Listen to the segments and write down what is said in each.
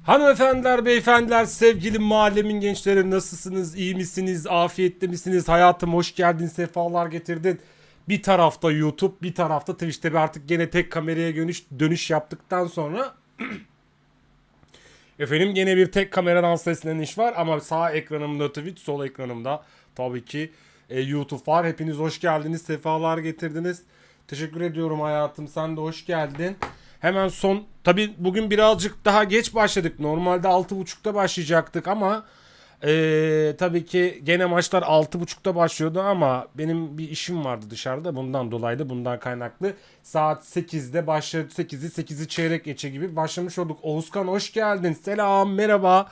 Hanımefendiler, beyefendiler, sevgili mahallemin gençleri nasılsınız? İyi misiniz? Afiyette misiniz? Hayatım hoş geldin, sefalar getirdin. Bir tarafta YouTube, bir tarafta Twitch'te artık gene tek kameraya dönüş yaptıktan sonra efendim gene bir tek kameradan sesleniş var ama sağ ekranımda Twitch, sol ekranımda tabii ki YouTube var. Hepiniz hoş geldiniz, sefalar getirdiniz. Teşekkür ediyorum hayatım, sen de hoş geldin. Hemen son, tabi bugün birazcık daha geç başladık. Normalde 6.30'da başlayacaktık ama tabii ki gene maçlar 6.30'da başlıyordu ama benim bir işim vardı dışarıda. Bundan dolayı da bundan kaynaklı saat 8'de başladı. 8'i çeyrek geçe gibi başlamış olduk. Oğuzkan hoş geldin. Selam, merhaba.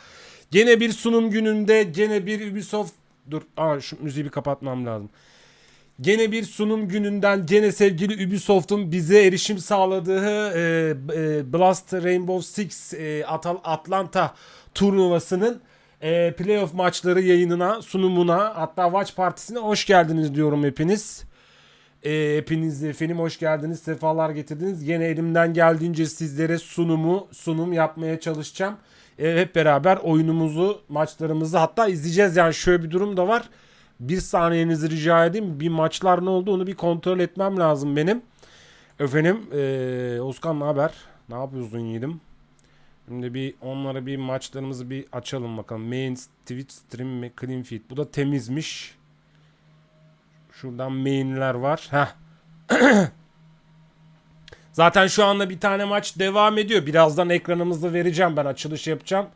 Gene bir sunum gününde, gene bir Ubisoft... Dur, şu müziği bir kapatmam lazım. Gene bir sunum gününden gene sevgili Ubisoft'un bize erişim sağladığı Blast Rainbow Six Atlanta turnuvasının playoff maçları yayınına, sunumuna, hatta watch partisine hoş geldiniz diyorum hepiniz. Hepiniz efendim hoş geldiniz, sefalar getirdiniz. Gene elimden geldiğince sizlere sunum yapmaya çalışacağım. Hep beraber oyunumuzu, maçlarımızı hatta izleyeceğiz. Yani şöyle bir durum da var. Bir saniyenizi rica edeyim. Bir maçlar ne oldu onu bir kontrol etmem lazım benim. Efendim Özkan ne haber? Ne yapıyorsun yiğidim? Şimdi bir onlara bir maçlarımızı bir açalım bakalım. Main Twitch stream ve clean feed. Bu da temizmiş. Şuradan main'ler var. Heh. Zaten şu anda bir tane maç devam ediyor. Birazdan ekranımızı vereceğim. Ben açılış yapacağım.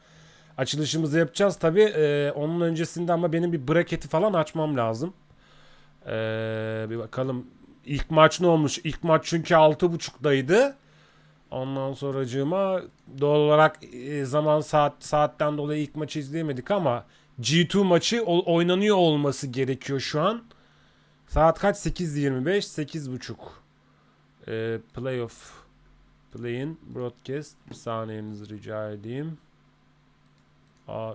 Açılışımızı yapacağız tabi. Onun öncesinde ama benim bir bracket'i falan açmam lazım. Bir bakalım. İlk maç ne olmuş? İlk maç çünkü 6.30'daydı. Ondan sonracığıma doğal olarak saatten dolayı ilk maçı izleyemedik ama G2 maçı oynanıyor olması gerekiyor şu an. Saat kaç? 8.25, 8.30. Playoff. Play'in broadcast. Bir saniyenizi rica edeyim.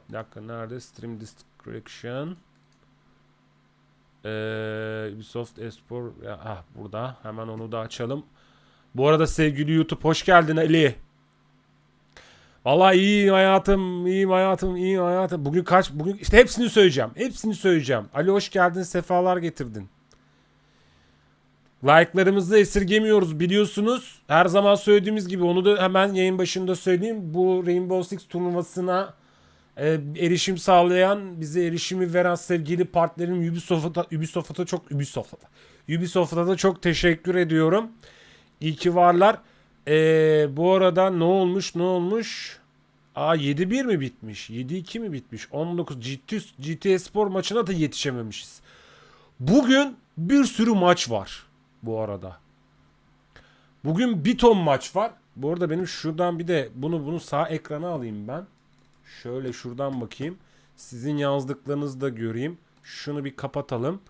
Bir dakika nerede? Stream description. Ubisoft Espor. Burada. Hemen onu da açalım. Bu arada sevgili YouTube hoş geldin Ali. Vallahi iyiyim hayatım. İyiyim hayatım. İyiyim hayatım. Bugün işte hepsini söyleyeceğim. Hepsini söyleyeceğim. Ali hoş geldin. Sefalar getirdin. Like'larımızı esirgemiyoruz biliyorsunuz. Her zaman söylediğimiz gibi onu da hemen yayın başında söyleyeyim. Bu Rainbow Six turnuvasına erişim sağlayan, bize erişimi veren sevgili partnerim Ubisoft'a da çok teşekkür ediyorum. İyi ki varlar. Bu arada ne olmuş? 7-1 mi bitmiş? 7-2 mi bitmiş? 19 GT Spor maçına da yetişememişiz. Bugün bir sürü maç var bu arada. Bugün bir ton maç var. Bu arada benim şuradan bir de bunu sağ ekrana alayım ben. Şöyle şuradan bakayım. Sizin yazdıklarınızı da göreyim. Şunu bir kapatalım.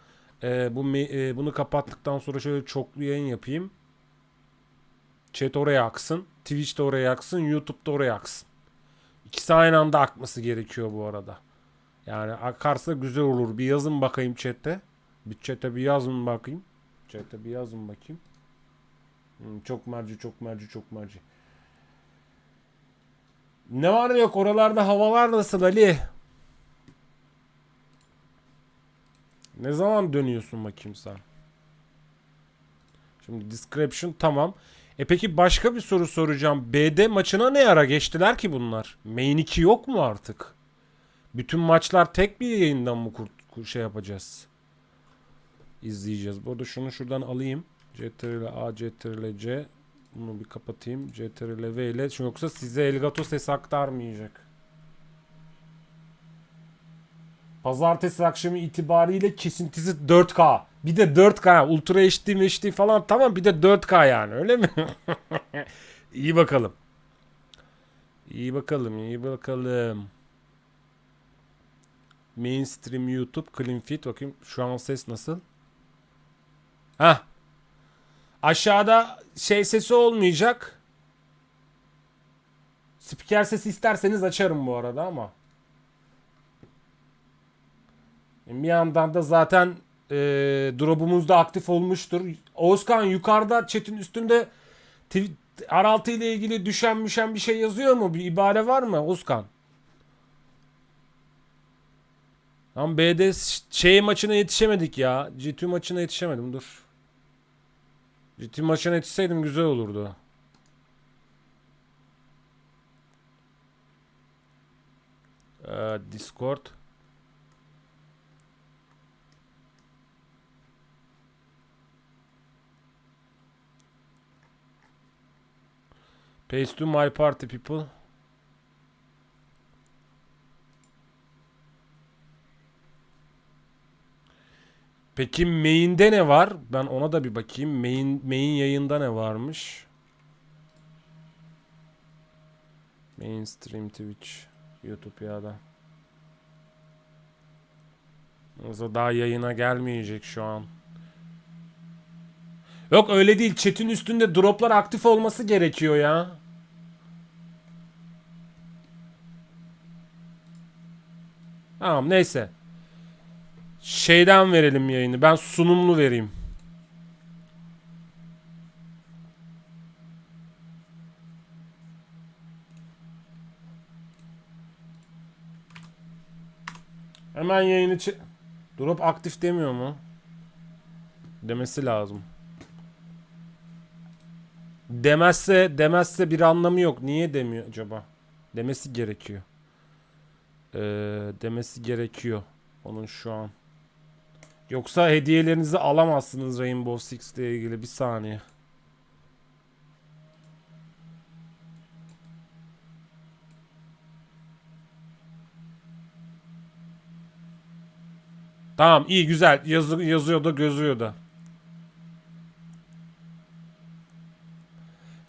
Bunu kapattıktan sonra şöyle çoklu yayın yapayım. Chat oraya aksın. Twitch de oraya aksın. YouTube da oraya aksın. İkisi aynı anda akması gerekiyor bu arada. Yani akarsa güzel olur. Bir yazın bakayım chat'te. Bir chat'e bir yazın bakayım. Chat'te bir yazın bakayım. Çok merci. Ne var ne yok oralarda havalar nasıl Ali? Ne zaman dönüyorsun bakayım sen? Şimdi description tamam. Peki başka bir soru soracağım. BD maçına ne ara geçtiler ki bunlar? Main 2 yok mu artık? Bütün maçlar tek bir yayından mı şey yapacağız? İzleyeceğiz. Bu arada şunu şuradan alayım. CTRL-A, CTRL-C. Bunu bir kapatayım. CTRL-V ile. Çünkü yoksa size Elgato ses aktarmayacak. Pazartesi akşamı itibariyle kesintisi 4K. Bir de 4K. Ultra HD falan tamam. Bir de 4K yani. Öyle mi? İyi bakalım. İyi bakalım. Mainstream YouTube clean feed. Bakayım şu an ses nasıl? Aşağıda sesi olmayacak. Spiker sesi isterseniz açarım bu arada ama. Bir yandan da zaten drop'umuz da aktif olmuştur. Oğuzkan yukarıda chat'in üstünde Araltı ile ilgili düşen bir şey yazıyor mu? Bir ibare var mı Uzkan? Tam B'de şey maçına yetişemedik ya. GT maçına yetişemedim, dur. GT maçına yetişseydim güzel olurdu. Discord. Paste to my party people. Peki main'de ne var? Ben ona da bir bakayım. Main yayında ne varmış? Mainstream Twitch, YouTube ya da. Yoksa daha yayına gelmeyecek şu an. Yok öyle değil. Chat'in üstünde droplar aktif olması gerekiyor ya. Tamam neyse. Şeyden verelim yayını. Ben sunumlu vereyim. Hemen yayını drop aktif demiyor mu? Demesi lazım. Demezse bir anlamı yok. Niye demiyor acaba? Demesi gerekiyor. Demesi gerekiyor. Onun şu an. Yoksa hediyelerinizi alamazsınız Rainbow Six ile ilgili. Bir saniye. Tamam iyi güzel. Yazıyor da gözüyor da.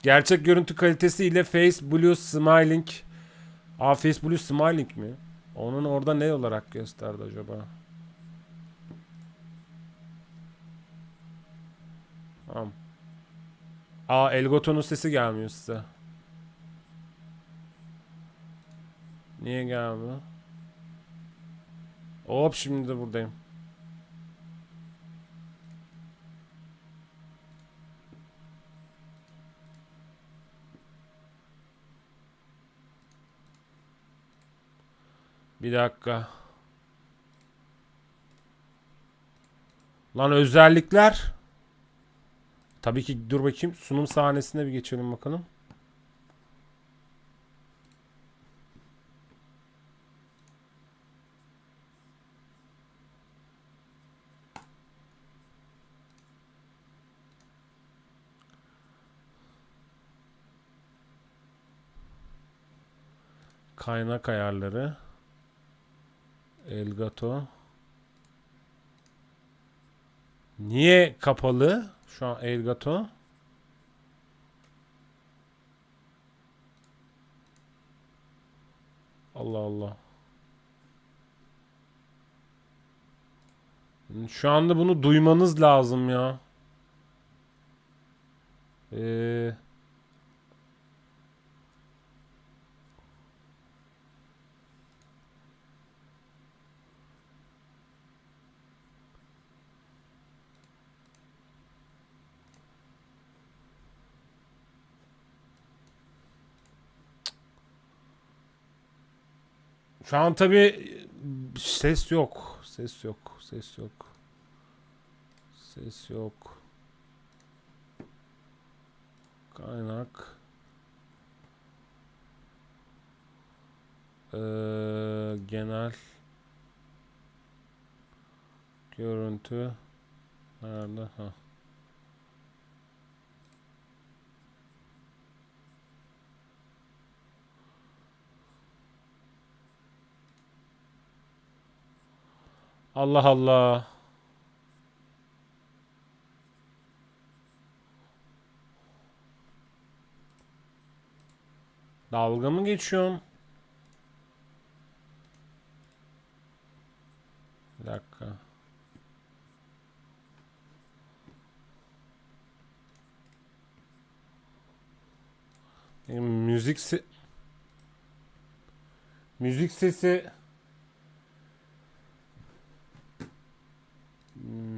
Gerçek görüntü kalitesi ile Face Blue Smiling. Face Blue Smiling mi? Onun orada ne olarak gösterdi acaba? Tamam. Elgaton'un sesi gelmiyor size. Niye gelmiyor? Hop şimdi de buradayım. Bir dakika. Lan özellikler. Tabii ki dur bakayım. Sunum sahnesine bir geçelim bakalım. Kaynak ayarları. Elgato. Niye kapalı? Şu an Elgato. Allah Allah. Şu anda bunu duymanız lazım ya. Şu an tabi ses yok. Ses yok. Ses yok. Ses yok. Kaynak. Genel. Görüntü. Nerede? Ha. Allah Allah. Dalga mı geçiyorsun? Bir dakika. Müzik sesi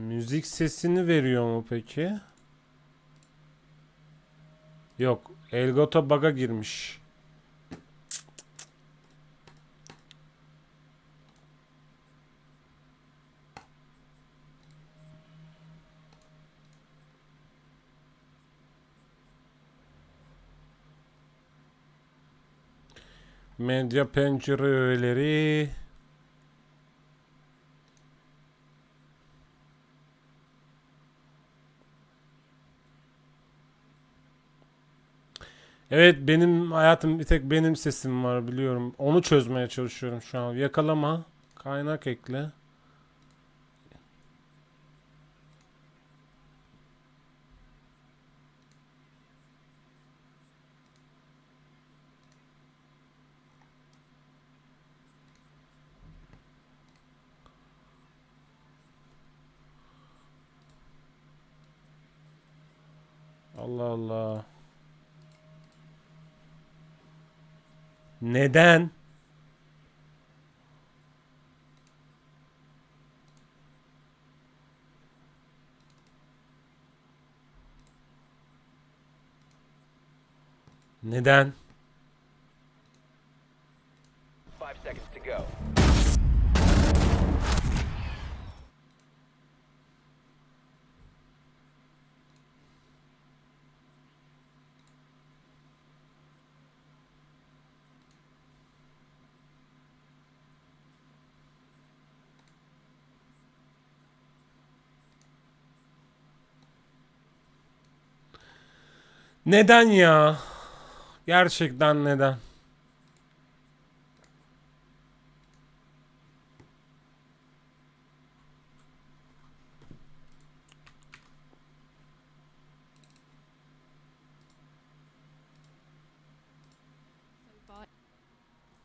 müzik sesini veriyor mu peki? Yok. Elgato bug'a girmiş. Medya pencere öğeleri. Evet, benim hayatım bir tek benim sesim var biliyorum. Onu çözmeye çalışıyorum şu an. Yakalama. Kaynak ekle. Allah Allah. Neden? Neden? 5 seconds to go. Neden ya? Gerçekten neden?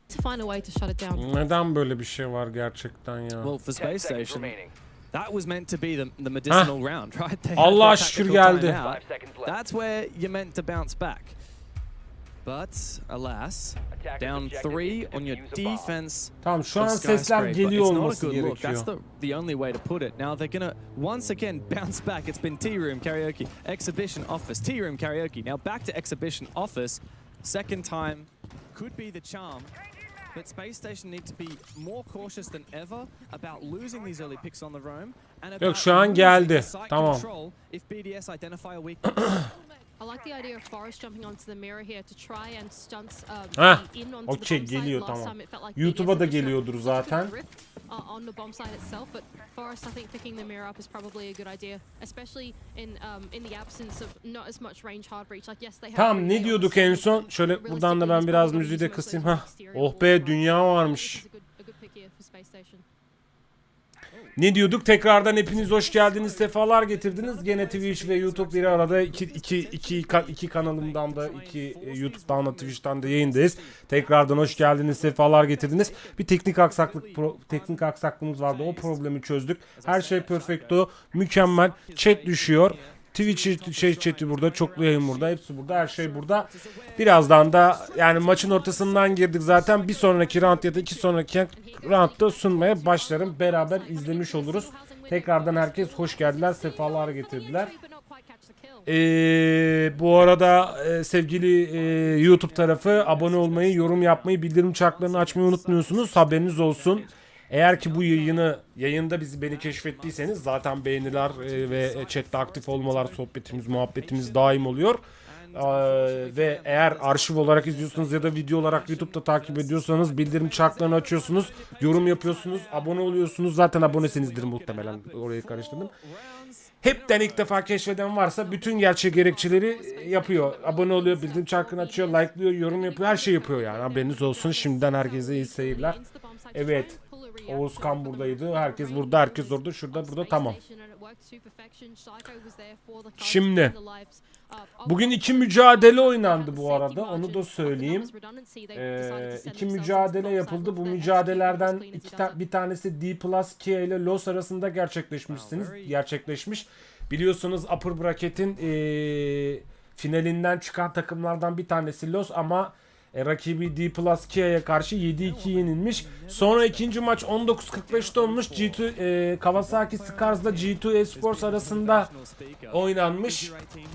To find a way to shut it down. Neden böyle bir şey var gerçekten ya? Well, for 10 Space seconds Station, remaining. that was meant to be the medicinal round, right? They had Allah'a their şükür tactical geldi. timeout. 5 seconds left. That's where you're meant to bounce back. But alas, Attackers' down objective 3 is to on your defuse a bomb. defense. Tamam, şu an of sesler Skyscraper. geliyor It's not a olması good look. That's gerekiyor. the only way to put it. Now they're gonna once again bounce back. It's been Tea Room Karaoke, Exhibition Office, Tea Room Karaoke. Now back to Exhibition Office. Second time could be the charm. But Space Station need to be more cautious than ever about losing these early picks on the roam and about şu an losing geldi. the site Tamam. control if BDS identify a weakness. I like the idea of Forrest jumping onto the mirror here to try and stunt Heh, in onto okey, the bomb site. geliyor, Last tamam. time it felt like YouTube'a BDS da had just geliyordur such a good zaten. grip, on the bomb site itself, but Forrest, I think picking the mirror up is probably a good idea, especially in the absence of not as much range hard breach. Like yes, they have. Tamam, ne diyorduk en son? Şöyle buradan da ben biraz müziği de kısayım. Hah. Oh be, dünya varmış. Ne diyorduk? Tekrardan hepiniz hoş geldiniz, sefalar getirdiniz. Gene Twitch ve YouTube bir arada iki kanalımdan da YouTube'dan da Twitch'ten de yayındayız. Tekrardan hoş geldiniz, sefalar getirdiniz. Bir teknik aksaklığımız vardı. O problemi çözdük. Her şey perfecto, mükemmel. Chat düşüyor. Twitch chat'i burada, çoklu yayın burada, hepsi burada, her şey burada. Birazdan da yani maçın ortasından girdik zaten. Bir sonraki round ya da iki sonraki roundda sunmaya başlarım. Beraber izlemiş oluruz. Tekrardan herkes hoş geldiler, sefalar getirdiler. Bu arada sevgili YouTube tarafı, abone olmayı, yorum yapmayı, bildirim çarklarını açmayı unutmuyorsunuz. Haberiniz olsun. Eğer ki bu yayında beni keşfettiyseniz zaten beğeniler ve chatte aktif olmalar, sohbetimiz, muhabbetimiz daim oluyor. Ve eğer arşiv olarak izliyorsunuz ya da video olarak YouTube'da takip ediyorsanız bildirim çarklarını açıyorsunuz, yorum yapıyorsunuz, abone oluyorsunuz. Zaten abonesinizdir muhtemelen, orayı karıştırdım. Hepten ilk defa keşfeden varsa bütün gerçek gerekçeleri yapıyor. Abone oluyor, bildirim çarkını açıyor, like'lıyor, yorum yapıyor, her şey yapıyor yani. Haberiniz olsun. Şimdiden herkese iyi seyirler. Evet. Oğuzkan buradaydı. Herkes burada, herkes orada, şurada, burada, tamam. Şimdi bugün iki mücadele oynandı bu arada. Onu da söyleyeyim. İki mücadele yapıldı. Bu mücadelelerden bir tanesi D plus Kia ile Los arasında gerçekleşmiş. Biliyorsunuz Upper Bracket'in finalinden çıkan takımlardan bir tanesi Los ama Rakibi D Plus Kia'ya karşı 7-2 yenilmiş. Sonra ikinci maç 19.45'te olmuş. Kawasaki Scars'la G2 Esports arasında oynanmış.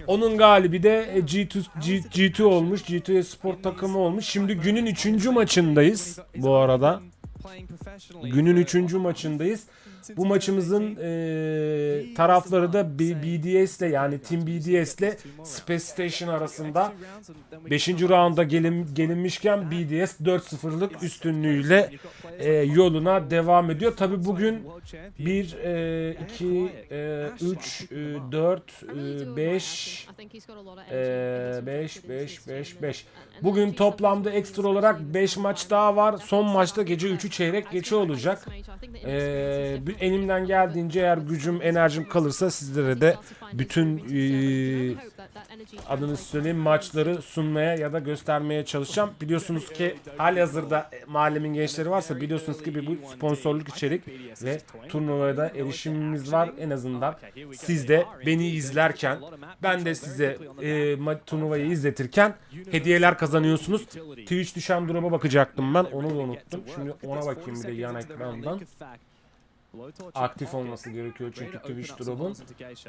Onun galibi de G2 olmuş. G2 Esport takımı olmuş. Şimdi günün 3. maçındayız bu arada. Günün 3. maçındayız. Bu maçımızın tarafları da BDS ile, yani Team BDS ile Space Station arasında 5. rounda gelinmişken BDS 4-0'lık üstünlüğüyle yoluna devam ediyor. Tabi bugün 1, 2, 3, 4, 5, 5. Bugün toplamda ekstra olarak 5 maç daha var. Son maçta gece 3'ü çeyrek geçe olacak. Elimden geldiğince, eğer gücüm, enerjim kalırsa sizlere de bütün adını söyleyeyim maçları sunmaya ya da göstermeye çalışacağım. Biliyorsunuz ki halihazırda mahallemin gençleri varsa biliyorsunuz ki bu sponsorluk içerik ve turnuvaya da erişimimiz var. En azından siz de beni izlerken, ben de size turnuvayı izletirken hediyeler kazanıyorsunuz. Twitch düşen duruma bakacaktım ben, onu da unuttum. Şimdi ona bakayım bir de yan ekrandan. Aktif olması gerekiyor çünkü Twitch drop'un.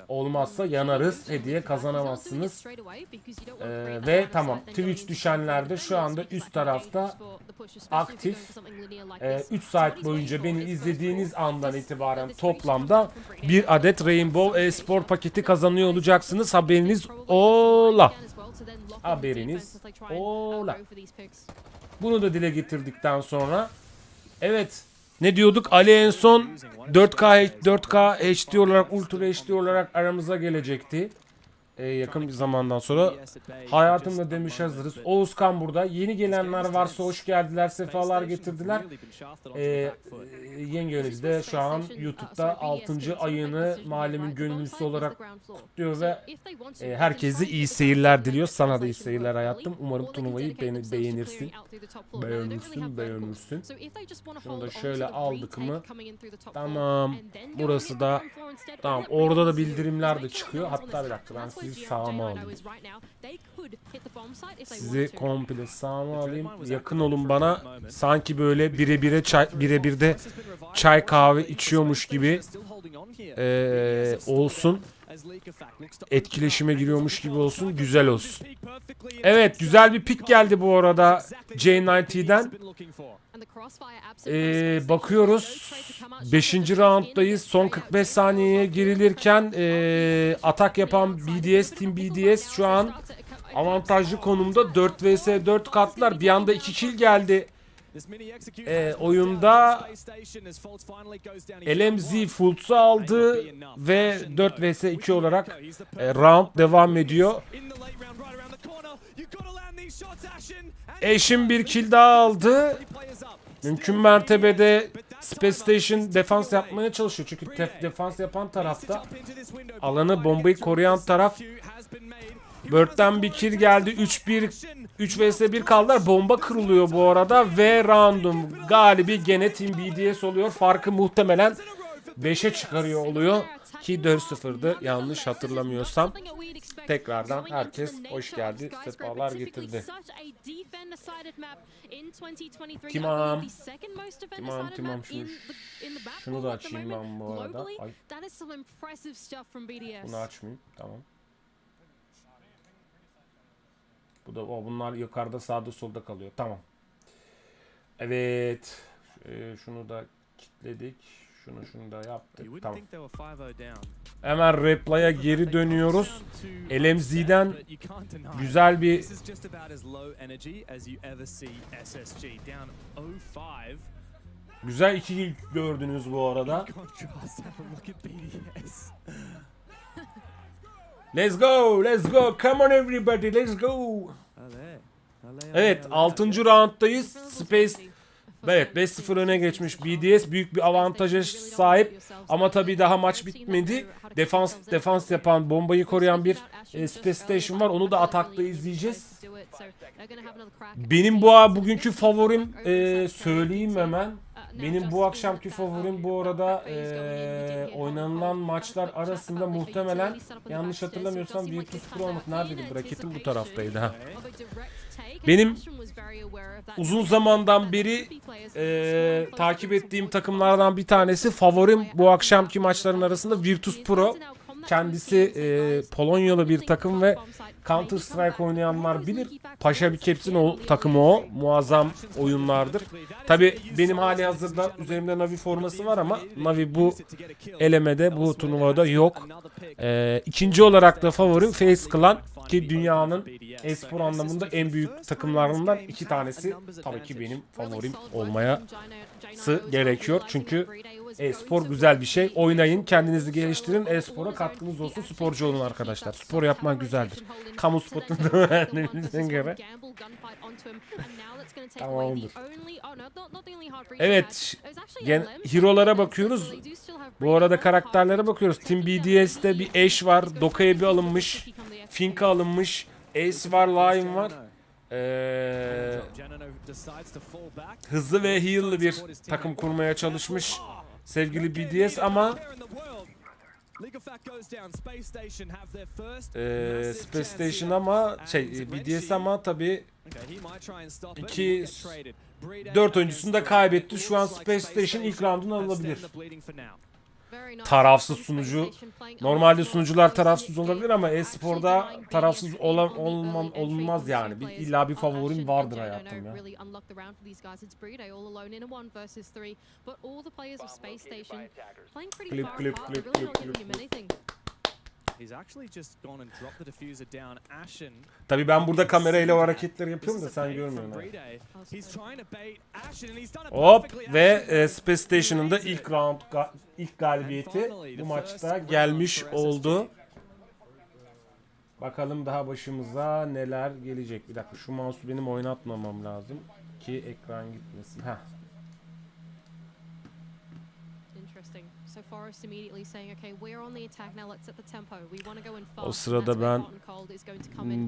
Olmazsa yanarız, hediye kazanamazsınız. Ve tamam, Twitch düşenlerde şu anda üst tarafta aktif. 3 saat boyunca beni izlediğiniz andan itibaren toplamda bir adet Rainbow e-spor paketi kazanıyor olacaksınız. Haberiniz ola. Haberiniz ola. Bunu da dile getirdikten sonra, evet, ne diyorduk? Ali en son 4K HD olarak, Ultra HD olarak aramıza gelecekti. Yakın bir zamandan sonra. Hayatımda demiş hazırız. Oğuzkan burada. Yeni gelenler varsa hoş geldiler, sefalar getirdiler. Yengeniz de şu an YouTube'da 6. ayını mahallemin gönüllüsü olarak kutluyor ve herkese iyi seyirler diliyor. Sana da iyi seyirler hayatım. Umarım turnuvayı beğenirsin. Beğenirsin. Şunu da şöyle aldık mı? Tamam. Burası da tamam. Orada da bildirimler de çıkıyor. Hatta bir dakika, ben sizi sağıma alayım. Sizi komple sağıma alayım. Yakın olun bana. Sanki böyle birebirde çay kahve içiyormuş gibi olsun. Etkileşime giriyormuş gibi olsun. Güzel olsun. Evet, güzel bir pick geldi bu arada J90'den. Bakıyoruz. 5. rounddayız. Son 45 saniyeye girilirken atak yapan Team BDS şu an avantajlı konumda. 4 vs 4 katlar. Bir anda 2 kill geldi. Oyunda LMZ Fultz'u aldı ve 4 vs 2 olarak round devam ediyor. Eşim bir kill daha aldı. Mümkün mertebede Space Station defans yapmaya çalışıyor. Çünkü defans yapan tarafta, alanı, bombayı koruyan taraf. Bird'den bir kill geldi. 3 vs 1 kaldılar. Bomba kırılıyor bu arada ve round'un galibi gene Team BDS oluyor. Farkı muhtemelen 5'e çıkarıyor oluyor. Ki 4-0'dı yanlış hatırlamıyorsam. Tekrardan herkes hoş geldi. Sefalar getirdi. Timam. Şunu da açayım ben bu arada. Ay. Bunu açmayayım. Tamam. Bunlar yukarıda, sağda, solda kalıyor. Tamam. Evet. Şunu da kilitledik. Şunu da yaptık. Tamam. Hemen replay'a geri dönüyoruz. LMZ'den güzel bir güzel 2 kill gördünüz bu arada. Let's go, let's go. Come on everybody, let's go. Evet, 6. rounddayız. Space, evet, 5-0 öne geçmiş BDS, büyük bir avantaja sahip ama tabii daha maç bitmedi. Defans yapan, bombayı koruyan bir Space Station var. Onu da atakta izleyeceğiz. Benim bugünkü favorim, söyleyeyim hemen. Benim bu akşamki favorim bu arada oynanılan maçlar arasında muhtemelen yanlış hatırlamıyorsam Virtus Pro olmuş. Neredeydi? Braketim bu taraftaydı ha. Benim uzun zamandan beri takip ettiğim takımlardan bir tanesi, favorim bu akşamki maçların arasında Virtus Pro. Kendisi Polonyalı bir takım ve Counter Strike oynayanlar bilir. Paşa bir Caps'in o takımı o. Muazzam oyunlardır. Tabi benim hali hazırda üzerimde Navi forması var ama Navi bu elemede, bu turnuvada yok. İkinci olarak da favorim Face Clan ki dünyanın e-spor anlamında en büyük takımlarından iki tanesi. Tabii ki benim favorim olması gerekiyor. Çünkü e-spor güzel bir şey. Oynayın, kendinizi geliştirin, e-spora katkınız olsun, sporcu olun arkadaşlar. Spor yapmak güzeldir. Kamu spotunda öğrendiğimizden göre. Tamamdır. Evet, hero'lara bakıyoruz. Bu arada karakterlere bakıyoruz. Team BDS'te bir Ashe var, Doka'ya bir alınmış, Fink'a alınmış, Ace var, Lion var. Hızlı ve heal'lı bir takım kurmaya çalışmış sevgili BDS ama Space Station ama BDS ama tabi 4 oyuncusunu da kaybetti. Şu an Space Station ilk roundunu alabilir. Tarafsız sunucu. Normalde sunucular tarafsız olabilir ama e-sporda tarafsız olmaz yani. İlla bir favorim vardır hayatım ya. Tabii ben burada kamerayla o hareketleri yapıyorum da sen görmüyorsun. Hop ve Space Station'ın da ilk galibiyeti bu maçta gelmiş oldu. Bakalım daha başımıza neler gelecek. Bir dakika, şu mouse'u benim oynatmamam lazım ki ekran gitmesin. Heh. O sırada ben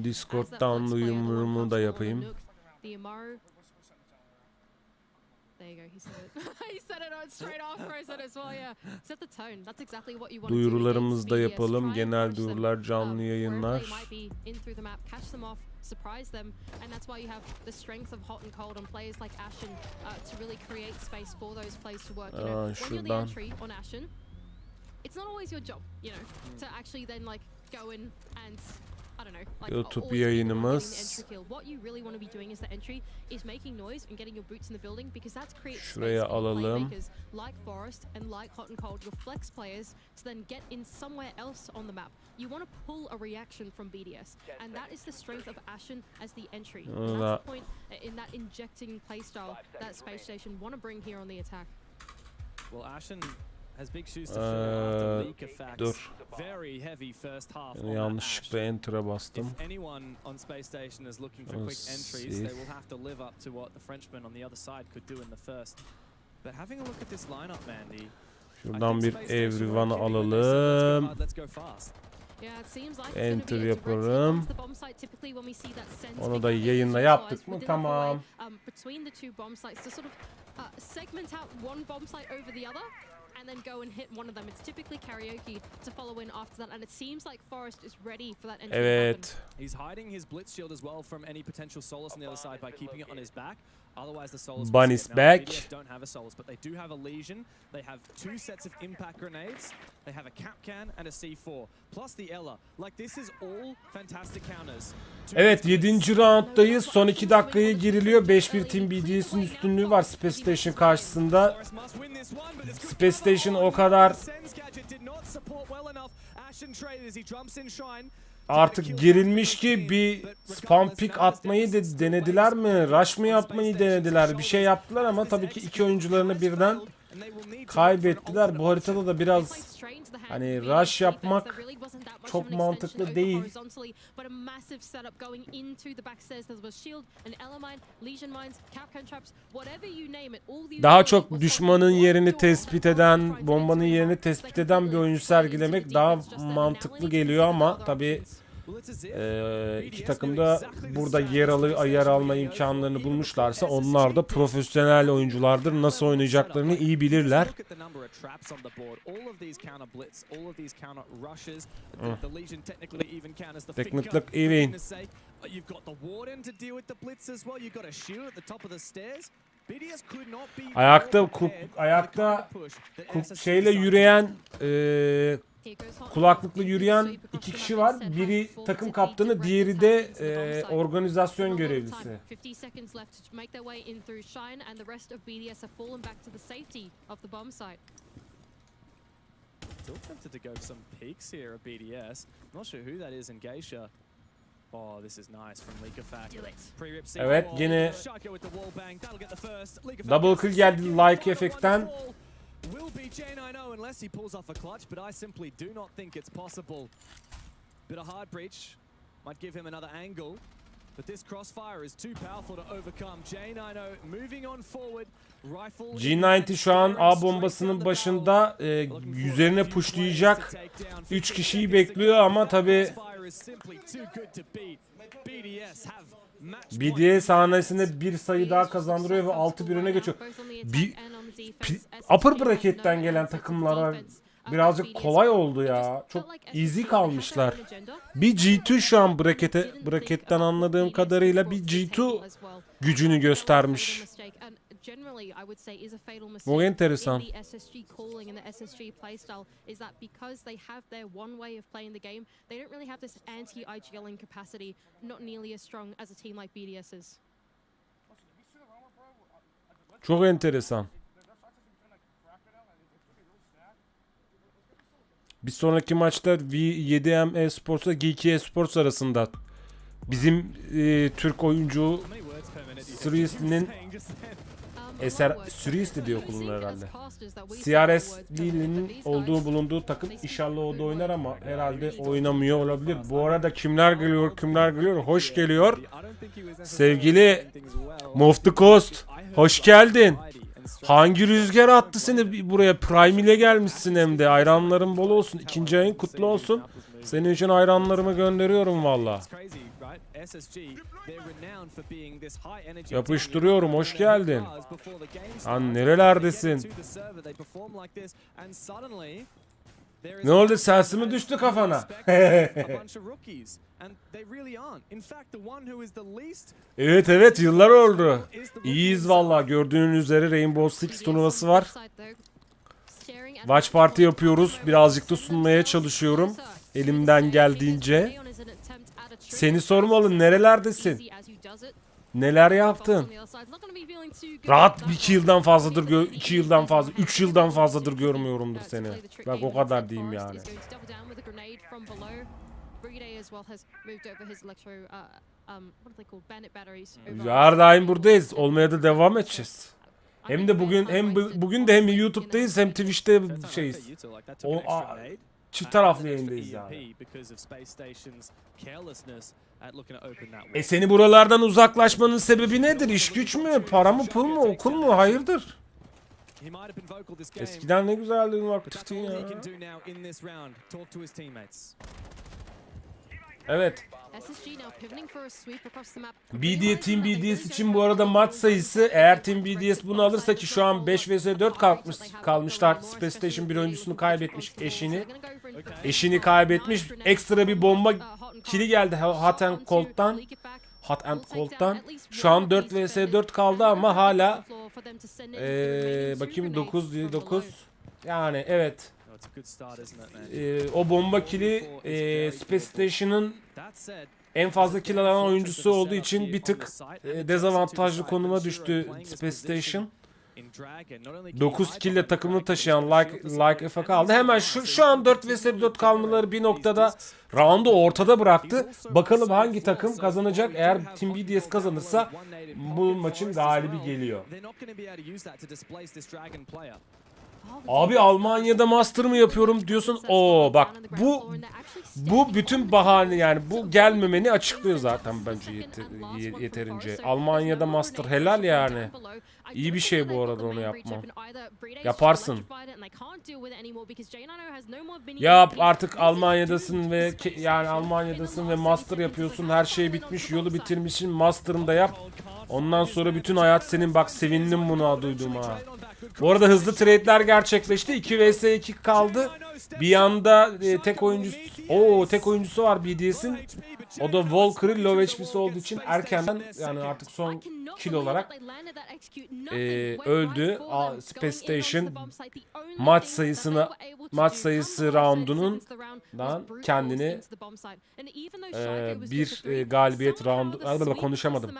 Discord'dan duyumumu da yapayım. Duyurularımızı da yapalım. Genel duyurular, canlı yayınlar. Surprise them, and that's why you have the strength of hot and cold on players like Ashen to really create space for those plays to work. You know, when you're the entry on Ashen, it's not always your job, you know, to actually then like go in and I don't know, like YouTube yayınımız. What you really want to be doing is the entry is making noise and getting your boots in the building because that creates Şuraya alalım. like Forest and like Hot and Cold, your flex players to then get in somewhere else on the map. You want to pull a reaction from BDS, and that is the strength of Ashen as the entry. And that's the point in that injecting playstyle that Space Station want to bring here on the attack. Well, Ashen has big shoes to fill after leak effects. Very heavy first half. Yanlışlıkla enter'a bastım. If anyone on Space Station is looking for quick entries, they will have to live up to what the Frenchman on the other side could do in the first. But having a look at this lineup, Mandy. Şuradan bir everyone'ı alalım. Enter yaparım. Onu da yayınla yaptık mı? Tamam. And then go and hit one of them. It's typically karaoke to follow in after that, and it seems like Forest is ready for that entry. Evet. He's hiding his blitz shield as well from any potential Solus on the other side by keeping it on his back. Otherwise, the Solus Bunny's back. Don't have a Solus, but they do have a Legion. They have 2 sets of impact grenades. They have a cap can and a C4, plus the Ela. Like this is all fantastic counters. Evet, 7. rounddayız. Son 2 dakikaya giriliyor. 5-1 Team BDS'in üstünlüğü var Space Station karşısında. Space Station o kadar artık gerilmiş ki bir spam pick atmayı denediler mi? Rush mı yapmayı denediler? Bir şey yaptılar ama tabii ki iki oyuncularını birden kaybettiler. Bu haritada da biraz hani rush yapmak çok mantıklı değil. Daha çok düşmanın yerini tespit eden, bombanın yerini tespit eden bir oyuncu sergilemek daha mantıklı geliyor ama tabii İki takım da burada yer alma imkanlarını bulmuşlarsa onlar da profesyonel oyunculardır. Nasıl oynayacaklarını iyi bilirler. Technically even. Ayakta şeyle yürüyen kulaklıkla yürüyen iki kişi var. Biri takım kaptanı, diğeri de organizasyon görevlisi. Still tempted to go for some peeks here at BDS. Not sure who that is in Geisha. Oh, this is nice from Leakafak. Evet, yine double kill geldi like efektten. Will be J90 unless he pulls off a clutch, but I simply do not think it's possible. Bit of hard breach might give him another angle, but this crossfire is too powerful to overcome. J90 moving on forward. G90 şu an A bombasının başında üzerine pushlayacak 3 kişiyi bekliyor ama tabi BDS sahnesinde bir sayı daha kazandırıyor ve 6-1 öne geçiyor. Upper bracket'ten gelen takımlara birazcık kolay oldu ya. Çok easy kalmışlar. Bir G2 şu an bracketten anladığım kadarıyla bir G2 gücünü göstermiş. Bu enteresan. Çok enteresan. Bir sonraki maçta V7M Esports'la G2 Esports arasında bizim Türk oyuncu Suriye'nin Suriye diye okulun herhalde. CRS'nin bulunduğu takım inşallah o da oynar ama herhalde oynamıyor olabilir. Bu arada kimler geliyor? Hoş geliyor. Sevgili Move the Coast, hoş geldin. Hangi rüzgar attı seni buraya? Prime ile gelmişsin hem de. Ayranların bol olsun. İkinci ayın kutlu olsun. Senin için ayranlarımı gönderiyorum valla. Yapıştırıyorum. Hoş geldin. Lan nerelerdesin? Ne oldu? Sensi mi düştü kafana? Evet yıllar oldu. İyiyiz valla. Gördüğünüz üzere Rainbow Six turnuvası var. Watch party yapıyoruz. Birazcık da sunmaya çalışıyorum. Elimden geldiğince. Seni sormalı. Nerelerdesin? Neler yaptın? Rahat 2 yıldan fazladır 2 yıldan fazla 3 yıldan fazladır görmüyorumdur seni. Bak o kadar diyeyim yani. Her daim buradayız. Olmaya da devam edeceğiz. Hem de bugün de hem YouTube'dayız hem Twitch'te şeyiz. Çift taraflı yayındayız yani. Seni buralardan uzaklaşmanın sebebi nedir? İş güç mü? Para mı, pul mu, okul mu? Hayırdır? Eskiden ne güzeldi aktiftin ya. Evet. Team BDS için bu arada maç sayısı, eğer Team BDS bunu alırsa ki şu an 5 vs 4 kalmışlar. Space Station bir oyuncusunu kaybetmiş, eşini kaybetmiş. Ekstra bir bomba kili geldi Hot and Cold'dan. Şu an 4 vs 4 kaldı ama hala bakayım 9 yani evet. O bomba kili Space Station'ın en fazla kill alan oyuncusu olduğu için bir tık dezavantajlı konuma düştü Space Station. 9 kill ile takımını taşıyan Like FA kaldı. Hemen şu an 4 vs 4 kalmaları bir noktada roundu ortada bıraktı. Bakalım hangi takım kazanacak? Eğer Team BDS kazanırsa bu maçın galibi geliyor. Abi Almanya'da master mı yapıyorum diyorsun. Oo bak bu bütün bahane, yani bu gelmemeni açıklıyor zaten bence yeterince. Almanya'da master helal yani. İyi bir şey bu arada onu yapma. Yaparsın. Yap artık, Almanya'dasın ve yani Almanya'dasın ve master yapıyorsun. Her şey bitmiş, yolu bitirmişsin. Master'ını da yap. Ondan sonra bütün hayat senin. Bak sevindim bunu duyduğuma. Bu arada hızlı trade'ler gerçekleşti. 2 vs 2 kaldı. Bir yanda tek oyuncusu var BDS'in. O da Valkyrie low HP'si olduğu için erkenden, yani artık son kill olarak öldü. Space Station maç sayısı roundunun kendini bir galibiyet roundu konuşamadım.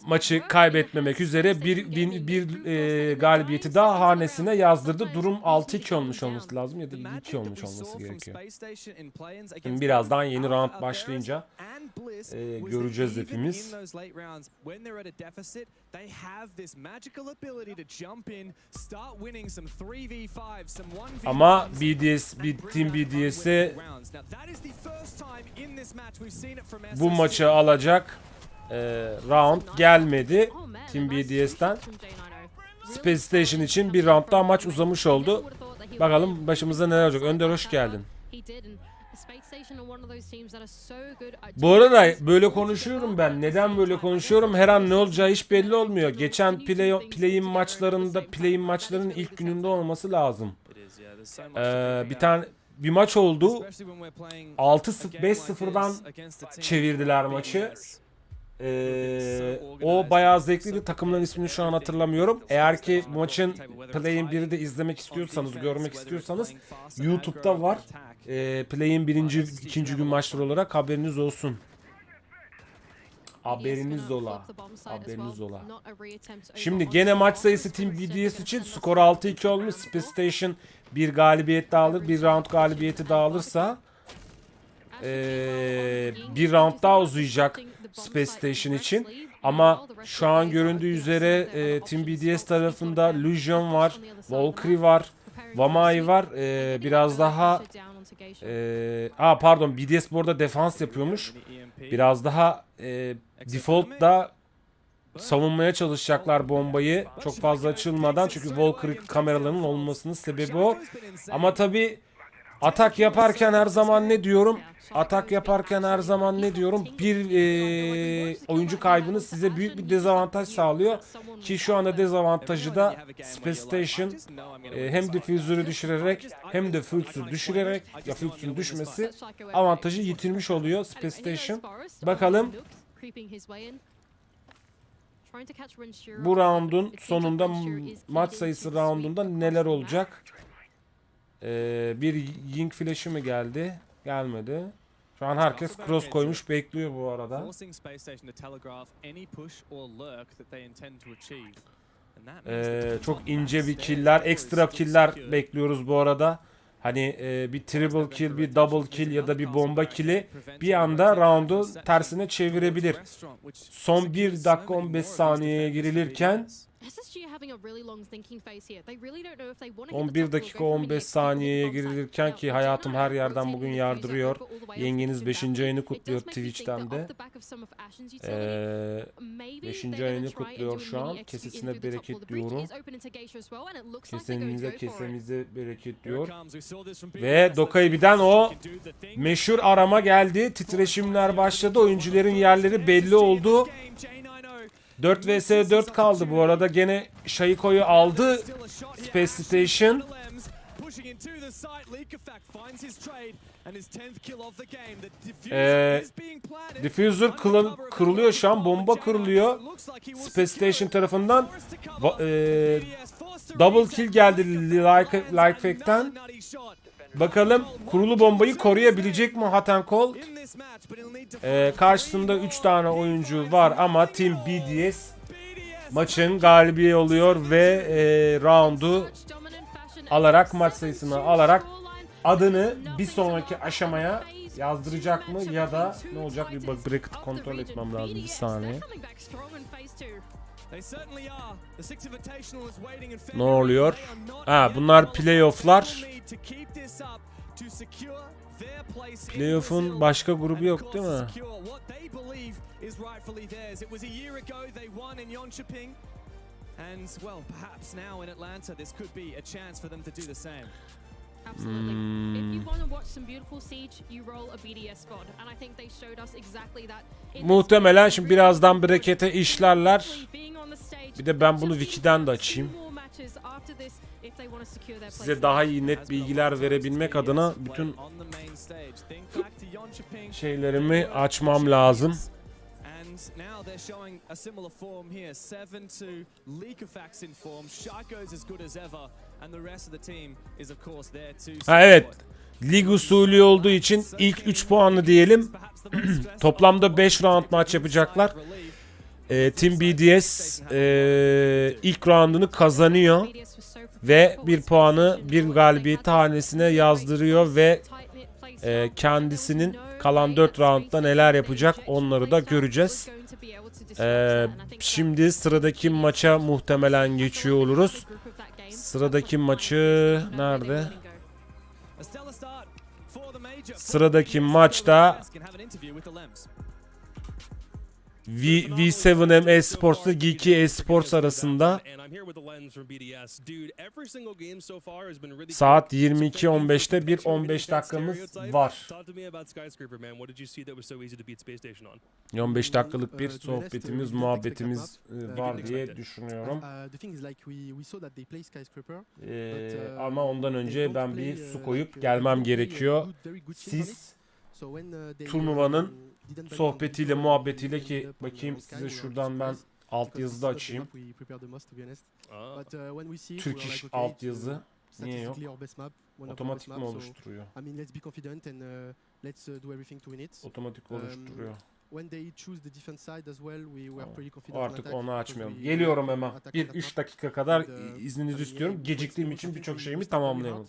Maçı kaybetmemek üzere bir galibiyeti daha hanesine yazdırdı. Durum 6-2 olmuş olması lazım ya da 2 olmuş olması gerekiyor. Şimdi birazdan yeni round başlayınca göreceğiz hepimiz. Ama Team BDS'e bu maçı alacak round gelmedi Team BDS'ten. Space Station için bir round daha maç uzamış oldu. Bakalım başımıza neler olacak. Önder hoş geldin. Bu arada böyle konuşuyorum ben. Neden böyle konuşuyorum? Her an ne olacağı hiç belli olmuyor. Geçen play-in maçların ilk gününde olması lazım. Bir maç oldu. 5-0'dan çevirdiler maçı. O bayağı zevkliydi. Takımların ismini şu an hatırlamıyorum. Eğer ki maçın Play'in 1'i de izlemek istiyorsanız, görmek istiyorsanız YouTube'da var. Play'in 1. 2. gün maçları olarak haberiniz olsun. Haberiniz ola. Şimdi gene maç sayısı Team BDS için skor 6-2 olmuş. Space Station bir galibiyet daha alır. Bir round galibiyeti daha alırsa bir round daha uzayacak Space Station için. Ama şu an göründüğü üzere Team BDS tarafında Lusion var, Valkyrie var, Vamai var. Biraz daha pardon, BDS bu arada defans yapıyormuş. Biraz daha default'da savunmaya çalışacaklar bombayı çok fazla açılmadan, çünkü Valkyrie kameralarının olmasının sebebi o. Ama tabi atak yaparken her zaman ne diyorum? Bir oyuncu kaybını size büyük bir dezavantaj sağlıyor. Ki şu anda dezavantajı da Space Station hem diffuser'ı düşürerek hem de Fultz'u düşürerek, ya Fultz'un düşmesi avantajı yitirmiş oluyor Space Station. Bakalım bu round'un sonunda, maç sayısı round'unda neler olacak? Bir Ying flash'ı mı geldi? Gelmedi. Şu an herkes cross koymuş bekliyor bu arada. Çok ince bir killer, ekstra killer bekliyoruz bu arada. Hani bir triple kill, bir double kill ya da bir bomba kill'i bir anda round'u tersine çevirebilir. Son 1 dakika 15 saniyeye girilirken 11 dakika 15 saniyeye girilirken, ki hayatım her yerden bugün yardırıyor. Yengeniz 5. ayını kutluyor Twitch'ten de. 5. ayını kutluyor şu an. Kesesine bereket diyorum. Kesemize bereket diyor. Ve Dokaibi'den o meşhur arama geldi. Titreşimler başladı. Oyuncuların yerleri belli oldu. 4 vs 4 kaldı bu arada. Gene Shaiko'yu aldı Space Station. Diffuser kırılıyor şu an. Bomba kırılıyor Space Station tarafından. Double kill geldi Like Fake'ten. Bakalım kurulu bombayı koruyabilecek mi Hatenkol? Karşısında 3 tane oyuncu var ama Team BDS maçın galibi oluyor ve round'u alarak, maç sayısını alarak adını bir sonraki aşamaya yazdıracak mı ya da ne olacak, bir bracket kontrol etmem lazım, bir saniye. Ne oluyor? Ha, bunlar playoff'lar. Playoff'un başka grubu yok değil mi? And well, perhaps now in Atlanta, this could be a chance for them to do the same. Absolutely. If you want to watch some beautiful siege, you roll a BDS squad, and I think they showed us exactly that. Muhtemelen şimdi birazdan brekete işlerler. Bir de ben bunu wiki'den de açayım. Size daha iyi net bilgiler verebilmek adına bütün şeylerimi açmam lazım. Now they're showing a similar form here. 7-2, Liquefax in form. Sharko's as good as ever, and the rest of the team is of course there to. Ha, evet. Lig usulü olduğu için ilk 3 puanlı diyelim. Toplamda 5 round maç yapacaklar. Team BDS ilk roundunu kazanıyor ve 1 puanı bir galibiyeti hanesine yazdırıyor ve kendisinin kalan 4 roundda neler yapacak onları da göreceğiz. Şimdi sıradaki maça muhtemelen geçiyor oluruz. Sıradaki maçı nerede? Sıradaki maçta V7M Esports'la Geeky Esports arasında saat 22.15'te bir 15 dakikamız var. 15 dakikalık bir sohbetimiz, muhabbetimiz var diye düşünüyorum. Ama ondan önce ben bir su koyup gelmem gerekiyor. Siz turnuvanın sohbetiyle, muhabbetiyle ki bakayım size şuradan ben altyazıda açayım. Türk iş altyazı. Niye yok? Otomatik mi oluşturuyor? Otomatik oluşturuyor. Artık onu açmayalım. Geliyorum hemen. 1-3 dakika kadar izninizi istiyorum. Geciktiğim için birçok şeyimi tamamlayalım.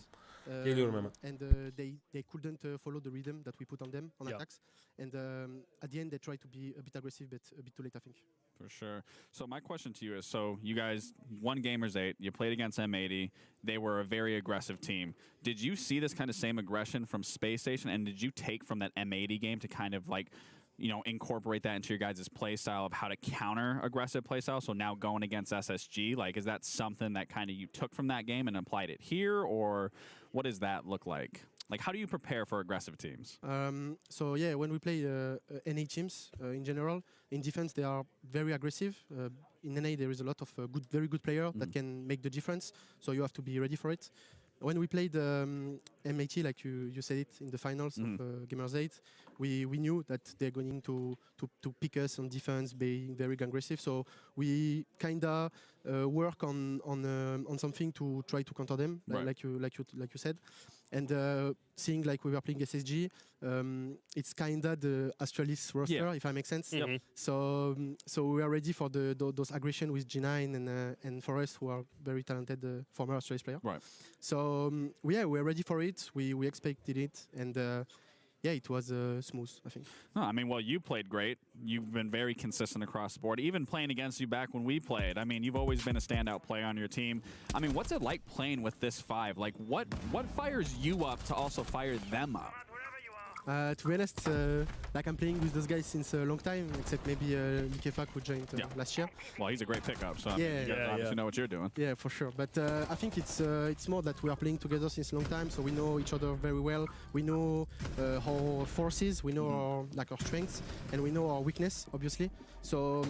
Geliyorum hemen. And they couldn't follow the rhythm that we put on them on attacks. And at the end they tried to be a bit aggressive, but a bit too late, I think. For sure. So my question to you is, so you guys won Gamers 8, you played against M80, they were a very aggressive team. Did you see this kind of same aggression from Space Station, and did you take from that M80 game to kind of like, you know, incorporate that into your guys' play style of how to counter aggressive play style? So now going against SSG, like, is that something that kind of you took from that game and applied it here, or what does that look like? Like, how do you prepare for aggressive teams? So yeah, when we play NA teams in general, in defense they are very aggressive. In NA there is a lot of very good players that can make the difference. So you have to be ready for it. When we played M80, like you said it, in the finals of Gamers 8, we knew that they're going to pick us on defense, being very aggressive. So we kinda work on something to try to counter them, Right. like you said. And seeing like we were playing SSG, it's kinda the Astralis roster, if I make sense. Yep. So we are ready for those aggression with G9 and for us who are very talented former Astralis player. Right. So yeah, we're ready for it. We expected it, and yeah, it was smooth, I think. No, I mean, well, you played great. You've been very consistent across the board. Even playing against you back when we played, I mean, you've always been a standout player on your team. I mean, what's it like playing with this 5? Like, what fires you up to also fire them up? To be honest, like I'm playing with those guys since a long time, except maybe Likefak who joined last year. Well, he's a great pickup, so I mean, you guys obviously know what you're doing. Yeah, for sure. But I think it's more that we are playing together since a long time, so we know each other very well. We know our forces, we know our strengths, and we know our weakness, obviously. So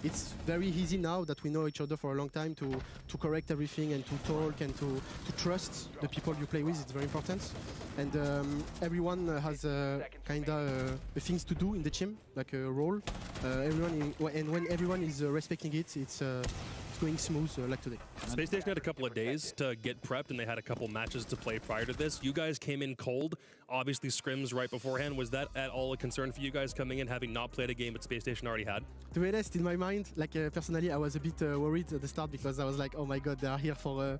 it's very easy now that we know each other for a long time to correct everything and to talk and to trust the people you play with. It's very important. And everyone has kind of things to do in the team, like a role. And when everyone is respecting it, it's going smooth like today. Space Station had a couple of days to get prepped, and they had a couple matches to play prior to this. You guys came in cold, obviously scrims right beforehand. Was that at all a concern for you guys coming in, having not played a game that Space Station already had? To be honest, in my mind, like personally, I was a bit worried at the start because I was like, oh my god, they are here for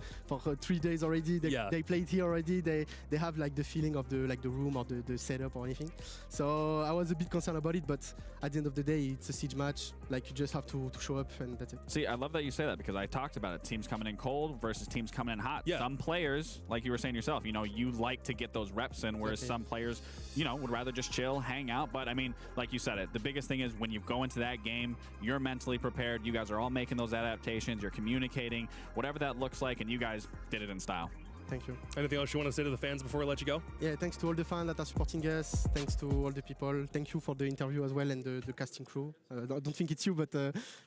3 days already. They played here already. They have like the feeling of the room or the setup or anything. So I was a bit concerned about it, but at the end of the day, it's a siege match. Like you just have to show up and that's it. See, I love that you say that because I talked about it. Teams coming in cold versus teams coming in hot. Yeah. Some players, like you were saying yourself, you know, you like to get those reps in, whereas some players, you know, would rather just chill, hang out. But I mean, like you said it, the biggest thing is when you go into that game, you're mentally prepared. You guys are all making those adaptations. You're communicating, whatever that looks like, and you guys did it in style. Thank you. Anything else you want to say to the fans before we let you go? Yeah, thanks to all the fans that are supporting us. Thanks to all the people. Thank you for the interview as well and the casting crew. I don't think it's you, but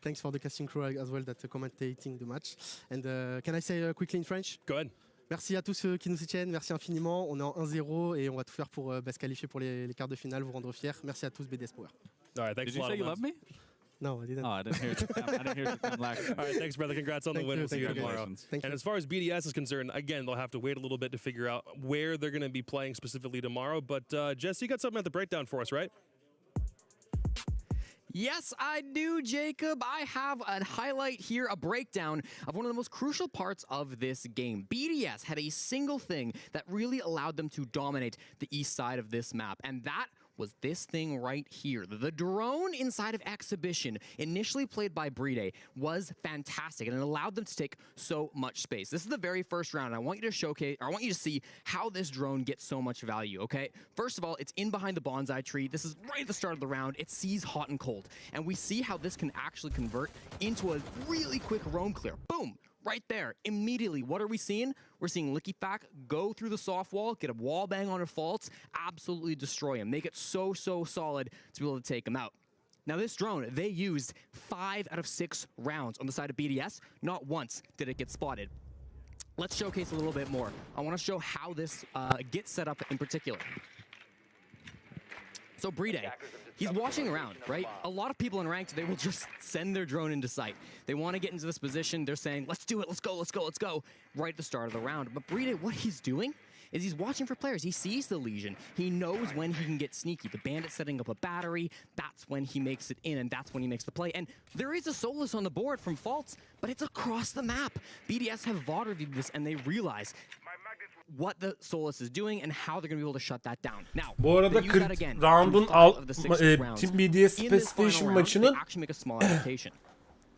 thanks for the casting crew as well that commentating the match. And can I say quickly in French? Go ahead. Merci à tous ceux qui nous soutiennent, merci infiniment. On est en 1-0 et on va tout faire pour se qualifier pour les quarts de finale, vous rendre fiers. Merci à tous, BDS Power. All right, thanks Did a you lot. say you Lance. love me? No, I didn't. Oh, I didn't hear it. I didn't hear it. All right, thanks, brother. Congrats on the Thank win. you, We'll see you thank you, tomorrow. guys. Thank And you. as far as BDS is concerned, again, they'll have to wait a little bit to figure out where they're going to be playing specifically tomorrow. But Jess, you got something at the breakdown for us, right? Yes, I do, Jacob. I have a highlight here, a breakdown of one of the most crucial parts of this game. BDS had a single thing that really allowed them to dominate the east side of this map, and that was this thing right here. The drone inside of Exhibition, initially played by Bride, was fantastic, and it allowed them to take so much space. This is the very first round. I want you to showcase, or I want you to see how this drone gets so much value, okay? First of all, it's in behind the bonsai tree. This is right at the start of the round. It sees hot and cold, and we see how this can actually convert into a really quick roam clear. Boom! Right there, immediately, what are we seeing? We're seeing Lickyfack go through the soft wall, get a wall bang on defaults, absolutely destroy him, make it so solid to be able to take him out. Now this drone, they used 5 out of 6 rounds on the side of BDS. Not once did it get spotted. Let's showcase a little bit more. I want to show how this gets set up in particular. So Bride, he's watching around, right? A lot of people in ranked, they will just send their drone into sight. They want to get into this position. They're saying, let's do it, let's go, let's go, let's go, right at the start of the round. But Bride, what he's doing is he's watching for players. He sees the Legion. He knows when he can get sneaky. The Bandit setting up a battery, that's when he makes it in, and that's when he makes the play. And there is a Solus on the board from Faults, but it's across the map. BDS have VOD reviewed this, and they realize what the Solus is doing and how they're going to be able to shut that down. Now, Bu arada they use that again round'un in 5 of the 6 rounds. Team BDS In this final Specification round, maçının they actually make a small adaptation.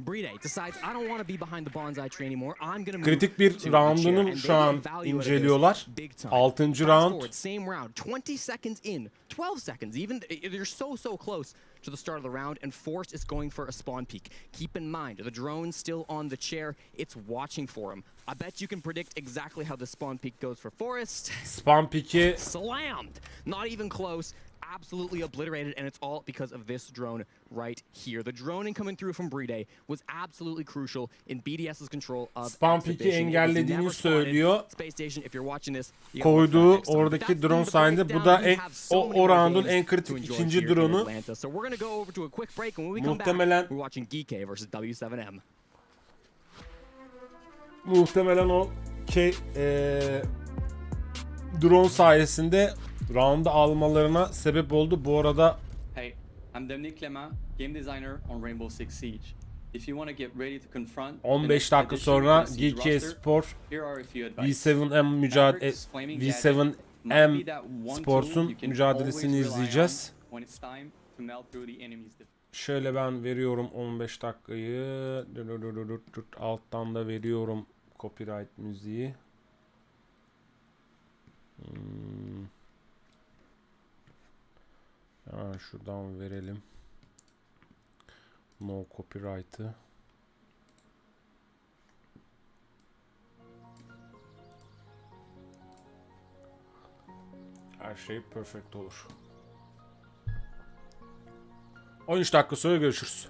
Bride decides, I don't want to be behind the bonsai tree anymore. I'm going to move kritik bir to the chair. round'unu And şu they an get value out of this inceliyorlar. big time. 6. Fast round. forward, same round, 20 seconds in, 12 seconds even. They're so close to the start of the round, and Force is going for a spawn peek. Keep in mind, the drone's still on the chair. It's watching for him. I bet you can predict exactly how the spawn peek goes for Forest. Spam piki Slammed. Not even close. Absolutely obliterated, and it's all because of this drone right here. The droning coming through from Bride was absolutely crucial in BDS's control of Spam peek'i Exhibition. It was engellediğini never spotted. söylüyor. Space Station, if you're watching this, you gotta look Koyduğu back next time. But oradaki that's drone the sayesinde bu breakdown. da We have so many o more round'un games en to kritik enjoy ikinci here in drone'u. Atlanta. So we're gonna go over to a quick break, and when we come Muhtemelen- back, we're watching GK versus W7M. Muhtemelen o drone sayesinde round'u almalarına sebep oldu. Bu arada Hey, I'm Dominic Clement, game designer on Rainbow Six Siege. If you want to get ready to confront the 15 next dakika edition sonra of the Siege GK roster, Spor here are a few advice. V7M mücadele Mavericks Flaming Gadget V7M might be that one tool Sports'un you can mücadelesini always rely on izleyeceğiz. when it's time to melt through the enemy's defense. Şöyle ben veriyorum 15 dakikayı. Alttan da veriyorum copyright müziği. Şuradan verelim. No copyright'ı. Her şey perfect olur. 13 dakika sonra görüşürüz.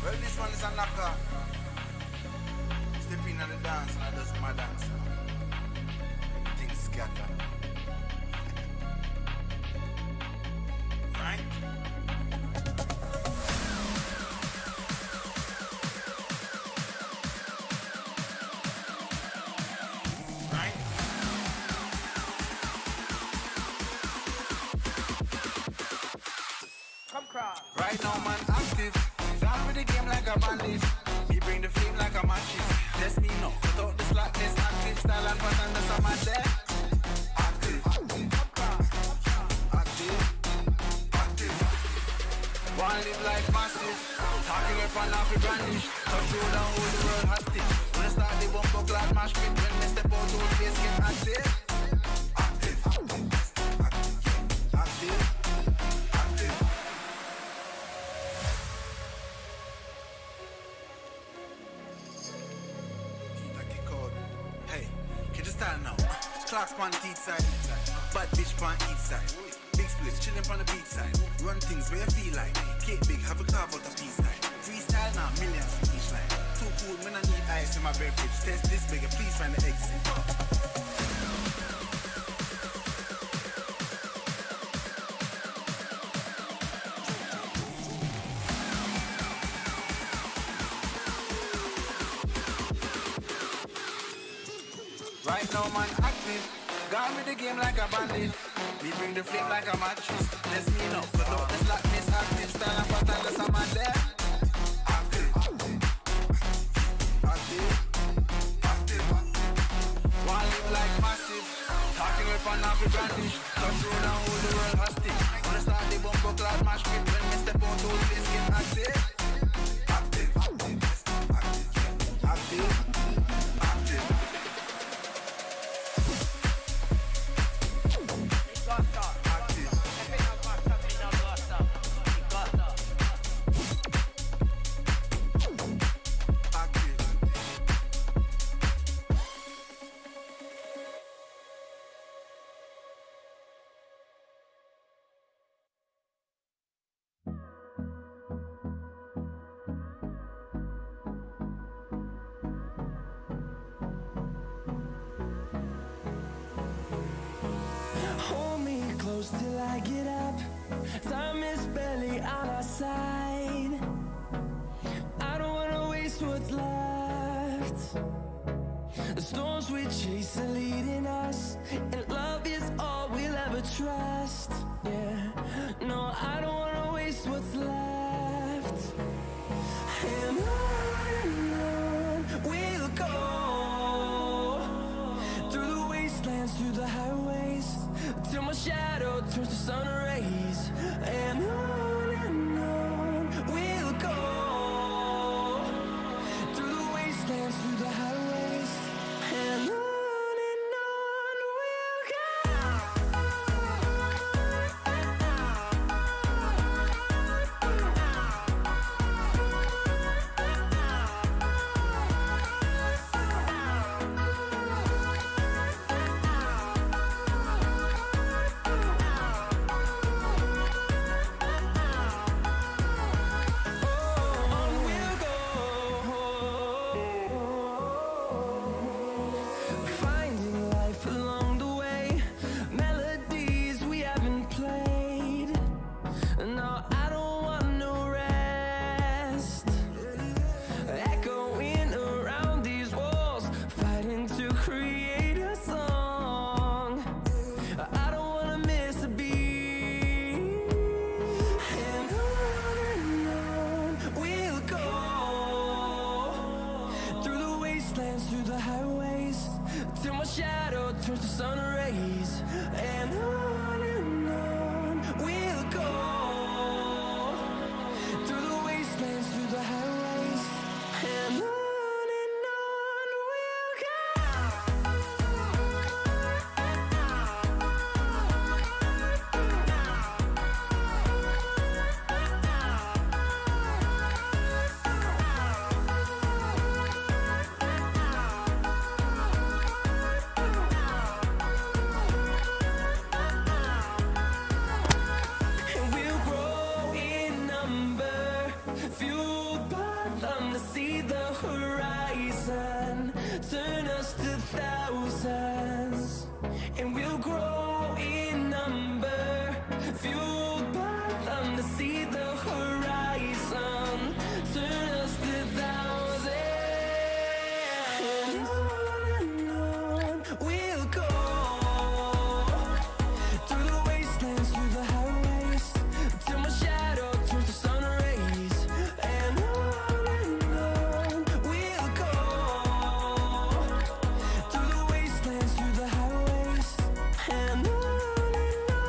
Well, this one is a knocker. Step in on the dance and I does my dance. Everything scatter. Right? Right? Come cross. Right now, man, active. Gone with the game like a bandit. Me bring the flame like a matches. That's me now. Cut out the slackness, active style and pattern. That's a man there. Active. Active. Active. Wanna live like massive. Talking up and off the brandish. Touch road and hold the world hostage. When I start the bumper clad mash pit. When they step out, all face get active. Active. Active. Active. Hey, can you stand now? Clocks on the east side, bad bitch on each side. Big splits chilling on the beach side. Run things where you feel like. Cake big, have a carve out a piece like. Freestyle now, millions from each line. Too cool, man, I need ice in my beverage. Test this bigger, please find the exit. Right now, man, active. Gone with the game like a bandit. We bring the flame like a mattress. Let's me know. Cut out the slackness, active style and pattern. That's a man there. Active. Active. Active. Wanna live like massive. Talking with an happy brandish. Touch road and hold the world hostage. Wanna start the bumper clad mash pit. When we step out, all place get active. Active. Active. Active. Active. Hold me close till I get up. Time is barely on our side. I don't wanna waste what's left. The storms we chase are leading us, and love is all we'll ever trust. Yeah, no, I don't wanna waste what's left. And on we'll go, through the wastelands, through the highways, till my shadow turns to sun rays. And on we'll go, through the wastelands, through the highways. And on we'll finding life along the way, melodies we haven't played. No, I don't want no rest. Echoing around these walls, fighting to create a song. I don't wanna miss a beat. And on we'll go, through the wastelands, through the highways, till my shadow turns to sun rays. And on we'll go, through the wastelands, through the highways. And on we'll go. them to see the horizon. Turn us to thousands, and we'll grow in number. Fueled by them to see the horizon. Turn us to thousands, and on we'll go. Through the wastelands, through the highways, till my shadow turns to sun rays. And on we'll go. Through the wastelands, through the highways, and on we'll go.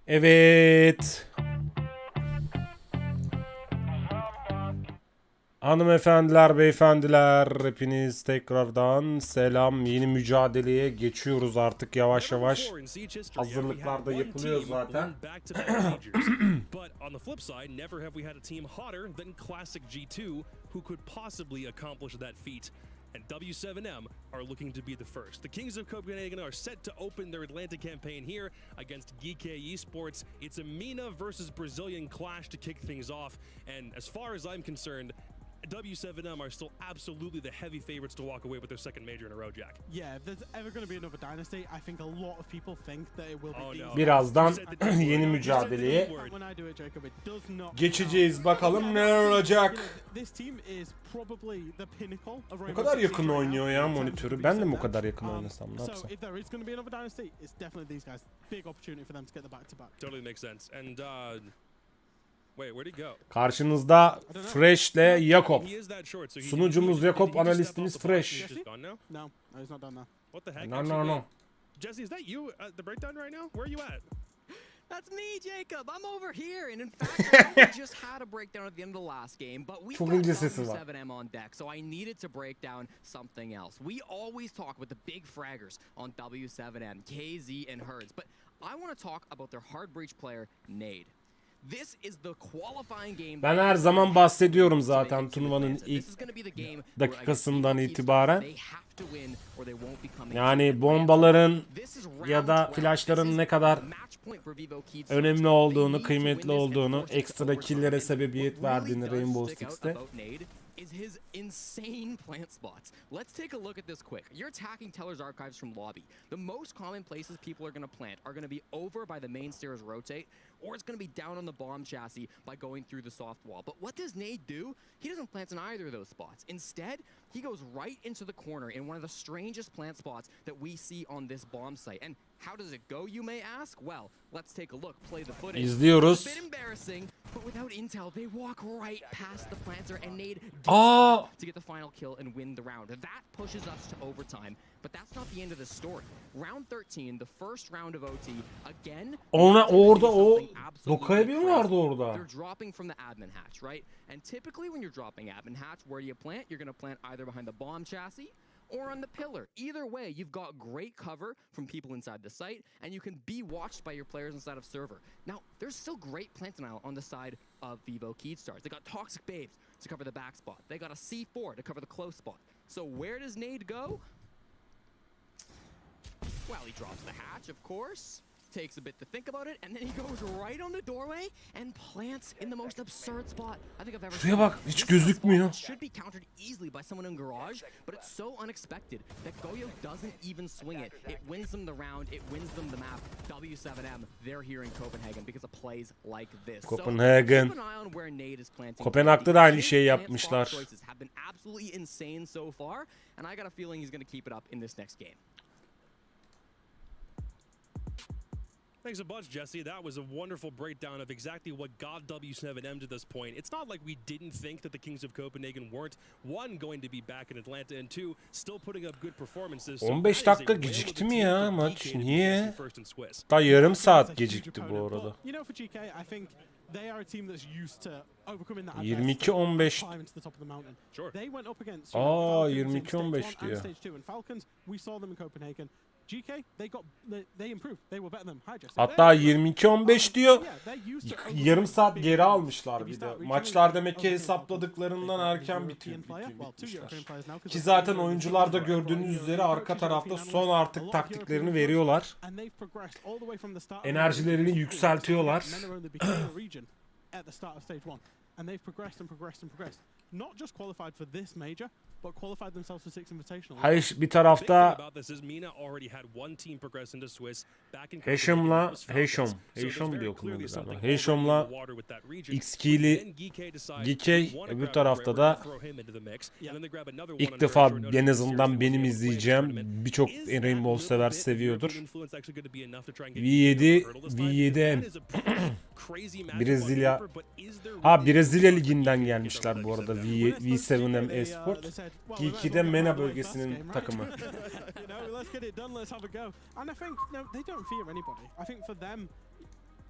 Evet. Hanımefendiler, beyefendiler, hepiniz tekrardan selam. Yeni mücadeleye geçiyoruz artık yavaş yavaş. Hazırlıklar da yapılıyor zaten. But on the flip side, never have we had a team hotter than Classic G2 who could possibly accomplish that feat. And W7M are looking to be the first. The Kings of Copenhagen are set to open their Atlanta campaign here against GK Esports. It's a MENA versus Brazilian clash to kick things off. And as far as I'm concerned, W7M are still absolutely the heavy favorites to walk away with their second major in a row, Jack. Yeah, if there's ever going to be another dynasty, I think a lot of people think that it will be these. Birazdan yeni mücadeleye When I do it, Jacob, it does not geçeceğiz. Bakalım neler olacak. This team is probably the pinnacle of O Rainbow kadar Six yakın Siege right oynuyor now ya in terms of monitörü. the Ben de mi set o kadar there. yakın oynasam ne So yapsam? if there is going to be another dynasty, it's definitely these guys. Big opportunity for them to get the back-to-back. Totally makes sense. And wait, where'd he go? Karşınızda Fresh'le Jakob. He is that short, so he Sunucumuz Jakob, did he just step analistimiz off the box? Fresh. He's just gone now? No, he's not done that. What the heck? No, Actually, no, no. wait. Jesse, is that you at the breakdown right now? Where are you at? That's me, Jacob. I'm over here. And in fact, I know we just had a breakdown at the end of the last game, but we Çok got ince sesi var. W7M on deck, so I needed to break down something else. We always talk about the big fraggers on W7M, KZ and Herds, but I want to talk about their hard breach player, Nade. This is the qualifying game. Ben her zaman bahsediyorum zaten turnuvanın ilk dakikasından itibaren. Yani bombaların ya da flashların ne kadar önemli olduğunu, kıymetli olduğunu, ekstra kill'lere sebebiyet verdiğini Rainbow Six'te. Is his insane plant spots. Let's take a look at this quick. You're attacking Teller's archives from lobby. The most common places people are going to plant are going to be over by the main stairs rotate, or it's going to be down on the bomb chassis by going through the soft wall. But what does Nade do? He doesn't plant in either of those spots. Instead, he goes right into the corner in one of the strangest plant spots that we see on this bomb site. And how does it go, you may ask? Well, let's take a look. Play the footage. İzliyoruz. It's a bit embarrassing, but without intel, they walk right past the planter and Nade Aa! to get the final kill and win the round. That pushes us to overtime, but that's not the end of the story. Round 13, the first round of OT, again. Orada o Doka'ya bir vardı orada. They're dropping from the admin hatch, right? And typically when you're dropping admin hatch, where do you plant? You're going to plant either behind the bomb chassis or on the pillar. Either way, you've got great cover from people inside the site, and you can be watched by your players inside of server. Now, there's still great plant denial on the side of Vivo Keystars. They got Toxic Babes to cover the back spot. They got a C4 to cover the close spot. So where does Nade go? Well, he drops the hatch, of course. Takes a bit to think about it, and then he goes right on the doorway and plants in the most absurd spot I think I've ever seen. Şuraya bak, hiç gözükmüyor. Should be countered easily by someone in garage, but it's so unexpected that Goyo doesn't even swing it. It wins them the round, it wins them the map. W7M, they're here in Copenhagen because of plays like this. Copenhagen. So keep an eye on where Nade is planting. Kopenhag'da da aynı şeyi His yapmışlar. plant spot choices have been absolutely insane so far, and I got a feeling he's going to keep it up in this next game. Thanks a bunch, Jesse. That was a wonderful breakdown of exactly what got W7M to this point. It's not like we didn't think that the Kings of Copenhagen weren't, one, going to be back in Atlanta, and two, still putting up good performances. 15 dakika gecikti mi ya maç? Niye? Daha yarım saat gecikti bu arada. You know, for GK, I think they are a team that's used to overcoming that 22-15. climb to the top of the mountain. Sure. They went up against Aa, Falcons in 22-15 stage 1 and diyor. stage 2, and Falcons, we saw them in Copenhagen. Hatta 22-15 diyor. Yarım saat geri almışlar bir de. Maçlar demek ki hesapladıklarından erken bitmişler. Ki zaten oyuncular da gördüğünüz üzere arka tarafta son artık taktiklerini veriyorlar. Enerjilerini yükseltiyorlar. Hayır, bir tarafta Heşom diye okunuyor galiba. Heşom'la X2'li Gikey, öbür tarafta da ilk defa en azından benim izleyeceğim, birçok Rainbow sever seviyordur. V7M Brezilya. Brezilya liginden gelmişler bu arada. V7M Esport. G2'de MENA bölgesinin takımı.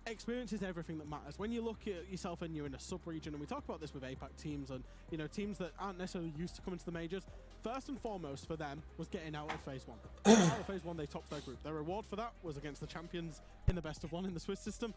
Experience is everything that matters. When you look at yourself and you're in a sub-region, and we talk about this with APAC teams and, you know, teams that aren't necessarily used to coming to the majors, first and foremost for them was getting out of phase 1. Out of phase 1, they topped their group. Their reward for that was against the champions in the best of 1 in the Swiss system.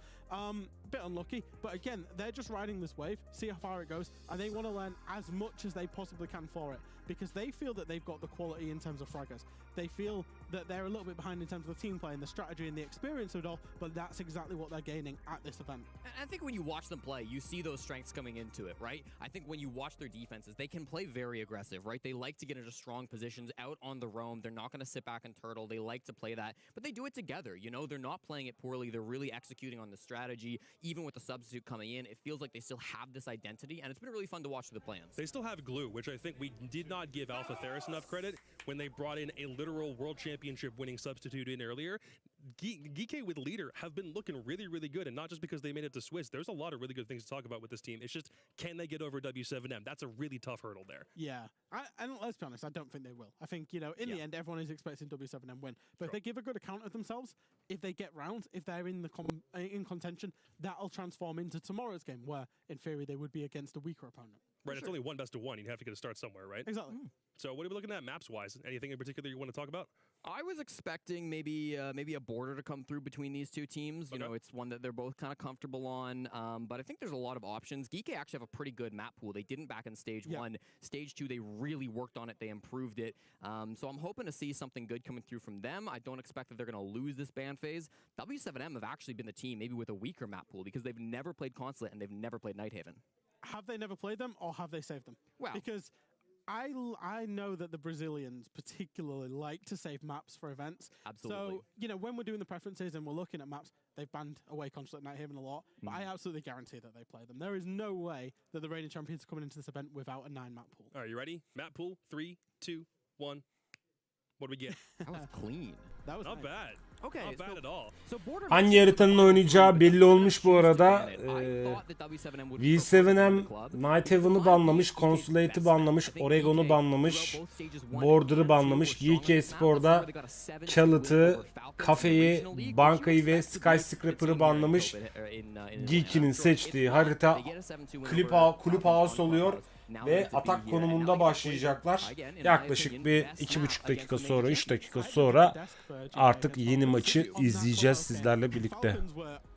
Bit unlucky, but again, they're just riding this wave, see how far it goes, and they want to learn as much as they possibly can for it, because they feel that they've got the quality in terms of fraggers. They feel that they're a little bit behind in terms of the team play and the strategy and the experience of it all, but that's exactly what they're gaining at this event. And I think when you watch them play, you see those strengths coming into it, right? I think when you watch their defenses, they can play very aggressive, right? They like to get into strong positions out on the roam. They're not going to sit back and turtle. They like to play that, but they do it together. You know, they're not playing it poorly. They're really executing on the strategy. Even with the substitute coming in, it feels like they still have this identity, and it's been really fun to watch the plans. They still have glue, which I think we did not give Alpha Theris enough credit when they brought in a literal world championship winning substitute in earlier. Geeky with leader have been looking really, really good, and not just because they made it to Swiss. There's a lot of really good things to talk about with this team. It's just, can they get over W7M? That's a really tough hurdle there. Yeah, and let's be honest, I don't think they will. I think, you know, in the end, everyone is expecting W7M win. But if they give a good account of themselves, if they get rounds, if they're in in contention, that'll transform into tomorrow's game, where in theory they would be against a weaker opponent. Right, it's only one best of 1. You'd have to get a start somewhere, right? Exactly. So what are we looking at maps-wise? Anything in particular you want to talk about? I was expecting maybe a border to come through between these two teams. You know, it's one that they're both kind of comfortable on, but I think there's a lot of options. Geeky actually have a pretty good map pool. They didn't back in stage 1. Stage 2, they really worked on it. They improved it. So I'm hoping to see something good coming through from them. I don't expect that they're going to lose this ban phase. W7M have actually been the team maybe with a weaker map pool because they've never played Consulate and they've never played Nighthaven. Have they never played them, or have they saved them? Well, because I know that the Brazilians particularly like to save maps for events. Absolutely. So, you know, when we're doing the preferences and we're looking at maps, they've banned away Consulate Nighthaven a lot, but I absolutely guarantee that they play them. There is no way that the reigning champions are coming into this event without a 9 map pool. All right, you ready? Map pool, 3, 2, 1. What do we get? That was clean. That was Not nice. bad. Okay, Not bad at all. So border Hangi haritanın oynayacağı belli olmuş bu arada. V7M Nighthaven'ı banlamış, Consulate'ı banlamış, Oregon'u banlamış, Border'ı banlamış, GK Spor'da Chalet'ı, Kafe'yi, Banka'yı ve Skyscraper'ı banlamış. Geeky'nin seçtiği harita Kulüp House oluyor ve atak konumunda başlayacaklar. Yaklaşık bir 2,5 dakika sonra, 3 dakika sonra artık yeni maçı izleyeceğiz sizlerle birlikte.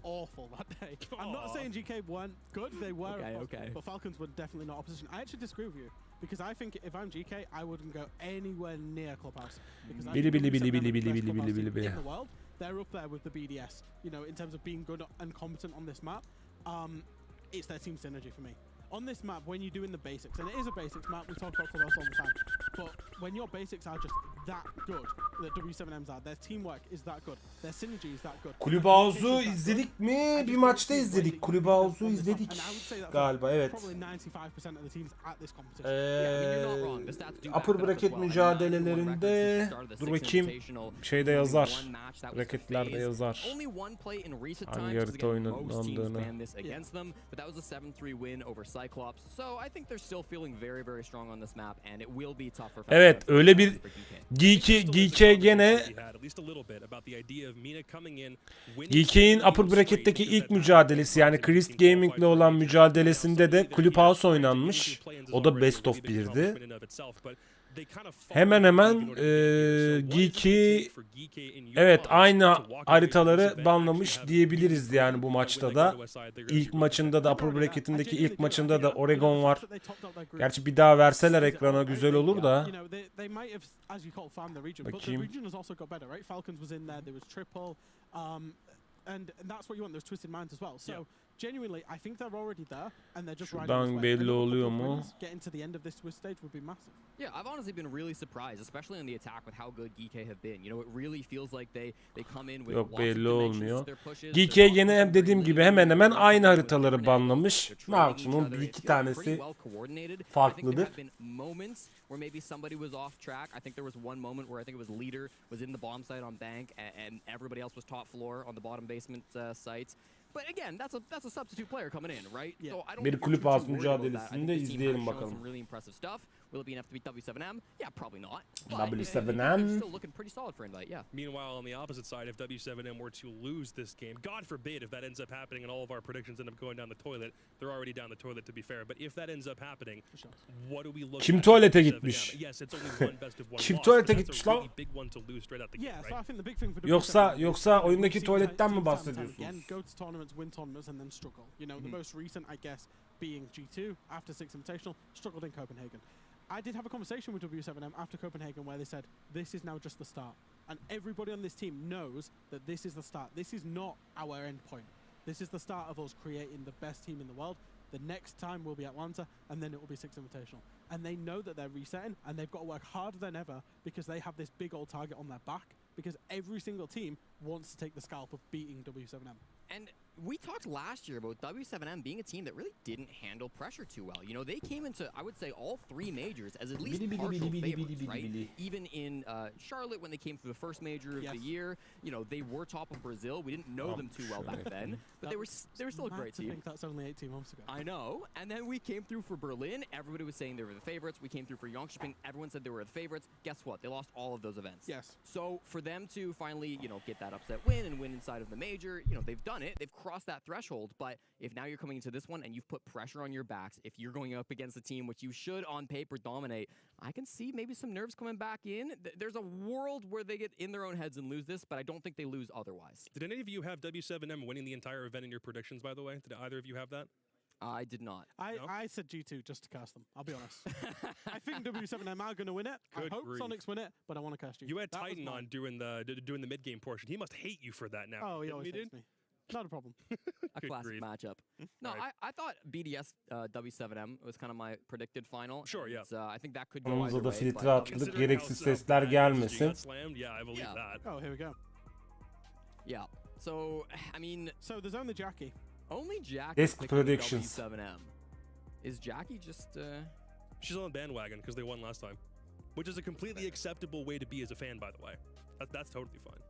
Awful that day. I'm not saying GK weren't good, they were, but Falcons were definitely not opposition. I actually disagree with you because I think if I'm GK, I wouldn't go anywhere near Clubhouse because I think the best clubhouse team in the world. They're up there with the BDS. You know, in terms of being good and competent on this map, it's their team synergy for me. On this map, when you're doing the basics, and it is a basics map, we talk about Clubhouse all the time, but when your basics are just that good, the W7Ms are, their teamwork is that good, their synergy is that good. Kulüp House'u izledik mi? Bir maçta izledik. Kulüp House'u izledik galiba, evet. Upper bracket mücadelelerinde dur bakayım, şeyde yazar. Bracketlerde yazar. Hangi harita oynandığını. Evet, öyle bir Geeky gene Geeky'in upper bracket'teki ilk mücadelesi, yani Christ Gaming'le olan mücadelesinde de Clubhouse oynanmış. O da best of 1'di. hemen hemen Geeky evet aynı haritaları banlamış diyebiliriz yani bu maçta da. İlk maçında da Upper Bracket'indeki ilk maçında da Oregon var. Gerçi bir daha verseler ekrana güzel olur da. Bakayım. Şuradan belli oluyor mu? Yeah, I've honestly been really surprised, especially on the attack with how good Geeky have been. You know, it really feels like they come in with Yok lots of belli dimensions olmuyor. to their pushes. Geeky'ye gene dediğim gibi hemen hemen aynı haritaları banlamış. Maksimum bir iki tanesi farklıdır. Where maybe somebody was off track. I think there was one moment where I think it was leader was in the bomb site on bank and everybody else was top floor on the bottom basement sites. But again, that's a substitute player coming in, right? So I don't Bir kulüp ağası mücadelesini de izleyelim bakalım. Really impressive stuff. Will it be enough to beat W7M? Yeah, probably not. W7M. Still looking pretty solid for Invite, yeah. Meanwhile, on the opposite side, if W7M were to lose this game, God forbid if that ends up happening and all of our predictions end up going down the toilet, they're already down the toilet to be fair, but if that ends up happening, what do we look Kim at? tuvalete gitmiş? Yes, it's only one best of one Kim loss, tuvalete but that's gitmiş a lan? really big one to lose straight out the gate, right? Yoksa oyundaki tuvaletten mi bahsediyorsunuz? Go to tournaments, win tournaments, and then struggle. You know, the most recent, I guess, being G2 after Six Invitational, struggled in Copenhagen. I did have a conversation with W7M after Copenhagen where they said, this is now just the start. And everybody on this team knows that this is the start. This is not our end point. This is the start of us creating the best team in the world. The next time will be Atlanta, and then it will be Six Invitational. And they know that they're resetting, and they've got to work harder than ever because they have this big old target on their back, because every single team wants to take the scalp of beating W7M. And we talked last year about W7M being a team that really didn't handle pressure too well. You know, they came into, I would say, all three majors as at least partial favorites, right? Even in Charlotte, when they came through the first major of the year, you know, they were top of Brazil. We didn't know them too well back then, but they were still a great team. I think that's only 18 months ago. I know. And then we came through for Berlin. Everybody was saying they were the favorites. We came through for Jönköping. Everyone said they were the favorites. Guess what? They lost all of those events. Yes. So for them to finally, you know, get that upset win and win inside of the major, you know, they've done it. They've crossed that threshold. But if now you're coming into this one and you've put pressure on your backs, if you're going up against a team which you should on paper dominate, I can see maybe some nerves coming back in. There's a world where they get in their own heads and lose this, but I don't think they lose otherwise. Did any of you have W7M winning the entire event in your predictions, by the way? Did either of you have that? I did not. I said G2 just to cast them. I'll be honest. I think W7M are going to win it. Good I hope grief. Sonics win it, but I want to cast you. You had Titan on during the mid game portion. He must hate you for that now. Oh, he didn't always he, hates dude? me. Not a problem. A classic matchup. No, I thought BDS W7M was kind of my predicted final. Sure, yeah. I think that could go Kanalımıza either da way. filtre but- attık. Gereksiz sesler gelmesin. Yeah, I believe that. Oh, here we go. Yeah. So, I mean, So there's only Jackie. only Jackie Desk picked up predictions. W7M. Is Jackie just She's on the bandwagon because they won last time, which is a completely acceptable way to be as a fan, by the way. That's totally fine.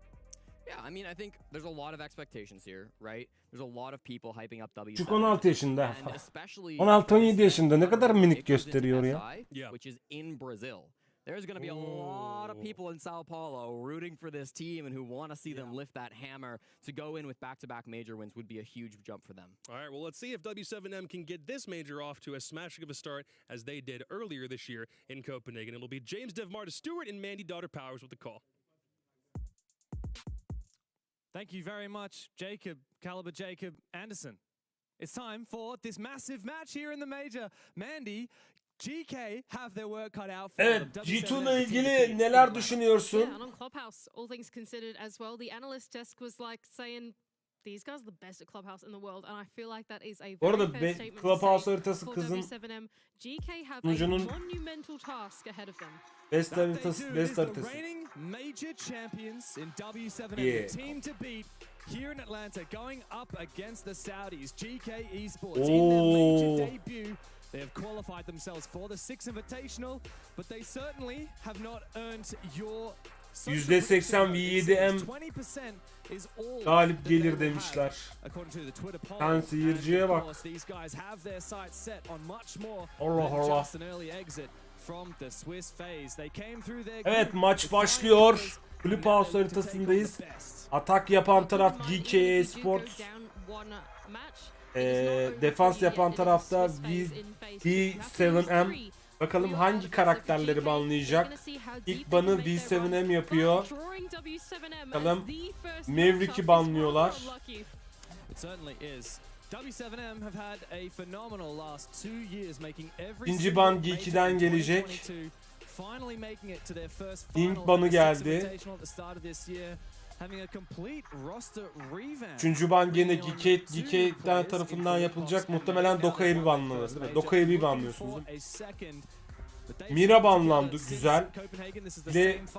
Yeah, I mean, I think there's a lot of expectations here, right? There's a lot of people hyping up W7M. Çocuk 16 yaşında. And especially 16-17 yaşında ne kadar minik gösteriyor ya. Yeah. Which is in Brazil. There's going to be a lot of people in Sao Paulo rooting for this team and who want to see them lift that hammer. To go in with back-to-back major wins would be a huge jump for them. All right, well, let's see if W7M can get this major off to as smashing of a start as they did earlier this year in Copenhagen. It'll be James Devmarta Stewart and Mandy Daughter Powers with the call. Thank you very much, Caliber Jacob Anderson. It's time for this massive match here in the major. Mandy, GK have their work cut out for Evet, them. G2 ile ilgili neler düşünüyorsun? Yeah, and on Clubhouse, all things considered as well, the analyst desk was like saying, these guys are the best at Clubhouse in the world, and I feel like that is a Bu very arada fair statement Clubhouse to say haritası for kızın W7M. GK have a sunucunun monumental task ahead of them. best That they haritası, do best is the haritası. reigning major champions in W7M, Yeah. the team to beat here in Atlanta, going up against the Saudis, GK Esports. Oh. In their major debut, they have qualified themselves for the Six Invitational, but they certainly have not earned your %80 V7M galip gelir demişler. Sen seyirciye bak. Allah Allah. Evet, maç başlıyor. Clubhouse haritasındayız. Atak yapan taraf GK Esports. Defans yapan tarafta V7M. Bakalım hangi karakterleri banlayacak. İlk banı V7M yapıyor. Bakalım Maverick'i banlıyorlar. İkinci ban Geeky'den gelecek. Link banı geldi. Üçüncü ban gene Geeky'den tarafından yapılacak. Muhtemelen Doka'yı bir banlanır değil mi? Doka'yı bir banlıyorsunuz değil mi? Mira banlandı, güzel.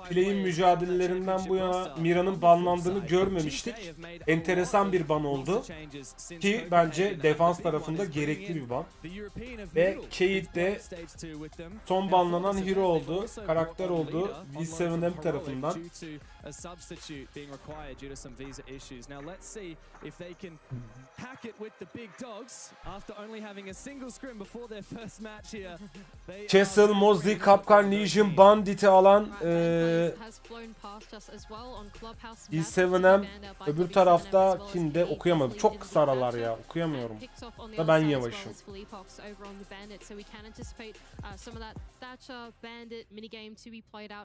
Play'in mücadelelerinden bu yana Mira'nın banlandığını görmemiştik. Enteresan bir ban oldu. Ki bence defans tarafında gerekli bir ban. Ve Kate de son banlanan hero oldu, karakter oldu V7M tarafından. Castle, Mosley, Kapkan, Legion, Bandit'i alan V7M. Öbür tarafta kimde okuyamadım. Çok kısa aralar ya, okuyamıyorum. Da ben yavaşım.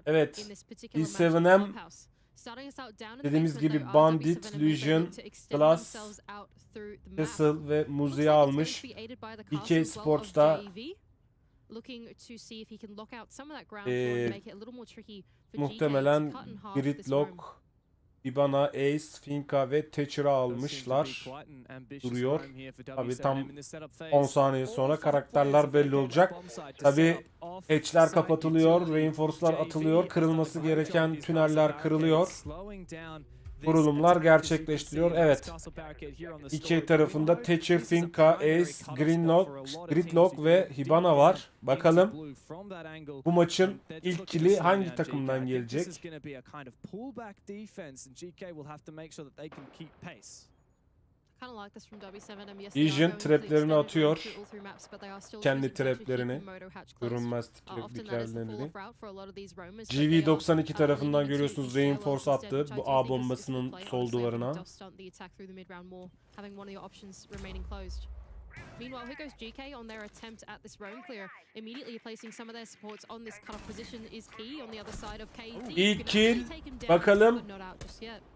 Evet, V7M dediğimiz gibi Bandit, Legion, Class, Castle ve Mosley'i almış. BK Sports'ta muhtemelen Gridlock, Ibana, Ace, Finka ve Thatcher'ı almışlar. Duruyor. Tabi tam 10 saniye sonra karakterler belli olacak. Tabi hatchler kapatılıyor, reinforce'lar atılıyor, kırılması gereken tüneller kırılıyor. Kurulumlar gerçekleştiriyor. Evet. İki tarafında Thatcher, Finka, Ace, Gridlock ve Hibana var. Bakalım bu maçın ilk kili hangi takımdan gelecek? Legion traplerini atıyor. Kendi traplerini. Görünmez dikerlerini. GV92 tarafından görüyorsunuz reinforce attı bu A bombasının sol duvarına. Meanwhile, here goes GK on their attempt at this roam clear. Immediately placing some of their supports on this cut-off position is key on the other side of KD. İlk kill. Bakalım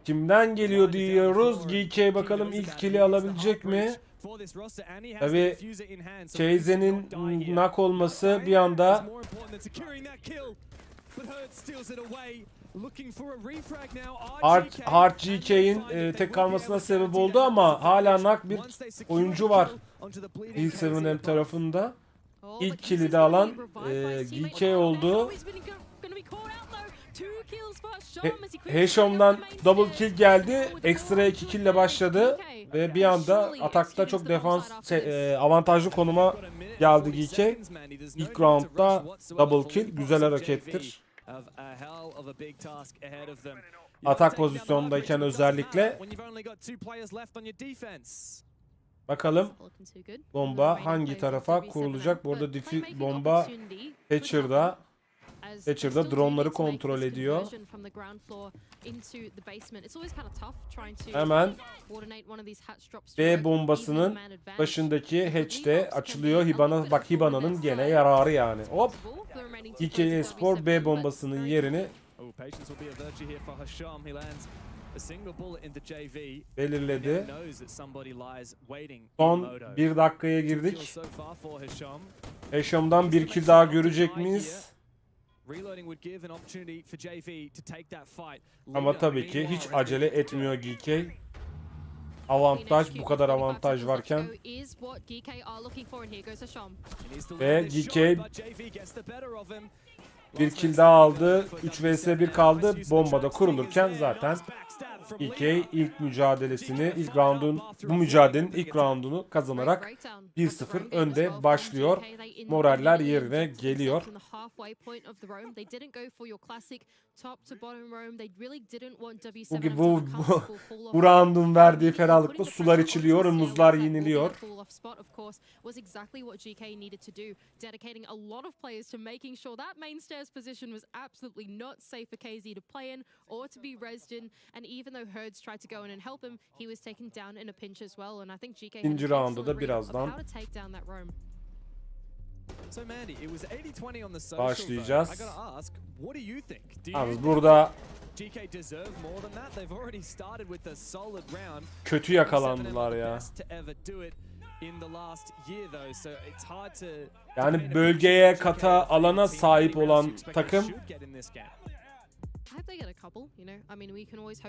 kimden geliyor diyoruz. GK bakalım ilk kill'i alabilecek mi? Tabii Chase'nin knock olması bir anda Hard GK'in tek kalmasına sebep oldu ama hala knock bir oyuncu var V7M tarafında. İlk kill'i de alan GK oldu. Heshom'dan double kill geldi. Ekstra 2 kill ile başladı. Ve bir anda atakta çok avantajlı konuma geldi GK. İlk roundda double kill. Güzel harekettir. Atak pozisyondayken özellikle. Bakalım bomba hangi tarafa kurulacak? Bu arada bomba Thatcher'da. Thatcher'da dronları kontrol ediyor. Hemen B bombasının başındaki hatch'te açılıyor. Hibana, bak Hibana'nın gene yararı yani. Hop. İki Espor B bombasının yerini belirledi. Son 1 dakikaya girdik. Heshom'dan bir kill daha görecek miyiz? Ama tabii ki hiç acele etmiyor GK. Avantaj, bu kadar avantaj varken. Ve GK bir kill daha aldı. 3 vs 1 kaldı. Bombada kurulurken zaten GK ilk mücadelesini, bu mücadelenin ilk roundunu kazanarak 1-0 önde başlıyor. Moraller yerine geliyor. Bu roundun verdiği ferahlıkla sular içiliyor, muzlar yeniliyor. İkinci roundda da birazdan So Mandy, it was 80-20 on the social Başlayacağız. vote. I gotta ask, what do you think? Do you Yalnız think burada GK deserve more than that? They've already started with a solid round. kötü yakalandılar ya. Yani bölgeye, kata, alana sahip olan takım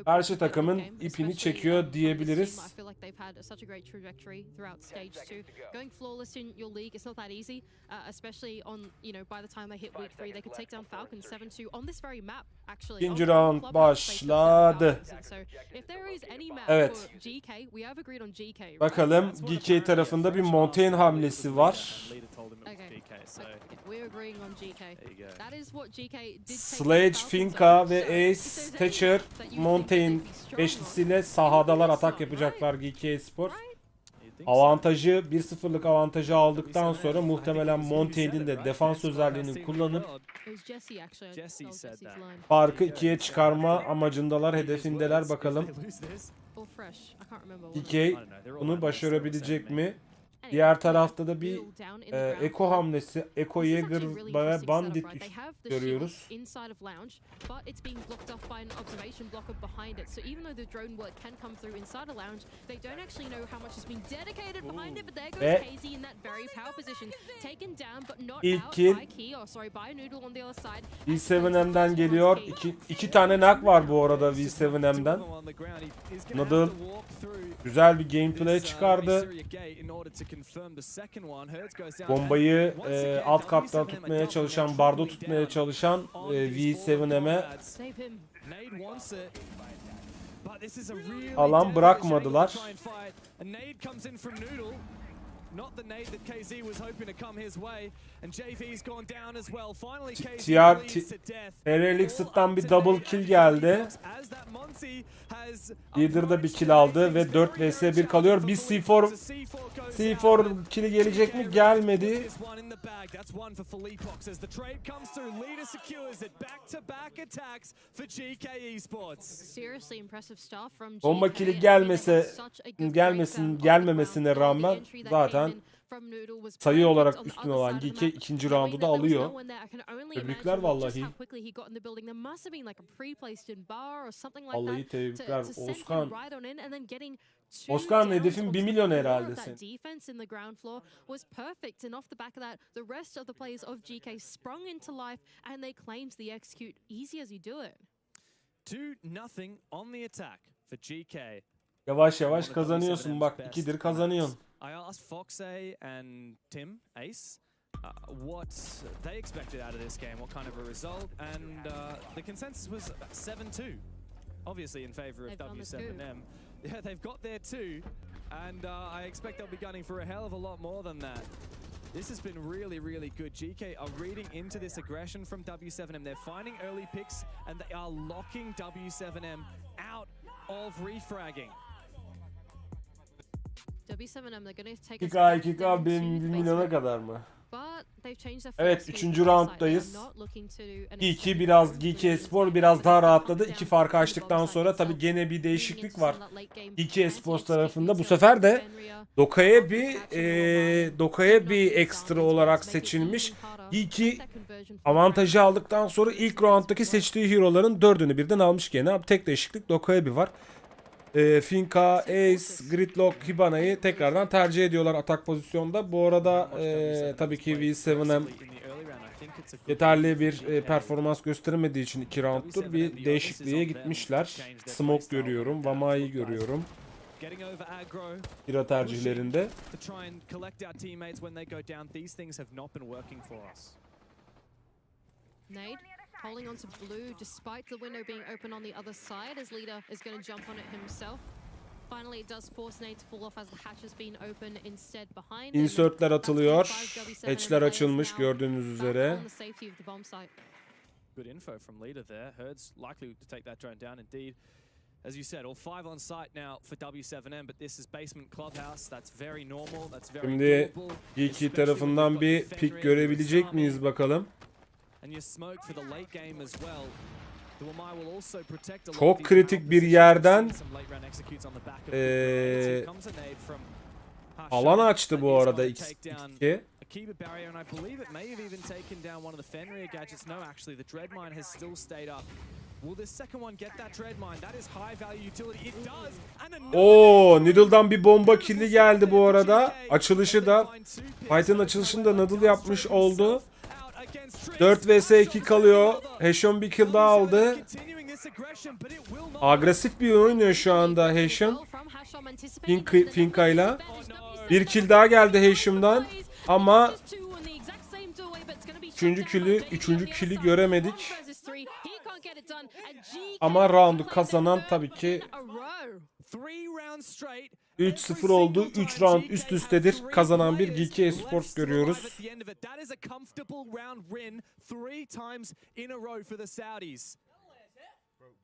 karşı takımın ipini çekiyor diyebiliriz. İkinci round başladı. Evet. Bakalım GK tarafında bir Mountain hamlesi var. Sledge, Finka ve Ace, Thatcher, Mountain beşlisiyle sahadalar, atak yapacaklar GK Spor. Avantajı 1-0'lık avantajı aldıktan sonra muhtemelen Montaigne'in de defans özelliğini kullanıp farkı 2'ye çıkarma amacındalar, hedefindeler. Bakalım GK bunu başarabilecek mi? Diğer tarafta da bir Eko hamlesi, Eko Jäger ve Bandit görüyoruz. Ve ilk kill V7M'den geliyor. İki tane knock var bu arada V7M'den. Noodle güzel bir gameplay çıkardı. Bombayı alt kattan tutmaya çalışan, bardo tutmaya çalışan V7M'e alan bırakmadılar. TRLX'den bir double kill geldi. Leader'da bir kill aldı ve 4 vs 1 kalıyor. Bir C4 kill'i gelecek mi? Gelmedi. Bomba kill'i gelmemesine rağmen zaten sayı olarak üstün olan GK ikinci roundu da alıyor. Tebrikler vallahi. Vallahi tebrikler. Oscar'ın hedefin 1 milyon herhalde senin. 2-0 on the attack for GK. Yavaş yavaş kazanıyorsun, bak 2'dir kazanıyorsun. I asked Foxay and Tim, Ace, what they expected out of this game, what kind of a result, and the consensus was 7-2, obviously in favor of W7M. Yeah, they've got there too, and I expect they'll be gunning for a hell of a lot more than that. This has been really, really good. GK are reading into this aggression from W7M. They're finding early picks, and they are locking W7M out of refragging. 2K 1 milyona kadar mı? Evet, 3. rounddayız. GK Spor biraz daha rahatladı. 2 farkı açtıktan sonra tabi gene bir değişiklik var GK Spor tarafında. Bu sefer de Doka'ya bir ekstra olarak seçilmiş. GK avantajı aldıktan sonra ilk rounddaki seçtiği hero'ların 4'ünü birden almış gene. Tek değişiklik Doka'ya bir var. Finka, Ace, Gridlock, Hibana'yı tekrardan tercih ediyorlar atak pozisyonda. Bu arada tabii ki V7M yeterli bir performans gösteremediği için 2 rounddur bir değişikliğe gitmişler. Smoke görüyorum, Vama'yı görüyorum. Hero tercihlerinde. Holding on to blue despite the window being open on the other side as leader is going to jump on it himself. Finally it does force Nade to fall off as the hatch has been open instead behind. Insertler atılıyor. Hatchler açılmış gördüğünüz üzere. Good info from leader there. Herd's likely to take that drone down indeed. As you said, all 5 on site now for W7M, but this is basement clubhouse. That's very normal. That's very Şimdi GK tarafından bir pick görebilecek miyiz bakalım. Çok kritik bir yerden Alan açtı bu arada X2. A Kiba barrier, and I believe it may have even taken down one of the Fenrir gadgets. No, actually, the dread mine has still stayed up. Will this second one get that dread mine? That is high value utility. It does. And another Oo, Needle'dan bir bomba killi geldi bu arada. Açılışı da Fight'ın açılışını da Needle yapmış oldu. 4 vs 2 kalıyor. Heşon bir kill daha aldı. Agresif bir oynuyor şu anda Heşon. Finka'yla. Bir kill daha geldi Heşon'dan. Ama üçüncü kill'i göremedik. Ama round'u kazanan tabii ki 3-0 oldu. 3 round üst üstedir kazanan bir GK Esports görüyoruz.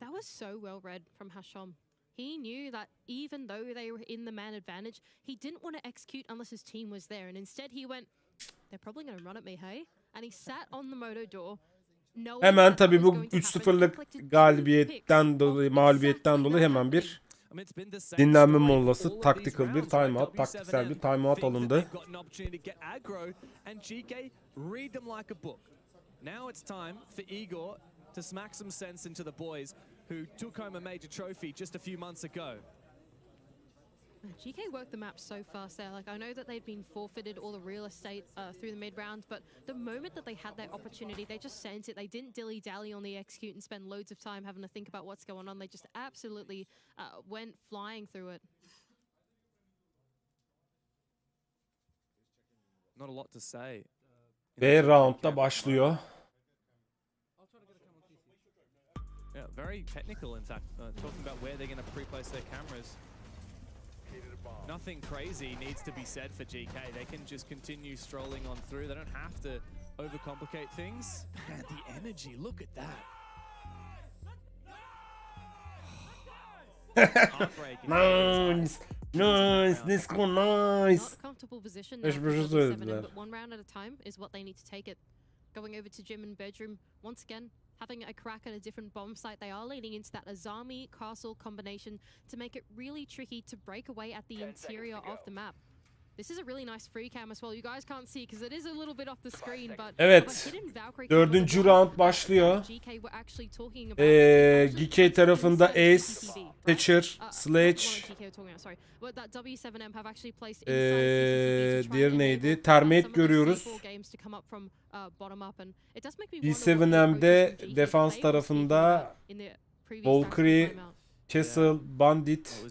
That was so well read from Hasham. He knew that even though they were in the man advantage, he didn't want to execute unless his team was there. And instead he went, they're probably going to run at me, hey? And he sat on the moto door. Hemen tabii bu 3-0'lık galibiyetten dolayı, mağlubiyetten dolayı hemen bir dinlenme molası, tactical bir timeout, taktiksel bir timeout alındı. To smack some sense into the boys who took home a major trophy just a few months ago. GK worked the map so fast there. Like, I know that they'd been forfeited all the real estate through the mid round, but the moment that they had that opportunity, they just sent it. They didn't dilly-dally on the execute and spend loads of time having to think about what's going on. They just absolutely went flying through it. Not a lot to say. Ve roundda başlıyor. Yeah, very technical in fact. Talking about where they're going to pre-place their cameras. Nothing crazy needs to be said for GK. They can just continue strolling on through. They don't have to overcomplicate things. And the energy, look at that. Nice. Nice. This go nice. Not a comfortable position now for W7M, but one round at a time is what they need to take it. Going over to gym and bedroom once again. Having a crack at a different bomb site, they are leaning into that Azami castle combination to make it really tricky to break away at the interior of the map. This is a really nice free cam as well. You guys can't see because it is a little bit off the screen, but evet. 4. round başlıyor. GK tarafında Ace, Thatcher, Sledge. Diğeri neydi? Termite görüyoruz. B7M'de defans tarafında Valkyrie, Castle, Bandit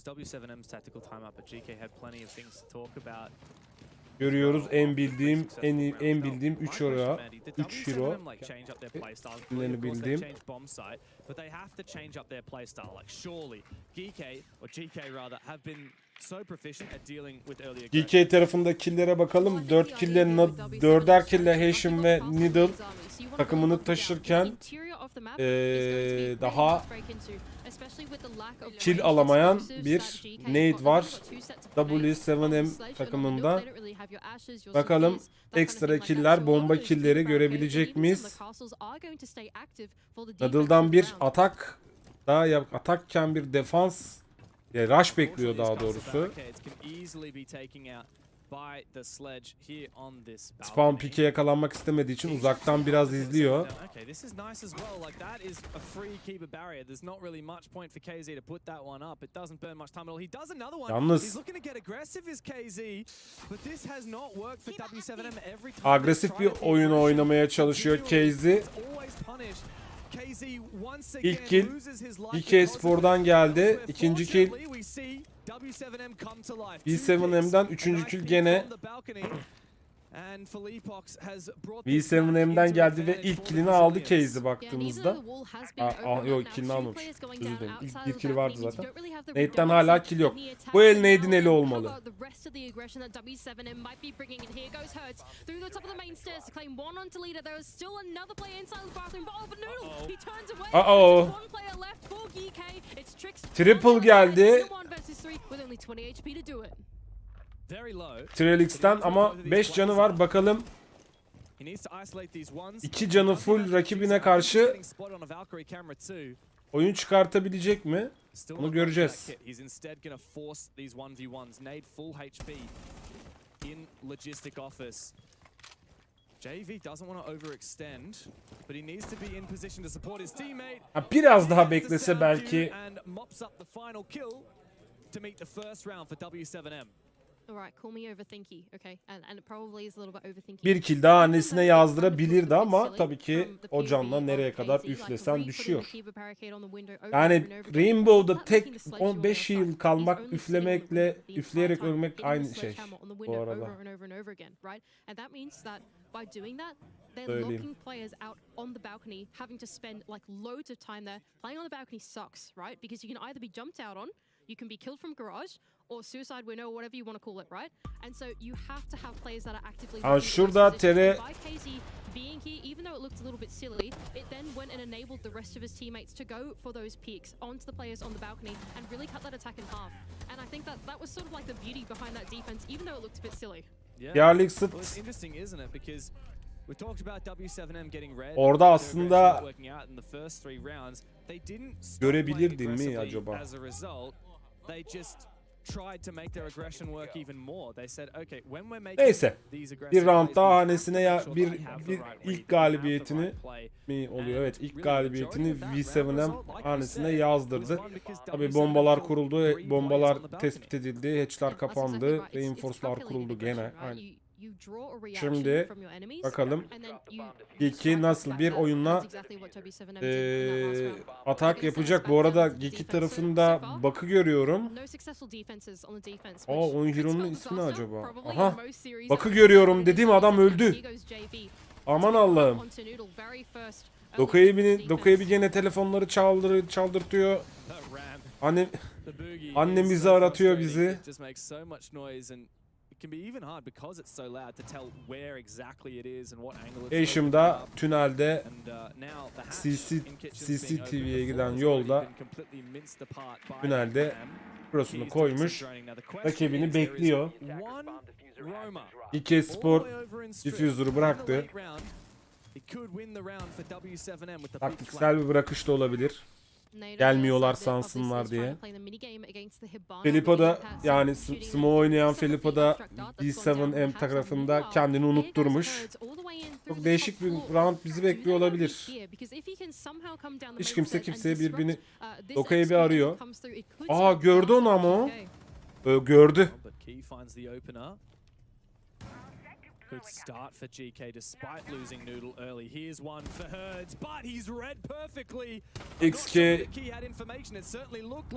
görüyoruz. En bildiğim 3 hero. 3 hero. Bunları bildiğim. GK tarafında kill'lere bakalım. 4 kill'le 4'er kill'le Heşim ve Needle takımını taşırken daha kill alamayan bir Nate var W7M takımında. Bakalım ekstra kill'ler, bomba kill'leri görebilecek miyiz? Needle'dan bir atak daha atakken bir defans, rush bekliyor daha doğrusu. Spawn pick'e yakalanmak istemediği için uzaktan biraz izliyor. Yalnız agresif bir oyun oynamaya çalışıyor KZ. İlk kill GK Spor'dan geldi. İkinci kill B7M'den, üçüncü kill gene B7M'den geldi ve ilk killini aldı Casey baktığımızda. Yok, killini almamış. Özür dilerim. İlk bir kill vardı zaten. Nate'den hala kill yok. Bu el Nate'in eli olmalı. Triple geldi. Trelix'ten ama 5 canı var. Bakalım 2 canı full rakibine karşı oyun çıkartabilecek mi? Bunu göreceğiz. in logistic office. JV doesn't want to overextend, but he needs to be in position to support his teammate. Ha, biraz daha beklese belki. And mops up the final kill to meet the first round for W7M. Alright, call me overthinky, okay? And it probably is a little bit overthinking. Bir kill daha annesine yazdırabilirdi ama tabii ki o canla nereye kadar üflesen düşüyor. Yani Rainbow'da tek 15 yıl kalmak üfleyerek ölmek aynı şey bu arada. They're locking players out on the balcony, having to spend like loads of time there. Playing on the balcony sucks, right? Because you can either be jumped out on, you can be killed from garage, or suicide window, or whatever you want to call it, right? And so you have to have players that are actively. Şurada TR being here, even though it looked a little bit silly, it then went and enabled the rest of his teammates to go for those peeks onto the players on the balcony and really cut that attack in half. And I think that was sort of like the beauty behind that defense, even though it looked a bit silly. Well, it's interesting, isn't it? Because we talked about W7M getting red. Orada aslında görebilirdi mi acaba? As a result, they just tried to make their aggression work even more. They said, okay, when we're making Neyse. Bir round daha hanesine bir ilk galibiyetini mi oluyor? Evet, ilk galibiyetini V7M hanesine yazdırdı. Tabii bombalar kuruldu, bombalar tespit edildi, hatchler kapandı, reinforce'lar kuruldu gene. Aynı. Şimdi bakalım Geeki nasıl bir oyunla atak yapacak. Bu arada Geeki tarafında Bak'ı görüyorum. O Hero'nun ismi ne acaba? Aha, Bak'ı görüyorum dediğim adam öldü. Aman Allah'ım. Doka'yı gene telefonları çaldırtıyor. Annem bizi aratıyor bizi. Eşim'de tünelde CCTV'ye giden yolda tünelde burasını koymuş. Rakibini bekliyor. İki Spor diffuser'ı bıraktı. Taktiksel bir bırakış da olabilir. Gelmiyorlar sansınlar diye. Felipa da yani Smo oynayan Felipa da B7M tarafında kendini unutturmuş. Çok değişik bir round bizi bekliyor olabilir. Hiç kimse kimseye birbirini Doka'yı bir arıyor. Aa, gördü onu ama o. Gördü. Good start for GK despite losing Noodle early. Here's one for Herds, but he's read perfectly. XK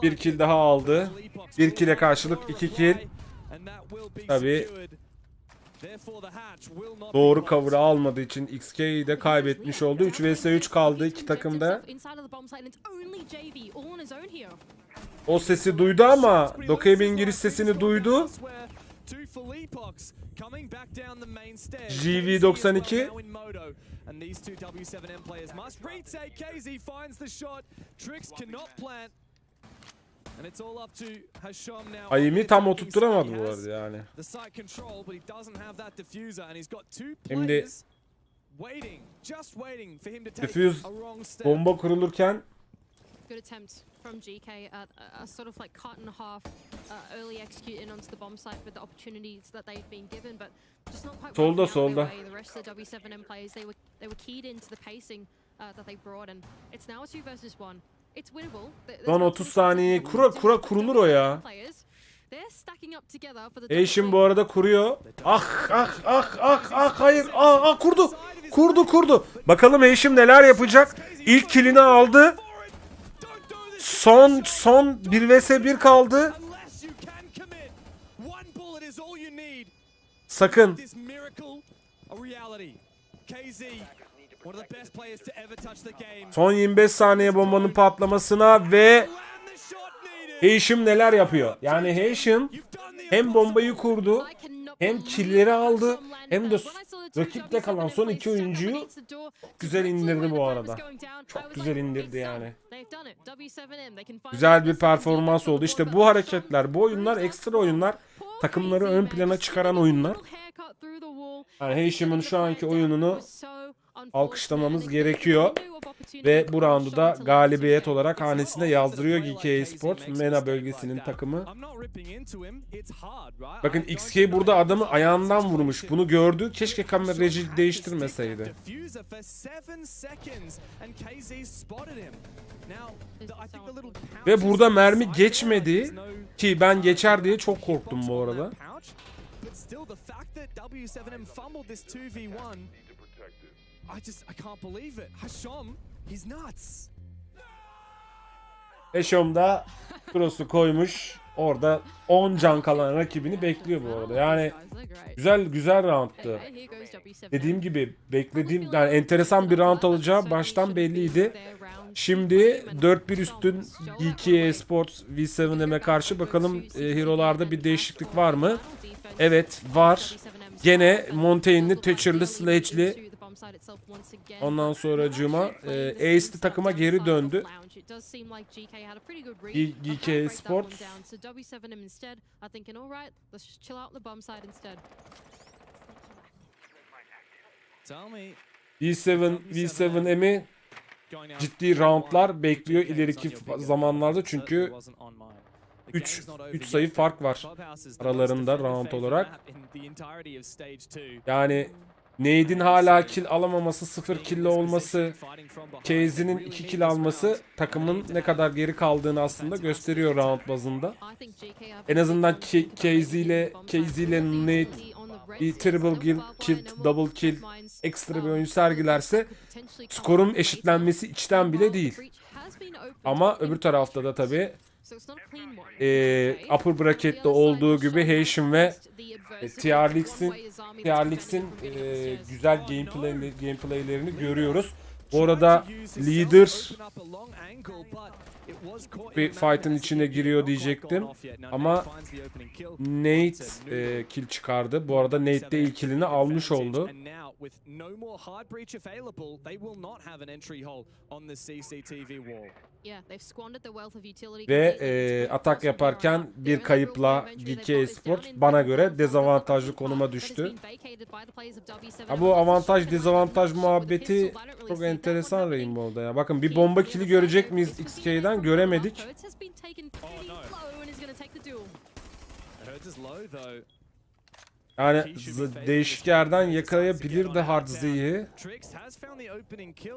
bir kill daha aldı. Bir kill'e karşılık 2 kill. Tabii doğru cover'ı almadığı için XK'yi de kaybetmiş oldu. 3 vs 3 kaldı iki takımda. O sesi duydu ama Doka'nın giriş sesini duydu. GV92 Ayım'ı tam oturtturamadı bu arada yani. Şimdi diffuse bomba kurulurken good attempt from GK at a sort of like cut in half early executing onto the bomb site with the opportunities that they've been given, but just not quite solda. The rest of the W7M players, they were keyed into the pacing that they brought, and it's now a 2 versus 1. It's winnable. Son 30 saniye kurulur o ya. Eşim bu arada kuruyor. Hayır. Kurdu. Bakalım Eşim neler yapacak. İlk killini aldı. Son 1 vs 1 kaldı. Sakın. Son 25 saniye bombanın patlamasına ve Heişim neler yapıyor? Yani Heişim hem bombayı kurdu, hem killleri aldı, hem de rakipte kalan son 2 oyuncuyu güzel indirdi bu arada. Çok güzel indirdi yani. Güzel bir performans oldu. İşte bu hareketler, bu oyunlar, ekstra oyunlar, takımları ön plana çıkaran oyunlar. Yani Heişim'in şu anki oyununu alkışlamamız gerekiyor. Ve bu roundu da galibiyet olarak hanesine yazdırıyor GK Esports, MENA bölgesinin takımı. Bakın XK burada adamı ayağından vurmuş. Bunu gördü. Keşke kamera reji değiştirmeseydi. Ve burada mermi geçmedi. Ki ben geçer diye çok korktum bu arada. Eşom da cross'u koymuş. Orada 10 can kalan rakibini bekliyor bu arada. Yani güzel round'tu. Dediğim gibi beklediğim, yani enteresan bir round olacağı baştan belliydi. Şimdi 4-1 üstün GK Esports V7M'e karşı, bakalım hero'larda bir değişiklik var mı? Evet var. Gene Montaigne'li, Thatcher'lı, Sledge'li. Ondan sonracığıma Ace'li takıma geri döndü. GK Esports. V7M'i ciddi roundlar bekliyor ileriki zamanlarda, çünkü 3 sayı fark var aralarında round olarak. Yani Nade'in hala kill alamaması, 0 kill'li olması, Casey'nin 2 kill alması takımın ne kadar geri kaldığını aslında gösteriyor round bazında. En azından Casey ile Nade bir triple kill, double kill, ekstra bir oyun sergilerse skorun eşitlenmesi içten bile değil. Ama öbür tarafta da tabii upper bracket'te olduğu gibi Heishin ve TRLX'in güzel gameplaylerini görüyoruz. Bu arada Leader bir fight'ın içine giriyor diyecektim. Ama Nate kill çıkardı. Bu arada Nate de ilk killini almış oldu. Ve atak yaparken bir kayıpla GK Esports bana göre dezavantajlı konuma düştü. Bu avantaj dezavantaj muhabbeti çok enteresan Rainbow'da ya. Bakın bir bomba kili görecek miyiz XK'den? Göremedik. Yani değişik yerden yakalayabilir de Hardz'ı.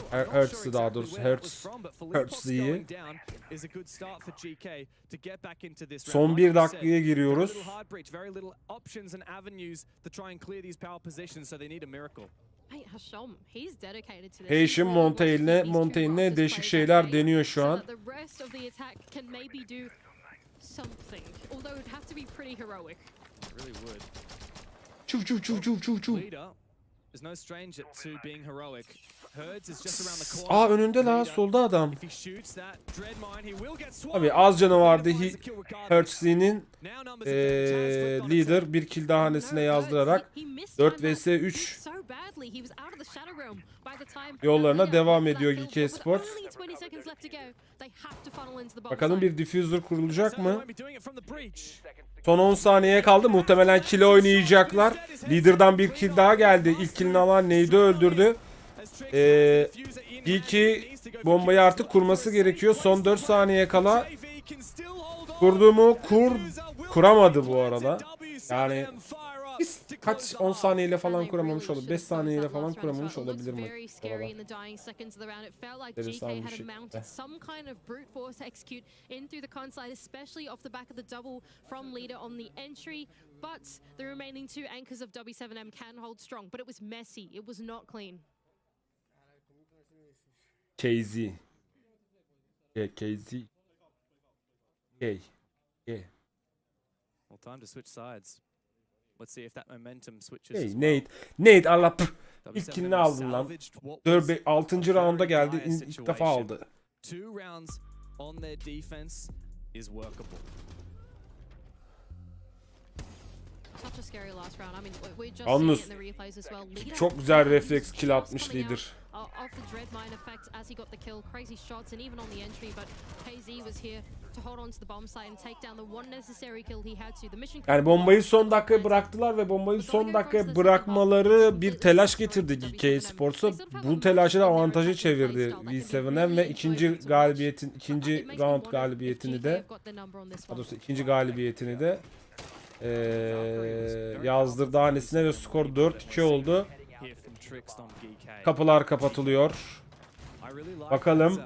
Hertz'ı daha doğrusu. Hertz'ı. Son bir dakikaya giriyoruz. Heishin Montaigne'le değişik şeyler deniyor şu an. Çuv. Aa, önünde la, solda adam. Abi az canı vardı Hertz'inin Leader bir kill daha hanesine yazdırarak 4 vs 3 yollarına devam ediyor GK Sports. Bakalım bir diffuser kurulacak mı? Son 10 saniyeye kaldı. Muhtemelen kill oynayacaklar. Leader'dan bir kill daha geldi. İlk killini alan Nade'i öldürdü. GK bombayı artık kurması gerekiyor. Son 4 saniye kala. Kurdu mu? Kuramadı bu arada. Yani kaç 10 saniyeyle falan kuramamış olabilir. 5 saniyeyle falan kuramamış olabilir mi? Enteresan bir şey. But the remaining two anchors of W7M can hold strong, but it was messy. It was not clean. KZ. Well, time to switch sides. Let's see if that momentum switches as well. Nate Allah ilk killini aldın lan. 6. rounda geldi. İlk defa aldı. 2 rounds on their defense is workable. Yalnız çok güzel refleks kill atmış Leader. of the dread mine effect as he got the kill. Crazy shots and even on the entry, but KZ was here to hold on to the bomb site and take down the one necessary kill he had to. The mission. Yani bombayı son dakikaya bıraktılar ve bombayı son dakikaya bırakmaları bir telaş getirdi GK Sports'a. Bu telaşı da avantaja çevirdi V7M ve ikinci round galibiyetini de, ikinci galibiyetini de yazdırdı hanesine ve skor 4-2 oldu. Kapılar kapatılıyor. Bakalım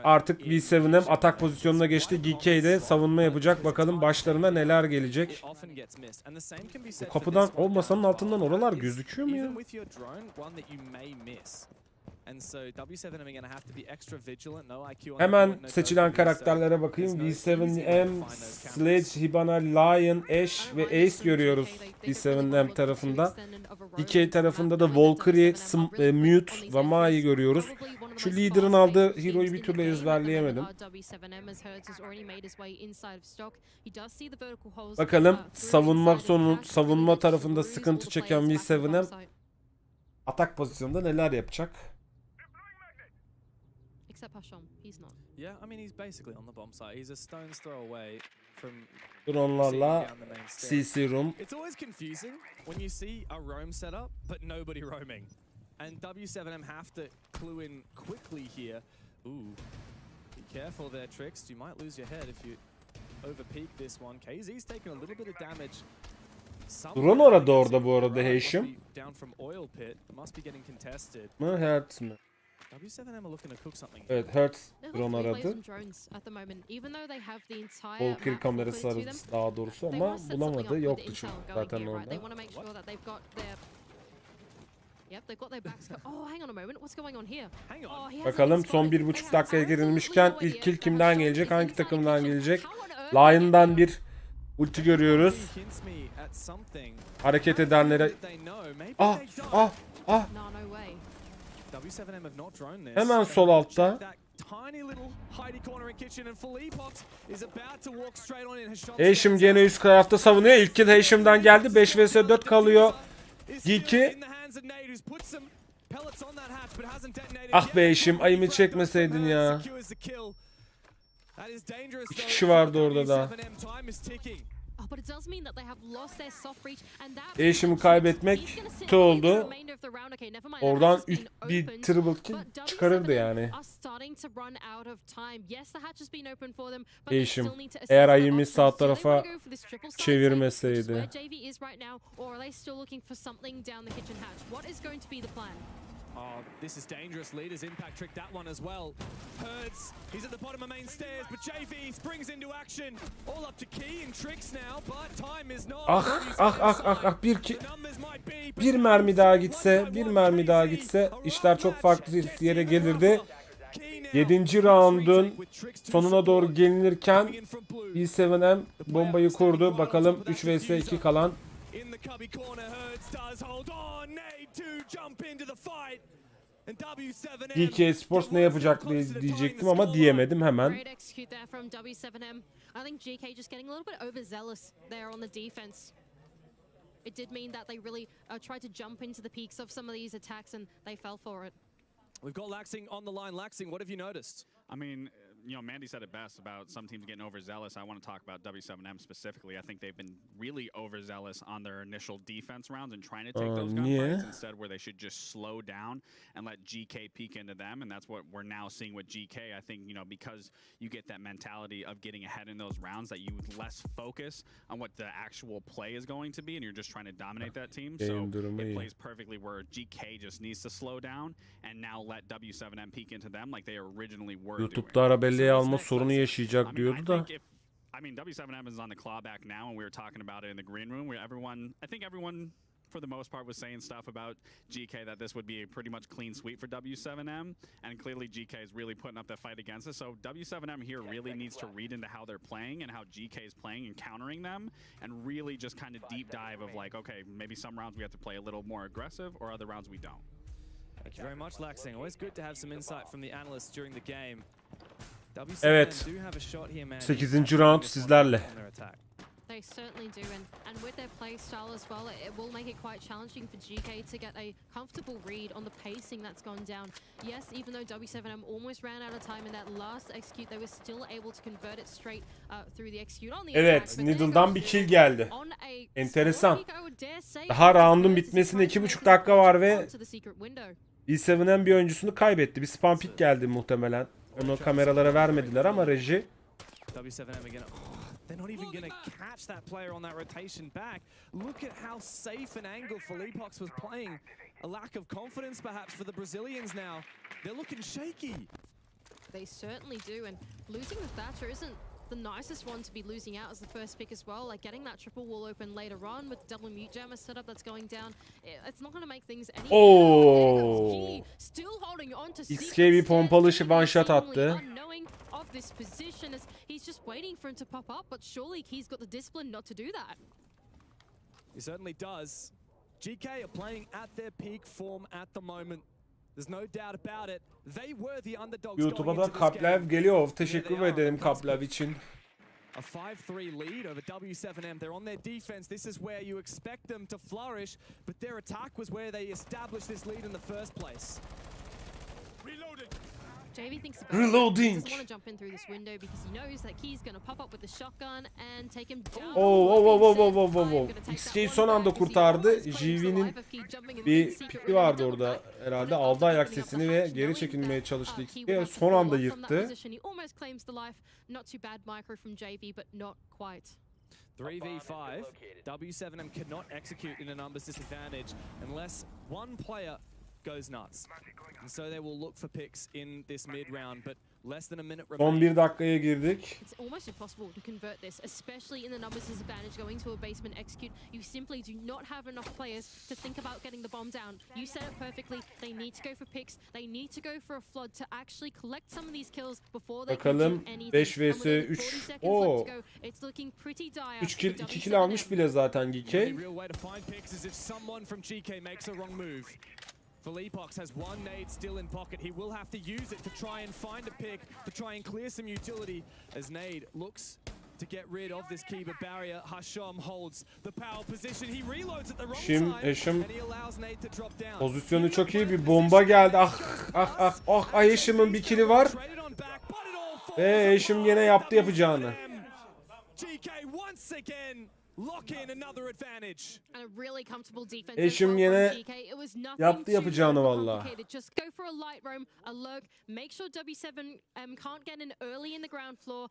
artık V7M atak pozisyonuna geçti. GK de savunma yapacak. Bakalım başlarına neler gelecek. Bu kapıdan o masanın altından oralar gözüküyor mu ya? Hemen seçilen karakterlere bakayım. V7M, Sledge, Hibana, Lion, Ash ve Ace görüyoruz V7M tarafında. DK tarafında da Valkyrie, Mute ve Mai'yi görüyoruz. Şu lider'ın aldığı hero'yu bir türlü ezberleyemedim. Bakalım savunma tarafında sıkıntı çeken V7M atak pozisyonunda neler yapacak? Drone'larla CC room. It's always confusing when you see a roam setup but nobody roaming. And W7M have to clue in quickly here. Ooh. Be careful there, Tricks. You might lose your head if you overpeak this one. KZ's taking a little bit of damage. Drone orada bu arada Heşim. Down from oil pit. Must be getting contested. Mı Hertz mi? W7M are looking to cook something. Evet, Hertz drone aradı. Valkyrie kamerası aradı daha doğrusu ama bulamadı. Yoktu çünkü zaten orada. Bakalım son 1,5 dakikaya girilmişken ilk kill kimden gelecek? Hangi takımdan gelecek? Lion'dan bir ulti görüyoruz. Hareket edenlere... Hemen sol altta. Heşim gene üst tarafta savunuyor. İlk kill Heşim'den geldi. 5 vs 4 kalıyor. Geek'i. Ah be Heşim, ayımı çekmeseydin ya. 2 kişi vardı orada da. Heşim'i kaybetmek kötü oldu. Oradan bir triple kill çıkarırdı yani. Heşim eğer ayımı sağ tarafa çevirmeseydi. Oh, this is dangerous. Leaders impact trick that one as well. Hertz, he's at the bottom of main stairs, but JV springs into action. All up to Key and Tricks now, but time is not. Bir mermi daha gitse işler çok farklı yere gelirdi. 7. round'un sonuna doğru gelinirken V7M bombayı kurdu. Bakalım 3 vs 2 kalan. DK Sports ne yapacak diyecektim ama diyemedim hemen. We've got Laxing on the line. Laxing, what have you noticed? I mean, you know, Mandy said it best about some teams getting overzealous. I want to talk about W7M specifically. I think they've been really overzealous on their initial defense rounds and trying to take those gunfights instead, where they should just slow down and let GK peek into them. And that's what we're now seeing with GK. I think, you know, because you get that mentality of getting ahead in those rounds, that you less focus on what the actual play is going to be, and you're just trying to dominate that team. So it plays perfectly where GK just needs to slow down and now let W7M peek into them like they originally were doing. YouTube'da ara belleğe alma sorunu yaşayacak diyordu da. I mean, W7M is on the clawback now, and we were talking about it in the green room, where everyone for the most part was saying stuff about GK, that this would be a pretty much clean sweep for W7M, and clearly GK is really putting up the fight against us. So W7M here really needs to read into how they're playing and how GK is playing and countering them, and really just kind of deep dive of like, okay, maybe some rounds we have to play a little more aggressive, or other rounds we don't. Thank you very much, Laxing. Always good to have some insight from the analysts during the game. Evet. 8. round sizlerle. They certainly do, and with their play style as well, it will make it quite challenging for GK to get a comfortable read on the pacing that's gone down. Yes, even though W7M almost ran out of time in that last execute, they were still able to convert it straight through the execute on the Evet, attack. Needle'dan bir kill geldi. On a Enteresan. small peak, I would dare say, Daha round'un this is bitmesine trying to 2,5 make dakika var ve onto the secret window. B7'den bir oyuncusunu kaybetti. Bir spam pick geldi muhtemelen. Onu kameralara vermediler ama reji. W7M again. They're not even going to catch that player on that rotation back. Look at how safe an angle Felipox was playing. A lack of confidence perhaps for the Brazilians now. They're looking shaky. They certainly do, and losing the Thatcher isn't the nicest one to be losing out as the first pick as well. Like getting that triple wall open later on with the double mute jammer setup that's going down, it's not going to make things any Oo. Still holding on to XK bir pompalı one shot attı. Of this position as he's just waiting for him to pop up, but surely he's got the discipline not to do that. He certainly does. GK are playing at their peak form at the moment. There's no doubt about it. They were the underdogs YouTube'a going da into this game. Kaplev geliyor. Teşekkür ederim Kaplev için. A 5-3 lead over W7M. They're on their defense. This is where you expect them to flourish, but their attack was where they established this lead in the first place. Reloading. JV thinks about Reloading. it. He doesn't want to jump in through this window because he knows that Key's going to pop up with the shotgun and take him down. XK'yi son anda kurtardı. JV'nin bir piki vardı orada herhalde. Aldı ayak sesini ve geri çekilmeye çalıştı. XK son anda yırttı. 3v5, W7M cannot execute in a numbers disadvantage unless one player goes nuts. And so they will look for picks in this mid round, but less than a minute Son remaining. bir dakikaya girdik. It's almost impossible to convert this, especially in the numbers disadvantage going to a basement execute. You simply do not have enough players to think about getting the bomb down. You said it perfectly. They need to go for picks. They need to go for a flood to actually collect some of these kills before they can do Bakalım anything. 5 And vs with only 3. 40 seconds left Oo. to go, it's looking pretty dire 3 kill, for 2 kill W7M. almış bile zaten The GK. real way to find picks is if someone from GK makes a wrong move. Felipox has one nade still in pocket. He will have to use it to try and find a pick, to try and clear some utility as Nade looks to get rid of this Kiba barrier. Hasham holds the power position. He reloads at the wrong time and he allows Nade to drop down. Pozisyonu çok iyi, bir bomba geldi. Eşim'in bir kill'i var. Ve Eşim yine yaptı yapacağını. GK once again lock in another advantage. And a really comfortable defense. Eşim yine yaptı yapacağını valla. Just go for a light roam, a lurk, make sure W7M can't get in early in the ground floor,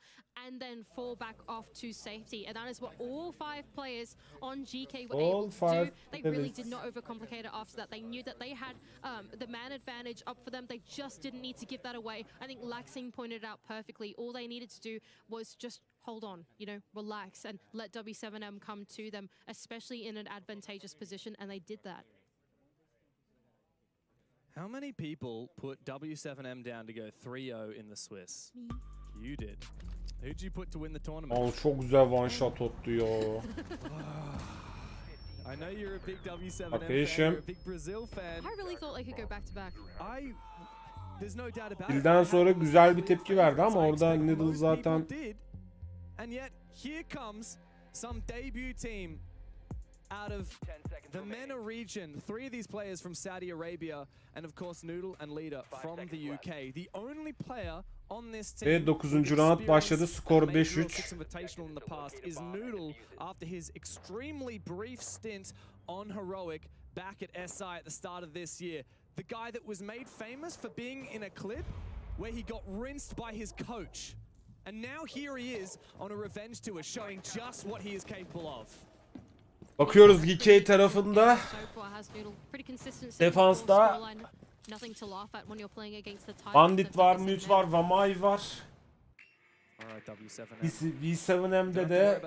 and then fall back off to safety. And that is what all 5 players on GK were able to do. They really did not overcomplicate it after that. They knew that they had the man advantage up for them. They just didn't need to give that away. I think Laxing pointed it out perfectly. All they needed to do was just hold on, relax and let W7M come to them, especially in an advantageous position, and they did that. How many people put W7M down to go 3-0 in the Swiss? Me. You did. Who'd you put to win the tournament? Çok güzel one shot attı ya. I know you're a big W7M Okay, fan, Eşim. you're a big Brazil fan. I really thought they could go back to back. There's no doubt about it. Kill'den sonra güzel bir tepki verdi ama orada Needle zaten And yet here comes some debut team out of the MENA region. 3 of these players from Saudi Arabia and of course Noodle and Leader from the UK. The only player on this team ve 9. round başladı. Skor 5-3. Invitational in the past is Noodle after his extremely brief stint on Heroic back at SI at the start of this year. The guy that was made famous for being in a clip where he got rinsed by his coach. And now here he is on a revenge tour showing just what he is capable of. Bakıyoruz GK tarafında. Defansta Bandit var, Mute var, Vamai var. V7M'de de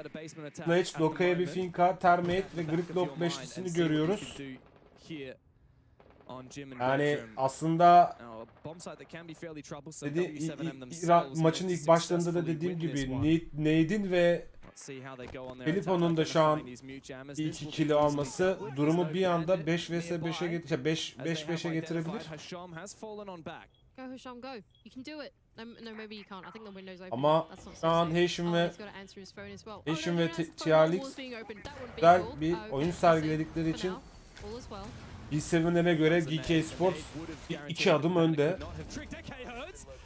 Fletch, Doka'ya bir finka, Termite ve Gridlock beşlisini görüyoruz. Yani aslında maçın ilk başlarında da dediğim gibi Nade'in ve Felipo'nun da şu an ilk 2 kill'i alması durumu bir anda 5 vs 5'e 5-5'e getirebilir. Go Hisham, go. You can do it. No, maybe you can't. I think the window's open. Ama That's not şu so an safe. Heşim ve He's got to answer his phone as well. Heşim ve that's the phone. Tialix Wall's being opened. That wouldn't be güzel cool. bir Okay, oyun that's safe sergiledikleri for için now. All is well. B7'lere göre GK Esports 2 adım önde.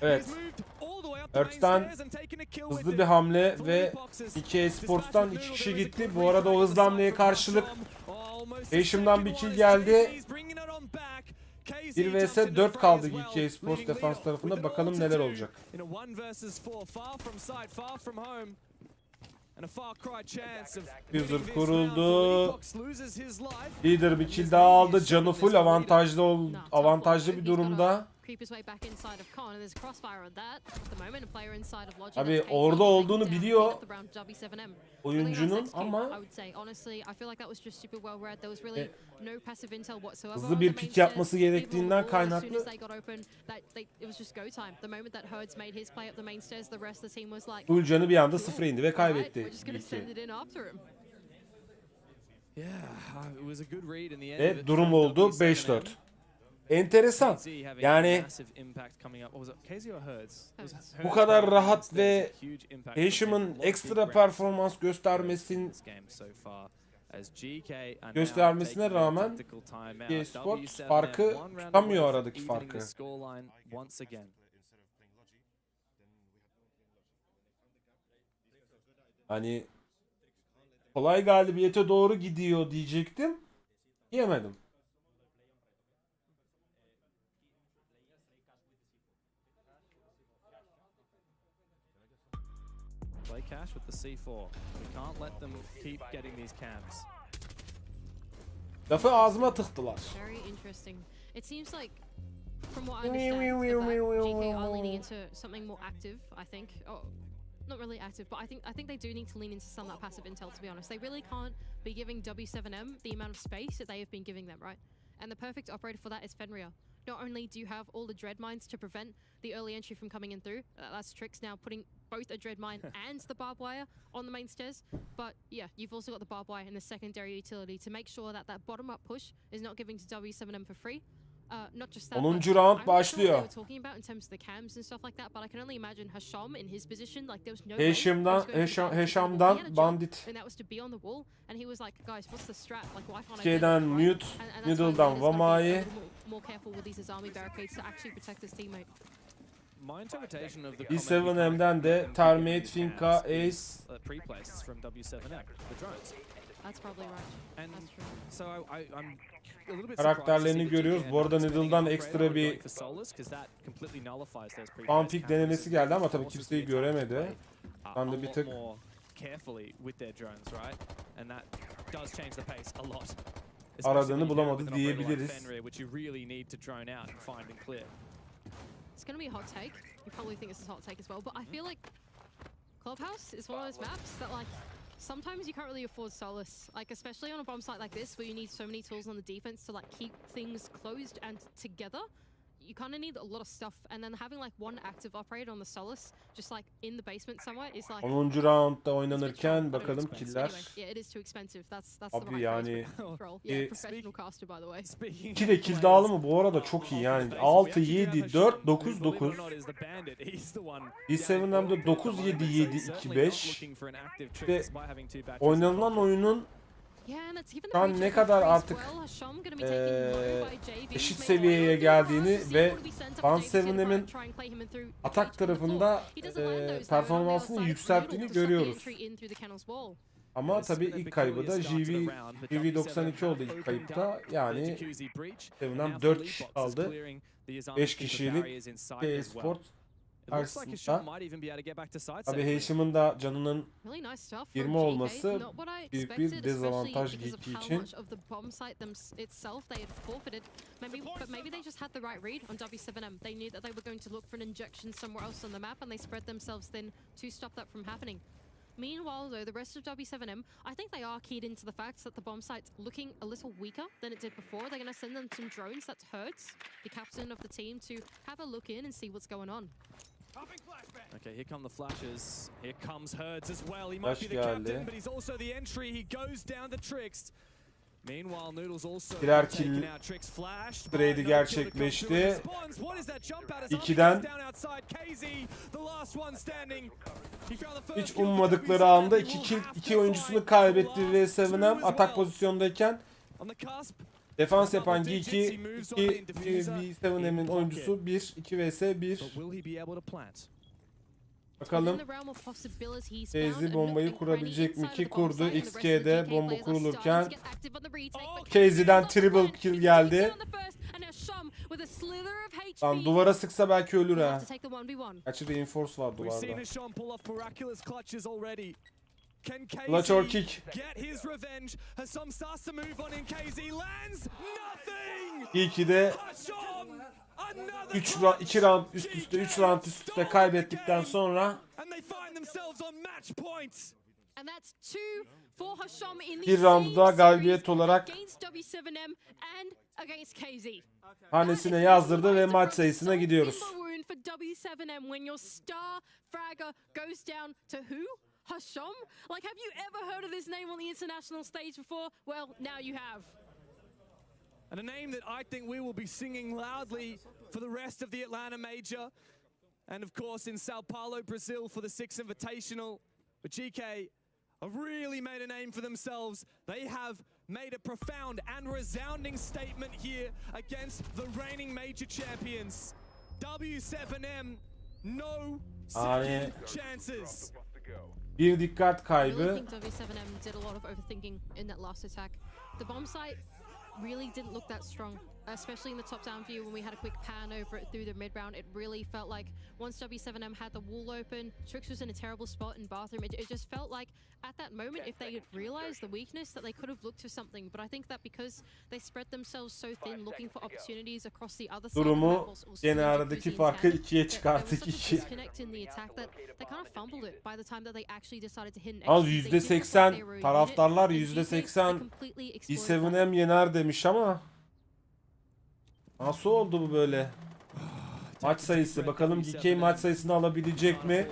Evet. Earth'ten hızlı bir hamle ve GK Esports'tan 2 kişi gitti. Bu arada o hızlı hamleye karşılık Heşim'den bir kill geldi. 1 vs 4 kaldı GK Esports defans tarafında. Bakalım neler olacak. User kuruldu. Leader bir kill daha aldı. Canı full, avantajlı bir durumda. Abi orada olduğunu biliyor oyuncunun ama hızlı bir pik yapması gerektiğinden kaynaklı full canı bir anda sıfıra indi ve kaybetti. Ve durum oldu 5-4. Enteresan. Yani bu kadar rahat ve Heşim'in ekstra performans göstermesine rağmen Esports farkı tutamıyor, aradaki farkı. Hani kolay galibiyete doğru gidiyor diyecektim. Diyemedim. Play cash with the C4. We can't let them keep getting these camps. Lafı ağzıma tıktılar. Very interesting. It seems like, from what I understand, GK are leaning into something more active, I think. Oh, not really active, but I think they do need to lean into some of that passive intel, to be honest. They really can't be giving W7M the amount of space that they have been giving them, right? And the perfect operator for that is Fenrir. Not only do you have all the dread mines to prevent the early entry from coming in through, that's Trix now putting both a dread mine and the barbed wire on the main stairs, but yeah, you've also got the barbed wire in the secondary utility to make sure that that bottom up push is not giving to W7M for free. Not just that, 10. round başlıyor. Heşam'dan bandit. K'den mute, middle'dan vamayı. B7M'den de termite, finka, ace. That's probably right. That's true. Karakterlerini görüyoruz. Bu arada Needle'dan ekstra bir pumpik denemesi geldi ama tabii kimseyi göremedi. Ben de bir tık aradığını bulamadı diyebiliriz. It's gonna be a hot take. You probably think this is a hot take as well, but I feel like Clubhouse is one of those maps that, like, sometimes you can't really afford solace, like especially on a bomb site like this where you need so many tools on the defense to like keep things closed and together. You kind of need a lot of stuff, and then having like one active operator on the solace, just like in the basement somewhere, is like. 10. roundda oynanırken bakalım killer. Yeah, it is too expensive. That's the Abi right yani yeah, professional caster by the way. 2 de kill dağılımı bu arada çok iyi yani 6 7 4 9 9. B7M'de 9 7 7 2 5 ve oynanılan oyunun şu an ne kadar artık eşit seviyeye geldiğini ve B7M'in atak tarafında performansını yükselttiğini görüyoruz. Ama tabii ilk kaybı da GV92 oldu ilk kayıpta. Yani B7M 4 kişi kaldı. 5 kişilik e-sport karşısında. Tabii Heşim'in de canının 20 olması büyük bir dezavantaj GK için. Meanwhile, though, the rest of W7M, I think they are keyed into the fact that the bomb site's looking a little weaker than it did before. They're going to send them some drones. That's Hertz, the captain of the team, to have a look in and see what's going on. Okay, here come the flashes. Here comes Hertz as well. He might be the captain, but he's also the entry. He goes down the Trix. Birer kill trade'i gerçekleşti. 2'den hiç ummadıkları anda 2 kill, 2 oyuncusunu kaybetti V7M atak pozisyondayken. Defans yapan Geeky, V7M'in oyuncusu 1, 2 vs 1. Bakalım Casey bombayı kurabilecek mi ki kurdu. XK'de bomba kurulurken Casey'den triple kill geldi. Lan duvara sıksa belki ölür ha. Gerçi reinforce var duvarda. Clutch or kick. Geeky'de 2 round üst üste 3 round üst üste kaybettikten sonra bir roundu daha galibiyet olarak hanesine yazdırdı ve maç sayısına gidiyoruz. Hasham? Like, have you ever heard of this name on the international stage before? Well, now you have. And a name that I think we will be singing loudly for the rest of the Atlanta Major. And of course in Sao Paulo, Brazil for the 6th Invitational. But GK have really made a name for themselves. They have made a profound and resounding statement here against the reigning major champions. W7M, no second chances. Bir dikkat kaybı. I really think W7M did a lot of overthinking in that last attack. The bomb site really didn't look that strong, especially in the top-down view when we had a quick pan over it through the mid-round. It really felt like once W7M had the wall open, Trix was in a terrible spot in bathroom. It just felt like at that moment, if they had realized the weakness, that they could have looked for something. But I think that because they spread themselves so thin, looking for opportunities across the other side, Durumu gene aradaki farkı 2'ye çıkarttık 2. Az %80 taraftarlar %80 B7M yener demiş ama nasıl oldu bu böyle? Maç sayısı bakalım GK maç sayısını alabilecek mi?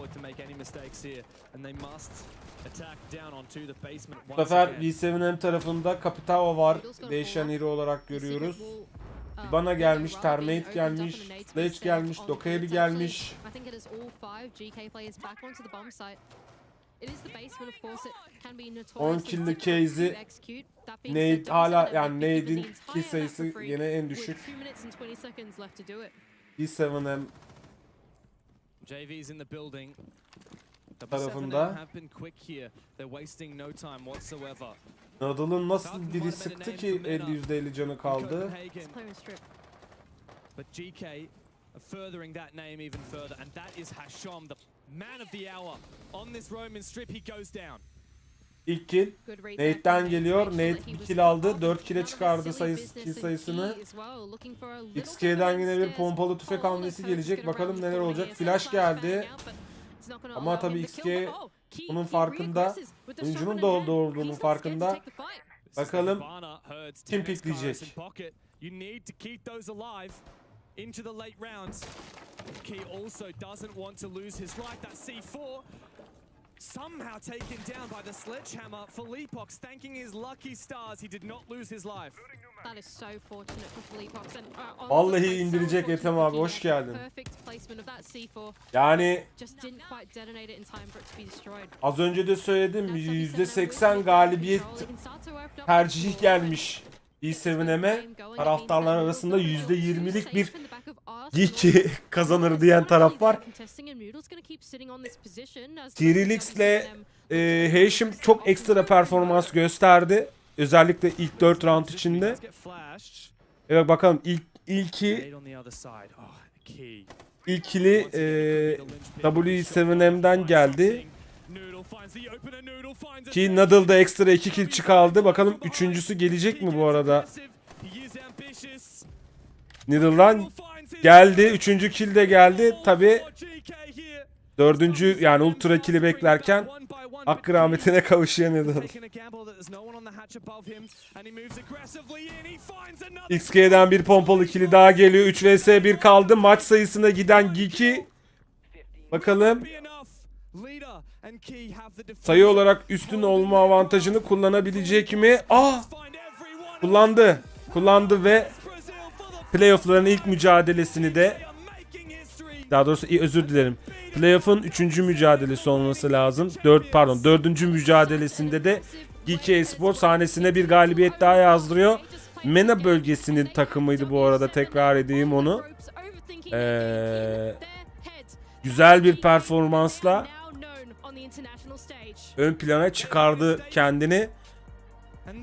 Bu sefer B7M tarafında Kapitao var. Değişen hero olarak görüyoruz. Bana gelmiş, Termite gelmiş, Sledge gelmiş, Dokkaebi gelmiş. 10 kill'li Casey. Nade hala yani Nade'in kill sayısı yine en düşük. B7M tarafında. Nadal'ın nasıl biri sıktı ki %50 canı kaldı. But GK are furthering that name even further, and that is Hasham, the man of the hour. On this Roman strip, he goes down. İlk kill Nade'den geliyor. Nade 1 kill aldı. 4 kill'e çıkardı kill sayısını. XK'den yine bir pompalı tüfek hamlesi gelecek. Bakalım neler olacak. Flash geldi. Ama tabii XK bunun farkında. Oyuncunun da olduğunun farkında. Bakalım kim pikleyecek. Into the late rounds. Key also doesn't want to lose his life. That C4 somehow taken down by the sledgehammer. Felipox thanking his lucky stars he did not lose his life. That is so fortunate for Felipox. Vallahi indirecek Ethem abi, hoş geldin. Yani az önce de söyledim, %80 galibiyet tercihi gelmiş B7M'e. Taraftarlar arasında %20'lik bir Geeky kazanır diyen taraf var. Trilix'le Heşim çok ekstra performans gösterdi. Özellikle ilk 4 round içinde. Evet bakalım ilkili W7M'den geldi. Ki Nadal'da ekstra 2 kill çıkardı. Bakalım üçüncüsü gelecek mi bu arada? Nadal'dan geldi. Üçüncü kill de geldi. Tabi dördüncü yani ultra kill'i beklerken hakkı rahmetine kavuşuyor Nadal. XK'den bir pompalı kill'i daha geliyor. 3 vs 1 kaldı. Maç sayısına giden Geeky. Bakalım. Sayı olarak üstün olma avantajını kullanabilecek mi? Kullandı ve playoff'ların ilk mücadelesini de, daha doğrusu özür dilerim. Playoff'un 3. mücadelesi olması lazım. 4. mücadelesinde de GK Esport sahnesine bir galibiyet daha yazdırıyor. MENA bölgesinin takımıydı bu arada, tekrar edeyim onu. Güzel bir performansla ön plana çıkardı kendini.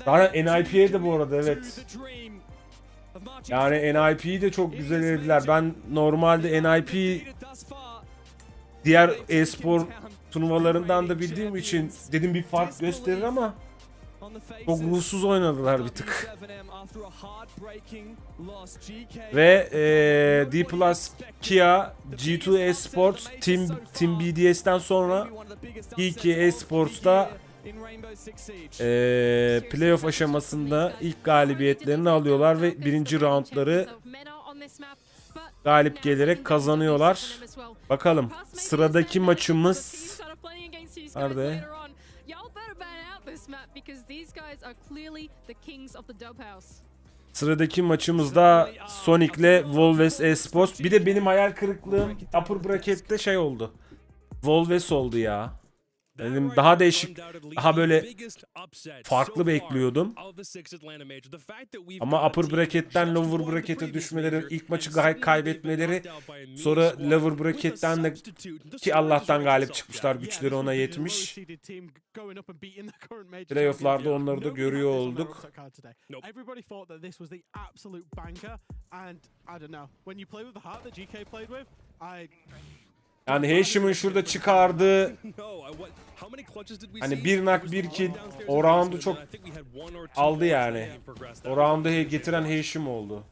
Zaten NIP'ye de bu arada, evet. Yani NIP'yi de çok güzel elediler. Ben normalde NIP diğer e-spor turnuvalarından da bildiğim için dedim bir fark gösterir ama çok ruhsuz oynadılar bir tık. Ve D Plus Kia G2 Esports Team BDS'ten sonra GK Esports'ta playoff aşamasında ilk galibiyetlerini alıyorlar ve birinci roundları galip gelerek kazanıyorlar. Bakalım sıradaki maçımız nerede? Sıradaki maçımızda Sonic'le Volves Esports. Bir de benim hayal kırıklığım upper bracket'te şey oldu. Volves oldu ya. Dedim daha değişik, daha böyle farklı bekliyordum. Ama upper bracket'ten lower bracket'e düşmeleri, ilk maçı kaybetmeleri, sonra lower bracket'ten de ki Allah'tan galip çıkmışlar, güçleri ona yetmiş. Playoff'larda onları da görüyor olduk. Yani Heşim'in şurada çıkardığı hani bir nak bir kill o roundu çok aldı yani. O roundu getiren Heşim oldu.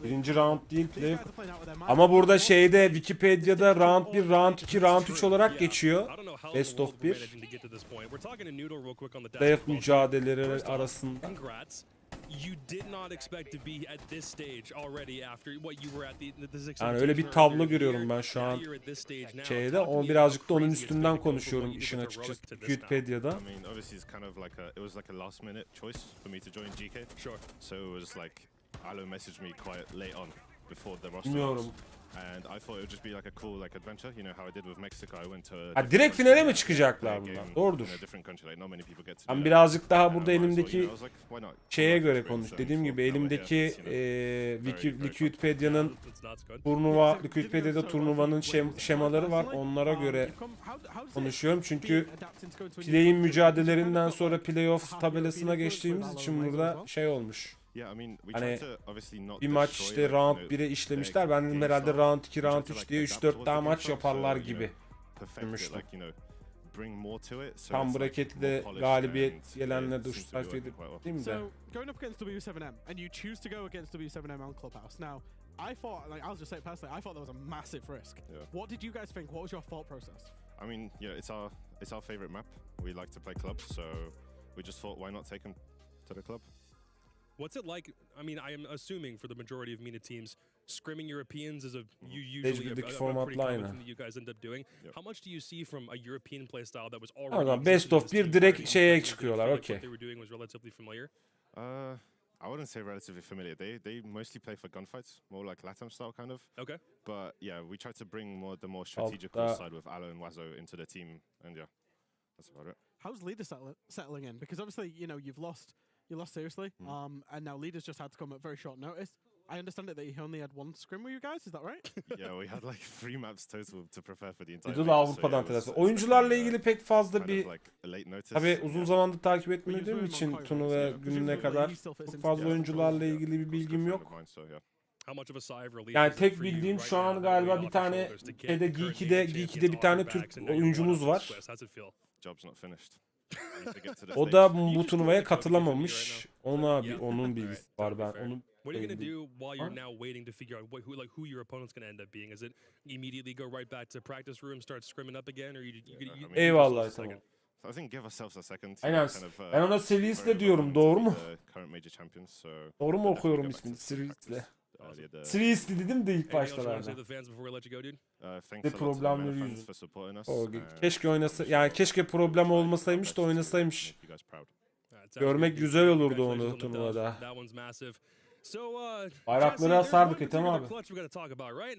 Birinci round değil play. Ama burada şeyde Wikipedia'da round 1, round 2, round 3 olarak geçiyor. Best of 1. Playoff mücadeleleri arasında. Yani öyle bir tablo görüyorum ben şu an şeyde. O birazcık da onun üstünden konuşuyorum işin açıkçası Wikipedia'da. Bilmiyorum. Ha, direkt finale mi çıkacaklar bunlar? Doğrudur. Ben birazcık daha burada elimdeki şeye göre konuş. Dediğim gibi elimdeki Wikipedia'nın Wikipedia'da turnuvanın şemaları var. Onlara göre konuşuyorum. Çünkü play'in mücadelelerinden sonra playoff tabelasına geçtiğimiz için burada şey olmuş. Hani bir maç işte round 1'e işlemişler. Ben dedim herhalde round 2, round 3 diye 3-4 daha maç yaparlar gibi demiştim. Tam bracket'de galibiyet gelenle duş sayfaydı değil mi de? I thought, like, I'll just say it personally, I thought that was a massive risk. What did you guys think? What was your thought process? I mean, yeah, it's our favorite map. We like to play clubs, so we just thought, why not take them to the club? What's it like? I mean, I am assuming for the majority of MENA teams, scrimming Europeans is usually a pretty common thing that you guys end up doing. How much do you see from a European playstyle that was already best of 1 direkt şeye çıkıyorlar. Okay. I wouldn't say relatively familiar. They mostly play for gunfights, more like LATAM style kind of. Okay. But yeah, we try to bring the more strategical side with Alo and Wazo into the team, and yeah, that's about it. How's leader settling in? Because obviously, you know, you lost seriously, and now leaders just had to come at very short notice. I understand that he only had one scrim with you guys, is that right? Yeah, we had like 3 maps total to prepare for the entire. Bir de Avrupa'dan telaşlı. Oyuncularla ilgili pek fazla bir tabii uzun zamandır takip etmediğim için turnuva gününe kadar çok fazla oyuncularla ilgili bir bilgim yok. Yani tek bildiğim şu an galiba bir tane Geeky'de bir tane Türk oyuncumuz var. O da bu turnuvaya katılamamış. Onun bilgisi var, ben onun. What are you gonna do while you're now waiting to figure out who your opponent's gonna end up being? Is it immediately go right back to practice room, start scrimming up again, or you Eyvallah, tamam. I think give ourselves a second. Aynen. Ben ona Sirius'le diyorum, doğru mu? Doğru mu okuyorum ismini Sirius'le? earlier. The Seriously dedim de ilk Anything else you wanna başlarda. say to the fans before we let you go, dude? thanks Bir a lot to the problemleri Meta fans yüzünden. for supporting us. Keşke oynasa, yani keşke problem olmasaymış da oynasaymış. Make you guys proud. Sounds Görmek good, dude. güzel olurdu Congratulations onu on the dub. turnuvada. That one's massive. So, Bayrakları Jesse, there's asardık one Ethem particular abi. clutch we gotta talk about, right?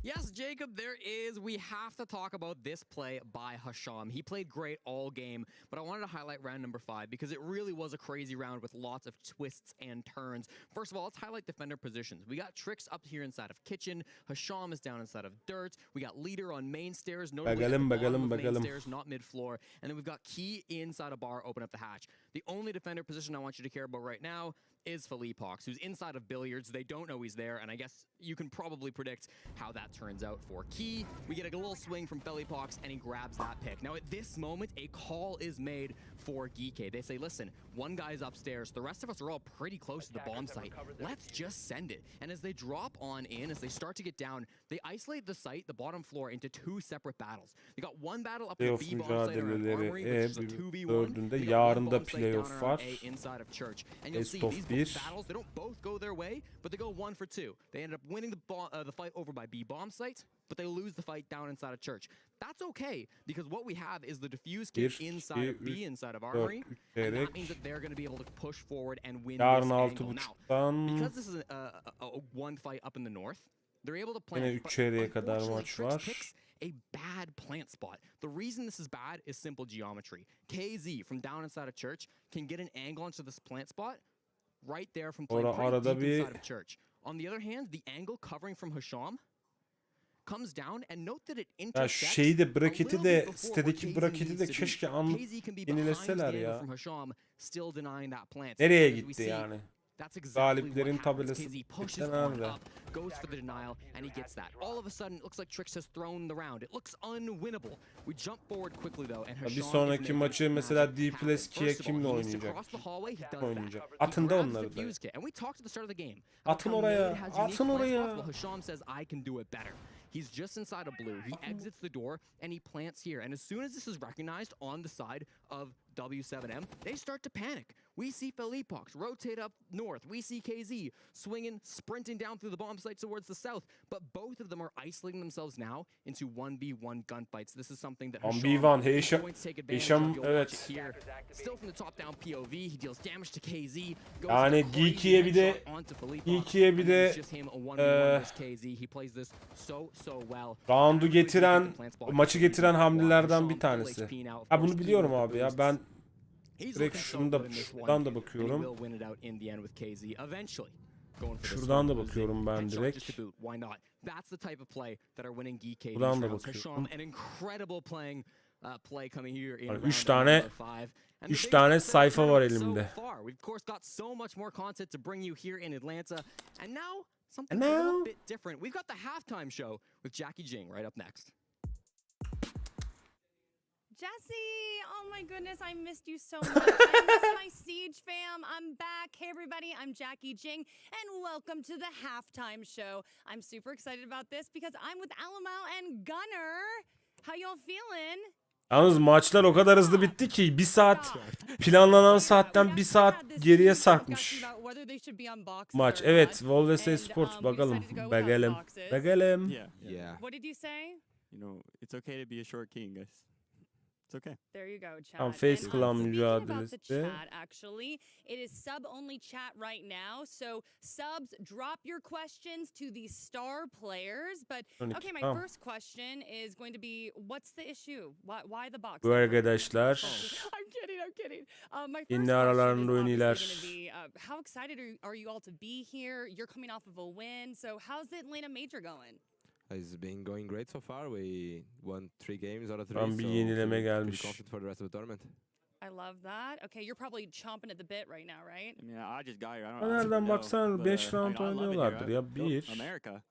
Yes, Jacob, there is. We have to talk about this play by Hasham. He played great all game, but I wanted to highlight round number 5 because it really was a crazy round with lots of twists and turns. First of all, let's highlight defender positions. We got Tricks up here inside of kitchen. Hasham is down inside of dirt. We got Leader on main stairs, notably at the bottom of main stairs, not mid-floor. And then we've got Key inside a bar, open up the hatch. The only defender position I want you to care about right now is Philippox, who's inside of billiards. They don't know he's there, and I guess you can probably predict how that turns out for Key. We get a little swing from Philippox, and he grabs that pick. Now, at this moment, a call is made for Geeke. They say, listen, one guy's upstairs. The rest of us are all pretty close to the bomb site. Let's just send it. And as they drop on in, as they start to get down, they isolate the site, the bottom floor, into 2 separate battles. They got one battle up the B bomb site around Armory, which is a 2v1. Dördünde They got yarın one da bomb site down playoff around var. A inside of Church. And you'll see Best of these bir. battles, they don't both go their way, but they go 1 for 2. They end up winning the fight over by B bomb site, but they lose the fight down inside of Church. That's okay, because what we have is the defuse kit inside of B, inside of Armory, and that means that they're going to be able to push forward and win Yarın this angle. Now, 6.30'dan because this is a one fight up in the north, they're able to yine plant. but içeriğe kadar unfortunately, maç Trix var. picks a bad plant spot. The reason this is bad is simple geometry. KZ from down inside of Church can get an angle onto this plant spot right there from playing pretty arada deep bir- inside of Church. On the other hand, the angle covering from Hasham comes down and note that it Ya intersects şu şeyi de a braketi little de bit before sitedeki where KZ braketi needs de to be. keşke KZ can be behind the yenileseler angle ya. from Hasham, still denying that plant. Nereye As we gitti see, yani? that's exactly Galiplerin what happens. tabelası KZ pushes cidden on nerede? up, goes for the denial, and he gets that. All of a sudden, it looks like Trix has thrown the round. It looks unwinnable. We jump forward quickly though, and Bir Hasham sonraki is making maçı mesela magic D happen. plus 2'ye First of all, kimle he needs to oynayacak? cross the hallway, he does that. Oynayacak. He Atın da grabs onları the da. fuse kit, and we talked at the start of the game. Atın about how oraya, Nate has unique atın plant oraya. spots. Well, Hasham says, I can do it better. He's just inside a blue. He exits the door and he plants here. And as soon as this is recognized on the side of W7M, they start to panic. We see Philippox rotate up north. We see KZ swinging, sprinting down through the bomb site towards the south. But both of them are isolating themselves now into 1v1 gunfights. This is something that 1v1 is going to take advantage Heşam of. You'll watch it evet. here. Still from the top down POV, he deals damage to KZ. Goes Yani for a crazy Geeky'ye bir de headshot onto Philippox, Geeky'ye bir and then de it's just him, a 1v1 versus KZ. He plays this so well. Round'u getiren, maçı getiren hamlelerden bir tanesi. Ha bunu biliyorum abi ya. Ben direkt şunu da şuradan da bakıyorum. Şuradan da bakıyorum ben direkt. Buradan da bakıyorum. Yani 3 tane sayfa var elimde. Something a little bit different. We've got the halftime show with Jackie Jing right up next. Jesse, oh my goodness, I missed you so much. I miss my Siege fam. I'm back. Hey everybody, I'm Jackie Jing, and welcome to the halftime show. I'm super excited about this because I'm with Alamau and Gunner. How y'all feeling? Yalnız maçlar o kadar hızlı bitti ki 1 saat planlanan saatten 1 saat geriye sarkmış maç. Evet, Volves Sports bakalım. Bakalım. Bakalım. Yeah. What did you say? You know, it's okay to be a short king, guys. It's okay. There you go, chat. Tam Face And, Clan speaking about the mücadelesi. chat, actually, it is sub-only chat right now. So subs, drop your questions to the star players. But okay, my first question is going to be, what's the issue? Why the box? Bu arkadaşlar I'm kidding. My first yine aralarında question is oynuyorlar. obviously gonna be, how excited are you all to be here? You're coming off of a win. So how's the Atlanta Major going? It's been going great so far. We won 3 games out of 3. Tam bir yenileme gelmiş. Confident for the rest of the tournament. I love that. Okay, you're probably chomping at the bit right now, right? I mean, I just got here. I don't Nereden know, baksan but, 5 round I love it here. oynuyorlardır ya. Go 1. America.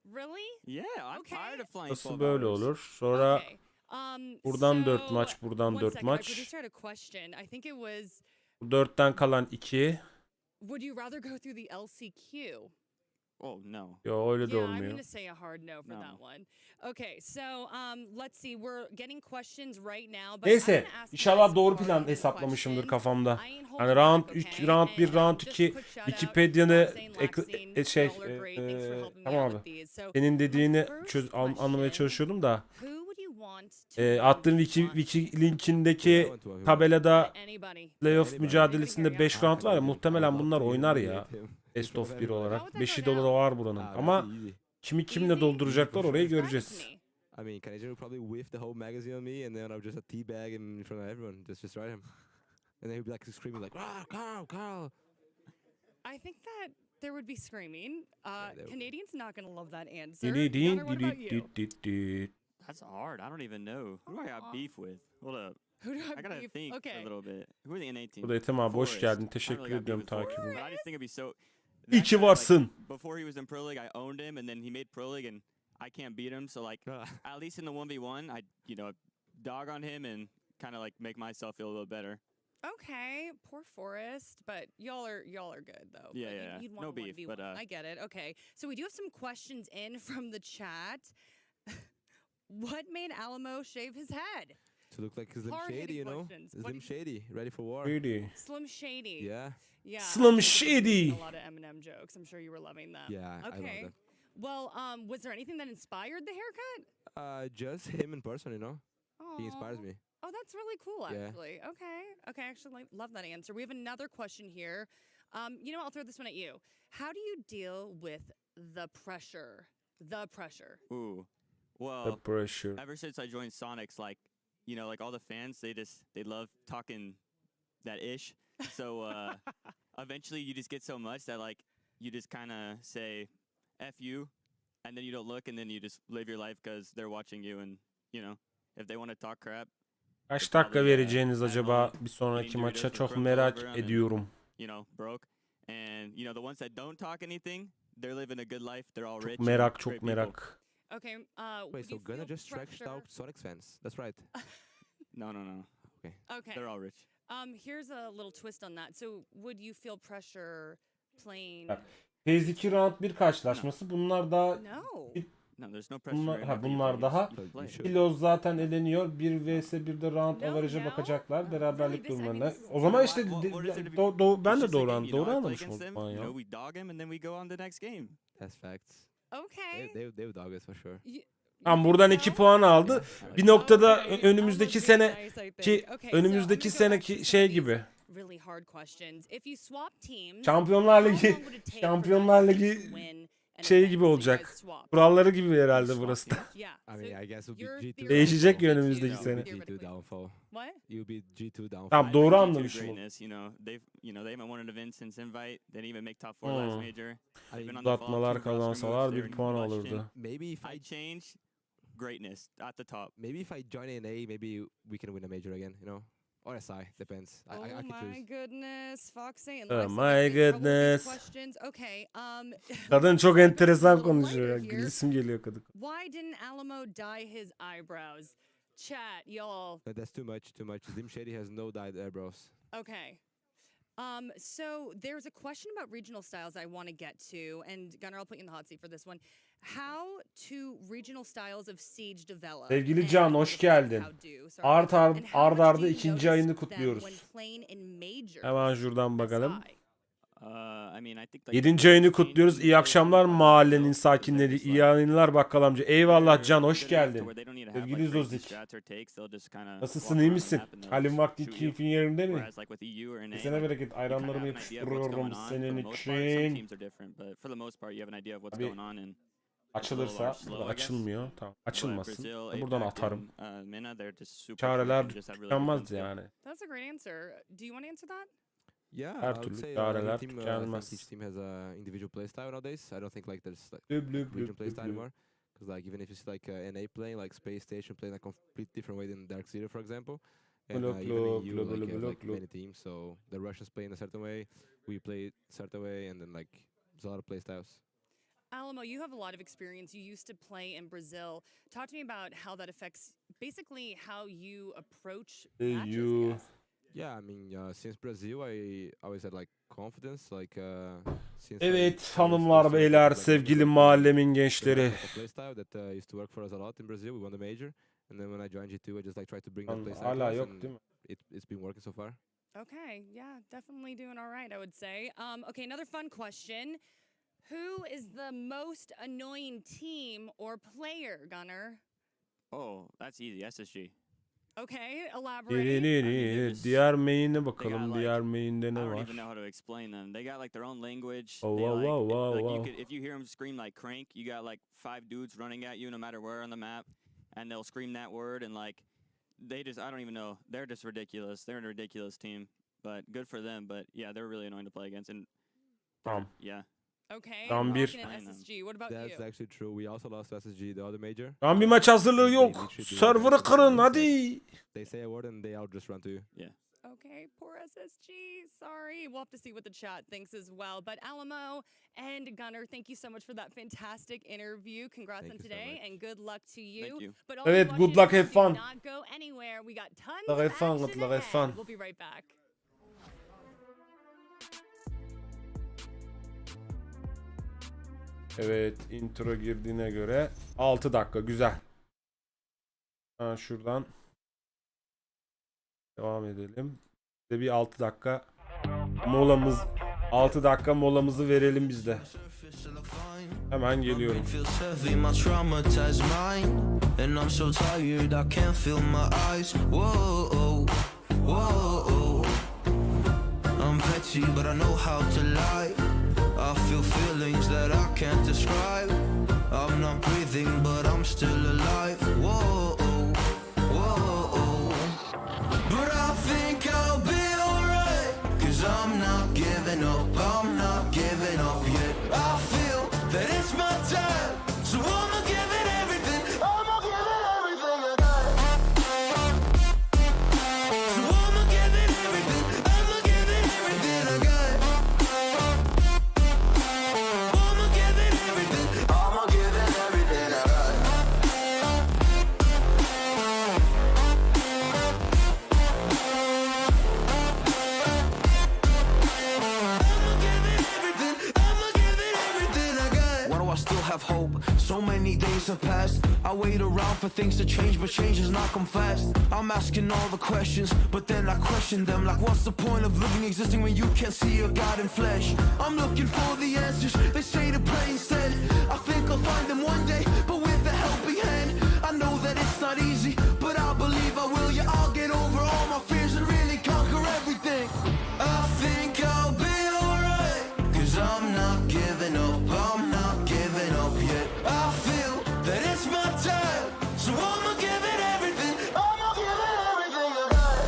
Really? Yeah, I'm tired of flying Nasıl 12 böyle hours. olur? Sonra Okay. buradan 4 So, maç, buradan one 4 second, I maç. just had a question. I think it was, Bu 4'ten kalan 2. would you rather go through the LCQ? Oh, no. Yo öyle de Yeah, I'm olmuyor. going to say a hard no for No. that one. Okay, so let's see. We're getting questions right now. But I'm Neyse, gonna ask you inşallah guys doğru hard plan hitting hesaplamışımdır questions. kafamda. I ain't holding Yani round 3, round 1, round 2 Wikipedia'nı tamam abi. Senin dediğini anlamaya çalışıyordum da. Attığım wiki linkindeki tabelada playoff mücadelesinde 5 round var ya, muhtemelen bunlar oynar ya. Best of 1 olarak. 5'i de var buranın. Ama kimi kimle dolduracaklar orayı göreceğiz. I mean, Canadian will probably whiff the whole magazine on me, and then I'll just a teabag in front of everyone. Just destroy him. And then he'll be like screaming like, "Ah, Carl, Carl!" I think that there would be screaming. Canadians not gonna love that answer. Canadian. Gunnar, what about you? That's hard. I don't even know. Who do I got beef with? Hold up. Who do I gotta beef? think Okay. a little bit. Who are the NA team? Bu da Ethem abi hoş Forest. geldin. I Teşekkür really got ediyorum beef with Forest. takibine. But I just think it'd be so. İyi that ki guy, varsın. Before he was in Pro League, I owned him, and then he made Pro League, and I can't beat him. So like, at least in the 1v1, I dog on him and kind of like make myself feel a little better. Okay, poor Forest, but y'all are good though. Yeah, But yeah. You'd No want beef, 1v1. but, I get it. Okay, so we do have some questions in from the chat. What made Alamo shave his head? To look like Slim Hard-hitting Shady, you know? questions. Slim Shady, ready for war. Really? Slim Shady. Yeah. Yeah. Slim I think Shady. A lot of Eminem jokes. I'm sure you were loving them. Yeah, I love Okay. that. Well, was there anything that inspired the haircut? Just him in person, you know? He inspires Aw. me. Oh, that's really cool, Yeah. actually. Okay. Okay, I actually love that answer. We have another question here. I'll throw this one at you. How do you deal with the pressure? The pressure. Ooh. The Well, pressure. ever since I joined Sonics, like, like all the fans, they love talking that ish. So eventually you just get so much that like you just kind of say F you, and then you don't look, and then you just live your life because they're watching you, and if they want to talk crap, Kaç dakika vereceğiniz acaba bir sonraki maça, çok merak ediyorum. broke. And the ones that don't talk anything, they're living a good life. They're all rich. Çok merak, and çok great people. merak. Okay. Wait, would so you Gunnar feel just trashed pressure- out Sonics fans. That's right. No. Okay. Okay. They're all rich. Here's a little twist on that. So, would you feel pressure playing? Phase 2 round 1 karşılaşması. Bunlar daha No. No, there's no pressure. whenever bunlar you daha play. Kiloz zaten eleniyor. 1 vs 1'de round No, average'a no. bakacaklar. Beraberlik Really, durumlarına. this is O zaman işte What is it to be- ben It's de just a doğru game, doğru I play anlamışım o against them, zaman ya. we dog him and then we go on to the next game. That's facts. Okay. They would dog us for sure. Tamam, buradan 2 puan aldı. Bir noktada önümüzdeki seneki şey gibi. Really hard questions. If you swap teams, Şampiyonlar how Ligi long would it take for Şampiyonlar that Ligi team to win an şey event gibi that you olacak. guys swap? Kuralları gibi herhalde burası da. Yeah. I mean, I guess it you're would be G2. Değişecek ya theoretically önümüzdeki G2 sene. G2 theoretically. downfall. What? You'll be G2 downfall. Tamam, doğru G2 anlamışım. greatness, they haven't won an event since Invite. They didn't even make top 4 Hmm. last major. They've been on the Uzatmalar fall, two roster kazansalar moves, 1 they're puan in question. alırdı. Maybe if I change greatness at the top. maybe if I join NA, maybe we can win a major again, you know? Or SI, depends. I Oh could my choose. goodness, Foxy and Oh Lysa my might be in trouble with these goodness. questions. Okay. Kadın çok enteresan little konuşuyor ya. lighter here. Gülesim geliyor kadın. Why didn't Alamo dye his eyebrows? Chat, y'all. That's too much, too much. Slim Shady has no dyed eyebrows. Okay. So there's a question about regional styles I want to get to, and Gunnar, I'll put you in the hot seat for this one. How to regional styles of Siege develop? Sevgili and Can, hoş how geldin. do, sorry. Art And how ard much arda do you ikinci notice ayını them kutluyoruz. when playing in majors? Hemen şuradan bakalım. SI? I mean, I think like 7. ayını kutluyoruz. İyi akşamlar mahallenin sakinleri. İyi yayınlar bakkal amca. Eyvallah Can, hoş geldin. Sevgili Zozik. Nasılsın, iyi misin? Halin vakti keyfin yerinde mi? Kesene bereket, ayranlarımı yapıştırıyorum senin için. Abi, açılırsa, burada açılmıyor. Tamam, açılmasın. Buradan atarım. Çareler tükenmez yani. That's a great answer. Do you want to answer that? Yeah, Her I would türlü say çareler team, tükenmez. each team has a individual playstyle nowadays. I don't think like there's like Blub, blub, regional blub, playstyle blub. anymore. Because like even if you see like NA playing, like Space Station playing a complete different way than Dark Zero, for example. And Blub, even in blub, EU, blub, like, blub, you have, blub, like blub. many teams. So the Russians play in a certain way, we play a certain way, and then like there's a lot of playstyles. Alamo, you have a lot of experience. You used to play in Brazil. Talk to me about how that affects basically how you approach matches. I guess. Yeah, I mean, since Brazil, I always had like confidence, like since. Evet hanımlar beyler, sevgili mahallemin gençleri. Playstyle that used to work for us a lot in Brazil. We won the major, and then when I joined G2, I just like tried to bring that playstyle. Hala to us, yok and değil mi? It's been working so far. Okay, yeah, definitely doing all right, I would say. Okay, another fun question. Who is the most annoying team or player, Gunner? Oh, that's easy. SSG. Okay, elaborate. Diğer main'e They bakalım. got, Diğer main'de I ne don't var? even know how to explain them. They got like their own language. Oh, They, wow, like, wow, wow, like wow. you could, if you hear them scream like crank, you got like 5 dudes running at you no matter where on the map, and they'll scream that word, and like they just, I don't even know. They're just ridiculous. They're a ridiculous team, but good for them. But yeah, they're really annoying to play against. And Tamam. yeah. Okay, Tam we're bir. looking at SSG. What about That's you? actually true. We also lost to SSG, the other major. Tam bir maç hazırlığı yok. Server'ı kırın hadi. They say a word and they out just run to you. Yeah. Okay, poor SSG. Sorry. We'll have to see what the chat thinks as well. But Alamo and Gunner, thank you so much for that fantastic interview. Congrats Thank on you so today much. and good luck to you. Thank you. But Evet, only good watch luck, it, have do fun. not go anywhere. We got tons Good luck, of have fun, action good luck, have ahead. fun. We'll be right back. Evet, intro girdiğine göre 6 dakika güzel. Ha, şuradan devam edelim. Bir de bir 6 dakika molamız, 6 dakika molamızı verelim biz de. Hemen geliyorum. I feel feelings that I can't describe. I'm not breathing, but I'm still alive. Whoa, whoa. But I think I'll be alright. 'Cause I'm not giving up, I'm not giving up yet. I feel that it's my time, so I'ma give it everything. I'ma give it everything I got. So I'ma give it everything. I'ma give it everything I got. Have hope. So many days have passed. I wait around for things to change, but change has not come fast. I'm asking all the questions, but then I question them. Like, what's the point of living, existing when you can't see your God in flesh? I'm looking for the answers. They say to pray instead. I think I'll find them one day, but with a helping hand. I know that it's not easy, but I believe I will. Yeah, I'll get over all my fears and really conquer everything. I think I'll be alright. 'Cause I'm not giving up. I'm not giving up yet. I feel that it's my time, so I'ma give it everything. I'ma give it everything I got.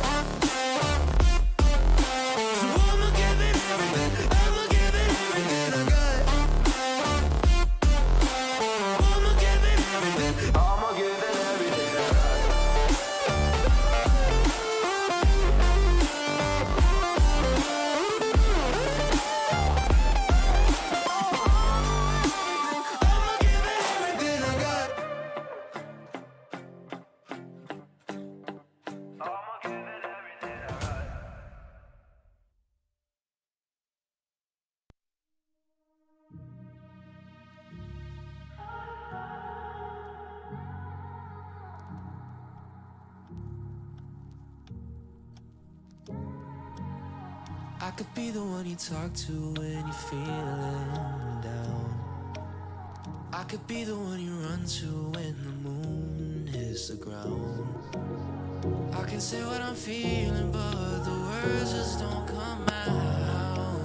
So I'ma give it everything. I'ma give it everything I got. I'ma give it everything. I'ma give it everything I got. I could be the one you talk to when you're feeling down. I could be the one you run to when the moon hits the ground. I can say what I'm feeling, but the words just don't come out.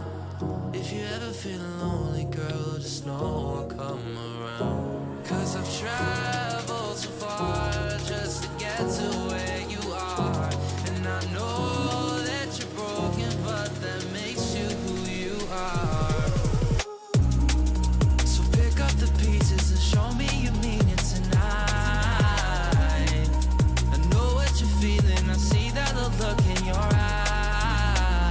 If you ever feel lonely, girl, just know I'll come around. 'Cause I've traveled so far just to get to where you are. And I know that you're broken, but that makes you who you are. So pick up the pieces and show me you mean it tonight. I know what you're feeling, I see that look in your eyes.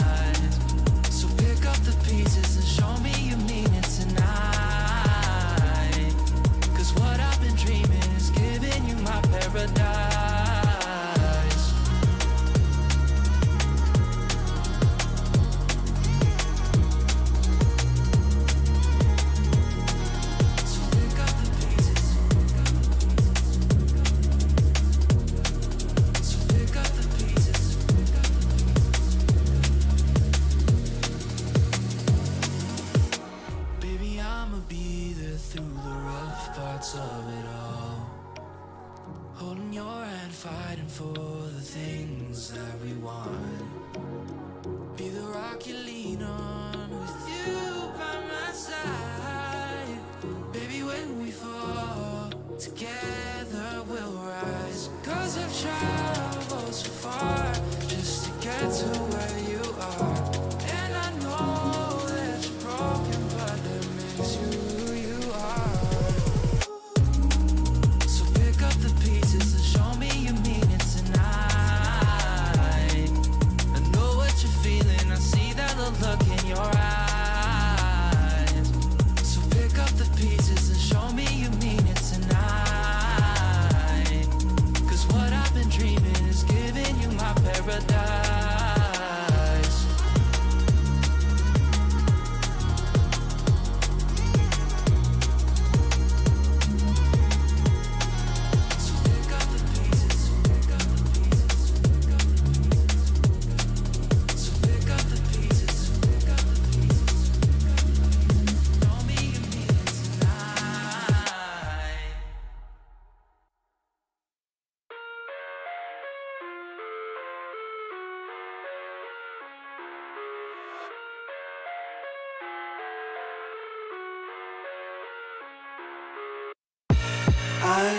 I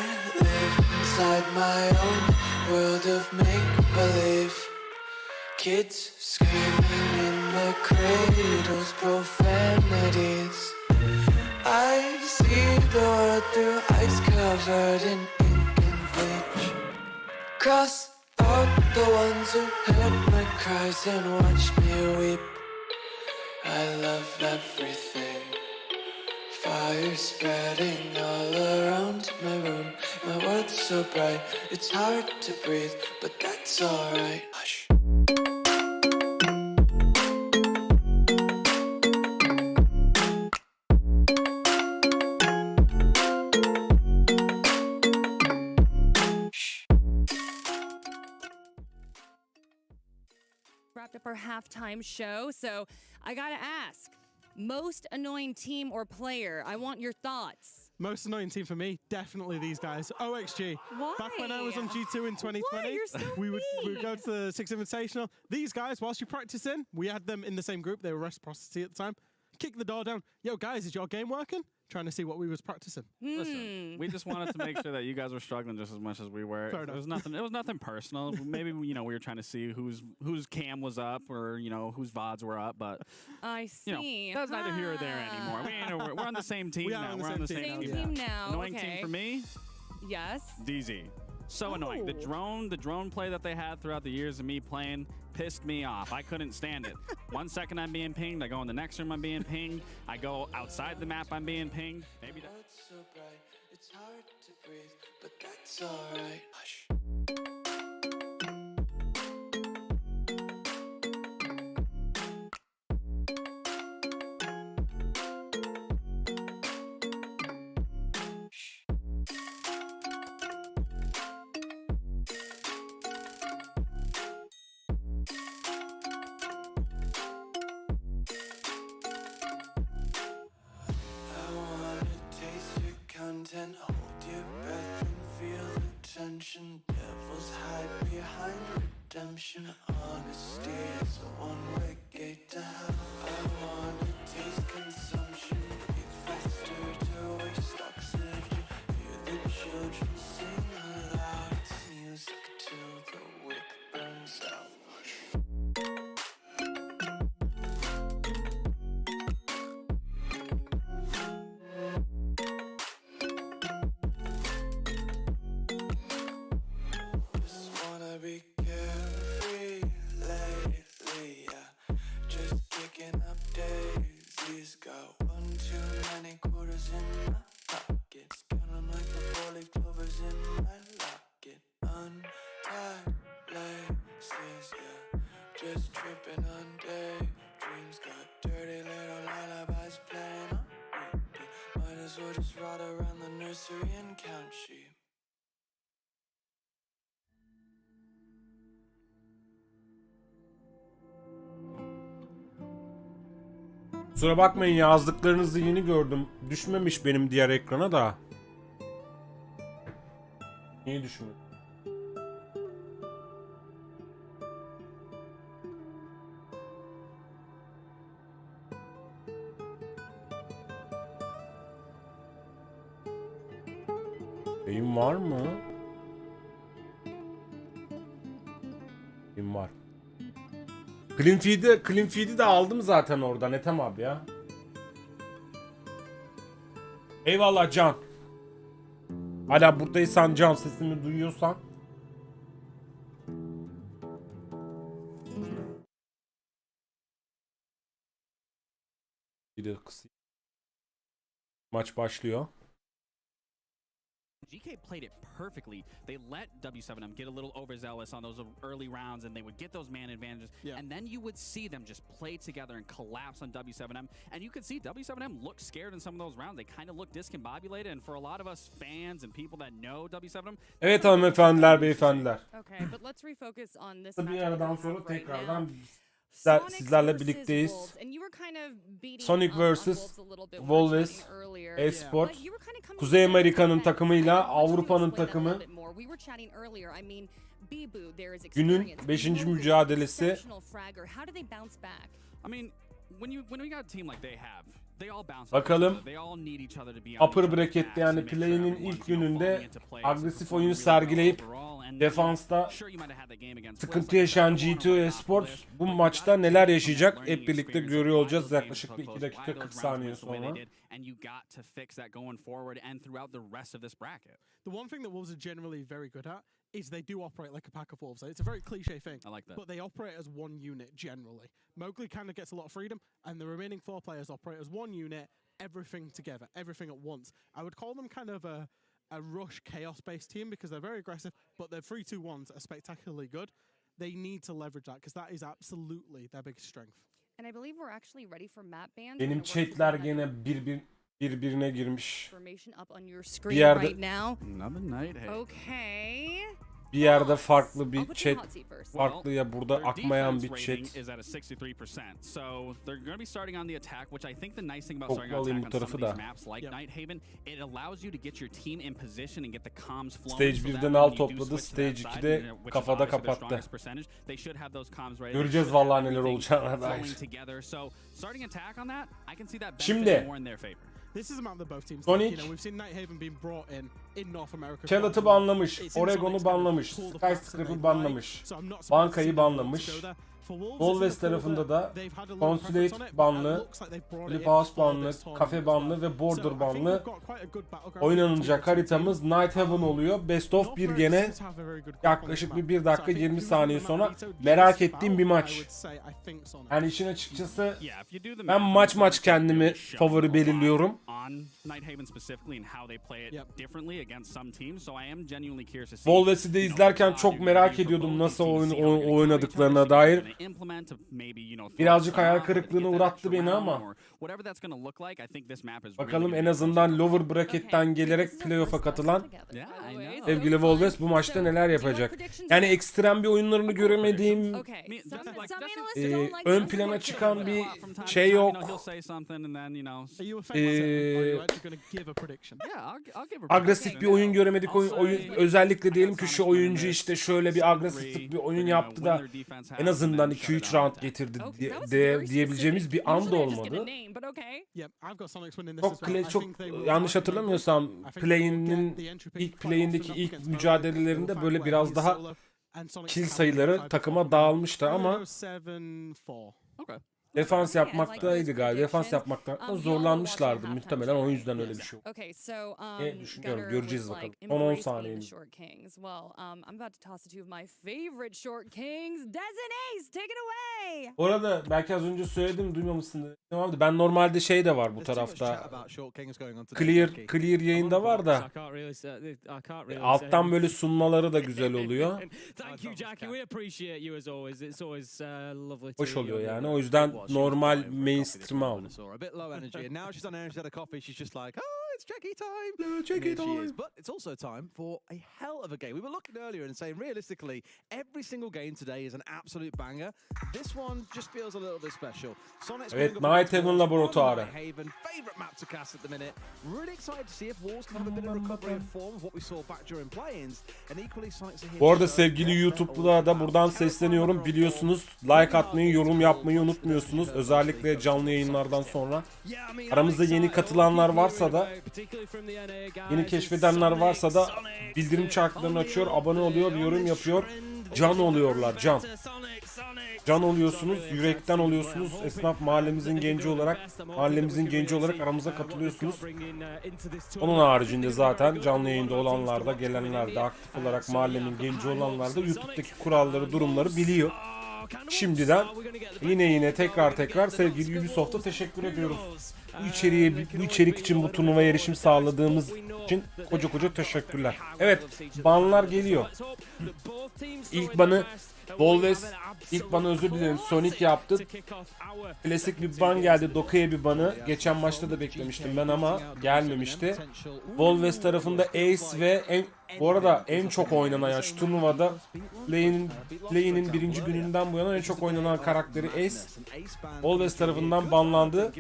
live inside my own world of make-believe. Kids screaming in the cradles, profanities. I see the world through ice covered in ink and bleach. Cross out the ones who heard my cries and watched me weep. I love everything. Fire spreading all around my room. My world's so bright, it's hard to breathe, but that's alright. Hush. Wrapped up our halftime show, so I gotta ask, most annoying team or player? I want your thoughts. Most annoying team for me, definitely these guys. OXG. Why? Back when I was on G2 in 2020, Why? You're so we would go to the Six Invitational. These guys, whilst you're practicing, we had them in the same group. They were reciprocity at the time. Kick the door down. Yo, guys, is your game working? Trying to see what we was practicing. Listen, we just wanted to make sure that you guys were struggling just as much as we were. Fair It enough. was nothing. It was nothing personal. Maybe we were trying to see whose cam was up or whose VODs were up, but I see. that's neither here or there anymore. We're on the same team now. We're on the same team now. Annoying Okay. team for me. Yes. DZ. So annoying. The drone play that they had throughout the years of me playing pissed me off. I couldn't stand it. 1 second I'm being pinged. I go in the next room, I'm being pinged. I go outside the map, I'm being pinged. Maybe that. It's so bright, it's hard to breathe, but that's alright. Hush. I wanna taste your content, hold your breath and feel the tension. Devils hide behind redemption. Honesty is a one-way gate to hell. I wanna taste consumption, breathe faster to waste oxygen. Hear the children sing aloud. It's music till the wick burns out. Just wanna be carefree lately, yeah. Just kicking up daisies. Got one too many quarters in my pockets. Count 'em like the four-leaf clovers in my locket. Untied laces, yeah. Just tripping on daydreams. Got dirty little lullabies playing on repeat. Might as well just ride around the nursery and count sheep. Kusura bakmayın, yazdıklarınızı yeni gördüm. Düşmemiş benim diğer ekrana da. Niye düşmedi? Benim var mı? Benim var. Clean feed'i de aldım zaten oradan Ethem abi ya. Eyvallah Can. Hala buradaysan Can, sesimi duyuyorsan. Bir de kısayım. Maç başlıyor. GK played it perfectly. They let W7M get a little overzealous on those early rounds, and they would get those man advantages. Yeah. And then you would see them just play together and collapse on W7M. And you could see W7M look scared in some of those rounds. They kind of look discombobulated. And for a lot of us fans and people that know W7M, Evet hanımefendiler, beyefendiler. Okay, but let's refocus on this. Bir matchup aradan that we sonra have right tekrardan now. sizlerle versus birlikteyiz. Wolves, and you were kind of beating Sonic up on vs. Wolves a little bit when we were Wolves, chatting earlier. Esport, But you were kind of coming Kuzey from Amerika'nın defense. takımıyla I want you to Avrupa'nın explain that a little takımı. bit more. We were chatting earlier. I mean, Bibu, there is Günün experience. 5. Bibu, mücadelesi. exceptional fragger. How do they bounce back? I mean, when we got a team like they have, they all bounce. Bakalım. They all need each other to be on Upper bracket'te yani play'inin ilk gününde agresif oyun sergileyip defansta sıkıntı yaşayan G2 Esports bu maçta neler yaşayacak hep birlikte görüyor olacağız yaklaşık bir 2 dakika 40 saniye sonra. And you got to fix that going forward and throughout the rest of this bracket. The one thing that Wolves are generally very good at is they do operate like a pack of wolves. It's a very cliche thing. I like that. But they operate as one unit generally. Mowgli kind of gets a lot of freedom, and the remaining 4 players operate as one unit, everything together, everything at once. I would call them kind of a rush chaos-based team because they're very aggressive, but their 3-2-1s are spectacularly good. They need to leverage that because that is absolutely their biggest strength. And I believe we're actually ready for map bans. Benim chatler gene birbirine girmiş. Up on your Bir screen yerde right now. Another night. Hey. Okay. bir yerde farklı bir chat, farklı ya burada akmayan bir chat. Toplayayım bu tarafı da. Stage 1'de nal topladı, Stage 2'de kafada kapattı. Göreceğiz vallahi neler olacağına dair. Şimdi Sonic Kellet'ı banlamış, Oregon'u banlamış, Skyscraper'ı banlamış, bankayı banlamış. Volves tarafında da Consulate banlı, Fliphouse banlı, Cafe banlı ve Border banlı. Oynanacak haritamız Night Haven oluyor. Best of 1 gene yaklaşık bir 1 dakika 20 saniye sonra merak ettiğim bir maç. Yani işin açıkçası ben maç kendimi favori belirliyorum. Volves'i de izlerken çok merak ediyordum nasıl oynadıklarına dair. Birazcık hayal kırıklığına uğrattı beni ama bakalım en azından lower bracket'ten gelerek playoff'a katılan sevgili Volves bu maçta neler yapacak. Yani ekstrem bir oyunlarını göremediğim, ön plana çıkan bir şey yok. Agresif bir oyun göremedik. Oyun, özellikle diyelim ki şu oyuncu işte şöyle bir agresif bir oyun yaptı da en azından 2-3 round getirdi diyebileceğimiz bir an da olmadı. Çok yanlış hatırlamıyorsam ilk play'indeki ilk mücadelelerinde böyle biraz daha kill sayıları takıma dağılmıştı ama defans yapmaktaydı galiba. Defans yapmaktan zorlanmışlardı. Muhtemelen o yüzden öyle bir şey oldu. Düşünüyorum. Göreceğiz bakalım. 10 saniyemiz. Bu arada belki az önce söyledim, duymamışsınız. Ben normalde şey de var bu tarafta. Clear yayında var da alttan böyle sunmaları da güzel oluyor. Hoş oluyor yani. O yüzden normal mainstream aldım. It's Jackie time. Jackie time. But it's also time for a hell of a game. We were looking earlier and saying realistically, every single game today is an absolute banger. This one just feels a little bit special. Evet, Night Haven laboratuvarı. Favorite map to cast at the minute. Really excited to see if Wolves can have a bit of recovery of form of what we saw back during play-ins. And equally Sonic's here. Bu arada sevgili YouTube'lulara da buradan sesleniyorum. Biliyorsunuz like atmayı, yorum yapmayı unutmuyorsunuz. Özellikle canlı yayınlardan sonra. Aramızda yeni katılanlar varsa da, yeni keşfedenler varsa da bildirim çarklarını açıyor, abone oluyor, bir yorum yapıyor. Can oluyorlar, can. Can oluyorsunuz, yürekten oluyorsunuz. Esnaf mahallemizin genci olarak aramıza katılıyorsunuz. Onun haricinde zaten canlı yayında olanlar da, gelenler de, aktif olarak mahallemin genci olanlar da YouTube'daki kuralları, durumları biliyor. Şimdiden yine tekrar sevgili Ubisoft'a teşekkür ediyoruz. Bu içerik için, bu turnuvaya erişim sağladığımız için koca teşekkürler. Evet, banlar geliyor. İlk banı Volves, ilk banı özür dilerim, Sonic yaptı. Klasik bir ban geldi, Doka'ya bir banı. Geçen maçta da beklemiştim ben ama gelmemişti. Volves tarafında Ace ve bu arada en çok oynanan, yani şu turnuvada Play'inin birinci gününden bu yana en çok oynanan karakteri Ace. Volves tarafından banlandı.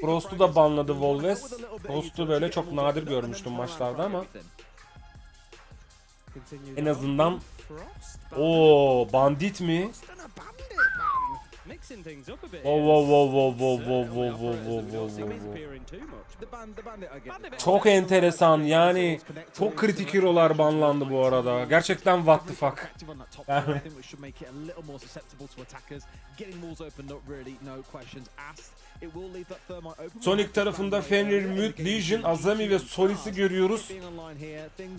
Frost'u da banladı Volves. Frost'u böyle çok nadir görmüştüm maçlarda ama en azından bandit mi? mixing things up a bit. Çok enteresan yani, çok kritik hero'lar banlandı bu arada. Gerçekten what the fuck. Sonic tarafında Fenrir, Mute, Legion, Azami ve Solis'i görüyoruz.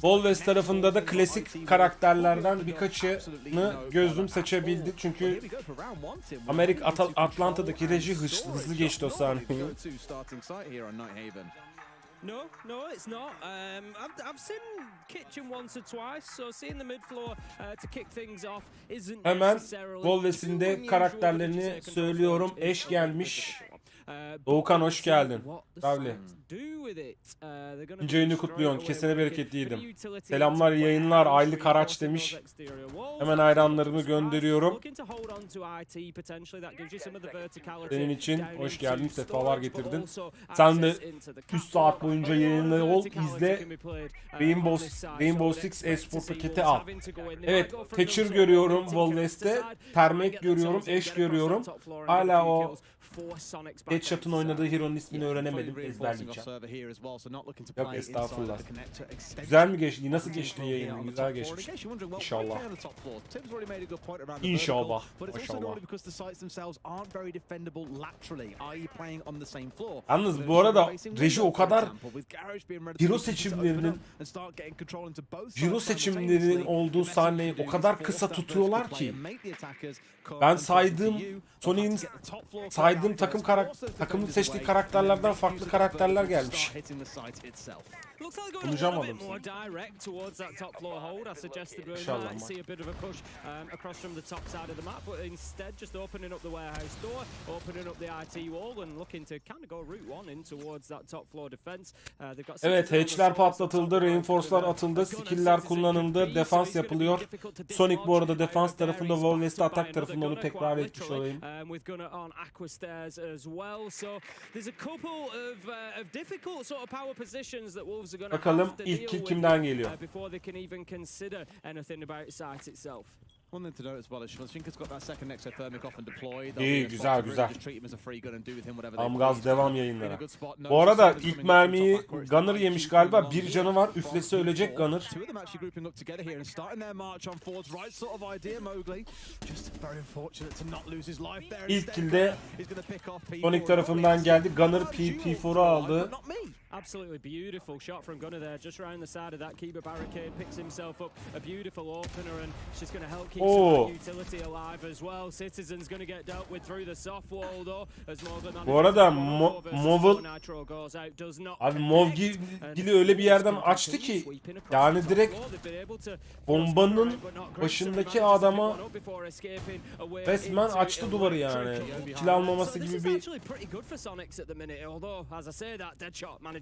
Volves tarafında da klasik karakterlerden birkaçını gözüm seçebildik. Çünkü Atlanta'daki reji hızlı geçti o sahneyi. No, it's not. I've seen Kitchen once or twice, so seeing the mid floor to kick things off isn't Hemen necessarily Volves'in de karakterlerini söylüyorum. Eş gelmiş. Doğukan hoş geldin. Davli. İnce yayını kutluyorsun. Kesene bereketliydim. Selamlar, yayınlar, aylık haraç demiş. Hemen hayranlarımı gönderiyorum. Senin için hoş geldin. Sefalar getirdin. Sen de 3 saat boyunca yayınları ol. İzle. Rainbow Six Espor paketi al. Evet. Thatcher görüyorum Volves'te. Termek görüyorum. Eş görüyorum. Hala o Headshot'un oynadığı hero'nun ismini öğrenemedim, ezberleyeceğim. Yok estağfurullah. Güzel mi geçti? Nasıl geçti yayın? Güzel geçmiş. İnşallah. İnşallah. Maşallah. Yalnız bu arada reji o kadar hero seçimlerinin olduğu sahneyi o kadar kısa tutuyorlar ki ben Sonic'in saydığım takımın seçtiği karakterlerden farklı karakterler gelmiş. Konuşamadım. İnşallah. Evet, hatch'ler patlatıldı, reinforce'lar atıldı, skill'ler kullanıldı, defans yapılıyor. Sonic bu arada defans tarafında, Volves'te atak tarafında, onu tekrar etmiş olayım. Bakalım ilk kill kimden geliyor? İyi, güzel. Amgaz devam yayınlara. Bu arada ilk mermiyi Gunner yemiş galiba. Bir canı var. Üflesi ölecek Gunner. İlk kill de Sonic tarafından geldi. Gunner P4'u aldı. Absolutely beautiful shot from Gunner there, just round the side of that Kiba barricade, picks himself up a beautiful opener, and she's going to help keep some utility alive as well. Citizen's going to get dealt with through the soft wall though, as Morgan. Bu arada Movgil'i öyle bir yerden açtı ki yani direkt bombanın başındaki adama resmen açtı duvarı yani. Kill almaması gibi bir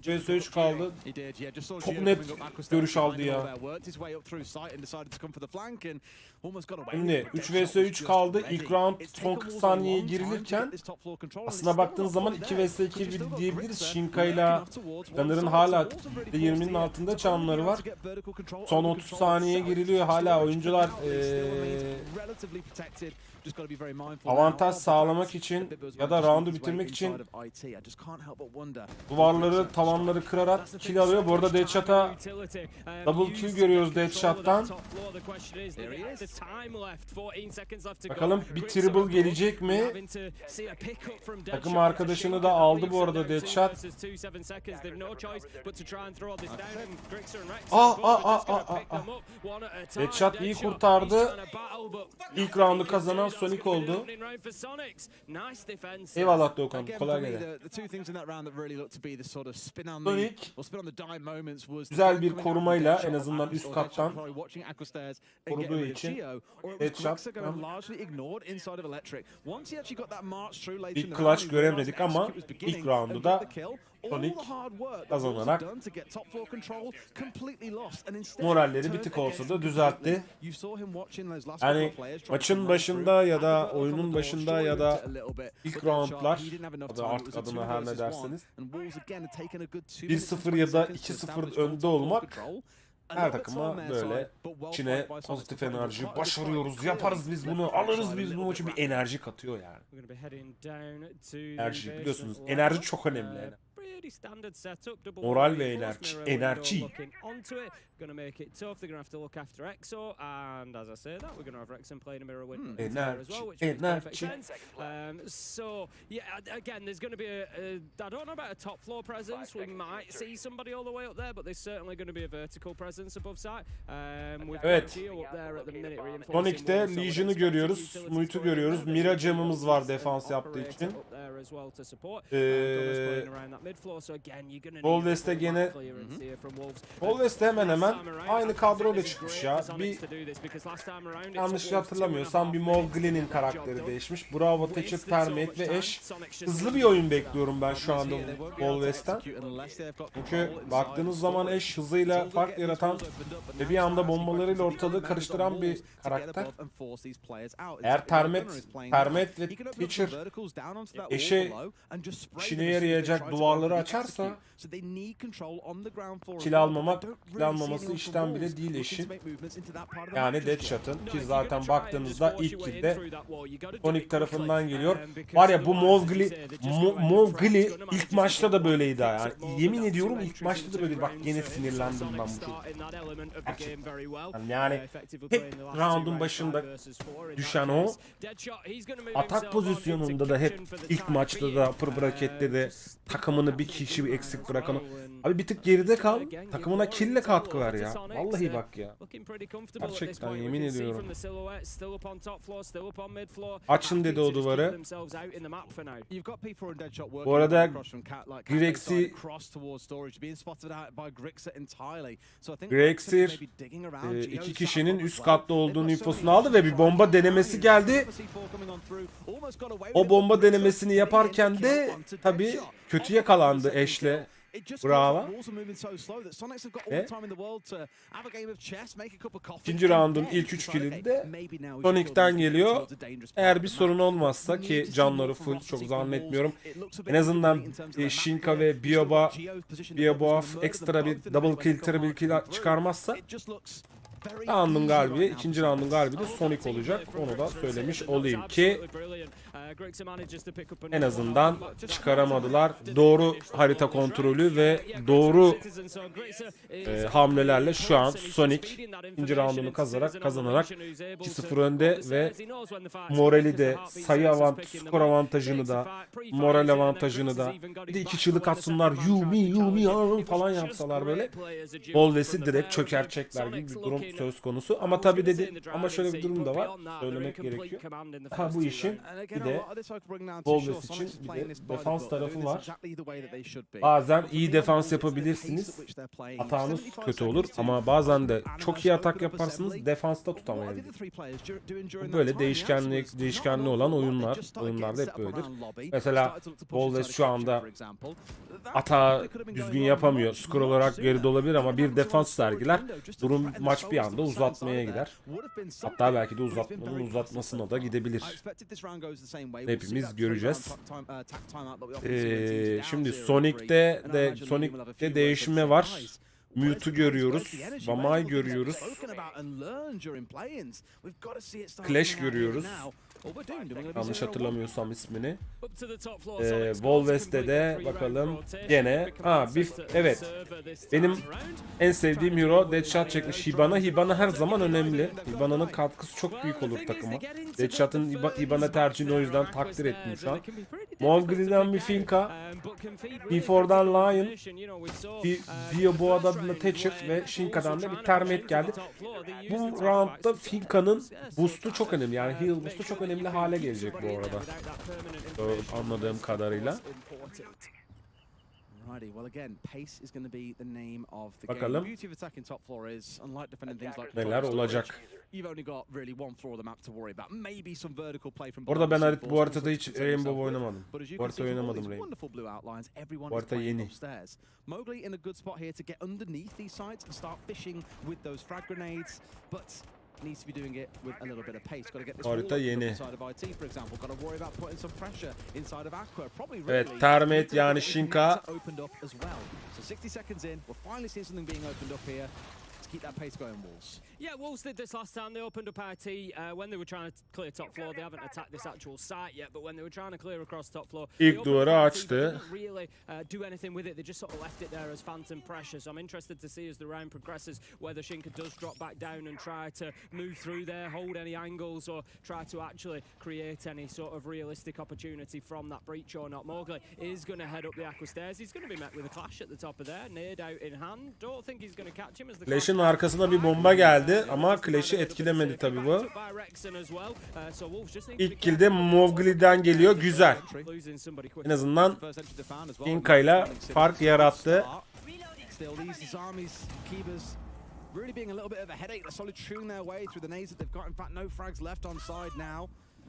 VS3 kaldı. Çok net görüş aldı ya. Şimdi 3 vs3 kaldı. İlk round son 40 saniyeye girilirken aslına baktığınız zaman 2 vs2 diyebiliriz. Shinka ile Gunner'ın hala %20'nin altında canları var. Son 30 saniyeye giriliyor. Hala oyuncular avantaj sağlamak için ya da roundu bitirmek için duvarları, tavanları kırarak kill alıyor. Bu arada Deadshot'a double kill görüyoruz Deadshot'tan. Bakalım bir triple gelecek mi? Takım arkadaşını da aldı bu arada Deadshot. Deadshot iyi kurtardı. İlk roundu kazanan Sonic oldu. Eyvallah Doğukan, kolay gelsin. Sonic güzel bir korumayla en azından üst kattan koruduğu için headshot. Bir clutch göremedik ama ilk roundu da Sonic kazanarak moralleri bir tık olsa da düzeltti. Yani maçın başında ya da oyunun başında ya da ilk roundlar, artık adına her ne derseniz, 1-0 ya da 2-0 önde olmak Her takıma böyle içine pozitif enerji, başarıyoruz, yaparız biz bunu, alırız biz bu maçı, bir enerji katıyor yani. Enerji biliyorsunuz, enerji çok önemli yani. Moral ve enerji. Enerji. Enerji, enerji. So yeah, again, there's going to be I don't know about a top floor presence. We might see somebody all the way up there, but there's certainly going to be a vertical presence above site. Evet. Sonic'te Legion'ı görüyoruz, Mute'u görüyoruz. Mira camımız var defans yaptığı için. Wolves'te gene Wolves'te hemen hemen aynı kadroyla çıkmış ya. Bir yanlış hatırlamıyorsam bir Mowgli'nin karakteri değişmiş. Bravo, Thatcher, Termite ve Ash. Hızlı bir oyun bekliyorum ben şu anda Wolves'ten. Çünkü baktığınız zaman Ash hızıyla fark yaratan ve bir anda bombalarıyla ortalığı karıştıran bir karakter. Eğer Termite ve Thatcher Ash'e işine yarayacak duvarları açarsa kill almaması işten bile değil Ash'in. Yani Deadshot'ın ki zaten baktığınızda ilk kill'de Sonic tarafından geliyor. Var ya bu Mowgli ilk maçta da böyleydi yani. Yemin ediyorum ilk maçta da böyleydi. Bak yine sinirlendim ben bu çok. Yani hep round'un başında düşen o. Atak pozisyonunda da hep ilk maçta da upper bracket'te de takımını bir kişi eksik bırakan. Abi bir tık geride kal. Takımına kill'le katkı ver ya. Vallahi bak ya. Gerçekten yemin ediyorum. Açın dedi o duvarı. Bu arada Grexir iki kişinin üst katta olduğunu infosunu aldı ve bir bomba denemesi geldi. O bomba denemesini yaparken de tabii kötü yakalandı Ash'le. Bravo. İkinci round'un ilk 3 kill'i de Sonic'ten geliyor. Eğer bir sorun olmazsa ki canları full çok zannetmiyorum. En azından Shinka ve Bioboaf ekstra bir double kill, triple kill çıkarmazsa round'un galibi, ikinci round'un galibi de Sonic olacak. Onu da söylemiş olayım ki en azından çıkaramadılar. Doğru harita kontrolü ve doğru hamlelerle şu an Sonic ikinci round'unu kazanarak 2-0 önde ve morali de skor avantajını da moral avantajını da bir de iki çığlık atsınlar you me falan yapsalar böyle Wolves'i direkt çökertecekler gibi bir durum söz konusu. Ama tabi ama şöyle bir durum da var. Söylemek gerekiyor. Bu işin bir de Wolves için bir de defans tarafı var. Bazen iyi defans yapabilirsiniz. Hatanız kötü olur ama bazen de çok iyi atak yaparsınız. Defansta tutamayabilirsiniz. Böyle değişkenli olan oyunlarda hep böyledir. Mesela Wolves şu anda atağı düzgün yapamıyor. Skor olarak geride olabilir ama bir defans sergiler. Durum maç bir anda uzatmaya gider. Hatta belki de uzatmasına da gidebilir. Hepimiz göreceğiz. Şimdi Sonic'te değişme var. Mute'u görüyoruz. Vama'yı görüyoruz. Clash görüyoruz. Yanlış hatırlamıyorsam ismini. Wolves'te de bakalım gene. Evet. Benim en sevdiğim hero Deadshot çekmiş Hibana. Hibana her zaman önemli. Hibana'nın katkısı çok büyük olur takıma. Deadshot'ın Hibana tercihini o yüzden takdir ettim şu an. Mowgli'den bir Finka. B4'dan Lion. Bioboa'dan Thatcher ve Shinka'dan da bir Termite geldi. Bu roundda Finka'nın boost'u çok önemli. Yani heal boost'u çok önemli hale gelecek bu arada. Anladığım kadarıyla. Bakalım neler olacak. Orada ben bu haritada hiç Rainbow oynamadım. Bu harita oynamadım Rainbow. Bu harita yeni. Harita yeni. Evet, Termite yani Shinka. keep that pace going, Wolves? Yeah, Wolves did this last time. They opened up RT when they were trying to clear top floor. They haven't attacked this actual site yet, but when they were trying to clear across top floor, İlk duvarı açtı. didn't really do anything with it. They just sort of left it there as phantom pressure. So I'm interested to see as the round progresses whether Shinka does drop back down and try to move through there, hold any angles, or try to actually create any sort of realistic opportunity from that breach or not. Mowgli is going to head up the aqua stairs. He's going to be met with a clash at the top of there. Nade out in hand. Don't think he's going to catch him as the Clash'ın arkasına bir bomba geldi ama Clash'i etkilemedi tabii bu. İlk kill de Mowgli'den geliyor. Güzel. En azından Inka ile fark yarattı. Really being a little bit of a headache. They're slowly chewing their way through the nades that they've got. In fact, no frags left on side now.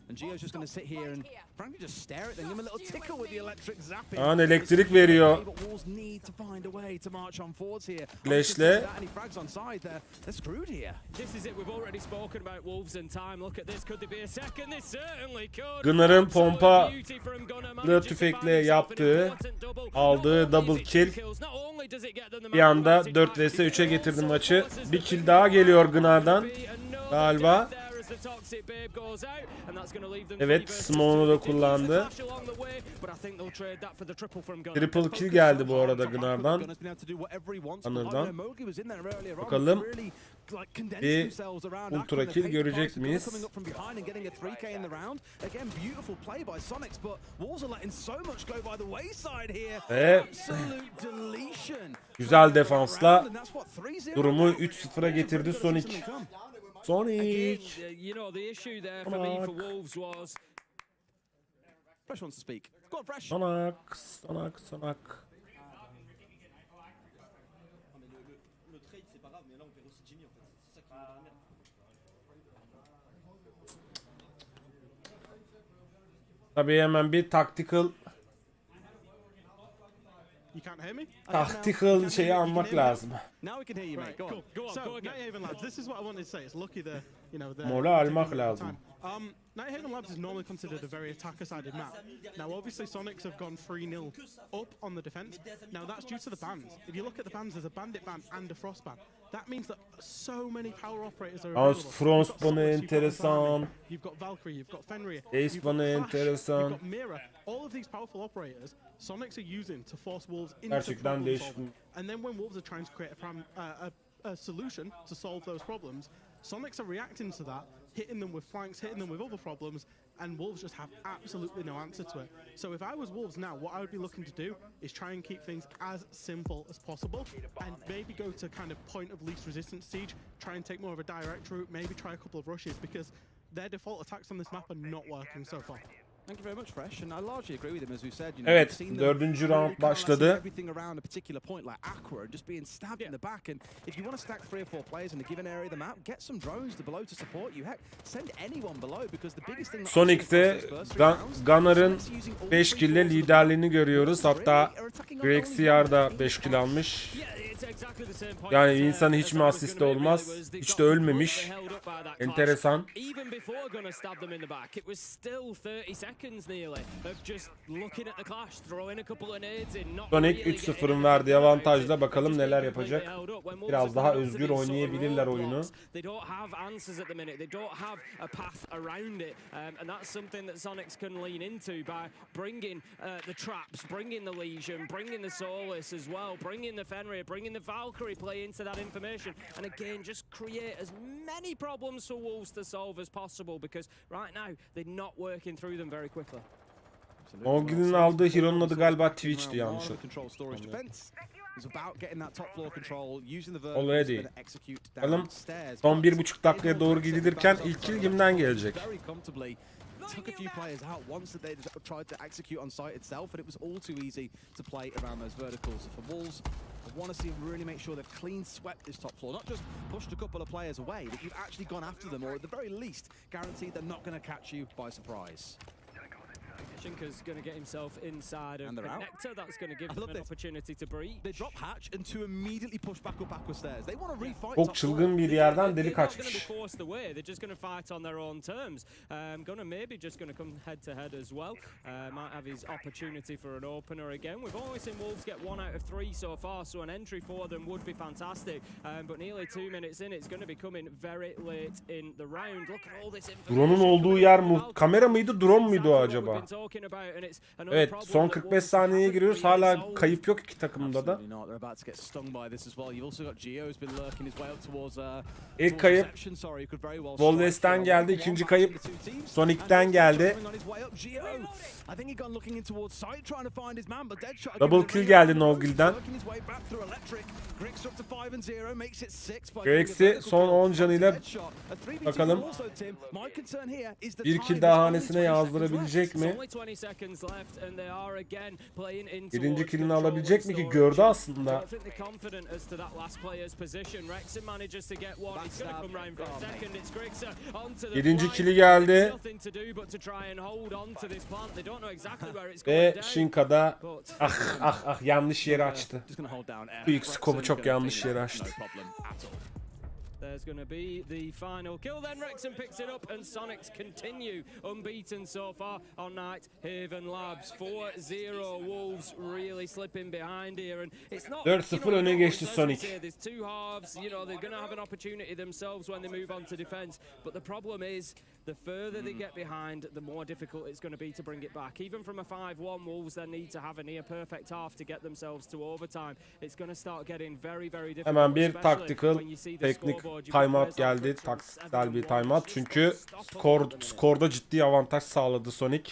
And Gio's just going to sit here and frankly just stare at them, give him a little tickle with the electric zapping. Elektrik veriyor. Wolves need to find a way to march on forwards here. Flash'le. Any frags on side, they're screwed here. This is it. We've already spoken about Wolves in time. Look at this. Could there be a second? This certainly could. Gunner'ın pompalı tüfekle yaptığı, aldığı double kill. Bir anda 4 vs 3'e getirdi maçı. Bir kill daha geliyor Gunner'dan galiba. Evet, smoke'unu da kullandı. Triple kill geldi bu arada Gunner'dan. Gunner'dan. Bakalım bir ultra kill görecek miyiz? Ve güzel defansla durumu 3-0'a getirdi Sonic. Sonic. Sonic. Tabii hemen bir tactical şeyi almak lazım. Mola almak lazım. Nighthaven Labs is normally considered a very attacker-sided map. Now, obviously, Sonics have gone 3-0 up on the defense. Now, that's due to the bans. If you look at the bans, there's a bandit ban and a frost ban. That means that so many power operators are available. Frost banı enteresan. You've got Valkyrie, you've got Fenrir, Ace banı enteresan. you've got Mira. All of these powerful operators, Sonics are using to force Wolves into Gerçekten problem değişik. solving. And then when Wolves are trying to create a solution to solve those problems, Sonics are reacting to that, hitting them with flanks, hitting them with other problems, and Wolves just have absolutely no answer to it. So if I was Wolves now, what I would be looking to do is try and keep things as simple as possible, and maybe go to kind of point of least resistance siege, try and take more of a direct route, maybe try a couple of rushes, because their default attacks on this map are not working so far. Thank you very much, Fresh, and I largely agree with him, as we've said. Evet, 4. round başladı. Everything around a particular point, like Aqua, just being stabbed in the back. And if you want to stack 3 or 4 players in a given area of the map, get some drones to below to support you. Heck, send anyone below, because the biggest thing. Sonic'te Gunner'ın 5 kill ile liderliğini görüyoruz. Hatta Grexiar da 5 kill almış. Yani insanın hiç mi asisti olmaz? Hiç de ölmemiş. Enteresan. Sonic 3-0'ın verdiği avantajla bakalım neler yapacak. Biraz daha özgür oynayabilirler oyunu. The Valkyrie play into that information, and again just create as many problems for Wolves to solve as possible, because right now they're not working through them very quickly. Mowgli'nin aldığı hero'nun adı galiba Twitch'ti yanlış. Already. Bakalım son 1,5 dakikaya doğru gidilirken ilk kill kimden gelecek? Took a few players out once that they tried to execute on site itself, and it was all too easy to play around those verticals. So for Wolves, I want to see them really make sure they've clean swept this top floor, not just pushed a couple of players away, but you've actually gone after them, or at the very least, guaranteed they're not going to catch you by surprise. And they're out. I love this. They drop hatch and to immediately push back up aqua stairs. They want to refight. Çok çılgın bir yerden delik açmış. Might have his opportunity for an opener again. We've only seen Wolves get 1 out of 3 so far, so an entry for them would be fantastic. But nearly 2 minutes in, it's going to be coming very late in the round. Look at all this information. Drone'un olduğu yer kamera mıydı, drone muydu acaba? Evet, son 45 saniyeye giriyoruz. Hala kayıp yok iki takımda da. İlk kayıp Volves'ten geldi, ikinci kayıp Sonic'ten geldi. Double kill geldi Nogil'den. Grex'i son 10 canıyla bakalım bir kill daha hanesine yazdırabilecek mi? Birinci killini alabilecek mi ki? Gördü aslında. Birinci killi geldi. Ve Shinka'da yanlış yeri açtı. Büyük skopu çok yanlış yeri açtı. There's going to be the final kill. Then Wrexham picks it up and Sonics continue unbeaten so far on Night Haven Labs. 4-0 Wolves really slipping behind here and it's not 4-0 öne geçti Sonic. There's two halves, you know, they're going to have an opportunity themselves when they move on to defense, but the problem is the further they get behind, the more difficult it's going to be to bring it back. Even from a 5-1, Wolves then need to have a near perfect half to get themselves to overtime. It's going to start getting very difficult. Hemen bir tactical teknik timeout geldi. Taktiksel bir timeout. Çünkü skorda ciddi avantaj sağladı Sonic.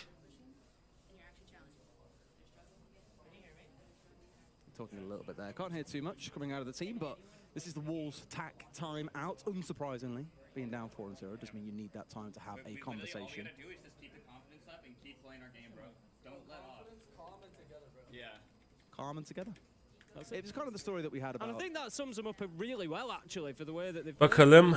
Talking a little bit there. Can't hear too much coming out of the team, but this is the Wolves tack time out. Unsurprisingly, being down 4-0 does mean you need that time to have a conversation. All we're gonna do is just keep the confidence up and keep playing our game, bro. Don't let off. Calm and together, bro. Yeah. Calm and together. It was kind of the story that we had about. And I think that sums them up really well actually for the way that they've. Bakalım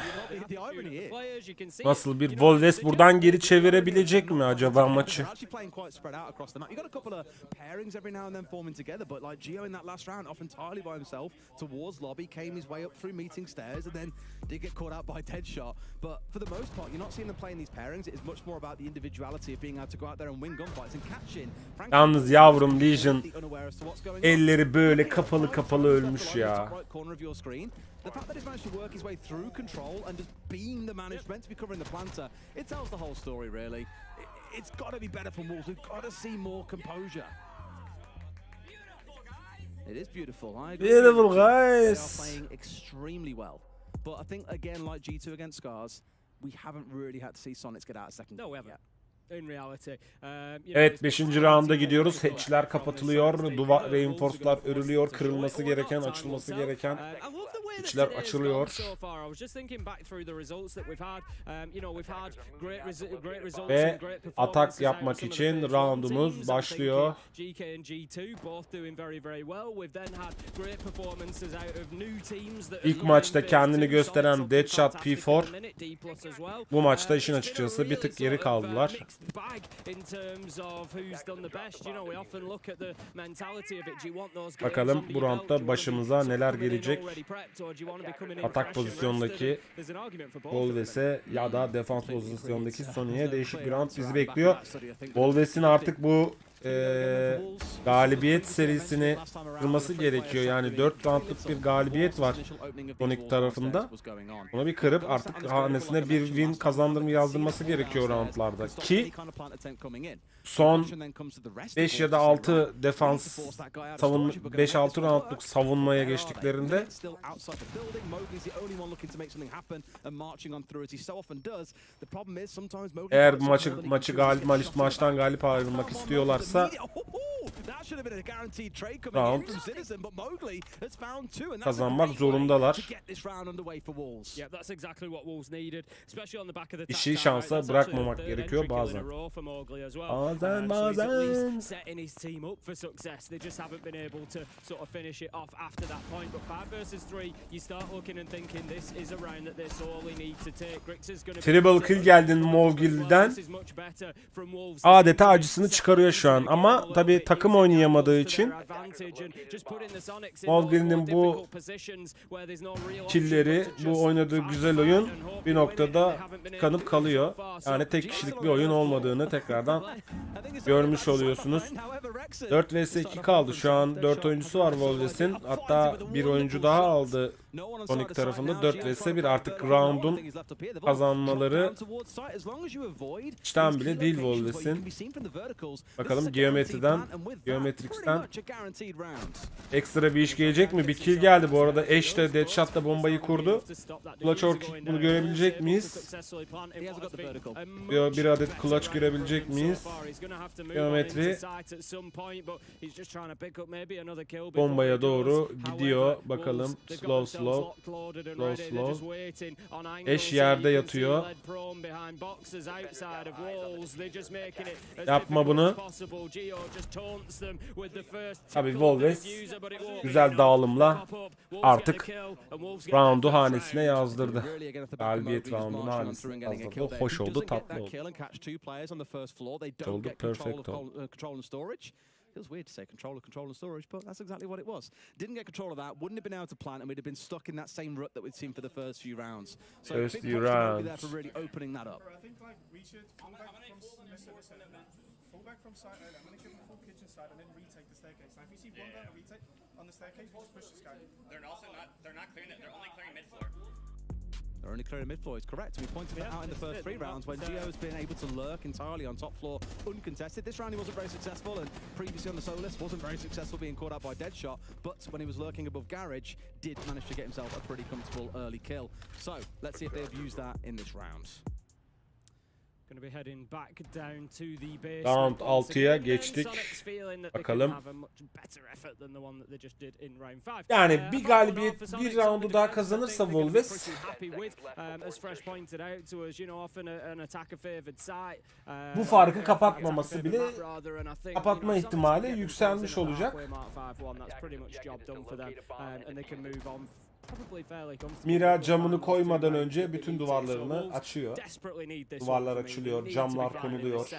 nasıl bir Wolves buradan geri çevirebilecek mi acaba maçı? Actually playing quite spread out across the map. You got a couple of pairings every now and then forming together, but like Gio in that last round, off entirely by himself towards lobby, came his way up through meeting stairs, and then did get caught out by Deadshot. But for the most part, you're not seeing them playing these pairings. It is much more about the individuality of being able to go out there and win gunfights and catch in. Yalnız yavrum Legion elleri böyle kapalı ölmüş ya. The fact that he's managed to work his way through control and just being the man who's meant to be covering the planter, it tells the whole story really. It's got to be better for Wolves. We've got to see more composure. It is beautiful. I agree. Beautiful guys. They are playing extremely well. But I think again, like G2 against Scars, we haven't really had to see Sonics get out a second. No, we haven't. In reality. Evet 5. rounda gidiyoruz. Hatch'ler kapatılıyor. Reinforce'lar örülüyor. Kırılması gereken, açılması gereken hatch'ler açılıyor. Ve atak yapmak için roundumuz başlıyor. İlk maçta kendini gösteren Deadshot P4 bu maçta işin açıkçası bir tık geri kaldılar. Bakalım bu roundda başımıza neler gelecek. Atak pozisyondaki Wolves'e ya da defans pozisyondaki Sony'e değişik bir round bizi bekliyor. Wolves'in artık bu galibiyet serisini kırması gerekiyor. Yani 4 roundluk bir galibiyet var Sonic tarafında. Onu bir kırıp artık hanesine bir win yazdırması gerekiyor roundlarda. Ki son 5 ya da 6 defans 5-6 roundluk savunmaya geçtiklerinde eğer maçtan galip ayrılmak istiyorlarsa should have been a guaranteed trade coming Round. in from Citizen, but Mowgli has found two, and that's Kazanmak a great way zorundalar. to get this round underway for Wolves. Yeah, that's exactly what Wolves needed, especially on the back of the İşi şansa bırakmamak gerekiyor bazen. Bazen. Setting his team up for success. They just haven't been able to sort of finish it off after that point. But 5 versus 3, you start looking and thinking this is a round that they sorely need to take. Grix is going to Triple kill geldin Mowgli'den. Adeta acısını çıkarıyor şu an ama tabii takım oynayamadığı için Mowgli'nin bu killleri, bu oynadığı güzel oyun bir noktada kanıp kalıyor. Yani tek kişilik bir oyun olmadığını tekrardan görmüş oluyorsunuz. 4 vs 2 kaldı. Şu an 4 oyuncusu var Wolves'in. Hatta bir oyuncu daha aldı Sonic tarafında. 4 vs 1 artık round'un kazanmaları içten bile değil Wolves'in. Bakalım Geometrix'ten ekstra bir iş gelecek mi? Bir kill geldi bu arada. Ash de Deadshot'la bombayı kurdu. Clutch Orchid bunu görebilecek miyiz? Bir adet Clutch görebilecek miyiz? Geometri bombaya doğru gidiyor. Bakalım. Slow. Ash yerde yatıyor. Yapma bunu. Tabii Wolves güzel dağılımla artık roundu hanesine yazdırdı. Galibiyet roundunu hanesine yazdırdı. Hoş oldu, tatlı oldu. Oldu, perfect oldu. Feels weird to say control and storage, but that's exactly what it was. Didn't get control of that, wouldn't have been able to plant, and we'd have been stuck in that same rut that we'd seen for the first few rounds. So First big few props to Mowgli rounds. there for really opening that up. I think like we should full back from side early. I'm going to give him full kitchen side and then retake the staircase. Now if you see one guy retake on the staircase, we just push this guy. They're not clearing it. They're only clearing mid floor. They're only clearing mid floor, is correct. We pointed that out in the first 3 rounds when Gio has been able to lurk entirely on top floor uncontested. This round he wasn't very successful, and previously on the solo list wasn't very successful being caught out by Deadshot, but when he was lurking above Garage, did manage to get himself a pretty comfortable early kill. So let's see if they've used that in this round. Round 6'ya geçtik. Bakalım. Yani bir galibiyet, bir roundu daha kazanırsa Wolves bu farkı kapatmaması bile kapatma ihtimali yükselmiş olacak. Mira camını koymadan önce bütün duvarlarını açıyor. Duvarlar açılıyor, camlar konuluyor.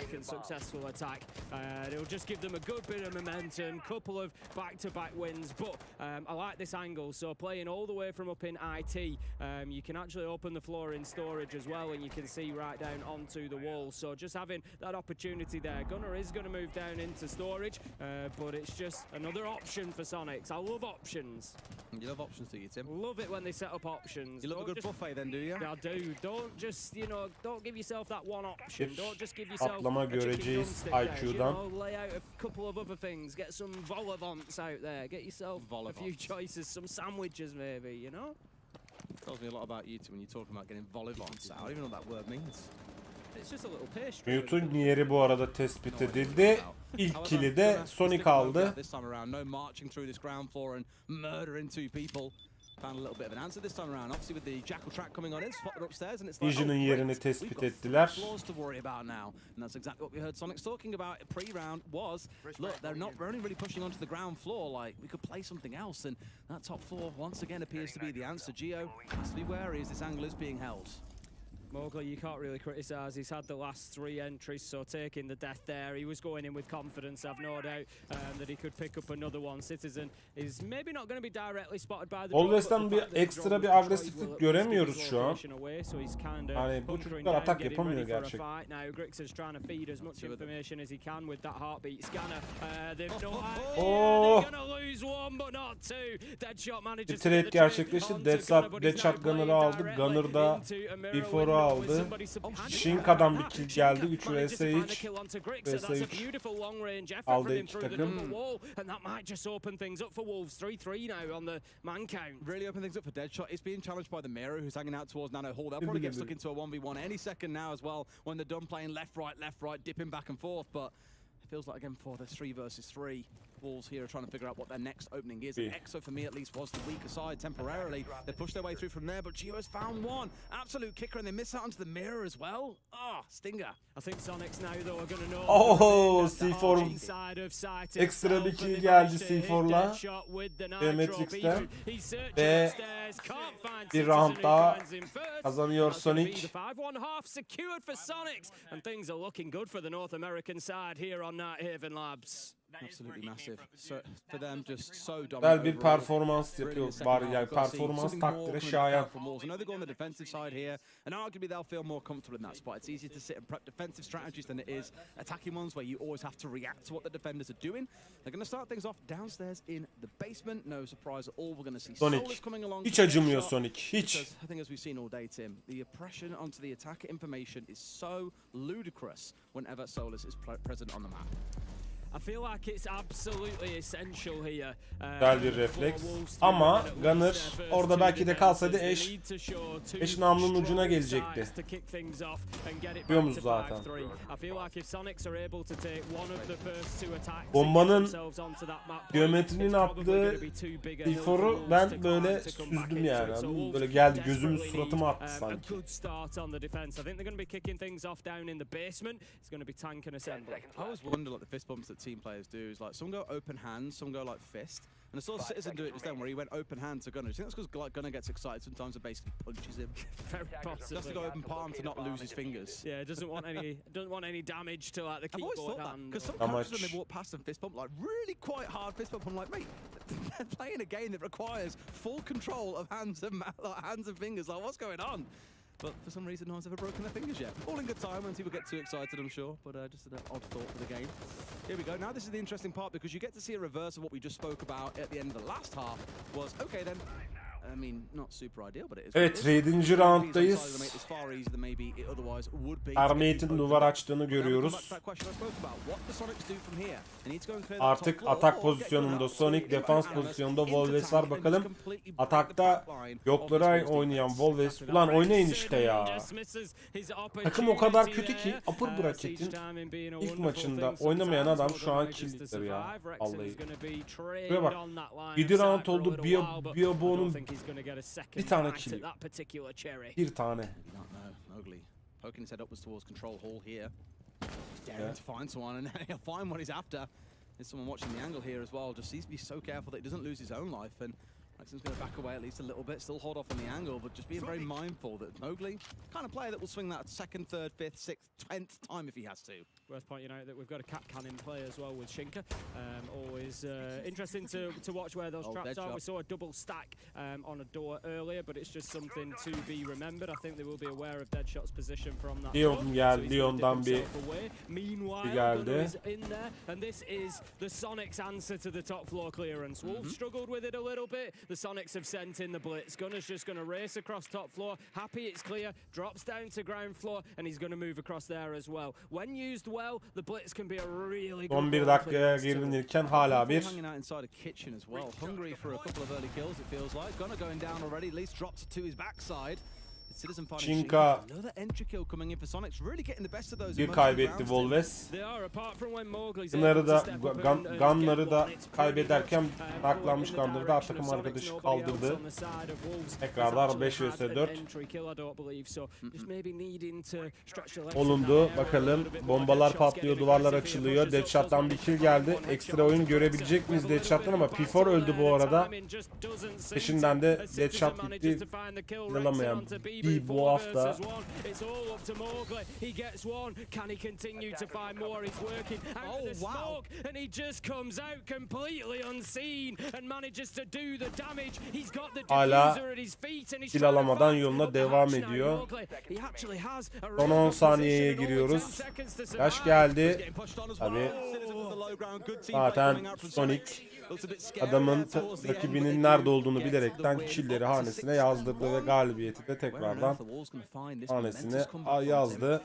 You love options, do you, Tim? Love it when they set up options. You love a good buffet then, do you? I do. Don't just, don't give yourself that one option. Don't just give yourself Atlama a chicken göreceğiz drumstick. IQ'dan. Lay out a couple of other things. Get some vol-au-vents out there. Get yourself a few choices, some sandwiches maybe, Tells me a lot about you, Tim, when you're talking about getting vol-au-vents out. I don't even know what that word means. It's just a little pastry. Mute'un yeri bu arada tespit edildi. İlk kili de Sonic aldı. This time around, no marching through this ground floor and murdering 2 people. Found a little bit of an answer this time around. Obviously with the jackal track coming on in, spotted upstairs, and it's like, Vision'ın yerini tespit ettiler. flaws to worry about now, and that's exactly what we heard Sonic talking about pre-round was, look, they're only really pushing onto the ground floor, like we could play something else, and that top floor once again appears to be the answer. Gio has to be wary as this angle is being held. Mowgli, you can't really criticise. He's had the last 3 entries, so taking the death there, he was going in with confidence. I've no doubt that he could pick up another one. Citizen is maybe not going to be directly spotted by the Wolves'ten bir ekstra bir agresiflik göremiyoruz şu an. Yani bu çocuklar atak yapamıyor gerçekten. Bir trade gerçekleşti. Deadshot Gunner'ı aldı. Gunner da B4'u aldı. Shinka'dan bir kill geldi. 3 vs 3. vs 3 aldı iki takım. Really open things up for Deadshot. It's being challenged by the Mirror, who's hanging out towards Nano Hall. They'll probably get stuck into a 1v1 any second now as well, when they're done playing left, right, dipping back and forth, but It feels like, again, before there's 3 versus 3. Wolves here are trying to figure out what their next opening is. And EXO, for me at least, was the weaker side temporarily. They pushed their way through from there, but Gio has found one. Absolute kicker, and they miss out onto the mirror as well. Ah, stinger. I think Sonics now, though, are going to know. Oh, C4 ekstra bir kill geldi C4'la Matrix'ten ve bir round daha kazanıyor Sonic. Secured for Sonics, and things are looking good for the North American side here on Nighthaven Labs. Absolutely massive. So for them, just so Güzel dominant. bir performans yapıyor var yani performans takdire şayan. I know they go on the defensive side here, and arguably they'll feel more comfortable in that spot. It's easier to sit and prep defensive strategies than it is attacking ones where you always have to react to what the defenders are doing. They're going to start things off downstairs in the basement. No surprise at all. We're going to see Solus coming along. Hiç acımıyor Sonic, hiç. I think as we've seen all day, Tim, the oppression onto the attacker information is so ludicrous whenever Solus is present on the map. I feel like it's absolutely essential here. Güzel bir refleks. Ama Gunner orada belki de kalsaydı eş namlunun ucuna gelecekti. Biliyoruz zaten. Bombanın geometrinin attığı C4'u ben böyle süzdüm yani. Böyle geldi gözümün suratıma attı sanki. I always wonder like the fist bumps that team players do is like some go open hand, some go like fist. And I saw Citizen do it just then where he went open hand to Gunner. Do you think that's because Gunner gets excited sometimes and basically punches him? Very possibly. Just to go open palm to not lose his fingers. Yeah, doesn't want any damage to like the I've always keyboard thought that hand. because some characters when they walk past them fist bump like really quite hard fist bump. I'm like, mate, they're playing a game that requires full control of hands and fingers. Like, what's going on? But for some reason, no one's ever broken their fingers yet. All in good time when people get too excited, I'm sure. But just an odd thought for the game. Here we go. Now this is the interesting part because you get to see a reverse of what we just spoke about at the end of the last half. Was okay then. I mean, not super ideal, but it is. Evet, 7. rounddayız. Armate'in duvar açtığını görüyoruz. Artık atak pozisyonunda Sonic, defans pozisyonunda Wolves var. Bakalım atakta yoklara oynayan Wolves. Ulan oynayın işte ya. Takım o kadar kötü ki Upper Bracket'in ilk maçında oynamayan adam şu an kill'dir ya. Vallahi. Buraya bak. 7 round oldu. Biobo'nun bir tane kill. Bir tane. Poking his head upwards towards control hall here. Just daring to find someone, and he'll find what he's after. There's someone watching the angle here as well. Just needs to be so careful that he doesn't lose his own life. And Maxim's going to back away at least a little bit, still hold off on the angle, but just being very mindful that Mowgli, kind of player that will swing that 2nd, 3rd, 5th, 6th, 10th time if he has to. Worth pointing out that we've got a cap cannon play as well with Shinka. Always interesting to watch where those traps are. We saw a double stack on a door earlier, but it's just something to be remembered. I think they will be aware of Deadshot's position from that. Leon geldi, Leon'dan bir geldi. In there, and this is the Sonics' answer to the top floor clearance. Wolves struggled with it a little bit. The Sonics have sent in the blitz. Gunner's just going to race across top floor. Happy it's clear. Drops down to ground floor, and he's going to move across there as well. When used well, the blitz can be a really good. 11 dakikaya girilirken hala bir. Hanging out inside a kitchen as well. Hungry for a couple of early kills, it feels like. Gunner going down already. At least drops it to his backside. Shinka bir kaybetti Wolves. Gunner'ı da Gunner'ı da kaybederken naklanmış Gunner'ı da takım arkadaşı kaldırdı. Tekrardan 5 vs 4 olundu. Bakalım bombalar patlıyor, duvarlar açılıyor. Deadshot'tan bir kill geldi. Ekstra oyun görebilecek miyiz Deadshot'tan ama P4 öldü bu arada. Peşinden de Deadshot gitti. İnanamayan bu hafta. Hala kill alamadan yoluna devam ediyor. Son 10 saniyeye giriyoruz. Yaş geldi. Tabii. Zaten Sonic adamın rakibinin nerede olduğunu bilerekten killleri hanesine yazdırdı ve galibiyeti de tekrardan hanesine yazdı.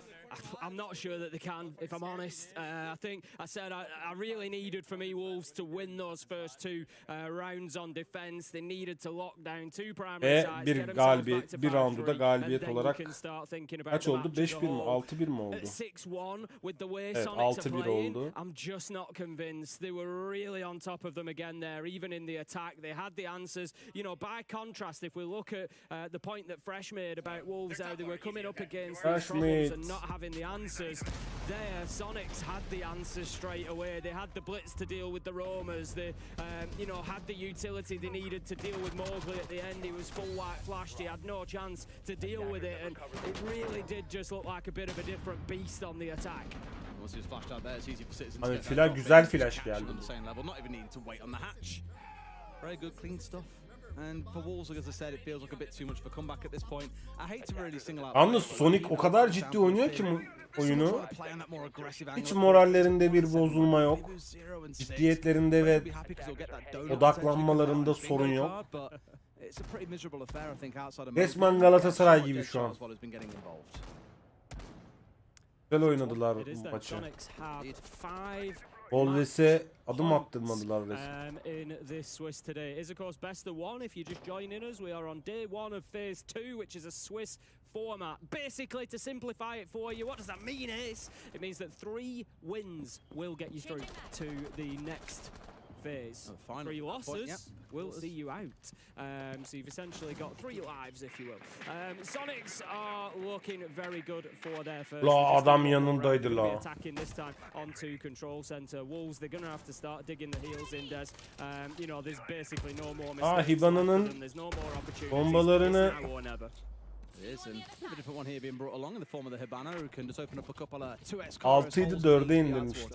I'm not sure that they can, if I'm honest. I think I said I really needed for me Wolves to win those first two rounds on defense. They needed to lock down two primary sides. Bir galibiyet, bir roundu da galibiyet olarak kaç oldu? 5-1 mi? 6-1 mi oldu? 6-1 with the way Evet, Sonics are 6-1 playing. oldu. I'm just not convinced. They were really on top of them again there, even in the attack. They had the answers. You know, by contrast, if we look at the point that Fresh made about Wolves, how they were coming up against these problems and not having the answers, there Sonics had the answers straight away. They had the blitz to deal with the roamers. They, you know, had the utility they needed to deal with Mowgli at the end. He was full white flashed. He had no chance to deal with it, and it really did just look like a bit of a different beast on the attack. Hani flash, güzel flash geldi. Very good, clean stuff. And for Wolves, as I said, it feels like a bit too much of a comeback at this point. I hate to really single out. Yalnız Sonic o kadar ciddi oynuyor ki oyunu. Hiç morallerinde bir bozulma yok. Ciddiyetlerinde ve odaklanmalarında sorun yok. Resmen Galatasaray gibi şu an. Güzel oynadılar maçı. Wolves'e adım attırmadılar resmen. In this Swiss today is of course best of one. If you just join in us, we are on day one of phase 2, which is a Swiss format. Basically, to simplify it for you, what does that mean is it means that 3 wins will get you through to the next phase. 3 losses will see you out. So you've essentially got 3 lives, if you will. Sonics are looking very good for their first. La adam yanındaydı la. Attacking this time onto control center. Wolves, they're gonna have to start digging the heels in, Des. You know, there's basically no more mistakes. Hibana'nın bombalarını And a different one here being brought along in the form of the Hibana, who can just open up a couple of 2x 6'ydı 4'e indirmişler.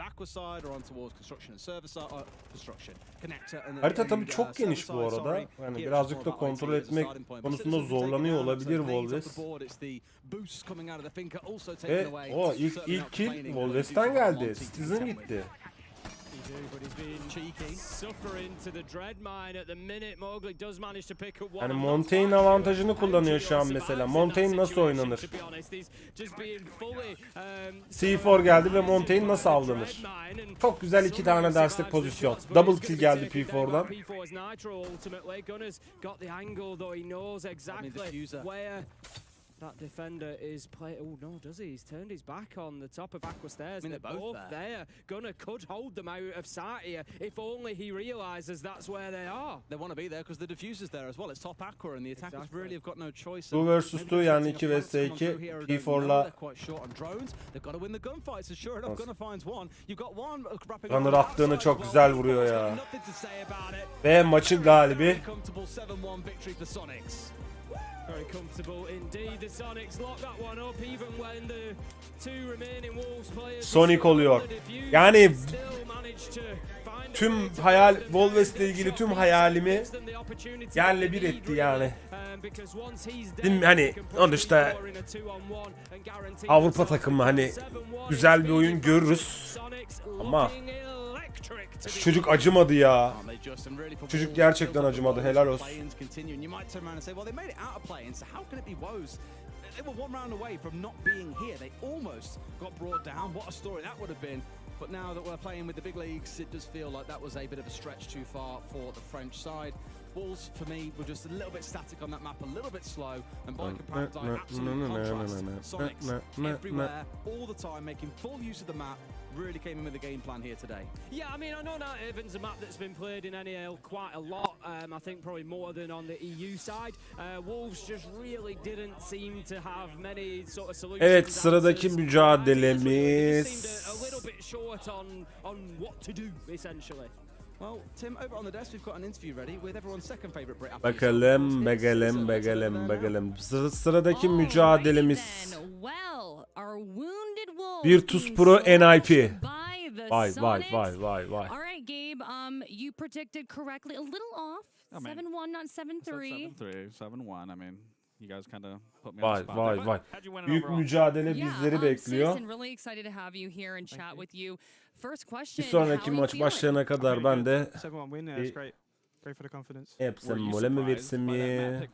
Harita tabii çok geniş bu arada. Yani birazcık da kontrol etmek konusunda zorlanıyor olabilir Wolves. Ve o ilk kill Wolves'ten geldi. Citizen gitti. Yani Montaigne avantajını kullanıyor şu an mesela. Montaigne nasıl oynanır? C4 geldi ve Montaigne nasıl avlanır? Çok güzel 2 tane destek pozisyon. Double kill geldi P4'dan. That defender is playing. Oh no, does he? He's turned his back on the top of Aqua Stairs. They're both there. Gunnar could hold them out of sight here if only he realizes that's where they are. They want to be there because the diffuser's there as well. It's top Aqua and the attackers really have got no choice. 2 vs 2 yani 2 vs 2 P4'la Gunnar attığını çok güzel vuruyor ya. Ve maçın galibi Very comfortable indeed. The Sonics lock that one up even when the 2 remaining Wolves players Sonic oluyor. Yani tüm hayal Wolves'le ilgili tüm hayalimi yerle bir etti yani. Hani sonuçta Avrupa takımı hani güzel bir oyun görürüz ama çocuk acımadı ya. Çocuk gerçekten acımadı. Helal olsun. They were one round away from not being here. They almost got brought down. What a story that would have been. But now that we're playing with the big leagues, it does feel like that was a bit of a stretch too far for the French side. Wolves, for me, were just a little bit static on that map, a little bit slow, and by comparison, absolute contrast. Sonics everywhere, all the time, making full use of the map, really came in with the game plan here today. Yeah, I mean, I know that Evans a map that's been played in NAL quite a lot. I think probably more than on the EU side. Wolves just really didn't seem to have many sort of solutions. Evet, sıradaki mücadelemiz. A little bit short on what to do essentially. Well, Tim, over on the desk, we've got an interview ready with everyone's second favorite Brit. Bakalım. Sıradaki mücadelemiz. Virtus Pro NIP. Vay. All right, Gabe, you predicted correctly. A little off. 7-1, not 7-3. 7-1. I mean, you guys kind of put me on the spot. Vay. Büyük mücadele bizleri bekliyor. Really excited to have you here and chat with you. First Bir question. sonraki maç başlayana kadar ben de hepsine mole mi versem mi?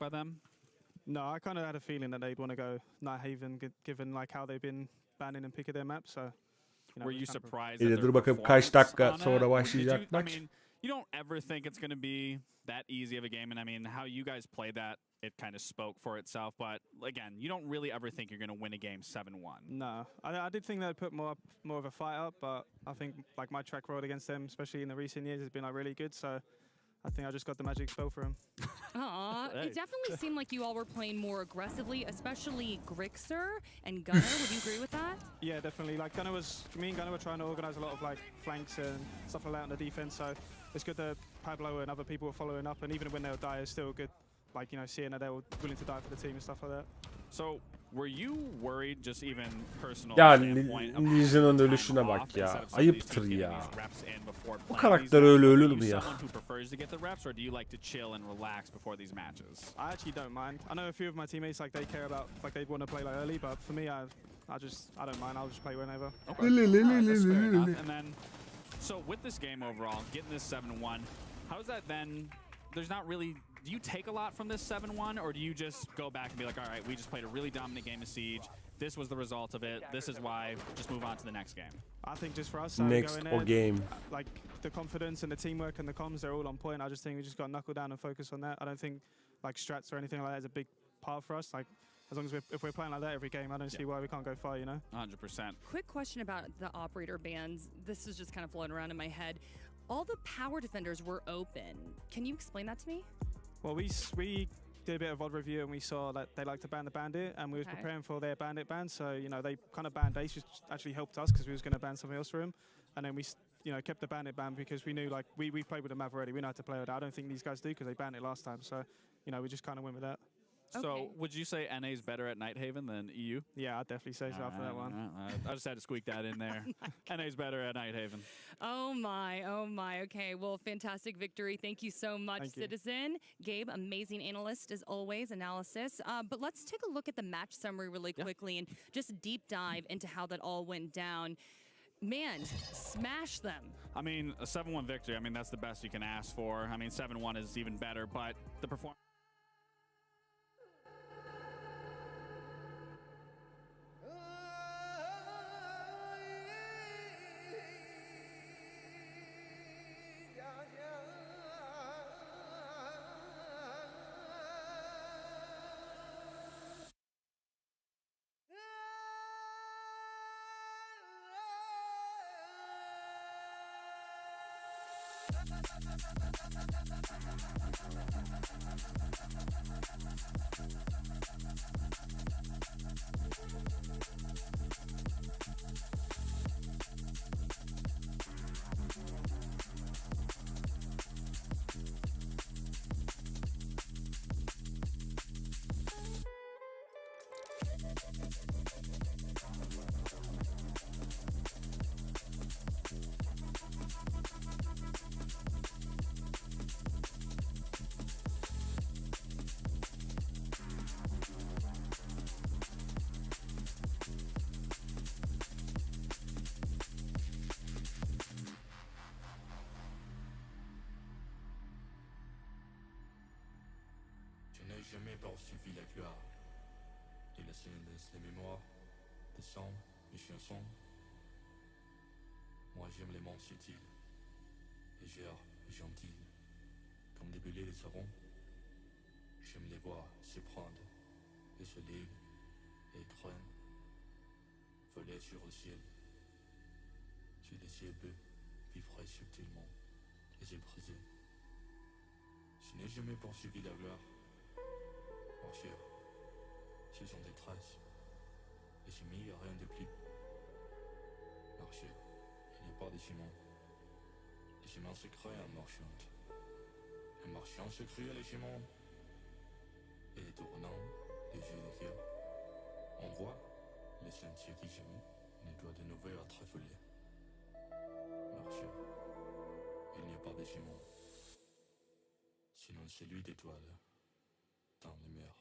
No, I kind of had a feeling that they'd want to go Nighthaven, given like how they've been banning and pick of their map. So, you know, Were you surprised? Dur bakalım kaç dakika sonra başlayacak I maç. mean, you don't ever think it's going to be that easy of a game, and I mean, how you guys played that, it kind of spoke for itself. But again, you don't really ever think you're going to win a game 7-1. No, I did think they'd put more of a fight up, but I think like my track record against them, especially in the recent years, has been like really good. So I think I just got the magic spell for him. It definitely seemed like you all were playing more aggressively, especially Grixer and Gunner. Would you agree with that? Yeah, definitely. Like me and Gunner were trying to organize a lot of like flanks and stuff like that on the defense. So it's good that Pablo and other people were following up, and even when they'll die, it's still good. Like, you know, seeing that they were willing to die for the team and stuff like that. So were you worried, just even personal Ya standpoint, of Ninja'nın having ölüşüne time bak off ya. instead of some of these Ayıptır teams ya. getting these reps in before Bu playing karakter these öyle matches? ölür Are mü you ya? someone who prefers to get the reps, or do you like to chill and relax before these matches? I actually don't mind. I know a few of my teammates like they care about like they want to play like early, but for me, I don't mind. I'll just play whenever. Okay. Alright, that's fair enough. And then, so with this game overall, getting this 7-1, how is that then? There's not really. Do you take a lot from this 7-1, or do you just go back and be like, all right, we just played a really dominant game of Siege. This was the result of it. This is why. Just move on to the next game. I think just for us, Next going or in, game. like the confidence and the teamwork and the comms, they're all on point. I just think we just got to knuckle down and focus on that. I don't think like strats or anything like that is a big part for us. Like as long as if we're playing like that every game, I don't see why we can't go far. You know. 100%. Quick question about the operator bans. This is just kind of floating around in my head. All the power defenders were open. Can you explain that to me? Well, we did a bit of VOD review and we saw that they like to ban the bandit, and we was preparing for their bandit ban. So you know they kind of banned Ace, which actually helped us because we was going to ban something else for him, and then we kept the bandit ban because we knew like we played with the map already. We know how to play with that. I don't think these guys do because they banned it last time. So you know we just kind of went with that. So would you say NA is better at Nighthaven than EU? Yeah, I'd definitely say so after that one. I just had to squeak that in there. NA is better at Nighthaven. Oh my, oh my. Okay, well, fantastic victory. Thank you so much, Thank you. Citizen. Gabe, amazing analyst as always, analysis. But let's take a look at the match summary really quickly and just deep dive into how that all went down. Man, smash them. I mean, a 7-1 victory, I mean, that's the best you can ask for. I mean, 7-1 is even better, but the performance... Je n'ai jamais poursuivi la gloire et laissé les mémoires des sons, des chansons. Moi j'aime les mots subtils, légers et gentils, comme des bulles les sarons. J'aime les voir se prendre et se lire et craignent, voler sur le ciel. Sur les cieux bleus, vivrai subtilement et j'ai brisé. Je n'ai jamais poursuivi la gloire. Marcher, ce sont des traces, et j'ai mis rien de plus. Marcher, il n'y a pas de chemin. Les chemins se créent en marchant. En marchant se créent les chemins. Et tournant les yeux de cœur, on voit les sentiers qui jamais ne doivent de nouveau être foulés. Marcher, il n'y a pas de chemin. Sinon celui d'étoiles. Dans les mers.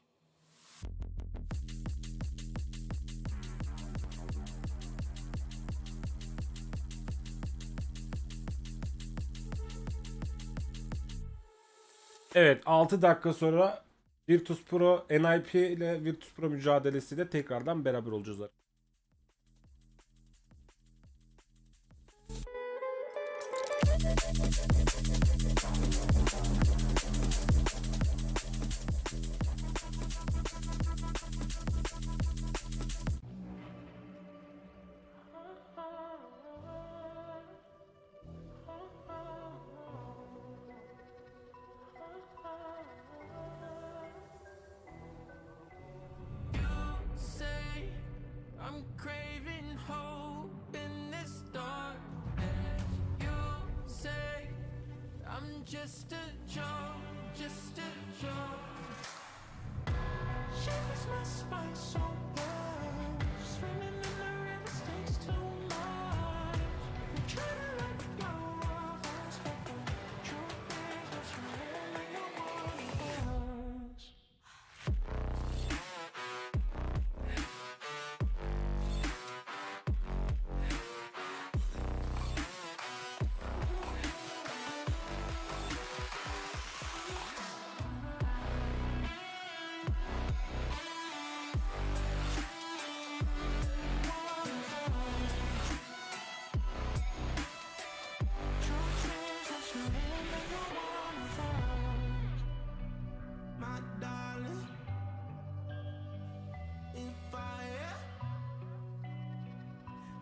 Evet, 6 dakika sonra Virtus Pro NIP ile Virtus Pro mücadelesiyle tekrardan beraber olacağız. I'm craving hope in this darkness. You say I'm just a joke, just a joke. Shivers my spine so bad. Swimming in the river stinks too much. I'm trying to let go of us, but the truth is what's real and no one else.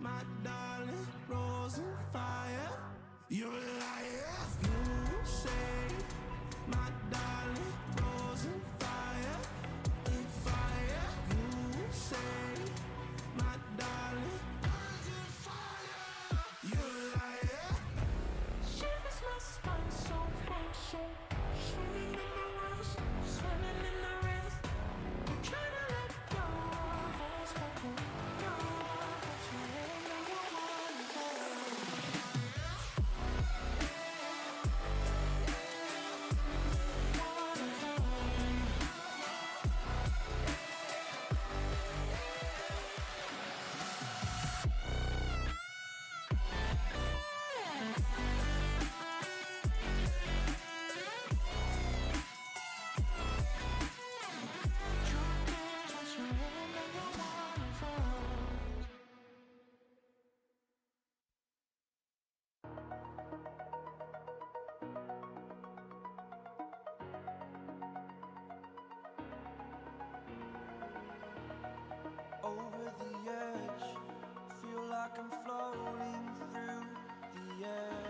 My darling, rose and fire. You're a liar. You say, my darling, rose and fire. In fire. You say, my darling, rose and fire. You're a liar. Shivers my spine so cold, so swimming in the rivers, swimming in the rivers. I'm trying to let go of us, but go. Over the edge, feel like I'm floating through the air.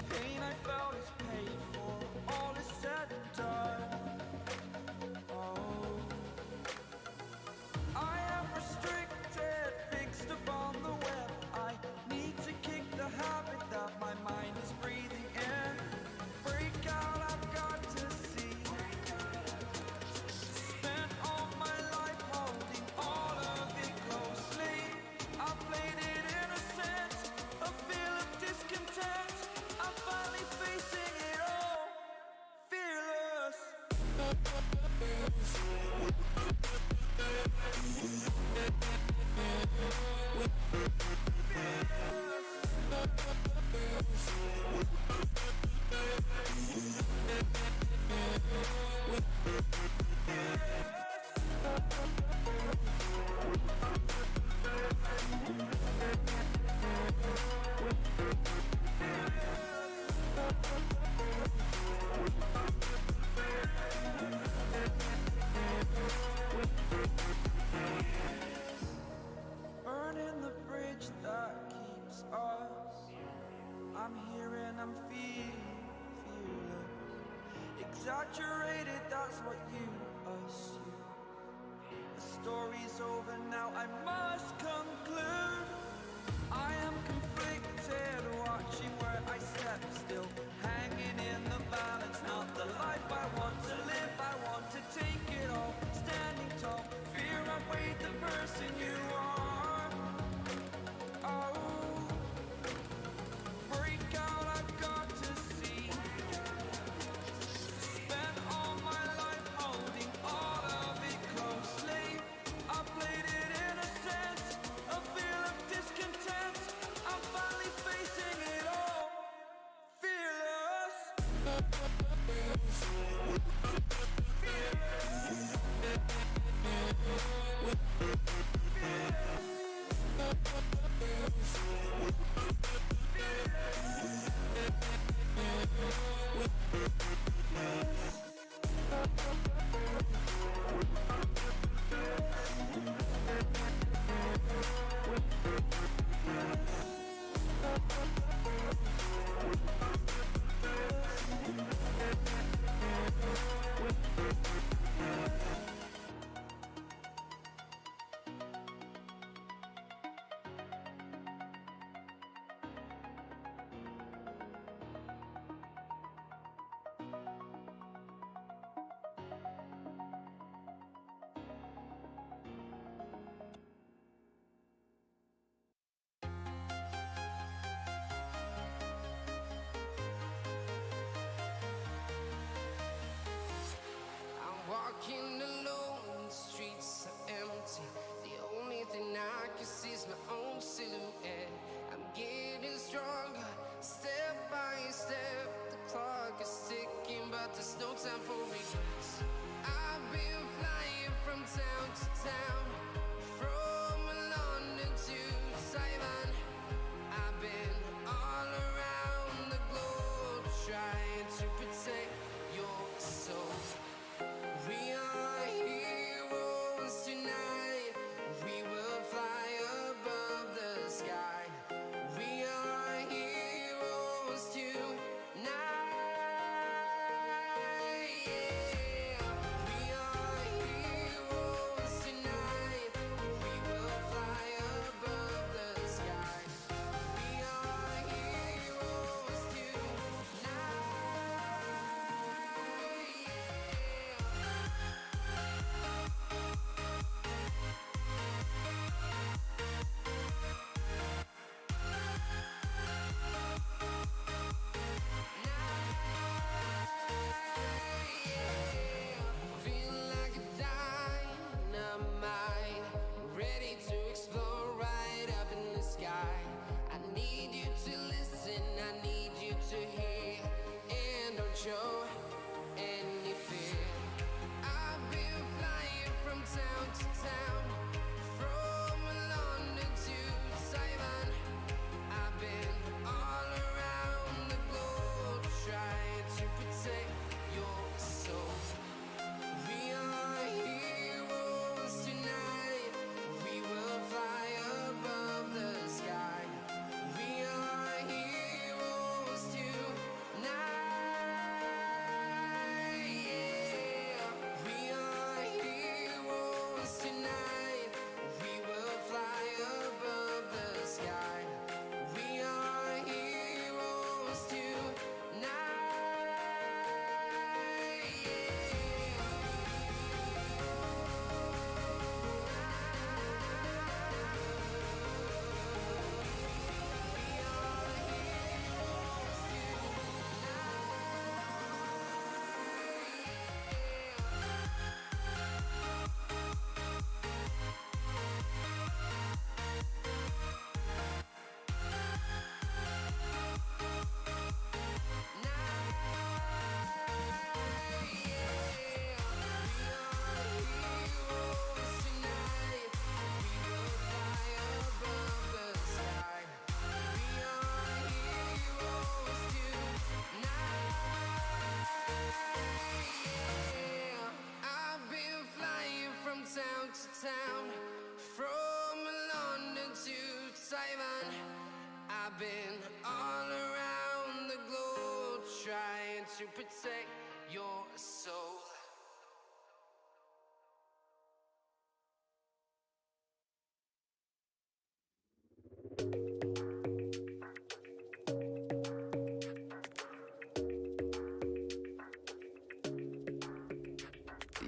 Pain I felt is paid for, all is said and done. Oh, I am restricted, fixed upon the web. I need to kick the habit that my mind is breathing in. Break out, I've got to see. Spent all my life holding all of it closely. I played it innocent, a feel of discontent. I'm finally facing it all, fearless. Burning the bridge that keeps us. I'm here and I'm feeling fearless. Exaggerated, that's what you assume. The story's over now, I must conclude. I am conflicted, watching where I step still. Hanging in the balance, not the life I want to live. I want to take it all, standing tall. Fear outweighed the person you are. Oh, break out, I've got to see. Spent all my life holding all of it closely. I played it innocent, a feel of discontent. walking alone, the streets are empty. The only thing I can see is my own silhouette. I'm getting stronger, step by step. The clock is ticking, but there's no time for regrets. I've been flying from town to town, from London to Taiwan. I've been all around the globe trying to protect your soul. We are heroes tonight. We will fly above the sky. We are heroes tonight. Yeah. We are heroes tonight. We will fly above the sky. We are heroes tonight. Feel like a dynamite, ready to explode right up in the sky. I need you to listen, I need you to hear, and don't show any fear. I've been flying from town to town, from London to Taiwan. I've been all around the globe trying to protect your soul. We are heroes tonight. We will fly above the sky. We are heroes tonight. Yeah. We are heroes tonight. We will fly above the sky. We are heroes tonight. I've been flying from town to town, from London to Taiwan. I've been all around the globe trying to protect your soul.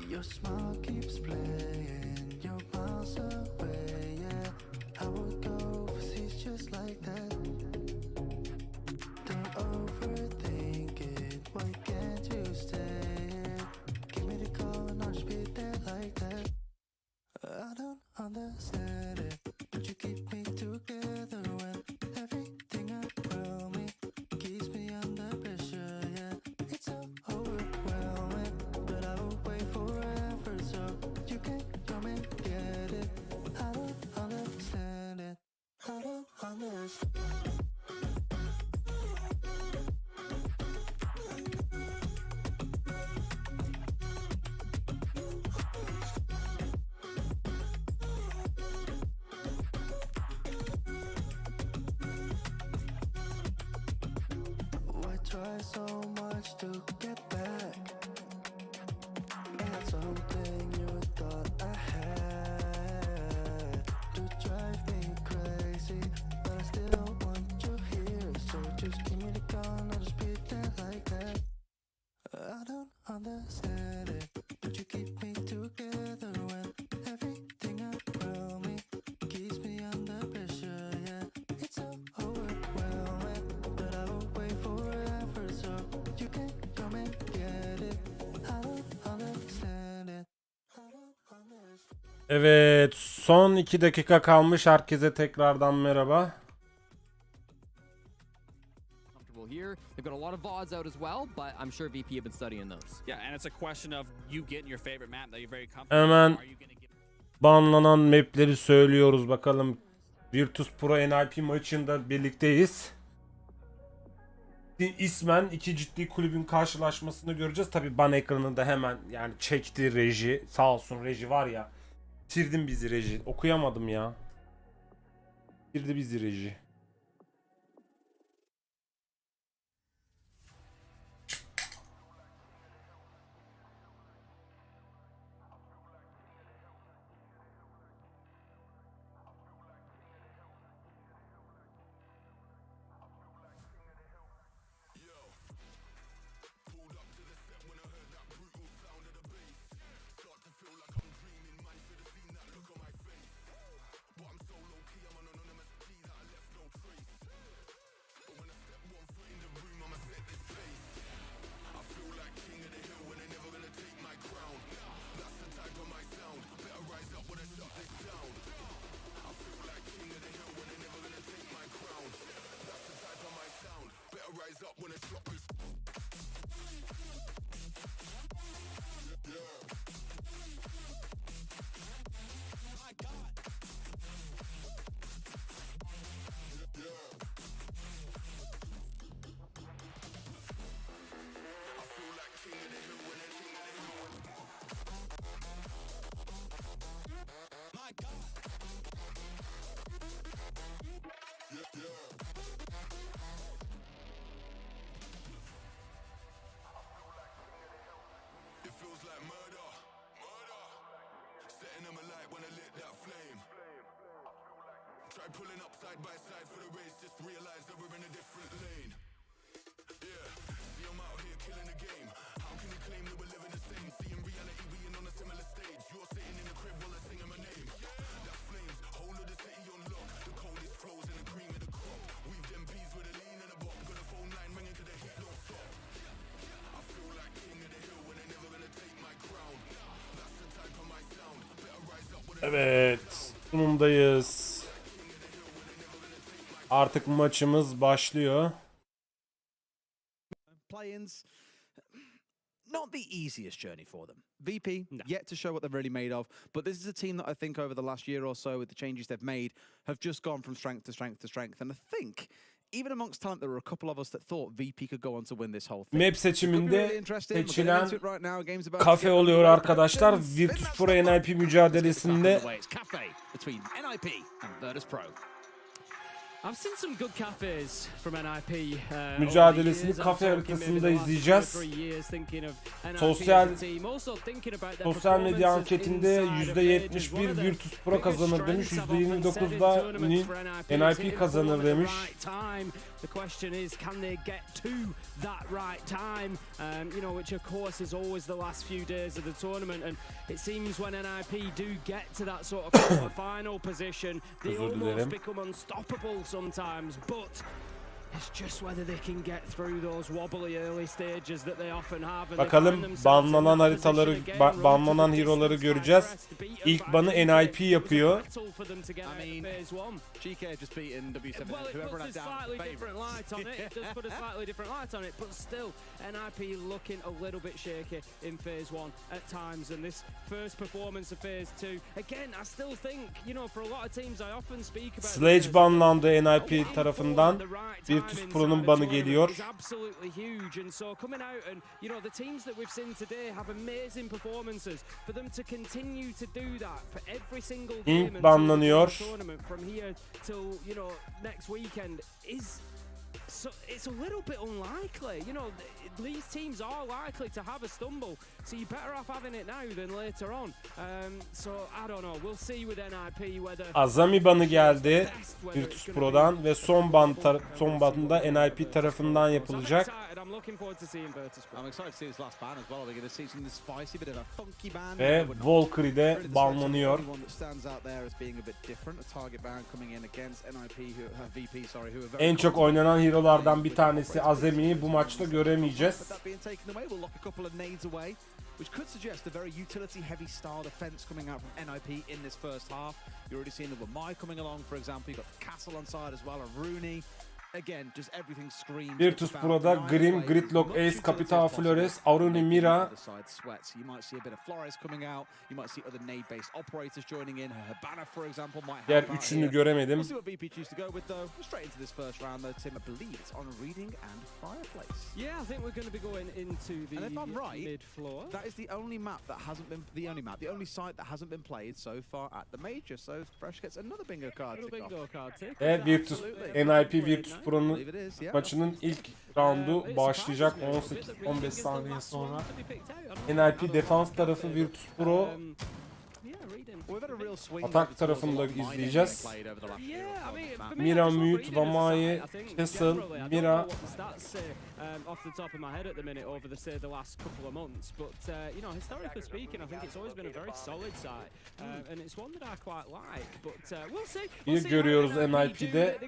Your smile keeps playing, you're miles away, yeah. I would go overseas just like that. Don't overthink it, why can't you stay here? Give me the call and I'll just be there like that. I don't understand it, but you keep me together when everything around me keeps me under pressure, yeah. It's so overwhelming, but I will wait forever so you can come and get it. I don't understand it, I don't understand. Why try so much to get back? That's something you thought I had. You drive me crazy, but I still want you here. So just give me the call and I'll just be there like that. I don't understand it, but you keep me together when everything around me keeps me under pressure, yeah. It's so overwhelming, but I will wait forever so you can come and Evet, son 2 dakika kalmış. Herkese tekrardan merhaba. Here. They've got a lot of VODs out as well, but I'm sure VP have been studying those. Yeah, and it's a question of you getting your favorite map that you're very comfortable Hemen with. Are you gonna give banlanan mapleri söylüyoruz bakalım. Virtus Pro NIP maçında birlikteyiz. İsmen iki ciddi kulübün karşılaşmasını göreceğiz. Tabi ban ekranında hemen yani çekti reji. Sağ olsun reji var ya. Bitirdin bizi reji. Okuyamadım ya. Bitirdi bizi reji. Try pulling up side by side for the race, just realize that we're in a different lane. Yeah, see I'm out here killing the game. How can you claim that we're living the same? See in reality we ain't on a similar stage. You're sitting in the crib while I'm singing my name. That flames, whole of the city on lock. The coldest flows and the cream of the crop. We've them peas with a lean and a bop. Got a phone line ringing 'cause the heat don't stop. I feel like king of the hill when they're never gonna take my crown. That's the type of my sound. Better rise up with a... Evet, sunumdayız. Artık maçımız başlıyor. Play-ins, not the easiest journey for them. VP, yet to show what they're really made of, but this is a team that I think over the last year or so, with the changes they've made, have just gone from strength to strength to strength. And I think, even amongst talent, there were a couple of us that thought VP could go on to win this whole thing. Map seçiminde seçilen kafe oluyor arkadaşlar. Virtus Pro NIP mücadelesinde. I've seen some good cafes from NIP. Mücadelesini kafe haritasında izleyeceğiz. Sosyal medya anketinde %71 Virtus Pro kazanır demiş, %29'da NIP kazanır demiş. The question is, can they get to that right time? You know, which of course is always the last few days of the tournament. And it seems when NIP do get to that sort of quarter-final position, they almost become unstoppable sometimes. But it's just whether they can get through those wobbly early stages that they often have. Bakalım banlanan haritaları, banlanan hero'ları göreceğiz. İlk banı NIP yapıyor. GK just beaten W7. Well, it puts a slightly different light on it. It does put a slightly different light on it, but still, NIP looking a little bit shaky in Phase 1 at times. And this first performance of Phase 2, again, I still think, you know, for a lot of teams, I often speak about... Sledge banlandı NIP tarafından. Virtus Pro'nun banı geliyor. Absolutely huge, and so coming out and, you know, the teams that we've seen today have amazing performances. For them to continue to do that for every single game İlk banlanıyor. from here till, you know, next weekend is so it's a little bit unlikely. You know, these teams are likely to have a stumble, so you're better off having it now than later on. So I don't know. We'll see with NIP whether Azami banı geldi Virtus Pro'dan ve son banda NIP tarafından yapılacak. Ve Valkyrie banlanıyor. En çok oynanan hero'lardan bir tanesi Azami'yi bu maçta göremeyeceğiz. which could suggest a very utility-heavy style defense coming out from NIP in this first half. You're already seeing Mai coming along, for example. You've got Castle on side as well, and Rooney. Again, just everything screams. Virtus Pro'da Grim, Gridlock, Ace, Capital Flores, Aruni, Mira. You might see a bit of Flores coming out. You might see other nade-based operators joining in. Habana, for example, might have. Diğer üçünü göremedim. We'll see what VP choose to go with though. Straight into this first round though, Tim. I believe it's on Reading and Fireplace. Yeah, I think we're going to be going into the and if I'm right, mid-floor. That is the only map that hasn't been the only site that hasn't been played so far at the major. So Fresh gets another bingo card. Ve Virtus NIP Virtus Pro'nun maçının ilk roundu başlayacak 18-15 saniye sonra. NIP defans tarafı Virtus Pro. Atak tarafını da izleyeceğiz. Mira, Mute, Vamai, Castle, Mira. Off the top of my head at the minute over the last couple of months, but you know, historically speaking, I think it's always been a very solid side, and it's one that I quite like. But we'll see. İyi görüyoruz NIP'de.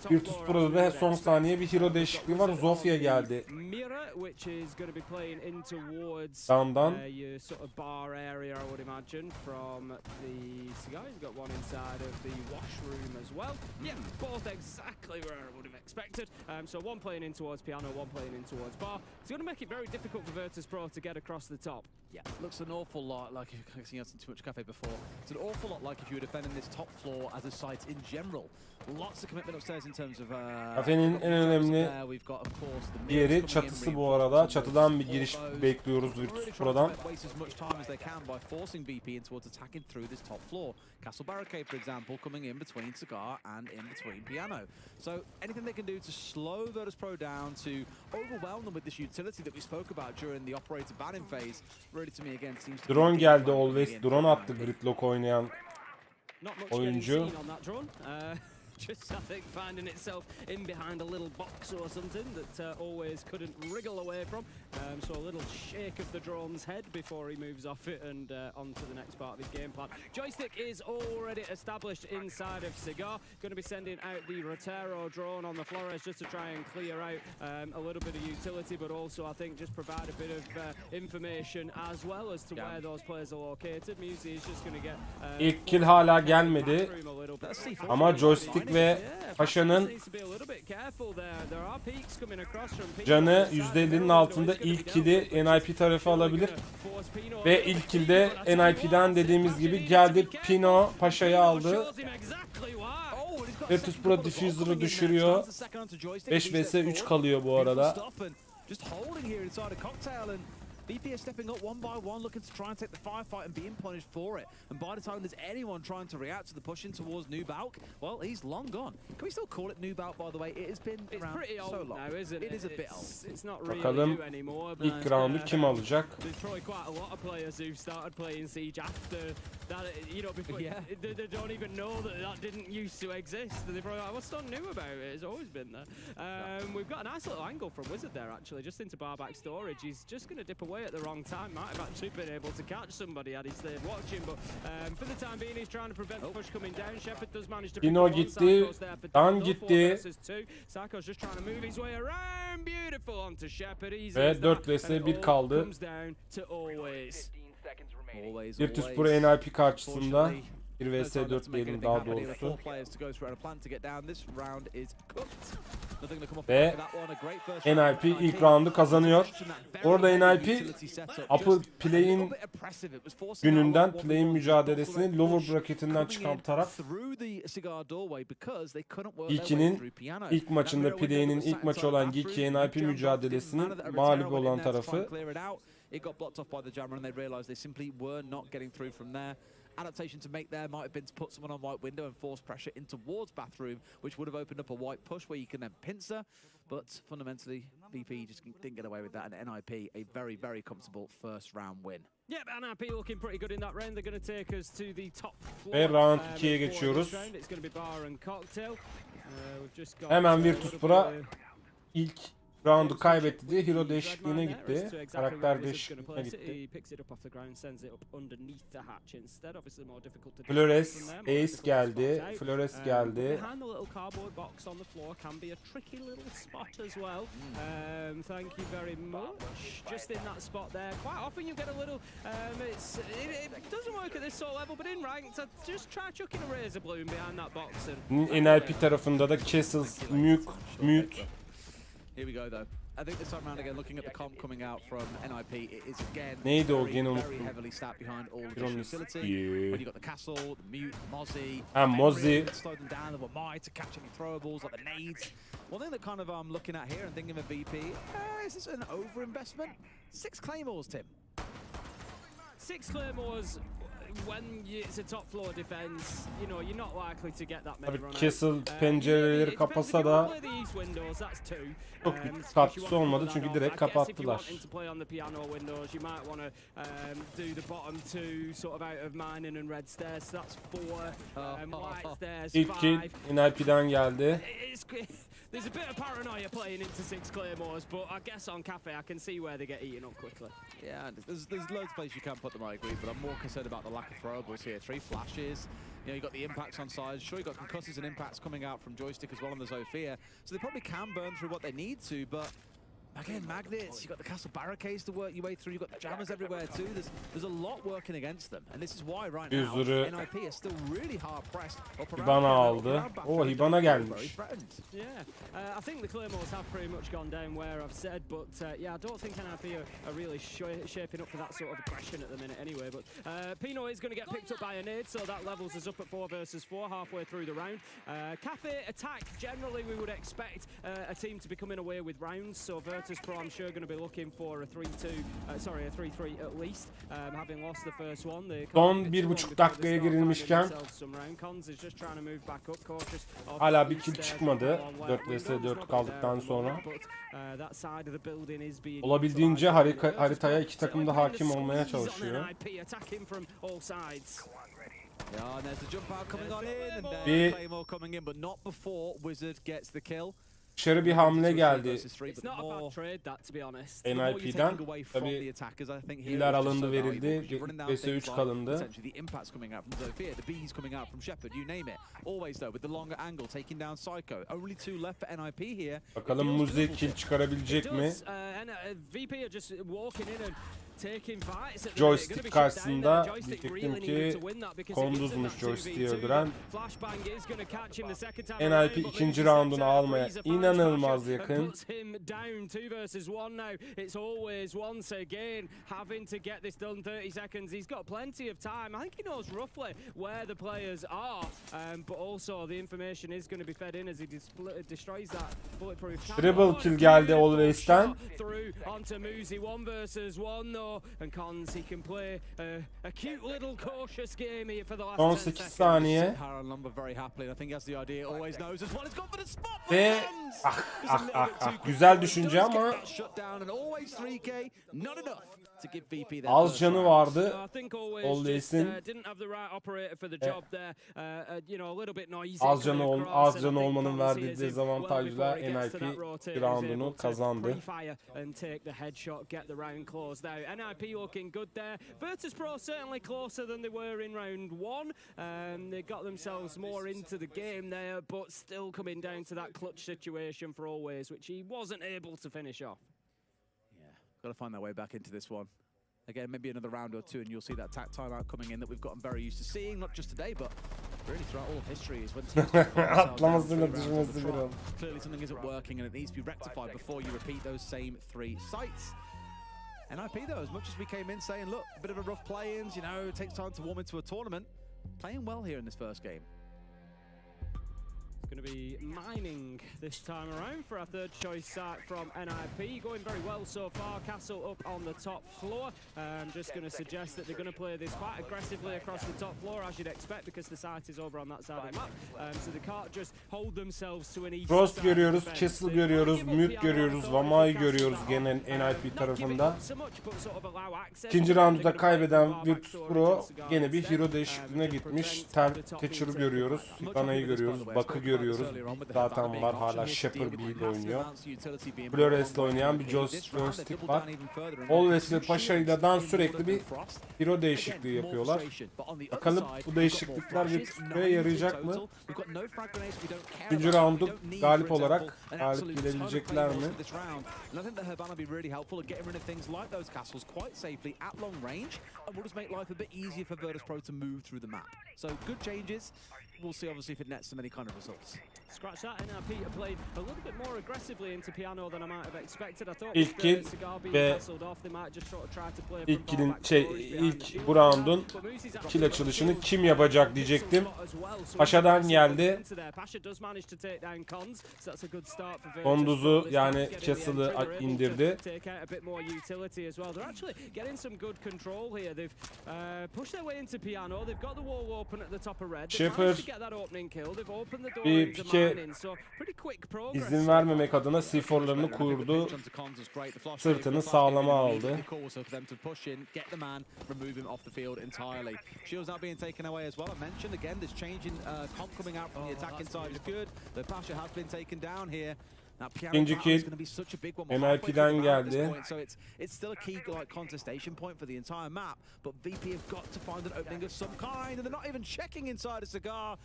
Virtus Pro'da da son saniye bir hero değişikliği var. Zofia geldi. Mira, which is going to be playing in towards your sort of bar area, I would imagine, from the cigar. He's got one inside of the washroom as well. Yeah, both exactly where I would have expected. So one playing in towards piano, one playing in towards bar. It's going to make it very difficult for Virtus Pro to get across the top. Yeah, looks an awful lot like, I've seen too much cafe before. It's an awful lot like if you were defending this top floor as a site in general. Lots of commitment upstairs in terms of Kafenin en önemli yeri çatısı bu arada. Çatıdan bir giriş bekliyoruz Virtus Pro'dan. Castle Barricade, for example, coming in between Cigar and in between Piano. So anything they can do to slow Virtus Pro down, to overwhelm them with this utility that we spoke about during the operator banning phase, really to me again seems to Drone geldi always. Drone attı Gridlock oynayan oyuncu. Just, I think, finding itself in behind a little box or something that always couldn't wriggle away from. So a little shake of the drone's head before he moves off it and on to the next part of his game plan. Joystick is already established inside of Cigar. Going to be sending out the Rotero drone on the Flores just to try and clear out a little bit of utility, but also, I think, just provide a bit of information as well as to where those players are located. Musi is just going to get... İlk kill hala gelmedi. Ama Joystick ve Paşa'nın canı %50'nin altında. İlk kill'i NIP tarafı alabilir. Ve ilk kill'de NIP'den dediğimiz gibi geldi. Pino Paşa'yı aldı. Virtus Pro Diffuser'ı düşürüyor. 5 vs 3 kalıyor bu arada. VP is stepping up one by one, looking to try and take the firefight and being punished for it. And by the time there's anyone trying to react to the push in towards Nubalk, well, he's long gone. Can we still call it Nubalk, by the way? It has been around so long. Now, isn't it? It is a bit old. It's not really Bakalım ilk roundu kim alacak? There's probably quite a lot of players who started playing Siege after that, you know, before they don't even know that didn't used to exist. They're probably like, what's so new about it? It's always been there. We've got a nice little angle from Wizard there, actually, just into barback storage. He's just going to dip away at the wrong time. Might have actually been able to catch somebody had he stayed watching, but for the time being, he's trying to prevent the push coming down. Shepherd does manage to... Pino gitti. Dan gitti. Psycho's just trying to move his way around. Beautiful onto Shepherd. Ve 4 vs 1 kaldı. Virtus Pro NIP karşısında 1 vs 4 diyelim daha doğrusu. Ve NIP ilk roundu kazanıyor. Orada NIP Upper Play'in gününden Play'in mücadelesini lower bracketinden çıkan taraf. İlkinin ilk maçında Play'in ilk maçı olan Geeky NIP mücadelesinin mağlup olan tarafı. It got blocked off by the jammer and they realized they simply were not getting through from there. Adaptation to make there might have been to put someone on white window and force pressure in towards bathroom, which would have opened up a white push where you can then pincer. But fundamentally, VP just didn't get away with that, and NIP a very, very comfortable first round win. Yeah, NIP looking pretty good in that round. They're going to take us to the top floor. Ve round 2'ye geçiyoruz. It's going to be bar and cocktail. Hemen Virtus Pro ilk roundu kaybetti diye hero değişikliğine gitti. Karakter değişikliğine gitti. Flores, Ace geldi. Flores geldi. Thank you very much. Just in that spot there. Quite often you get a little. It doesn't work at this sort of level, but in ranked, just try chucking a razor bloom behind that box. NLP tarafında da Castles, Mute. Here we go though. I think this time around again, looking at the comp coming out from NIP, it is again Neydi o gene very unuttum. heavily stacked behind all of the Ironis. facility. Yeah. When you got the castle, the mute, Mozzie. Mozzie. Slow them down. There were Mai to catch any throwables like the nades. One thing that kind of I'm looking at here and thinking of VP, is this an over-investment? 6 claymores, Tim. 6 claymores. When it's a top floor defense, you know, you're not likely to get that many Tabii run Castle pencereleri kapasa da çok bir katkısı olmadı çünkü direkt kapattılar. İlk kill NLP'den geldi. There's a bit of paranoia playing into 6 claymores, but I guess on Cafe I can see where they get eaten up quickly. Yeah, there's loads of places you can put them, I agree, but I'm more concerned about the lack of throwables here. 3 flashes, you know, you got the impacts on sides. Sure, you got concussions and impacts coming out from joystick as well on the Zofia, so they probably can burn through what they need to, but again, magnets, you got the castle barricades to work your way through, you got the jammers everywhere too. There's a lot working against them, and this is why right now NIP are still really hard pressed. Hibana aldı. O Hibana gelmiş. Yeah, I think the claymores have pretty much gone down where I've said, but yeah, I don't think NIP are really shaping up for that sort of aggression at the minute anyway. But Pino is going to get picked up by a nade, so that levels us up at 4 versus 4 halfway through the round. Cafe attack, generally we would expect a team to be coming away with rounds, so Virtus Pro I'm sure going to be looking for a 3-3 at least, having lost the first one. Son 1,5 dakikaya girilmişken hala bir kill çıkmadı 4 vs 4 kaldıktan sonra. Olabildiğince haritaya iki takım da hakim olmaya çalışıyor. Bir dışarı bir hamle geldi NIP'den. Tabii killer alındı verildi. vs3 kalındı. Bakalım Muzi kill çıkarabilecek mi? Joystick karşısında diyecektim ki konduzmuş joystick'i öldüren. NIP ikinci roundunu almaya inanılmaz yakın. Triple kill geldi Always'ten. Son 8 saniye. Ve güzel düşünce ama az canı vardı Always'in. Az canı olmanın verdiği dezavantajla NIP roundunu kazandı. NIP looking good there. Virtus Pro certainly closer than they were in round 1. They got themselves more into the game there, but still coming down to that clutch situation for Always, which he wasn't able to finish off. Yeah, got to find their way back into this one. Again, maybe another round or two, and you'll see that timeout coming in that we've gotten very used to seeing, not just today, but really throughout all of history is when teams atlamasıyla düşmesi bir an. Clearly something isn't working, and it needs to be rectified before you repeat those same 3 sites. NIP though, as much as we came in saying, look, a bit of a rough play-ins, you know, it takes time to warm into a tournament, playing well here in this first game. Going to be mining this time around for our third choice site from NIP. Going very well so far. Castle up on the top floor. I'm just going to suggest that they're going to play this quite aggressively across the top floor, as you'd expect, because the site is over on that side of the map. So they can't just hold themselves to an east. Frost görüyoruz, Castle görüyoruz, Mute görüyoruz, Vama'yı görüyoruz gene NIP tarafında. İkinci roundda kaybeden Virtus Pro gene bir hero değişikliğine gitmiş. Thatcher'ı görüyoruz, Hibana'yı görüyoruz, Buck'ı görüyoruz. görüyoruz. Zaten var, hala Shepard B'de oynuyor. Flores'le oynayan bir joystick var. Always ve Paşa'yla sürekli bir hero değişikliği yapıyorlar. Bakalım bu değişiklikler Virtus.pro'ya yarayacak mı? 3. roundu galip olarak galip gelebilecekler mi? We'll see obviously if it nets them any kind of results. Scratch that, NRP have played a little bit more aggressively into piano than I might have expected. I thought İlk kill ve ilk bu roundun kill açılışını kim yapacak diyecektim. Paşa'dan geldi. Konduz'u yani Castle'ı indirdi. Shepard bir pike izin vermemek adına C4'larını kurdu. Sırtını sağlama aldı. İkinci kill NIP'den geldi.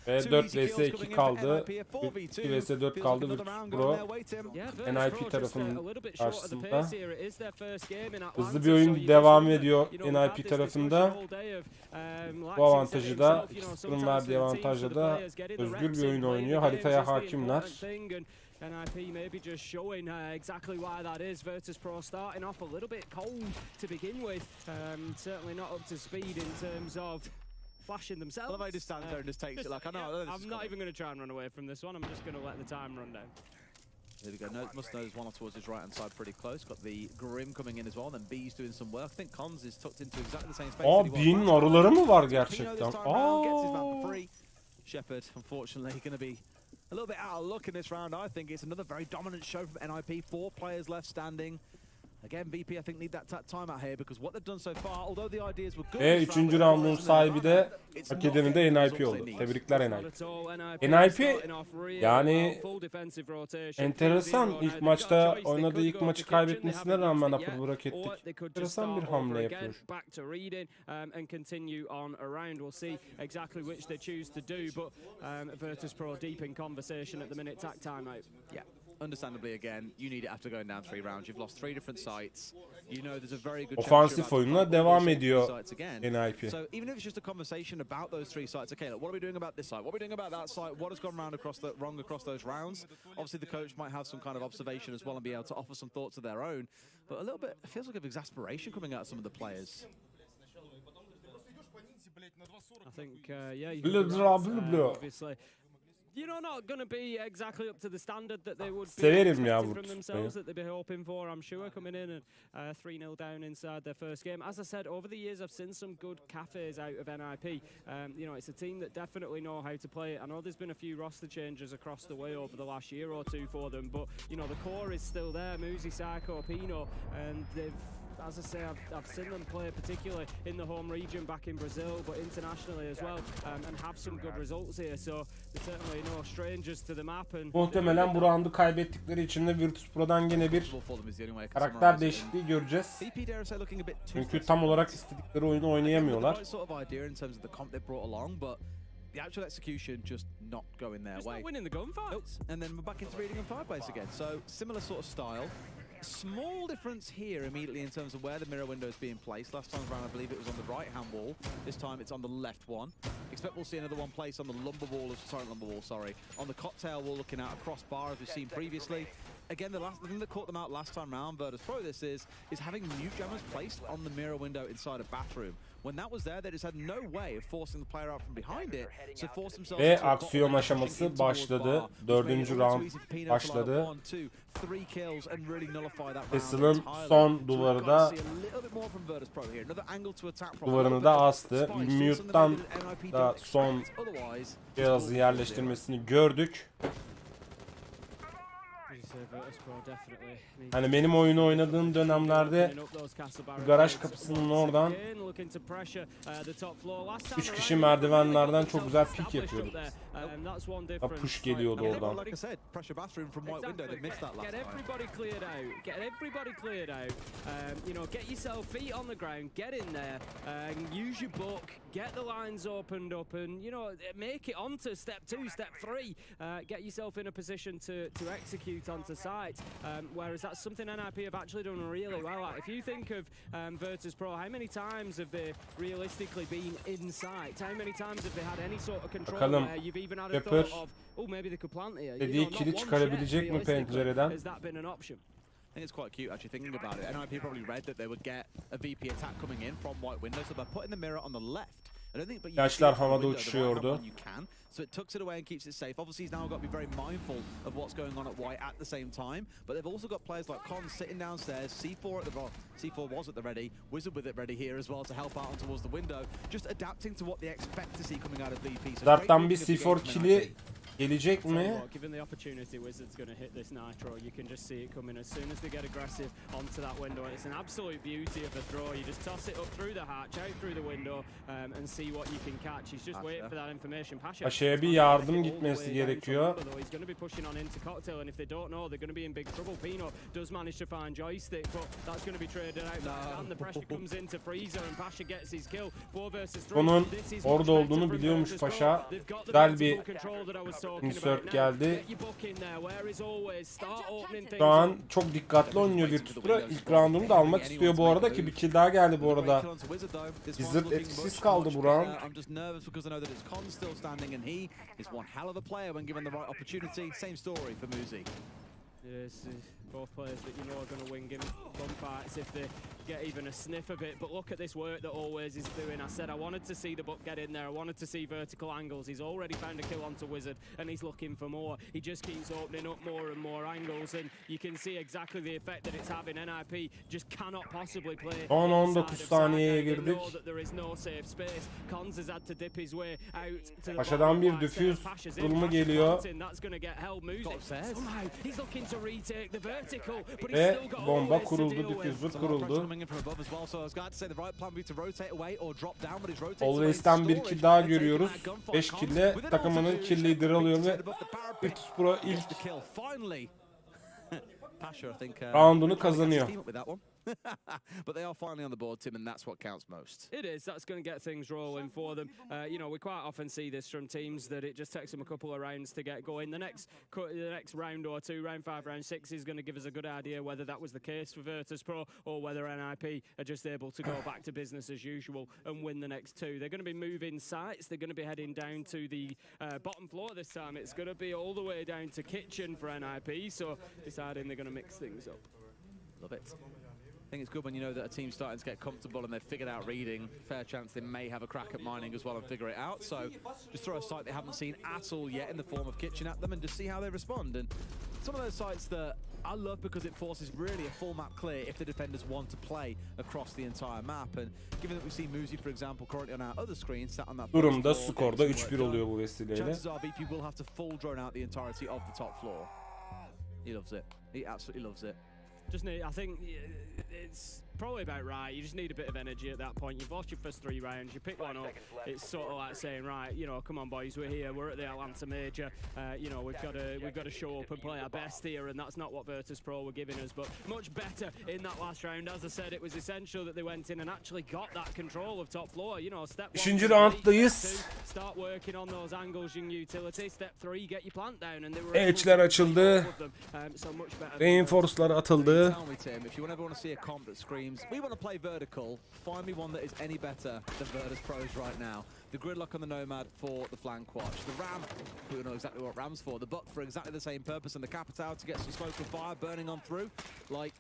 Ve 4 vs 2 kaldı. 2 vs 4 kaldı Virtus.pro NIP tarafının karşısında. Hızlı bir oyun devam ediyor NIP tarafında. Bu avantajı da, X'ın verdiği avantajla da özgür bir oyun oynuyor. Haritaya hakimler. NIP maybe just showing exactly why that is. Virtus.pro starting off a little bit cold to begin with. Certainly not up to speed in terms of flashing themselves. Well, just stand there and just takes it like, I know. I'm not even going to try and run away from this one. I'm just going to let the time run down. There we go. Must know there's one towards his right hand side pretty close. Got the Grim coming in as well. Then B's doing some work. I think Cons is tucked into exactly the same space. B'nin arıları mı var gerçekten? Shepard, unfortunately, going to be a little bit out of luck in this round. I think it's another very dominant show from NIP. 4 players left standing. Again, VP I think need that time out here because what they've done so far, although the ideas were good. Ve 3. roundun sahibi de akademide NIP oldu. Tebrikler NIP. NIP yani enteresan, ilk maçta oynadığı ilk maçı kaybetmesine rağmen upper bırak ettik. Enteresan bir hamle yapıyor. Understandably, again, you need it after going down 3 rounds. You've lost 3 different sites. You know there's a very good ofansif oyunla devam ediyor NIP. So even if it's just a conversation about those 3 sites, okay, look, what are we doing about this site? What are we doing about that site? What has gone wrong across those rounds? Obviously, the coach might have some kind of observation as well and be able to offer some thoughts of their own. But a little bit, it feels like of exasperation coming out of some of the players. I think, yeah, obviously. You know, not going to be exactly up to the standard that they would be expecting from themselves, that they'd be hoping for, I'm sure, coming in and 3-0 down inside their first game. As I said, over the years, I've seen some good cafes out of NIP. You know, it's a team that definitely know how to play. I know there's been a few roster changes across the way over the last year or two for them, but, you know, the core is still there. Muzi, Psycho, Pino, and they've, as I say, I've seen them play particularly in the home region back in Brazil, but internationally as well, and have some good results here. So they're certainly no strangers to the map. And muhtemelen bu roundu kaybettikleri için de Virtus.pro'dan yine bir karakter değişikliği göreceğiz. Çünkü tam olarak istedikleri oyunu oynayamıyorlar. The actual execution just not going their way. Not winning the gunfights. And then we're back into reading and fireplace again. So similar sort of style. Small difference here immediately in terms of where the mirror window is being placed. Last time around, I believe it was on the right-hand wall. This time it's on the left one. Expect we'll see another one placed on the lumber wall, on the cocktail wall looking out across bar as we've seen previously. Again, the thing that caught them out last time round, Virtus.pro this is having mute jammers placed on the mirror window inside a bathroom. When that was there, they just had no way of forcing the player out from behind it. So force themselves ve aksiyon aşaması başladı. 4. round başladı. Castle'ın son duvarı da duvarını da astı. Mute'dan da son cihazı yerleştirmesini gördük. Hani benim oyunu oynadığım dönemlerde garaj kapısının oradan 3 kişi merdivenlerden çok güzel pik yapıyorduk. Push geliyordu oradan. Like I said, pressure bathroom from White Window. They missed that last Get time. everybody cleared out. Get everybody cleared out. You know, get yourself feet on the ground. Get in there. Use your book. Get the lines opened up, and you know, make it onto step 2, step 3. Get yourself in a position to execute onto site. Whereas that's something NIP have actually done really well at. If you think of Virtus Pro, how many times have they realistically been in sight? How many times have they had any sort of control where you've even had a thought of, oh, maybe they could plant here? Dediği kili çıkarabilecek mi pencereden? Has that been an option? I think it's quite cute actually thinking about it. NIP probably read that they would get a VP attack coming in from White Window, so by putting the mirror on the left, I don't think, but Yaşlar havada uçuşuyordu. you can, so it tucks it away and keeps it safe. Obviously, he's now got to be very mindful of what's going on at White at the same time. But they've also got players like Con sitting downstairs, C4 at the C4 was at the ready, Wizard with it ready here as well to help out on towards the window, just adapting to what they expect to see coming out of VP. So Dart'tan bir C4 kili gelecek mi? Given the opportunity, Wizard's going to hit this nitro. You can just see it coming as soon as they get aggressive onto that window. It's an absolute beauty of a throw. You just toss it up through the hatch, out through the window, and see what you can catch. He's just waiting for that information. Paşa'ya bir yardım gitmesi gerekiyor. He's going to be pushing on into Cocktail, and if they don't know, they're going to be in big trouble. Pino does manage to find Joystick, but that's going to be traded out. And the pressure comes into Freezer, and Pasha gets his kill. 4 versus 3. Onun orada olduğunu biliyormuş Paşa. Güzel bir insert geldi. Şu an çok dikkatli oynuyor Virtus Pro. İlk roundunu da almak istiyor bu arada ki bir kill daha geldi bu arada. Wizard etkisiz kaldı bu round. I'm just nervous because I know that it's Con still standing and he is one hell of a player when given the right opportunity. Same story for Muzi. Yes, both players that you know are going to win gunfights if they get even a sniff of it. But look at this work that Always is doing. I said I wanted to see the book get in there. I wanted to see vertical angles. He's already found a kill onto Wizard, and he's looking for more. He just keeps opening up more and more angles, and you can see exactly the effect that it's having. NIP just cannot possibly play. 10-19 saniyeye girdik. Paşa'dan bir diffuse durumu geliyor. Ve bomba kuruldu, diffuser kuruldu. Always'ten bir kill daha görüyoruz. 5 kill'le takımının kill lideri alıyor ve Virtus Pro ilk roundunu kazanıyor. But they are finally on the board, Tim, and that's what counts most. It is. That's going to get things rolling for them. You know, we quite often see this from teams that it just takes them a couple of rounds to get going. The next round or two, round 5, round 6, is going to give us a good idea whether that was the case for Virtus Pro or whether NIP are just able to go back to business as usual and win the next 2. They're going to be moving sites. They're going to be heading down to the bottom floor this time. It's going to be all the way down to kitchen for NIP, so deciding they're going to mix things up. Love it. I think it's good when you know that a team's starting to get comfortable and they've figured out reading. Fair chance they may have a crack at mining as well and figure it out. So just throw a site they haven't seen at all yet in the form of kitchen at them and just see how they respond. And some of those sites that I love because it forces really a full map clear if the defenders want to play across the entire map. And given that we see Muzi, for example, currently on our other screen, sat on that Durumda skorda 3-1 oluyor bu vesileyle. Chances are VP will have to full drone out the entirety of the top floor. He loves it. He absolutely loves it. Just need, I think it's probably about right. You just need a bit of energy at that point. You've lost your first 3 rounds. You pick one up. It's sort of like saying, right, you know, come on, boys, we're here. We're at the Atlanta Major. You know, we've got to show up and play our best here, and that's not what Virtus Pro were giving us. But much better in that last round. As I said, it was essential that they went in and actually got that control of top floor. You know, step 1, 3. rounddayız. Start working on those angles in utility. Step 3, get your plant down, and they were Edge'ler açıldı. So much better. Reinforce'lar atıldı. Tell me, Tim, if you ever want to see a comp that screams, we want to play vertical, find me one that is any better than Virtus Pro's right now. The gridlock on the Nomad for the flank watch. The Ram, we don't know exactly what Ram's for. The Buck for exactly the same purpose, and the Capital to get some smoke and fire burning on through. Like,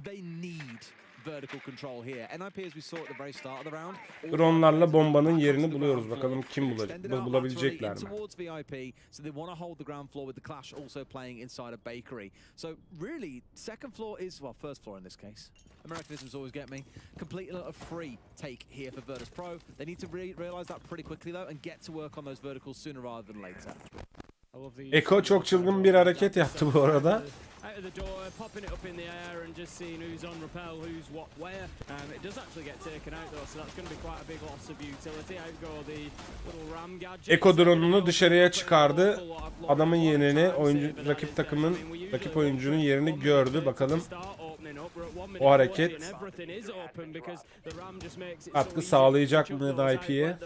they need vertical control here. NIP, as we saw at the very start of the round. Dronlarla bombanın yerini buluyoruz. Bakalım kim bulabilecekler mi? Towards VIP, so they want to hold the ground floor with the Clash also playing inside a bakery. So really, second floor is, well, first floor in this case. Americanisms always get me. Completely a free take here for Virtus Pro. They need to realize that pretty quickly though and get to work on those verticals sooner rather than later. Eko çok çılgın bir hareket yaptı bu arada. Out of the door, popping it up in the air and just seeing who's on rappel, who's what where. It does actually get taken out though, so that's going to be quite a big loss of utility. Out go the little ram gadget. Eko drone'unu dışarıya çıkardı. Adamın yerini, rakip oyuncunun yerini gördü. Bakalım o hareket katkı sağlayacak mı IP'ye?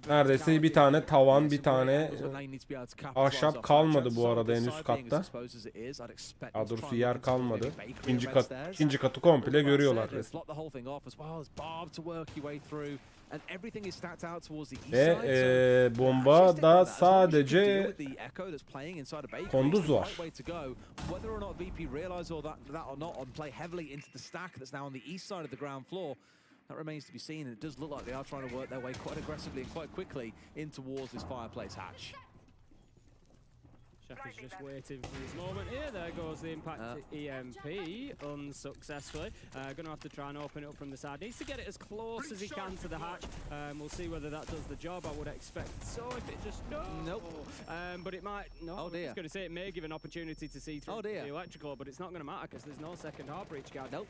Neredeyse bir tane tavan, bir tane ahşap kalmadı bu arada en üst katta. Daha doğrusu yer kalmadı. İkinci katı komple görüyorlar resmen. Ve bomba da sadece konduz var. That remains to be seen, and it does look like they are trying to work their way quite aggressively and quite quickly in towards this fireplace hatch. Chef is just waiting for his moment here. There goes the impact EMP unsuccessfully. Going to have to try and open it up from the side. Needs to get it as close as he can to the hatch. We'll see whether that does the job. I would expect so. If it just nope. But it might. No, oh dear. I was going to say it may give an opportunity to see through the electrical, but it's not going to matter because there's no second hard breach guard. Nope.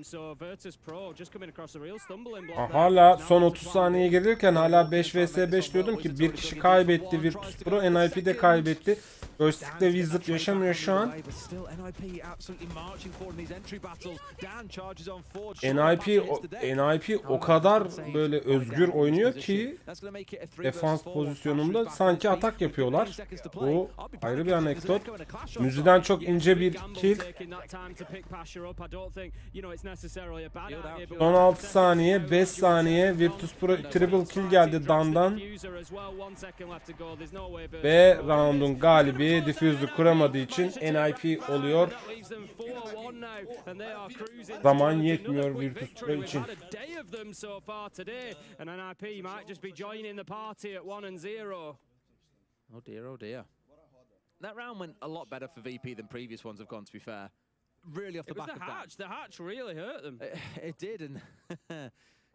So Virtus Pro just coming across a real stumbling block. Hala son 30 saniye gelirken hala 5 vs 5 diyordum ki bir kişi kaybetti Virtus Pro, NIP de kaybetti. Joystick'te Wizard yaşamıyor şu an. NIP o kadar böyle özgür oynuyor ki defans pozisyonunda sanki atak yapıyorlar. Bu ayrı bir anekdot. Müziden çok ince bir kill. Son 6 saniye, 5 saniye Virtus Pro triple kill geldi Dan'dan. Ve round'un galibi diffuse'u kuramadığı için NIP oluyor. Zaman yetmiyor Virtus Pro için. Oh dear, oh dear. That round went a lot better for VP than previous ones have gone, to be fair. Really off the back of that. The hatch really hurt them. It did, and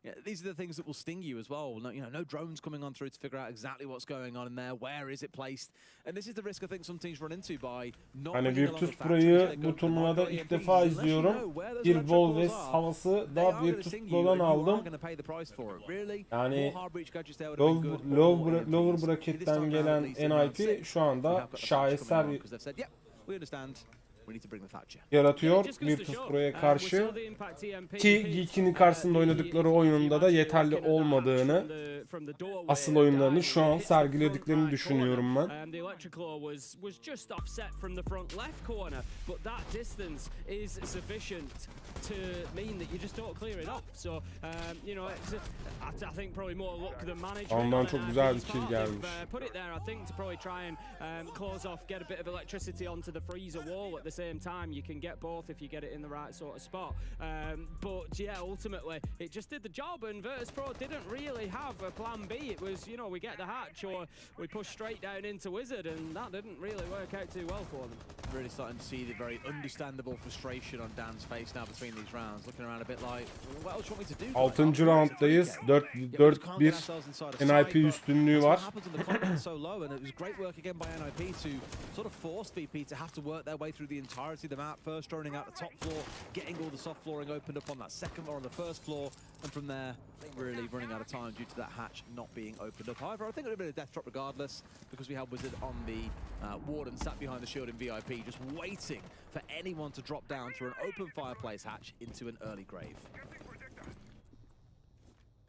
yeah, these are the things that will sting you as well. No, no drones coming on through to figure out exactly what's going on in there. Where is it placed? And this is the risk I think some teams run into by not. Hani Virtus Pro'yu bu turnuvada ilk defa izliyorum. Bir Volves havası da Virtus Pro'dan aldım. Yani lower bracket'ten gelen NIP şu anda şaheser yaratıyor Virtus Pro'ya karşı ki Geek'in karşısında oynadıkları oyununda da yeterli olmadığını, asıl oyunlarını şu an sergilediklerini düşünüyorum ben. Ondan çok güzel bir kill gelmiş. Same time, you can get both if you get it in the right sort of spot. But yeah, ultimately it just did the job, and Virtus Pro didn't really have a plan B. It was, you know, we get the hatch or we push straight down into Wizard, and that didn't really work out too well for them. Really starting to see the very understandable frustration on Dan's face now between these rounds. Looking around a bit like, what else do you want me to do? 6. rounddayız. 4-1 NIP üstünlüğü var. So low, and it was great work again by NIP to sort of force VP to have to work their way through the entirety of the map. First droning out the top floor, getting all the soft flooring opened up on that second floor on the first floor, and from there really running out of time due to that hatch not being opened up. However, I think it would have been a death drop regardless, because we had Wizard on the Warden sat behind the shield in VIP, just waiting for anyone to drop down through an open fireplace hatch into an early grave.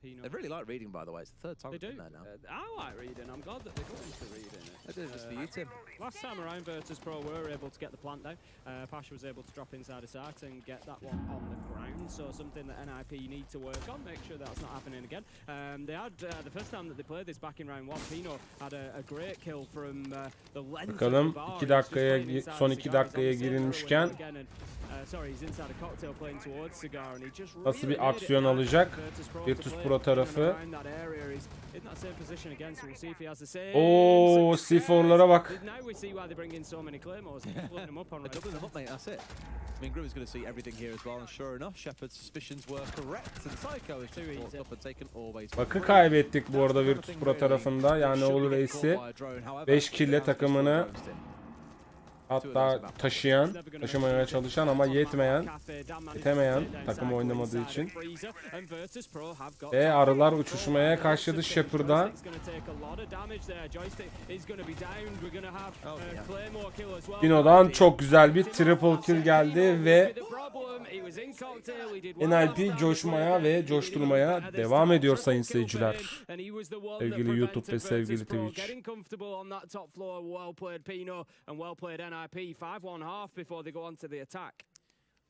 They really like reading, by the way. It's the third time they do. There now. I like reading. I'm glad that they got into reading it. I did this for you, Tim. Last time around, Virtus Pro were able to get the plant down. Pasha was able to drop inside a site and get that one on the ground. So something that NIP need to work on, make sure that's not happening again. They had the first time that they played this back in round 1. Pino had a great kill from the length. Bakalım 2 dakikaya son 2 dakikaya girilmişken Nasıl bir aksiyon alacak Virtus Pro tarafı? Oo, C4'lara bak. I mean, Grim is going to see everything here as well, and sure enough, Shepard's suspicions were correct, and Psycho is walked up and taken always. Bakı kaybettik bu arada Virtus Pro tarafında. Yani Oğlu Reis'i 5 kill'le takımını hatta taşımaya çalışan ama yetemeyen takım oynamadığı için. Ve arılar uçuşmaya başladı Shepard'a. Dino'dan çok güzel bir triple kill geldi ve NLP coşmaya ve coşturmaya devam ediyor sayın seyirciler. Sevgili YouTube ve sevgili Twitch. NIP 5-1-1/2 before they go on to the attack.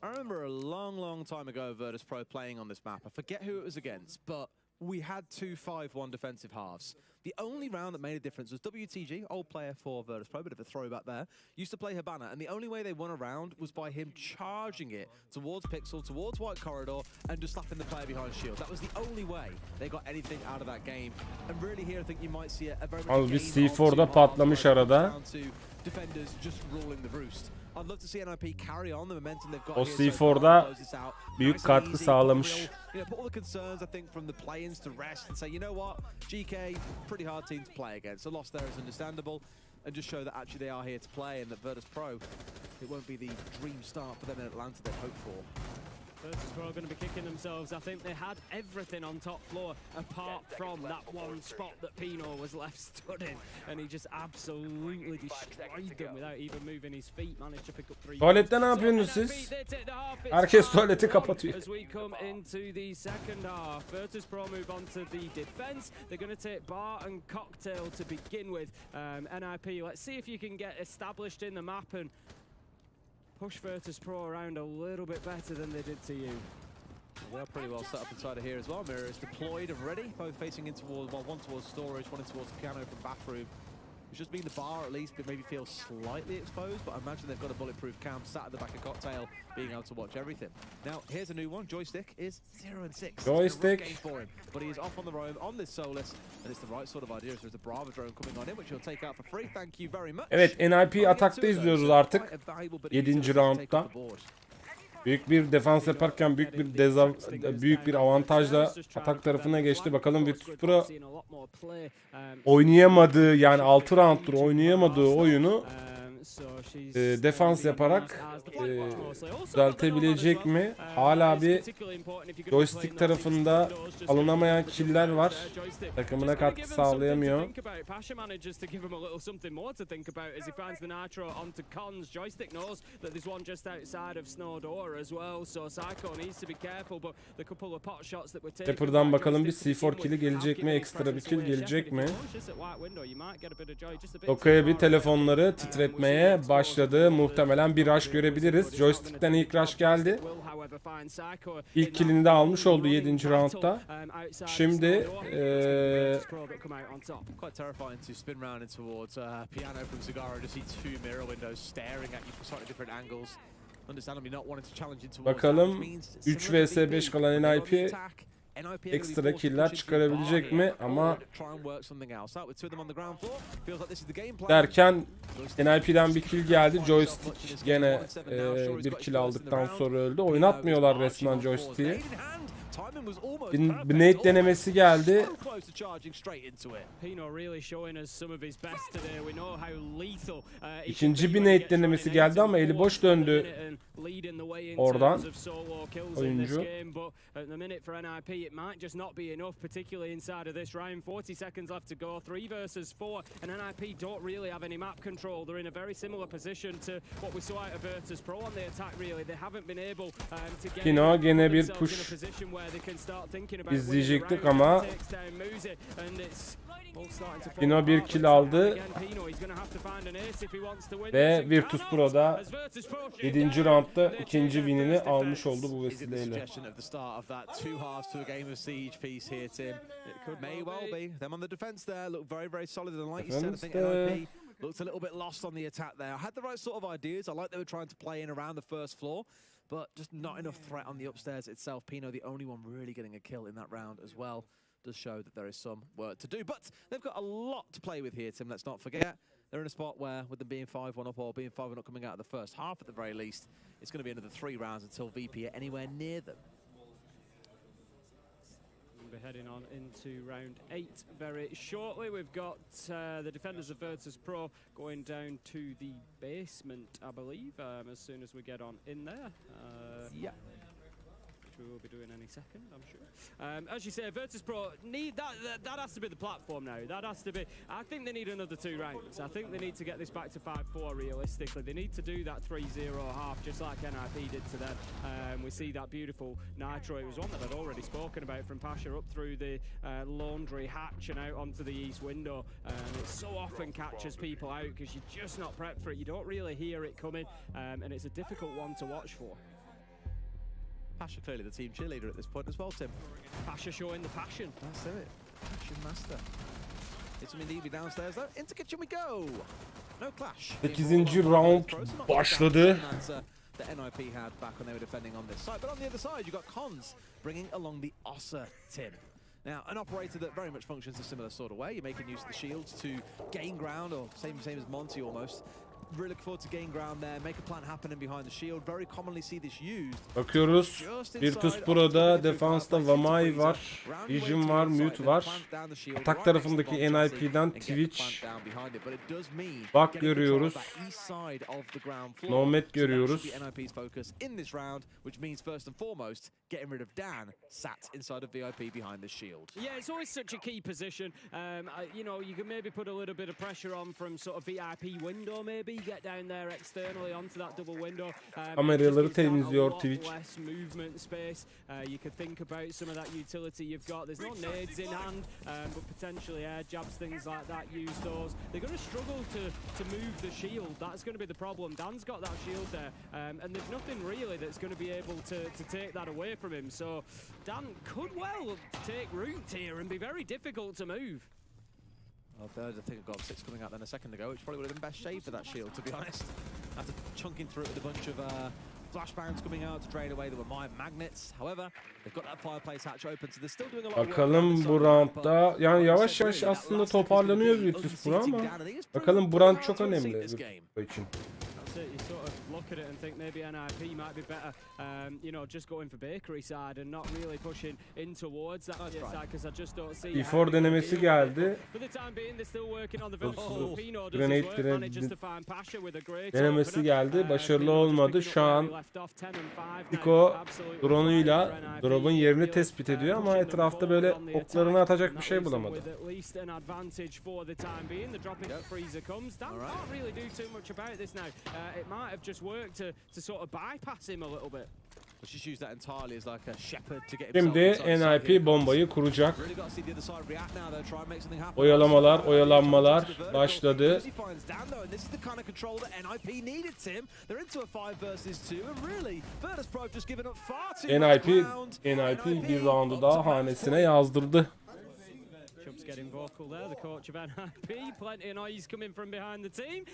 I remember a long time ago Virtus Pro playing on this map. I forget who it was against, but we had 2 5-1 defensive halves. The only round that made a difference was WTG, old player for Virtus Pro, bit of a throwback there, used to play Habana, and the only way they won a round was by him charging it towards Pixel, towards White Corridor, and just slapping the player behind shield. That was the only way they got anything out of that game. And really here I think you might see a very much Abi C4'da patlamış arada. Defenders just ruling the roost. I'd love to see NIP carry on the momentum they've got O here. C4'da büyük katkı sağlamış. Put all the concerns I think from the play-ins to rest and say, you know what, GK, pretty hard team to play against. The loss there is understandable, and just show that actually they are here to play, and that Virtus Pro, it won't be the dream start for them in Atlanta they'd hoped for. Virtus Pro are going to be kicking themselves. I think they had everything on top floor apart from that one spot that Pino was left stood in, and he just absolutely destroyed them without even moving his feet. Managed to pick up 3. Tuvalette ne yapıyorsunuz siz? Herkes tuvaleti kapatıyor. As we come into the second half, Virtus Pro move on to the defense. They're going to take bar and cocktail to begin with. NIP, let's see if you can get established in the map and push Virtus Pro around a little bit better than they did to you. Well, pretty well set up inside of here as well. Mirror is deployed and ready, both facing in towards, well, one towards storage, one towards piano from bathroom. It's just been the bar at least, but maybe feels slightly exposed, but I imagine they've got a bulletproof cam sat at the back of Cocktail, being able to watch everything. Now, here's a new one. Joystick is 0-6. Joystick. For him, but he is off on the roam on this Solus, and it's the right sort of idea. So there's a Bravo drone coming on in, which he'll take out for free. Thank you very much. Evet, NIP atakta izliyoruz artık. 7. roundda. Büyük bir defans yaparken büyük bir avantajla atak tarafına geçti. Bakalım Virtus Pro oynayamadığı, yani 6 rounddur oynayamadığı oyunu defans yaparak düzeltebilecek mi? Hala bir joystick tarafında alınamayan killer var. Takımına katkı sağlayamıyor. Shepard'dan bakalım bir C4 kill'i gelecek mi? Ekstra bir kill gelecek mi? Toka'ya bir telefonları titretmeye başladı. Muhtemelen bir rush görebiliriz. Joystick'ten ilk rush geldi. İlk killini de almış oldu 7. roundda. Şimdi quite terrifying to spin round in towards piano from Zagara and just see 2 mirror windows staring at you from slightly different angles. Understandably not wanting to challenge in towards. Bakalım 3 vs 5 kalan NIP ekstra killer çıkarabilecek mi? Ama derken NIP'den bir kill geldi. Joystick gene bir kill aldıktan sonra öldü. Oynatmıyorlar resmen joystick'i. Bir nade denemesi geldi. İkinci bir nade denemesi geldi ama eli boş döndü oradan oyuncu. Pino gene bir push izleyecektik ama Pino bir kill aldı ve Virtus Pro'da 7. roundda ikinci winini almış oldu bu vesileyle. Looked a little bit lost on the attack there. I had the right sort of ideas. I like they were trying to play in around the first floor. but just not enough threat on the upstairs itself. Pino, the only one really getting a kill in that round as well, does show that there is some work to do. But they've got a lot to play with here, Tim. Let's not forget. They're in a spot where, with them being 5-1 up or being 5-1 up coming out of the first half at the very least, it's going to be another 3 rounds until VP are anywhere near them. We'll be heading on into round 8 very shortly. We've got the defenders of Virtus Pro going down to the basement, I believe, as soon as we get on in there. Yeah. Which we will be doing any second, I'm sure. As you say, Virtus Pro need that has to be the platform now. That has to be. I think they need another 2 rounds. I think they need to get this back to 5-4 realistically. They need to do that 3-0 half just like NIP did to them. We see that beautiful Nitro. It was one that I'd already spoken about from Pasha up through the laundry hatch and out onto the east window. It so often catches people out because you're just not prepped for it. You don't really hear it coming, and it's a difficult one to watch for. Pasha clearly the team cheerleader at this point as well, Tim. Pasha showing the passion. That's it. Passion master. It's Mindivi downstairs though. Into kitchen we go. No clash. 8. round başladı. The NIP had back when they were defending on this side. But on the other side, you got Cons bringing along the Ossa, Tim. Now, an operator that very much functions a similar sort of way. You're making use of the shields to gain ground, or same as Monty almost. Really looking forward to gain ground there, make a plant happen in behind the shield. Very commonly see this used. Bakıyoruz. Virtus Pro'da defansta Vamai var, Vision var, Mute var. Atak tarafındaki NIP'den Twitch. Bak görüyoruz. Nomad görüyoruz. Getting rid of Dan sat inside of VIP behind the shield. Yeah, it's always such a key position. You know, you can maybe put a little bit of pressure on from sort of VIP window, maybe get down there externally onto that double window. Kameraları temizliyor Twitch. Less movement space. You could think about some of that utility you've got. There's no nades in hand, but potentially air jabs, things like that. Use those. They're going to struggle to move the shield. That's going to be the problem. Dan's got that shield there, and there's nothing really that's going to be able to take that away from him. So Dan could well take root here and be very difficult to move. Well, third, I think I got 6 coming out then a second ago, which probably would have been best shape for that shield, to be honest. After chunking through it with a bunch of flashbangs coming out to drain away the Maya magnets. However, they've got that fireplace hatch open, so they're still doing a lot of work. Bakalım bu roundda, yani yavaş yavaş aslında toparlanıyor Virtus Pro ama bakalım bu round çok önemli bu için. You sort of look at it and think maybe NIP might be better, you know, just going for bakery side and not really pushing in towards that side because I just don't see. Before denemesi geldi. For the time being, they're still working on the Pino denemesi geldi. Başarılı olmadı. Şu an Niko drone'uyla drop'un yerini tespit ediyor ama etrafta böyle oklarını atacak bir şey bulamadı. It might have just worked to sort of bypass him a little bit. Just use that entirely as like a shepherd to get Şimdi NIP bombayı kuracak. Oyalanmalar başladı. NIP bir roundu daha hanesine yazdırdı. Chubb's getting vocal there, the coach of NIP. Plenty of noise coming from behind the team.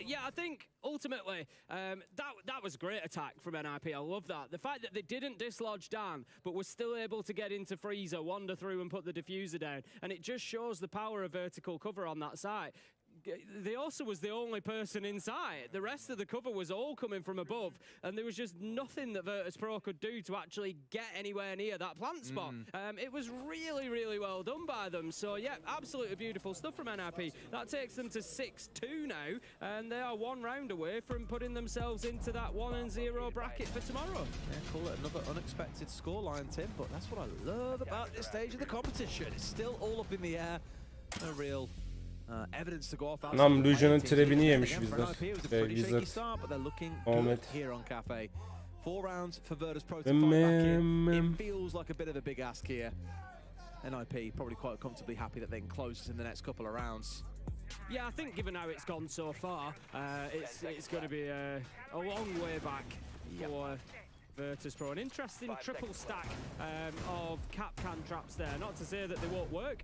Yeah, I think ultimately that was a great attack from NIP. I love that. The fact that they didn't dislodge Dan, but were still able to get into Freezer, wander through and put the diffuser down. And it just shows the power of vertical cover on that side. They also was the only person inside. The rest of the cover was all coming from above, and there was just nothing that Virtus Pro could do to actually get anywhere near that plant spot. It was really, really well done by them. So yeah, absolutely beautiful stuff from NIP. That takes them to 6-2 now, and they are 1 round away from putting themselves into that 1-0 bracket for tomorrow. Yeah, call it another unexpected scoreline, Tim, but that's what I love about this stage of the competition. It's still all up in the air. No real Nam Lucian'ın trebini yemiş bizler. Wizard. Ahmet. 4 rounds for Virtus Pro to fight back in. It feels like a bit of a big ask here. NIP probably quite comfortably happy that they can close us in the next couple of rounds. Yeah, I think given how it's gone so far, it's going to be a long way back Virtus Pro. An interesting triple stack of cap can traps there. Not to say that they won't work.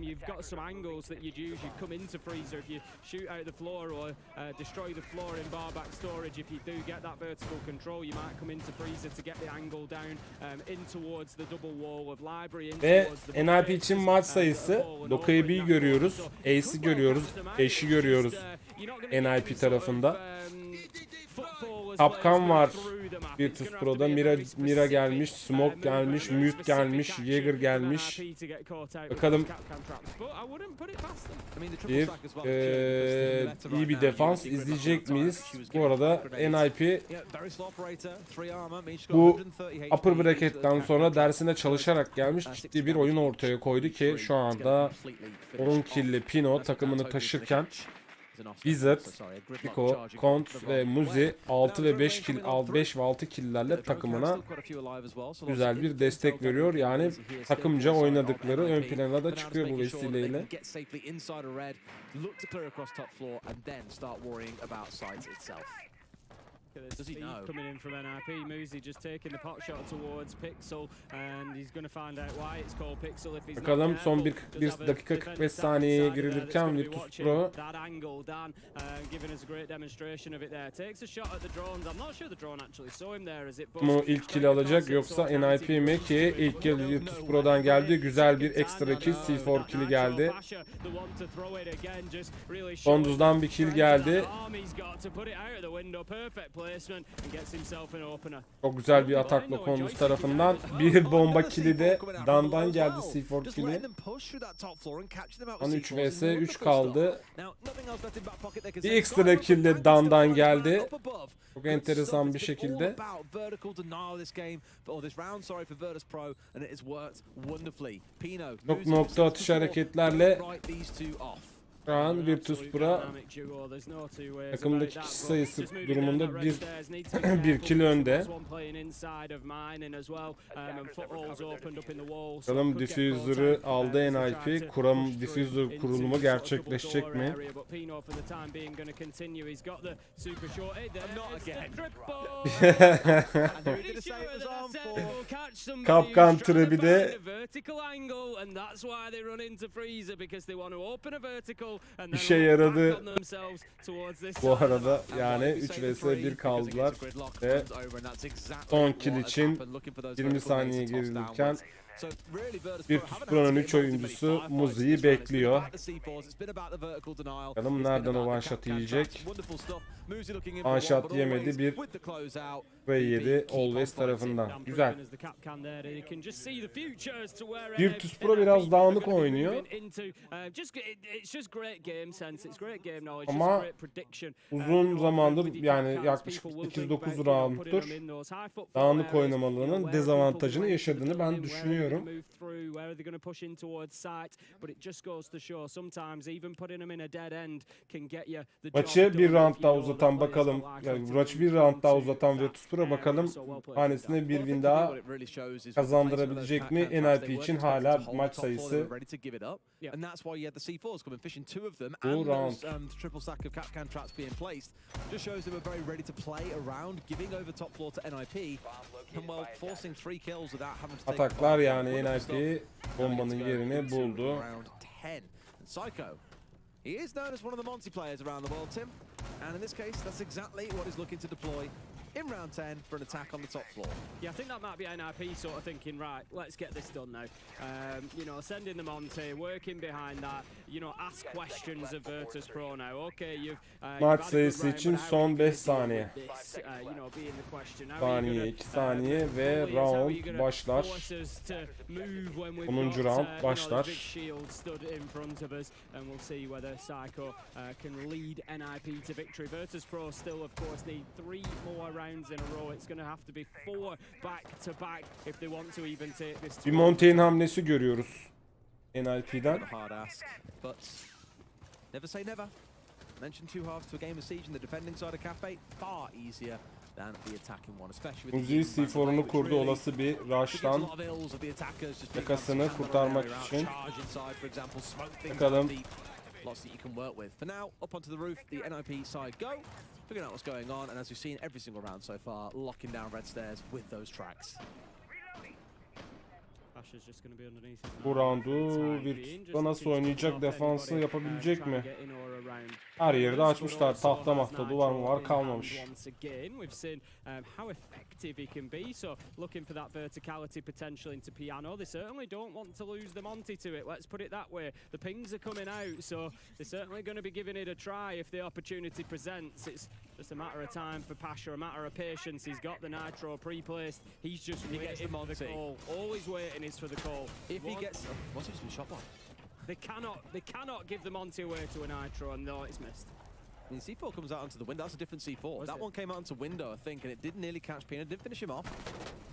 You've got some angles that you'd use. You'd come into freezer if you shoot out the floor or destroy the floor in bar back storage. If you do get that vertical control, you might come into freezer to get the angle down in towards the double wall of library. Ve NIP için maç sayısı Doka'yı görüyoruz, Ace'i görüyoruz, Ash'i görüyoruz NIP tarafında. Kapkan var Virtus Pro'da, Mira gelmiş, Smoke gelmiş, Mute gelmiş, Jaeger gelmiş. Bakalım iyi bir defans izleyecek miyiz? Bu arada NIP bu upper bracket'ten sonra dersine çalışarak gelmiş, ciddi bir oyun ortaya koydu ki şu anda 10 kill'li Pino takımını taşırken Wizard, Pico, Kont ve Muzi 6 ve 5 kill, 5 ve 6 kill'lerle takımına güzel bir destek veriyor. Yani takımca oynadıkları ön plana da çıkıyor bu vesileyle. Does he know? Coming in from NIP, Muzi just taking the pot shot towards Pixel, and he's going to find out why it's called Pixel if he's Bakalım son 1 dakika 45 saniyeye girilirken Virtus Pro mu ilk kill alacak yoksa NIP mi ki ilk kill Virtus Pro'dan geldi. Güzel bir ekstra kill, C4 kill'i geldi. Konduz'dan bir kill geldi. Çok güzel bir atakla Konduz tarafından. Bir bomba kili de Dan'dan geldi, C4 kili. 13 vs 3 kaldı. Bir ekstra kill de Dan'dan geldi. Çok enteresan bir şekilde. Çok nokta atış hareketlerle şu an Virtus Pro takımdaki kişi sayısı durumunda bir kill önde. Bakalım diffuser'ı aldı NIP. Diffuser kurulumu gerçekleşecek mi? Kapkan trebi de İşe yaradı bu arada, yani 3 vs 1 kaldılar ve son kill için 20 saniye gerilirken Virtus Pro'nun 3 oyuncusu Muzi'yi bekliyor. Bakalım nereden o one shot yiyecek. One shot yemedi, bir ve yedi Always tarafından. Güzel. Virtus Pro biraz dağınık oynuyor. Ama uzun zamandır, yani yaklaşık 8-9 round'tur dağınık oynamalarının dezavantajını yaşadığını ben düşünüyorum. Maçı bir round daha uzatan bakalım. Yani maçı bir round daha uzatan Virtus Pro bakalım hanesine bir win daha kazandırabilecek mi? NIP için hala maç sayısı bu round. Ataklar, yani NIP bombanın yerini buldu. He is known as one of the Monty players around the world, Tim. And in this case, that's exactly what he's looking to deploy in round 10 for an attack on the top floor. Yeah, I think that might be NIP sort of thinking, right, let's get this done now. You know, sending the Monty, working behind that, you know, ask questions of Virtus Pro now. Okay, maç sayısı için son 5 saniye. Saniye, 2 saniye ve round başlar. 10. round başlar. Bir Montaigne hamlesi görüyoruz NIP'den. Never say never. Mentioned two halves to a game of Siege in the defending side of Cafe. Far easier than the attacking one, especially with Muzi C4'unu kurdu olası bir rush'tan yakasını kurtarmak için. Bakalım. Lots that you can work with. For now, up onto the roof, the NIP side go. figuring out what's going on, and as we've seen every single round so far, locking down red stairs with those tracks. Bu roundu Virtus'ta nasıl oynayacak, defansı yapabilecek mi? Her yerde açmışlar. Tahta mahta, duvar mı var, kalmamış. How effective he can be. So looking for that verticality potential into piano. They certainly don't want to lose the Monty to it. Let's put it that way. The pings are coming out, so they're certainly going to be giving it a try if the opportunity presents. It's just a matter of time for Pasha, a matter of patience. He's got the nitro pre-placed. He's just waiting for the call. All he's waiting is for the call. If he gets, what's he just been shot by? They cannot give the Monty away to a nitro, and no, it's missed. I mean, C4 comes out onto the window. That's a different C4. That one came out onto window, I think, and it did nearly catch Pina. Didn't finish him off.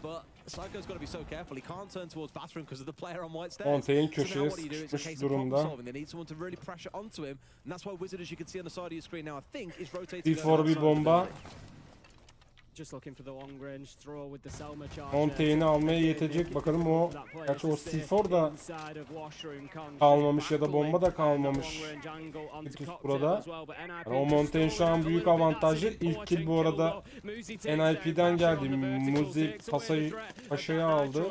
But Psycho's got to be so careful. He can't turn towards bathroom because of the player on white stairs. Monte'in So now köşeye what do you do? It's a sıkışmış case of problem durumda. solving. They need someone to really pressure onto him, and that's why Wizard, as you can see on the side of your screen now, I think is rotating. C4 bir bomba. Just looking for the long range throw with the Selma charge. Monte'ini almaya yetecek. Bakalım o, gerçi o C4 da kalmamış ya da bomba da kalmamış. Virtus burada. Yani o Monte'in şu an büyük avantajı. İlk kill bu arada NIP'den geldi. Muzi Paşa'yı aldı.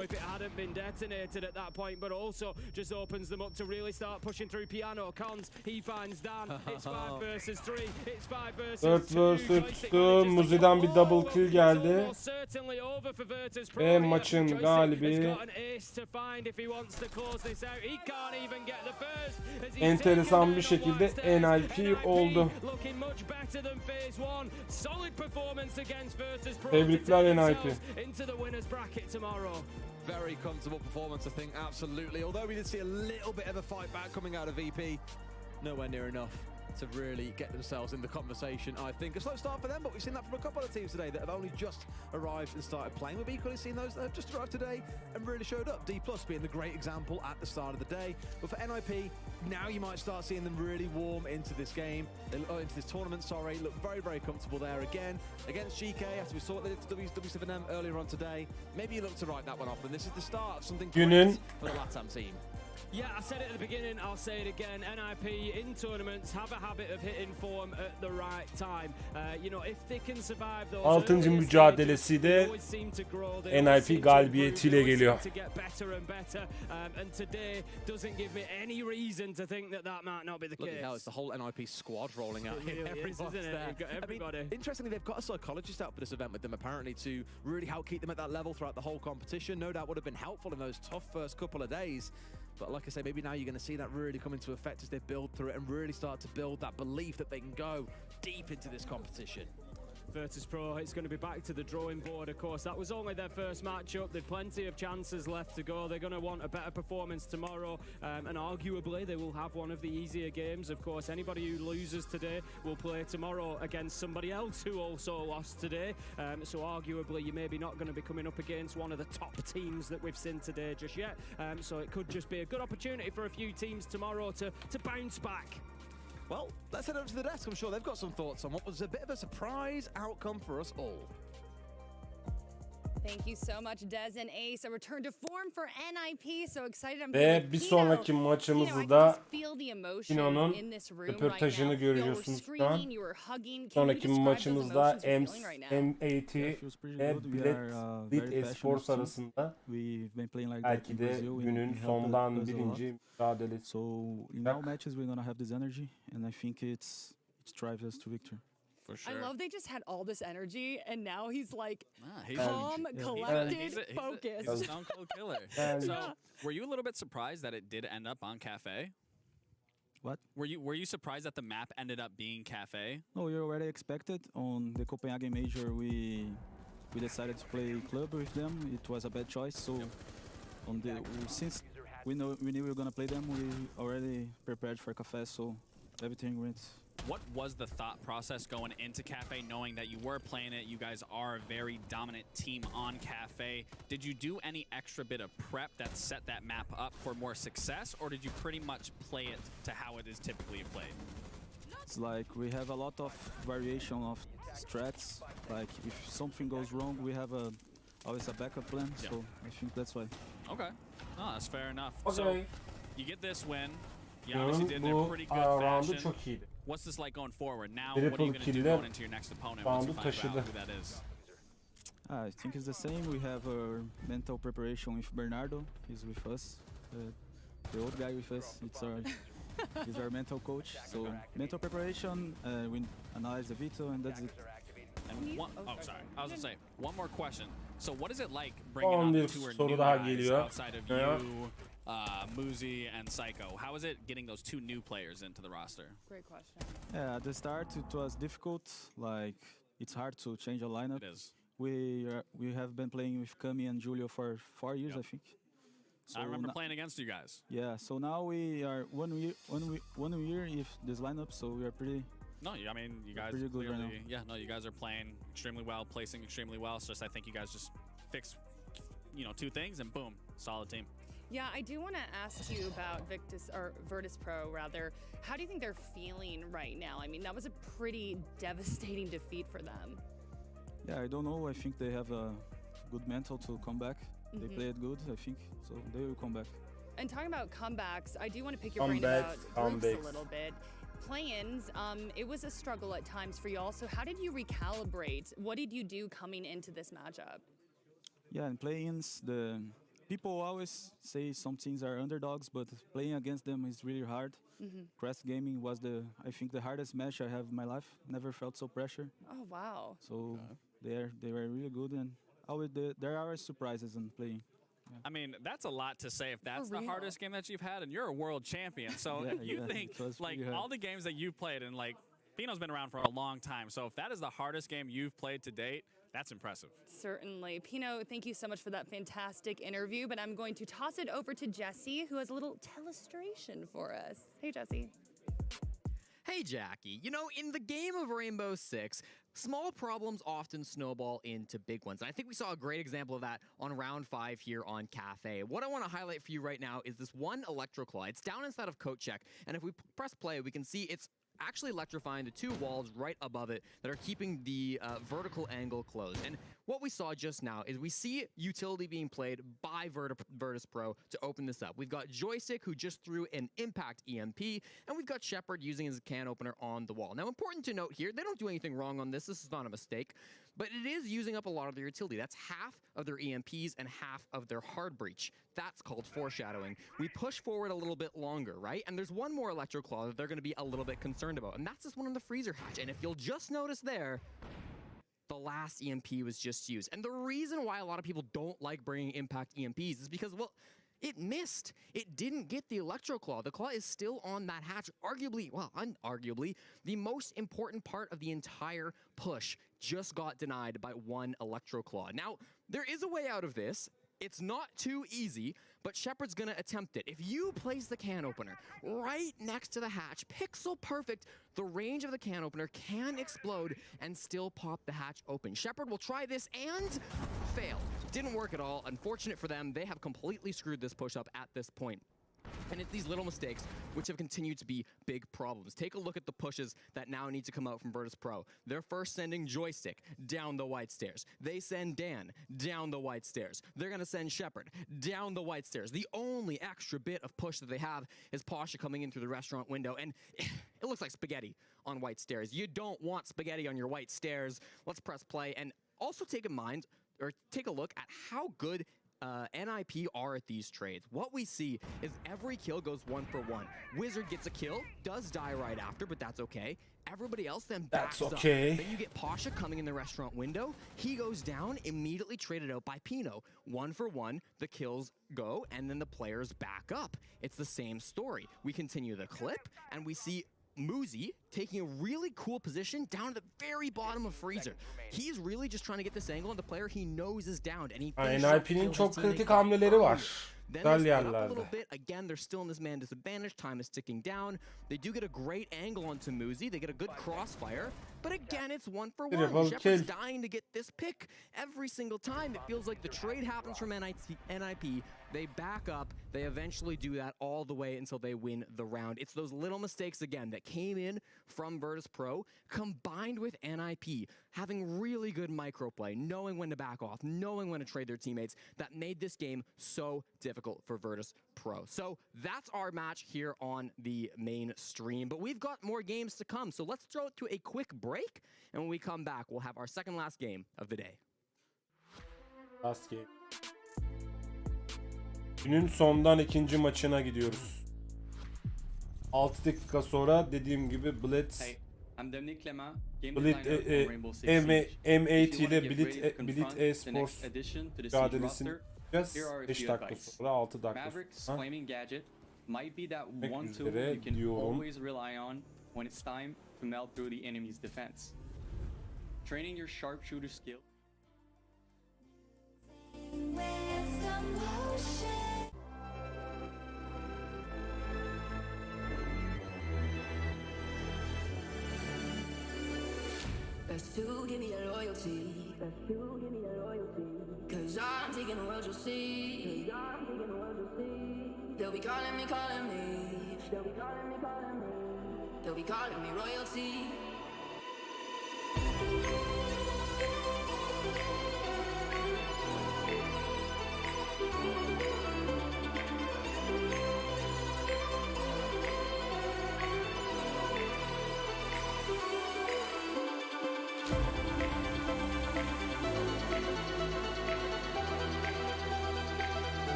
Dört vs tuttu. Muzi'den bir double kill geldi. Ve maçın galibi enteresan bir şekilde NLP oldu. Tebrikler NLP. Very comfortable performance, I think, absolutely. Although we did see a little bit of a fight back coming out of VP, nowhere near enough to really get themselves in the conversation, I think. A slow start for them, but we've seen that from a couple of teams today that have only just arrived and started playing. We've equally seen those that have just arrived today and really showed up. D+ being the great example at the start of the day. But for NIP, now you might start seeing them really warm into this game, into this tournament, sorry. Look very, very comfortable there again. Against GK, after we saw what they did to W7M earlier on today, maybe you look to write that one off, and this is the start of something great for the LATAM team. Yeah, I said it at the beginning, I'll say it again. NIP in tournaments have a habit of hitting form at the right time. You know, if they can survive those 6. mücadelesi de NIP galibiyetiyle geliyor. And today doesn't give me any reason to think that that might not be the case. Look at how it's the whole NIP squad rolling out here. Everyone's there. You've got everybody. I mean, interestingly, they've got a psychologist out for this event with them apparently to really help keep them at that level throughout the whole competition. No doubt would have been helpful in those tough first couple of days. But like I say, maybe now you're going to see that really come into effect as they build through it and really start to build that belief that they can go deep into this competition. Virtus Pro, it's going to be back to the drawing board, of course. That was only their first matchup. They've plenty of chances left to go. They're going to want a better performance tomorrow, and arguably they will have one of the easier games. Of course, anybody who loses today will play tomorrow against somebody else who also lost today. So arguably, you're maybe not going to be coming up against one of the top teams that we've seen today just yet. So it could just be a good opportunity for a few teams tomorrow to bounce back. Well, let's head over to the desk. I'm sure they've got some thoughts on what was a bit of a surprise outcome for us all. Thank you so much, Dez and Ace. A return to form for NIP. So excited. I'm Ve bir sonraki maçımızı da Pino'nun röportajını görüyorsunuz şu an. Sonraki maçımızda M80 ve Bilet Esports arasında belki de günün sondan birinci mücadelesi. So in all matches we're gonna have this energy, and I think it drives us to victory. For sure. I love they just had all this energy, and now he's like He's calm, collected, focused. He's a stone cold killer. So, were you a little bit surprised that it did end up on Cafe? What? Were you surprised that the map ended up being Cafe? No, we already expected. On the Copenhagen Major, we decided to play club with them. It was a bad choice. So since we knew we were gonna play them, we already prepared for Cafe. So everything went. What was the thought process going into Cafe, knowing that you were playing it? You guys are a very dominant team on Cafe. Did you do any extra bit of prep that set that map up for more success, or did you pretty much play it to how it is typically played? It's like we have a lot of variation of strats. Like if something goes wrong, we have always a backup plan. Yeah. So I think that's why. Okay, no, that's fair enough. Okay. So you get this win. You obviously did it in a pretty good roundu fashion. çok iyiydi. what's this like going forward? Now, Triple what are you going to do killer. going into your next opponent once you Roundu find out taşıdı. who that is? I think it's the same. We have our mental preparation with Bernardo. He's with us. The old guy with us. He's our mental coach. So mental preparation. We analyze the veto, and that's it. And one, oh, sorry. I was going to say, one more question. So what is it like bringing on bir two or soru new daha guys geliyor. outside of Yeah. you, Muzi, and Psycho? How is it getting those two new players into the roster? Great question. Yeah, at the start it was difficult. Like it's hard to change a lineup. It is. We have been playing with Cami and Julio for 4 years, I think. So I remember playing against you guys. Yeah, so now we are one year if this lineup, so we are pretty. No, I mean, you guys pretty good right clearly, now. yeah, no, you guys are playing extremely well, placing extremely well. It's just I think you guys just fix, two things and boom, solid team. Yeah, I do want to ask you about Virtus Pro rather. How do you think they're feeling right now? I mean, that was a pretty devastating defeat for them. Yeah, I don't know. I think they have a good mental to come back. They played good, I think, so they will come back. And talking about comebacks, I do want to pick your brain about groups a little bit. Play-ins, it was a struggle at times for you all. So how did you recalibrate? What did you do coming into this matchup? Yeah, in play-ins, the people always say some teams are underdogs, but playing against them is really hard. Crest Gaming was I think the hardest match I have in my life. Never felt so pressure. Oh wow! So they were really good, and always there are surprises in playing. Yeah. I mean, that's a lot to say if that's For the real. hardest game that you've had, and you're a world champion. So you think, it was like, pretty hard. all the games that you've played, and, like, Pino's been around for a long time. So if that is the hardest game you've played to date, that's impressive. Certainly. Pino, thank you so much for that fantastic interview, but I'm going to toss it over to Jesse, who has a little telestration for us. Hey, Jesse. Hey, Jackie. You know, in the game of Rainbow Six, small problems often snowball into big ones. And I think we saw a great example of that on round 5 here on Cafe. What I want to highlight for you right now is this one Electroclaw. It's down inside of Coat Check, and if we press play, we can see it's actually electrifying the two walls right above it that are keeping the vertical angle closed. And what we saw just now is we see utility being played by Virtus Pro to open this up. We've got Joystick, who just threw an impact EMP, and we've got Shepard using his can opener on the wall. Now, important to note here, they don't do anything wrong on this. This is not a mistake, but it is using up a lot of their utility. That's half of their EMPs and half of their hard breach. That's called foreshadowing. We push forward a little bit longer, right? And there's one more Electroclaw that they're going to be a little bit concerned about, and that's this one on the freezer hatch. And if you'll just notice there, the last EMP was just used. And the reason why a lot of people don't like bringing impact EMPs is because, well, it missed. It didn't get the Electroclaw. The claw is still on that hatch. Arguably, well, unarguably, the most important part of the entire push just got denied by one Electroclaw. Now, there is a way out of this. It's not too easy, but Shepard's gonna attempt it. If you place the can opener right next to the hatch, pixel perfect, the range of the can opener can explode and still pop the hatch open. Shepard will try this and fail. Didn't work at all. Unfortunate for them, they have completely screwed this push up at this point. And it's these little mistakes which have continued to be big problems. Take a look at the pushes that now need to come out from Virtus Pro. They're first sending Joystick down the white stairs. They send Dan down the white stairs. They're going to send Shepard down the white stairs. The only extra bit of push that they have is Pasha coming in through the restaurant window. And it looks like spaghetti on white stairs. You don't want spaghetti on your white stairs. Let's press play. And also take a look at how good NIP are at these trades. What we see is every kill goes 1 for 1. Wizard gets a kill, does die right after, but that's okay. Everybody else then backs up. Then you get Pasha coming in the restaurant window. He goes down, immediately traded out by Pino. 1 for 1, the kills go, and then the players back up. It's the same story. We continue the clip, and we see Muzi taking a really cool position down at the very bottom of freezer. He's really just trying to get this angle on the player he knows is downed, and he NIP'nin çok kritik hamleleri var. Then Güzel they split up a yerlerde. little bit. Again, they're still in this man disadvantage. Time is ticking down. They do get a great angle onto Muzi. They get a good crossfire. But again, it's 1 for 1. Triple Shepard's kill. dying to get this pick every single time. It feels like the trade happens from NIP. They back up. They eventually do that all the way until they win the round. It's those little mistakes, again, that came in from Virtus Pro, combined with NIP having really good microplay, knowing when to back off, knowing when to trade their teammates, that made this game so difficult. difficult for Virtus Pro. So that's our match here on the main stream. But we've got more games to come. So let's throw it to a quick break. And when we come back, we'll have our second last game of the day. Last game. Günün sondan ikinci maçına gidiyoruz. 6 dakika sonra dediğim gibi Blitz M8 ile Blitz Esports mücadelesini yapacağız. 5 dakika sonra 6 dakika sonra. Might be that Gitmek one tool üzere you can diyorum. always rely on when it's time to melt through the enemy's defense. Training your sharpshooter skill. Best to give me your loyalty. Best to give me your loyalty. Cause I'm taking the world, you'll see. Cause I'm taking the world, you'll see. They'll be calling me, calling me. They'll be calling me, calling me. They'll be calling me royalty.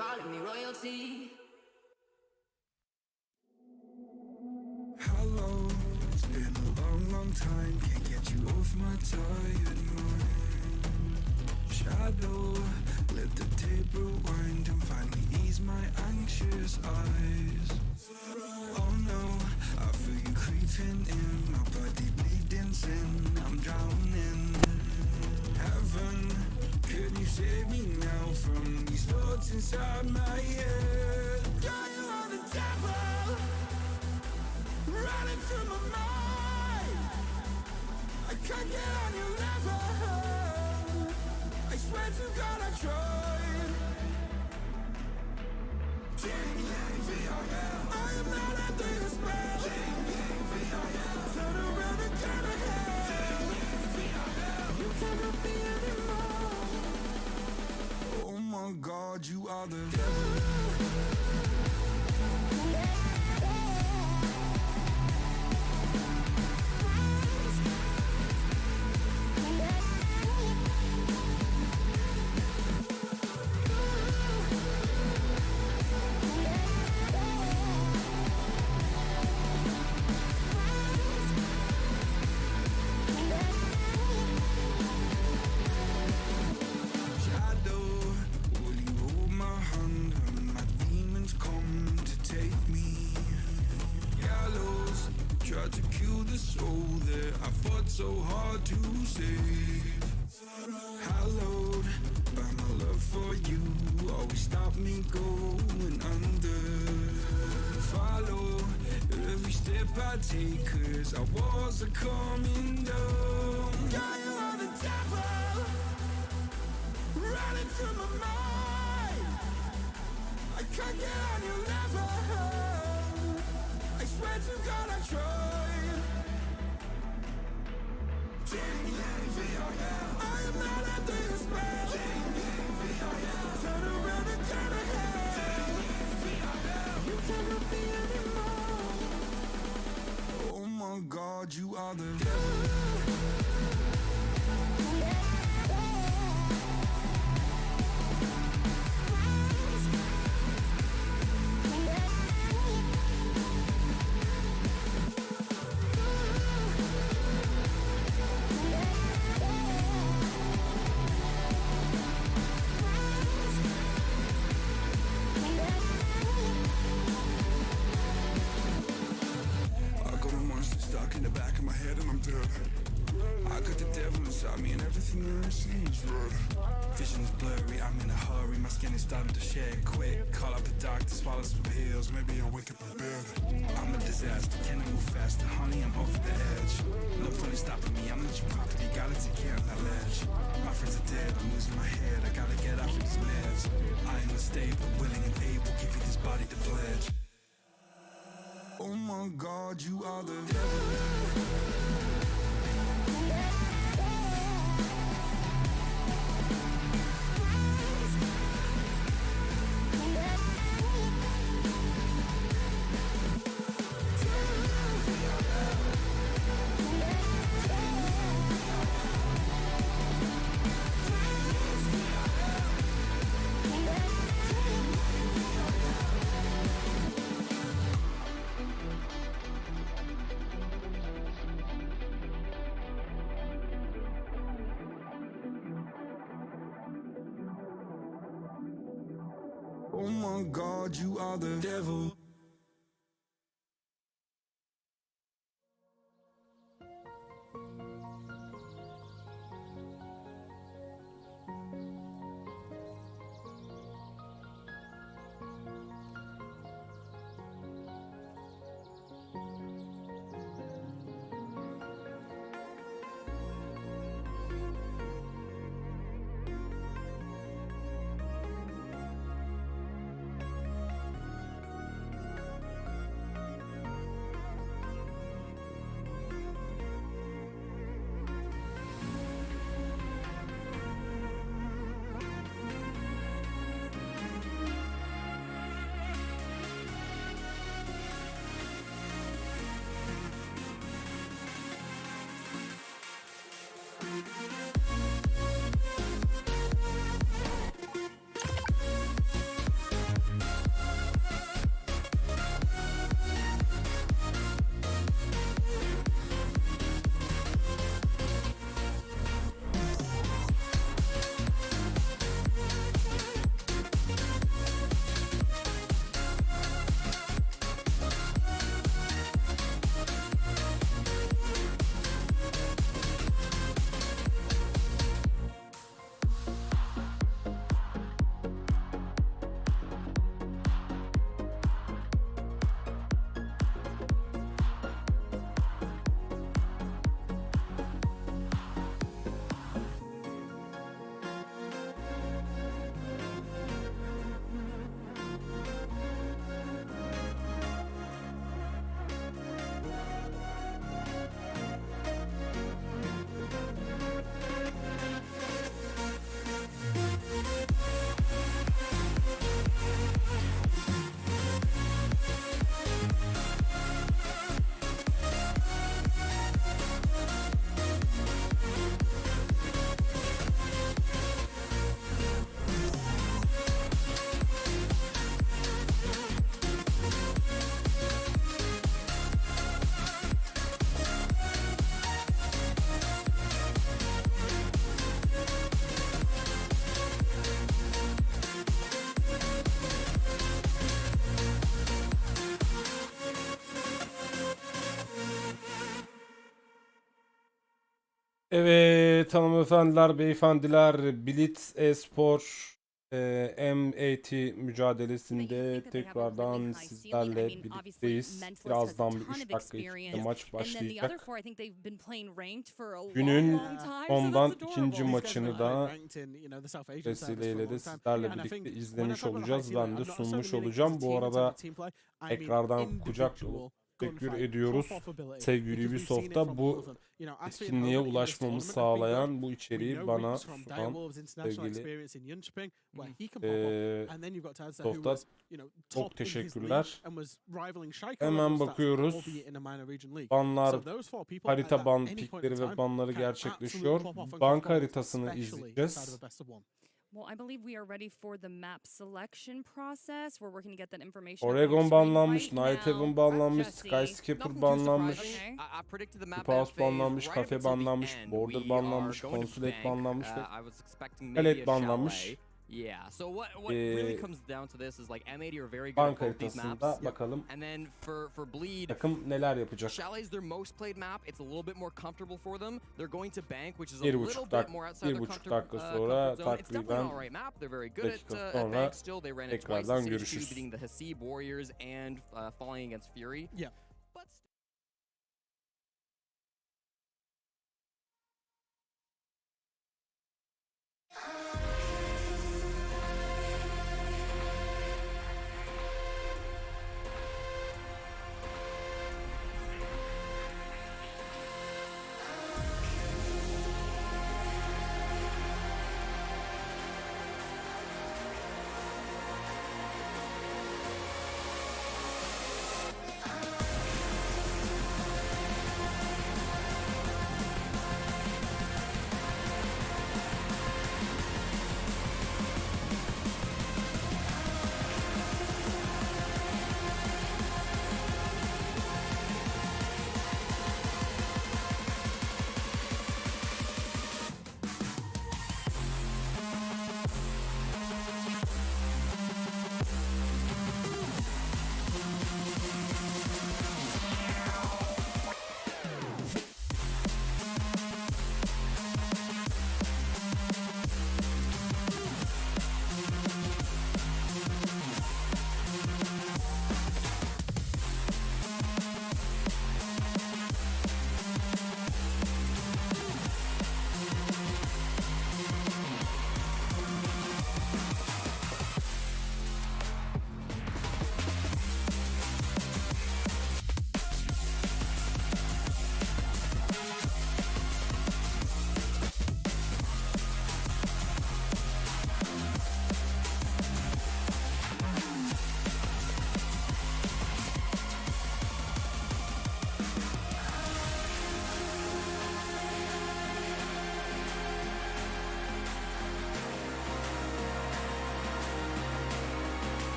calling me royalty. Hello, it's been a long, long time. Can't get you off my tired mind. Shadow, let the tape rewind and finally ease my anxious eyes. Oh no, I feel you creeping in, my body bleeding sin. I'm drowning. Heaven, can you save me now from these thoughts inside my head? You are the devil, running through my mind. I can't get on your level. I swear to God I tried. I am not under your spell. Turn around and turn ahead. You cannot be anymore. Oh my God, you are the devil. so hard to say. Hallowed by my love for you, always stop me going under. Follow every step I take, 'cause our walls are coming down. Yeah, you are the devil running through my mind. I can't get on your level. I swear to God I tried. I am not under your spell. Turn around and turn ahead. You can't help me anymore. Oh my God, you are the devil. In the back of my head and I'm dead. I got the devil inside me and everything there seems red. Vision's blurry, I'm in a hurry, my skin is starting to shed quick. Call up the doctor, swallow some pills, maybe I'll wake up in bed. I'm a disaster, can I move faster? Honey, I'm over the edge. No point in stopping me, I'm not your property, gotta take care of that ledge. My friends are dead, I'm losing my head, I gotta get off of these meds. I am unstable, willing and able, give you this body to pledge. Oh my God, you are the devil. Oh my God, you are the devil. Evet hanımefendiler, beyefendiler, Blitz Espor M80 mücadelesinde tekrardan sizlerle birlikteyiz. Birazdan bir 3 dakika içinde maç başlayacak. Günün ondan ikinci maçını da vesileyle de sizlerle birlikte izlemiş olacağız. Ben de sunmuş olacağım. Bu arada tekrardan kucak dolu teşekkür ediyoruz sevgili Ubisoft'a bu etkinliğe ulaşmamı sağlayan, bu içeriği bana sunan sevgili Ubisoft'a çok teşekkürler. Hemen bakıyoruz. Banlar, harita ban pikleri ve banları gerçekleşiyor. Banka haritasını izleyeceğiz. Well, I believe we are ready for the map selection process. We're working to get that information. Oregon banlanmış, Night Haven banlanmış, Skyscraper banlanmış, House banlanmış, Cafe banlanmış, Border banlanmış, Consulate banlanmış ve Palette banlanmış. Yeah. So what really comes down to this is like M80 are very good Banka at both these maps. haritasında bakalım And then for Bleed, takım neler yapacak. Chalet is their most played map. It's a little bit more comfortable for them. They're going to bank, which is a Bir little buçuk bit more outside their dakika sonra comfort zone. It's definitely an takriben alright map. They're very good dakika at sonra bank still. They ran it twice tekrardan in Stage 2, görüşürüz. beating the Hasib Warriors and falling against Fury. Yeah.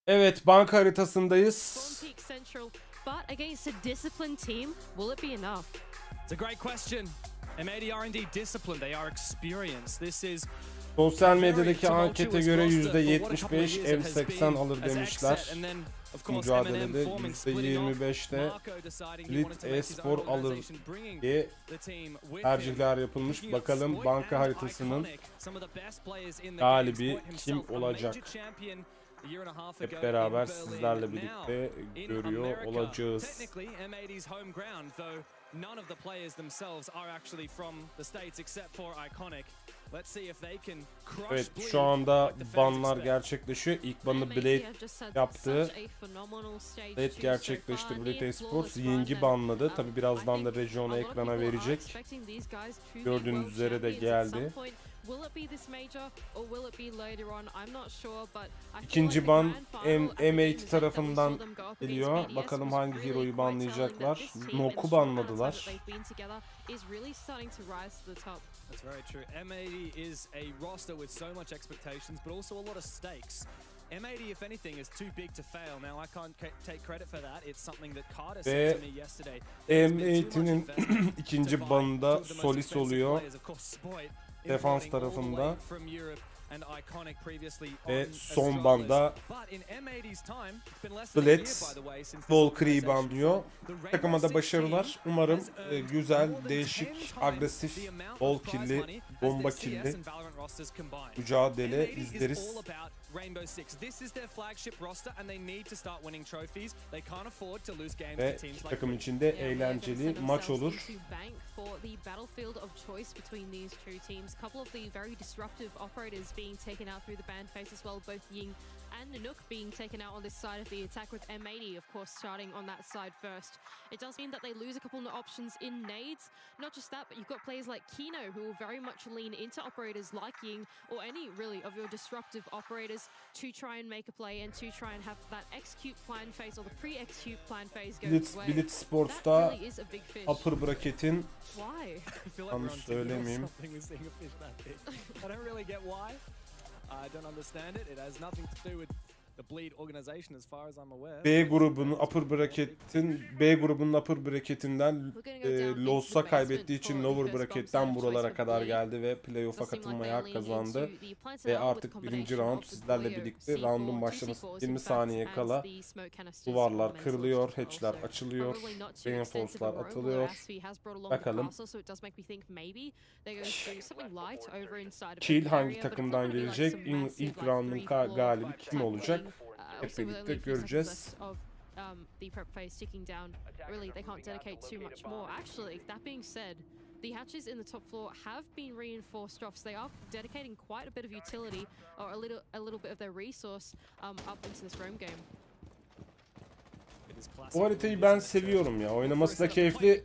Evet, banka haritasındayız. Peak Central, but against a disciplined team, will it be enough? It's a great question. M80 are indeed disciplined. They are experienced. This is Sosyal medyadaki ankete göre %75 M80 alır demişler. Mücadelede %25'te Blitz Espor alır diye tercihler yapılmış. Bakalım banka haritasının galibi kim olacak? Hep beraber sizlerle birlikte görüyor olacağız. none of the players themselves are actually from the States except for Iconic. Let's see if they can crush Evet, Bleed şu anda like the fans banlar expect. gerçekleşiyor. İlk banı Blade yaptı. Blade gerçekleşti. Blade Esports Ying'i banladı. Tabi birazdan da Region'u ekrana verecek. Gördüğünüz üzere de geldi. İkinci ban M8 tarafından geliyor. Bakalım hangi hero'yu banlayacaklar. Nok'u banladılar. That's very true. M80 is a roster with so much expectations, but also a lot of stakes. M80, if anything, is too big to fail. Now, I can't take credit for that. It's something that Carter said to me yesterday. M80'in ikinci banında Solis oluyor. Defans tarafında. Ve son banda Blitz Valkyrie'yi banlıyor. Takıma da başarılar. Umarım güzel, değişik, agresif, bol killi, bomba killi mücadele izleriz. Ve iki takım için de eğlenceli maç olur. Being taken out through the band phase as well, both Ying and Nanook being taken out on this side of the attack with M80, of course, starting on that side first. It does mean that they lose a couple of options in nades. Not just that, but you've got players like Kino who will very much lean into operators like Ying or any really of your disruptive operators to try and make a play and to try and have that execute plan phase or the pre-execute plan phase go away. Blitz Sports'ta upper bracket'in yanlış söylemeyeyim. I don't really get why. I don't understand it. It has nothing to do with the Bleed organization as far as I'm aware. B grubunun upper bracketinden Loss'a kaybettiği için lower bracket'ten buralara kadar geldi ve playoff'a katılmaya hak kazandı. Ve artık birinci round sizlerle birlikte round'un başlaması 20 saniye kala duvarlar kırılıyor, hatch'ler açılıyor, reinforce'lar atılıyor. Bakalım kill hangi takımdan gelecek? İlk round'un galibi kim olacak? Hep birlikte göreceğiz. The prep phase ticking down. Really, they can't dedicate too much more. Actually, that being said, the hatches in the top floor have been reinforced off, so they are dedicating quite a bit of utility or a little bit of their resource up into this roam game. Bu haritayı ben seviyorum ya. Oynaması da keyifli.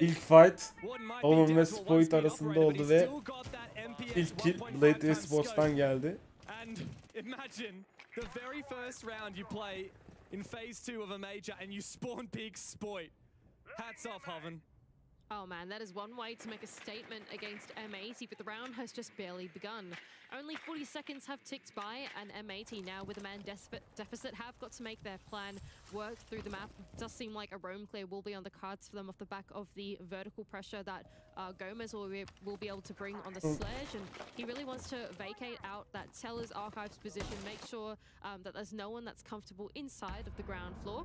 İlk fight Omen ve Spoit arasında oldu ve ilk kill Blade Esports'tan geldi. Imagine the very first round you play in phase 2 of a major and you spawn peak Spoit. Hats off, Hoven. Oh man, that is one way to make a statement against M80, but the round has just barely begun. Only 40 seconds have ticked by, and M80 now with a man deficit have got to make their plan work through the map. It does seem like a roam clear will be on the cards for them off the back of the vertical pressure that Gomez will be able to bring on the sledge, and he really wants to vacate out that Teller's Archives position, make sure that there's no one that's comfortable inside of the ground floor.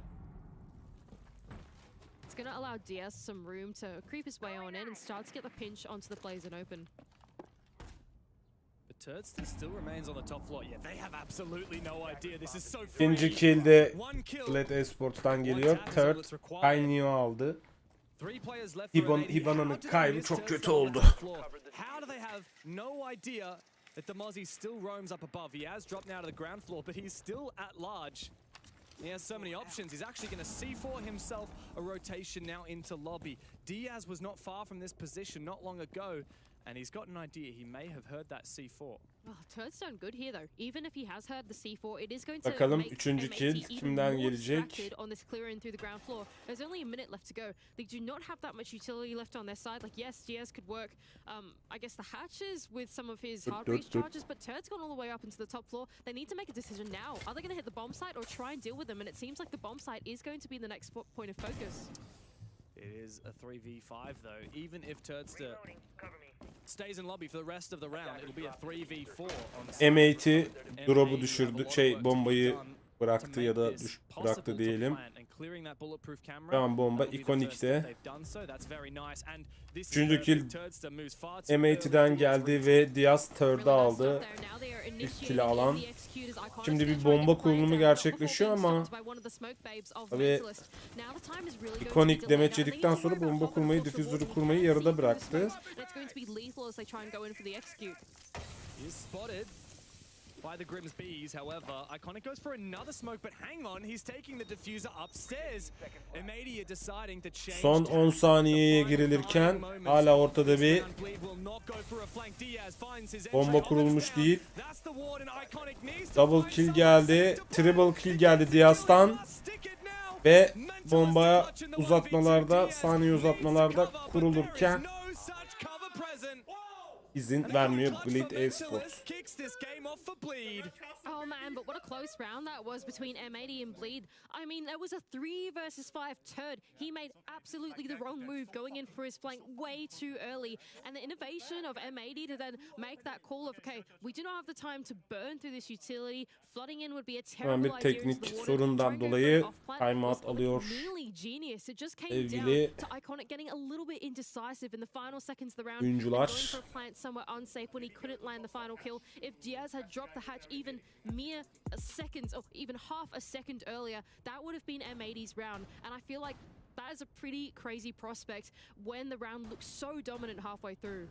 It's going to allow Diaz some room to creep his way on in and start to get the pinch onto the plays and open. But Turd still remains on the top floor. Yeah, they have absolutely no idea. This is so free. İkinci kill de Blade Esports'tan geliyor. Third Kaynio aldı. Hibana'nın kaybı çok kötü oldu. How do they have no idea that the Mozzie still roams up above? He has dropped now to the ground floor, but he's still at large. He has so many options. He's actually going to C4 himself a rotation now into lobby. Diaz was not far from this position not long ago, and he's got an idea. He may have heard that C4. Oh, Turd's done good here though. Even if he has heard the C4, it is going to Bakalım make üçüncü kill M80 kimden even more gelecek? distracted on this clearing through the ground floor. There's only a minute left to go. They do not have that much utility left on their side. Like, yes, Diaz could work, I guess, the hatches with some of his hard breach charges, but Turd's gone all the way up into the top floor. They need to make a decision now. Are they going to hit the bomb site or try and deal with them? And it seems like the bomb site is going to be the next point of focus. It is a 3v5 though. Even if Turdster stays in lobby for the rest of the round, it'll be a 3v4 on M80 drop'u düşürdü. Bombayı bıraktı ya da bıraktı diyelim. clearing that bulletproof camera. Şu an bomba That'll be the first ikonikte. that they've done so. That's very nice. And this is Üçüncü kill perfect. Turdster moves far too M80'den early. geldi ve Diaz third'ı aldı. İlk kill'i alan. Şimdi bir bomba kurulumu gerçekleşiyor ama tabii ikonik demeç yedikten sonra bomba kurmayı, difüzörü kurmayı yarıda bıraktı. He's spotted by the Grimm's bees. However, Iconic goes for another smoke, but hang on, he's taking the diffuser upstairs. Immediate deciding to change. Son 10 saniyeye girilirken hala ortada bir bomba kurulmuş değil. Double kill geldi, triple kill geldi Diaz'tan ve bomba uzatmalarda, saniye uzatmalarda kurulurken izin vermiyor Bleed Esports. Oh man, but what a close round that was between M80 and Bleed. I mean, there was a 3 versus 5 turd. He made absolutely the wrong move going in for his flank way too early. And the innovation of M80 to then make that call of, okay, we do not have the time to burn through this utility. Flooding in would be a terrible Bir idea teknik into the water. sorundan dolayı timeout alıyor Genius. It just came sevgili down to Iconic getting a little bit indecisive in the final seconds of the round. oyuncular. Going for a plant somewhere unsafe when he couldn't land the final kill. If Diaz had dropped the hatch even mere seconds or even half a second earlier, that would have been M80's round. And I feel like that is a pretty crazy prospect when the round looks so dominant halfway through.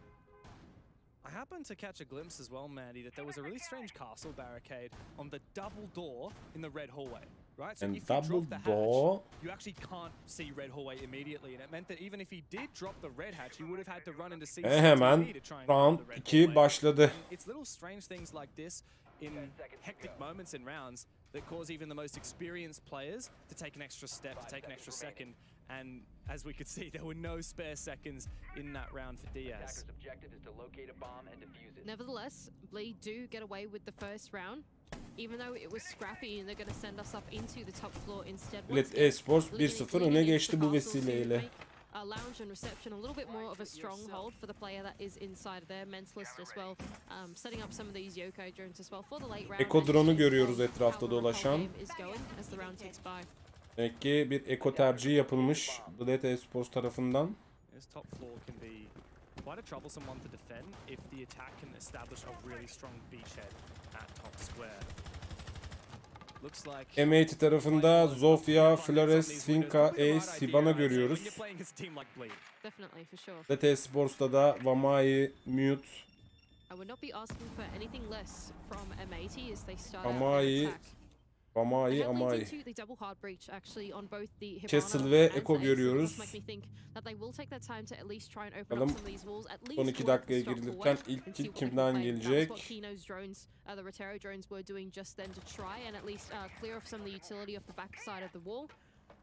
I happened to catch a glimpse as well, Mandy, that there was a really strange castle barricade on the double door in the red hallway. Right? So And if you double drop the hatch, door. you actually can't see red hallway immediately, and it meant that even if he did drop the red hatch, he would have had to run into C6 Hemen to try and round cover the red 2 hallway. başladı. And it's little strange things like this in hectic moments in rounds that cause even the most experienced players to take an extra step, to take an extra second. And as we could see, there were no spare seconds in that round for Diaz. Nevertheless, Bleed do get away with the first round. Even though it was scrappy and they're going to send us up into the top floor instead. Bleed Esports 1-0 öne geçti bu vesileyle. Lounge and reception a little bit more of a stronghold for the player that is inside there. Mentalist as well, setting up some of these yokai drones as well for the late round. Eko drone'u görüyoruz etrafta dolaşan. As the round ticks by. Demek ki bir eko tercihi yapılmış Bleed Esports tarafından. This top floor can be quite a troublesome one to defend if the attack can establish a really strong beachhead at top square. Looks like M80 tarafında Zofia, Flores, Finka, Ace, Hibana görüyoruz. Definitely, for sure. Bleed Esports'ta da Vamai, Mute, I would not be asking for anything less from M80 as they start Amai, Amai, Amai. Castle ve Eko görüyoruz. Bakalım son 2 dakikaya girilirken ilk kill kimden gelecek? The Rotero drones were doing just then to try and at least clear off some of the utility off the back side of the wall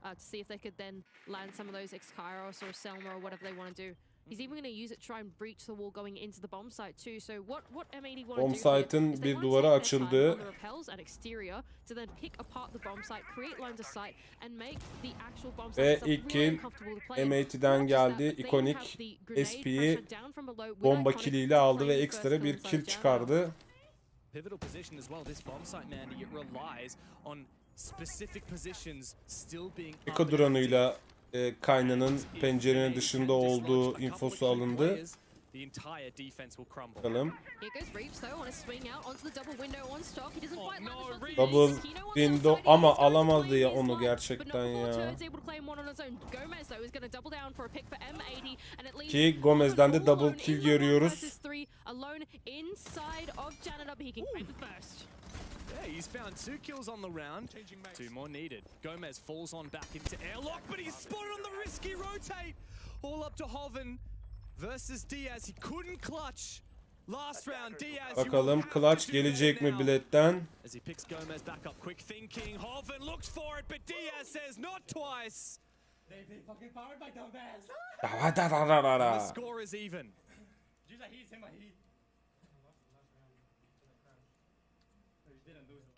to see if they could then land some of those X-Kairos or Selma or whatever they want to do. He's even going to use it to try and breach the wall going into the bomb site too. So what M80 want to do Bomb site'ın bir duvarı açıldı. Ve ilk kill M80'den geldi. İkonik SP'yi bomba kill'iyle aldı ve ekstra bir kill çıkardı. Pivotal position as well. This bomb site, Mandy, it relies on specific positions still being Eko drone'uyla Kayna'nın pencerenin dışında olduğu infosu alındı. Bakalım. Double window ama alamadı ya onu gerçekten ya. Ki Gomez'den de double kill görüyoruz. Yeah, he's found 2 kills on the round. 2 more needed. Gomez falls on back into airlock, but he's spotted on the risky rotate. All up to Hoven versus Diaz. He couldn't clutch. Last round, Diaz. Bakalım clutch gelecek mi biletten? As he picks Gomez back up, quick thinking. Hoven looks for it, but Diaz says not twice. They fucking powered by Gomez. The score is even.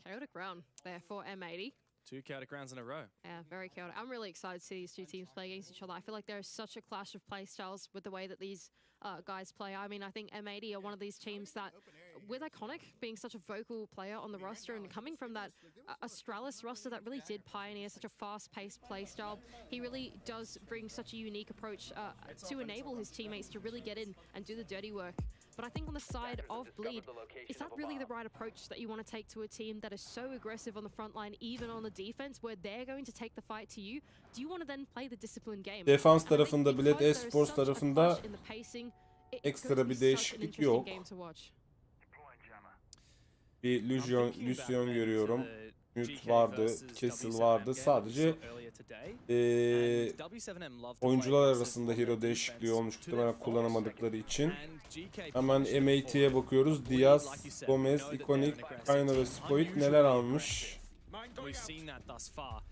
Chaotic round there for M80. 2 chaotic rounds in a row. Yeah, very chaotic. I'm really excited to see these two teams play against each other. I feel like there is such a clash of play styles with the way that these guys play. I mean, I think M80 are one of these teams that with Iconic being such a vocal player on the roster and coming from that Astralis roster that really did pioneer such a fast-paced play style, he really does bring such a unique approach to enable his teammates to really get in and do the dirty work. But I think on the side of Bleed, is that really the right approach that you want to take to a team that is so aggressive on the front line, even on the defense, where they're going to take the fight to you? Do you want to then play the disciplined game? Defans tarafında, Bled Esports tarafında ekstra bir değişiklik yok. Bir Lucian görüyorum. Mute vardı, Castle vardı. Sadece oyuncular arasında hero değişikliği olmuş, muhtemelen kullanamadıkları için. Hemen M80'ye bakıyoruz. Diaz, Gomez, Iconic, Kaino ve Spoit neler almış?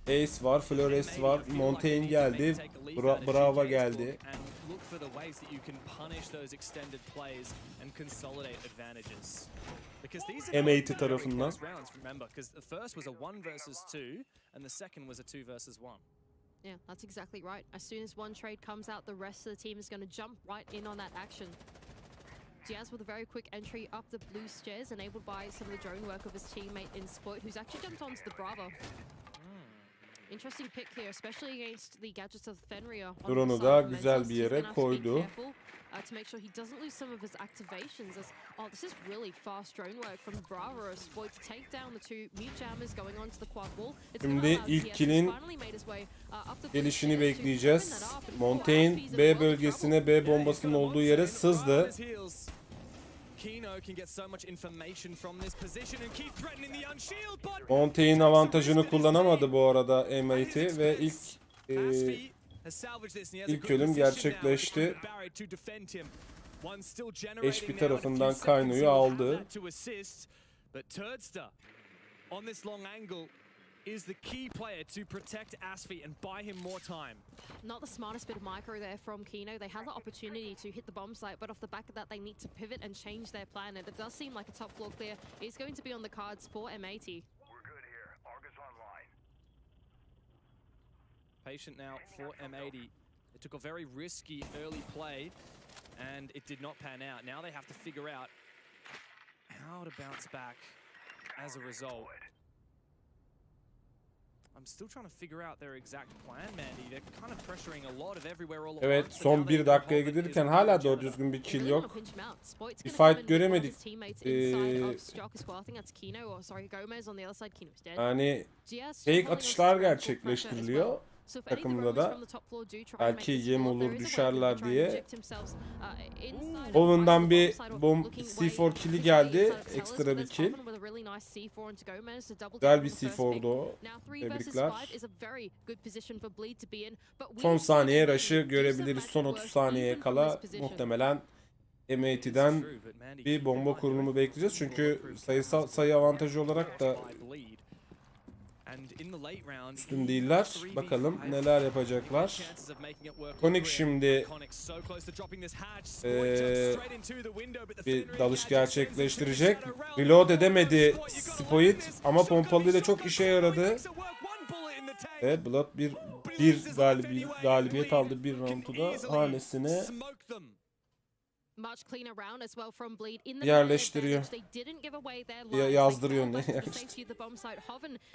Ace var, Flores var, Montaigne geldi, Brava geldi. M80 tarafından. Yeah, that's exactly right. As soon as one trade comes out, the rest of the team is going to jump right in on that action. Diaz with a very quick entry up the blue stairs, enabled by some of the drone work of his teammate in Spoit, who's actually jumped onto the Bravo. Interesting pick here, especially against the gadgets of Fenrir. Drone'u da güzel bir yere koydu. To make sure he doesn't lose some of his activations. This is really fast drone work from Bravo or Spoit to take down the two mute jammers going onto the quad wall. Şimdi ilk kill'in gelişini bekleyeceğiz. Montaigne B bölgesine, B bombasının olduğu yere sızdı. Montaigne avantajını kullanamadı bu arada M80 ve ilk ölüm gerçekleşti. HP tarafından Kaino'yu aldı. Is the key player to protect Asfi and buy him more time. Not the smartest bit of micro there from Kino. They had the opportunity to hit the bomb site, but off the back of that, they need to pivot and change their plan. And it does seem like a top floor clear is going to be on the cards for M80. We're good here. Argus online. Patient now for M80. It took a very risky early play, and it did not pan out. Now they have to figure out how to bounce back as a result. I'm still trying to figure out their exact plan, Mandy. They're kind of pressuring a lot of everywhere all at once. Evet, son bir dakikaya gidilirken hala doğru düzgün bir kill yok. Bir fight göremedik. Yani fake atışlar gerçekleştiriliyor takımda da. Belki yem olur, düşerler diye. Owen'dan bir C4 kill'i geldi. Ekstra bir kill. Güzel bir C4'du o. Tebrikler. Son saniye rush'ı görebiliriz. Son 30 saniyeye kala muhtemelen M80'den bir bomba kurulumu bekleyeceğiz. Çünkü sayı avantajı olarak da üstün değiller. Bakalım neler yapacaklar. Iconic şimdi bir dalış gerçekleştirecek. Reload edemedi Spoit ama pompalıyla çok işe yaradı. Evet, Blood bir galibiyet aldı bir roundu da hanesine yerleştiriyor. Yazdırıyor ne yerleştiriyor.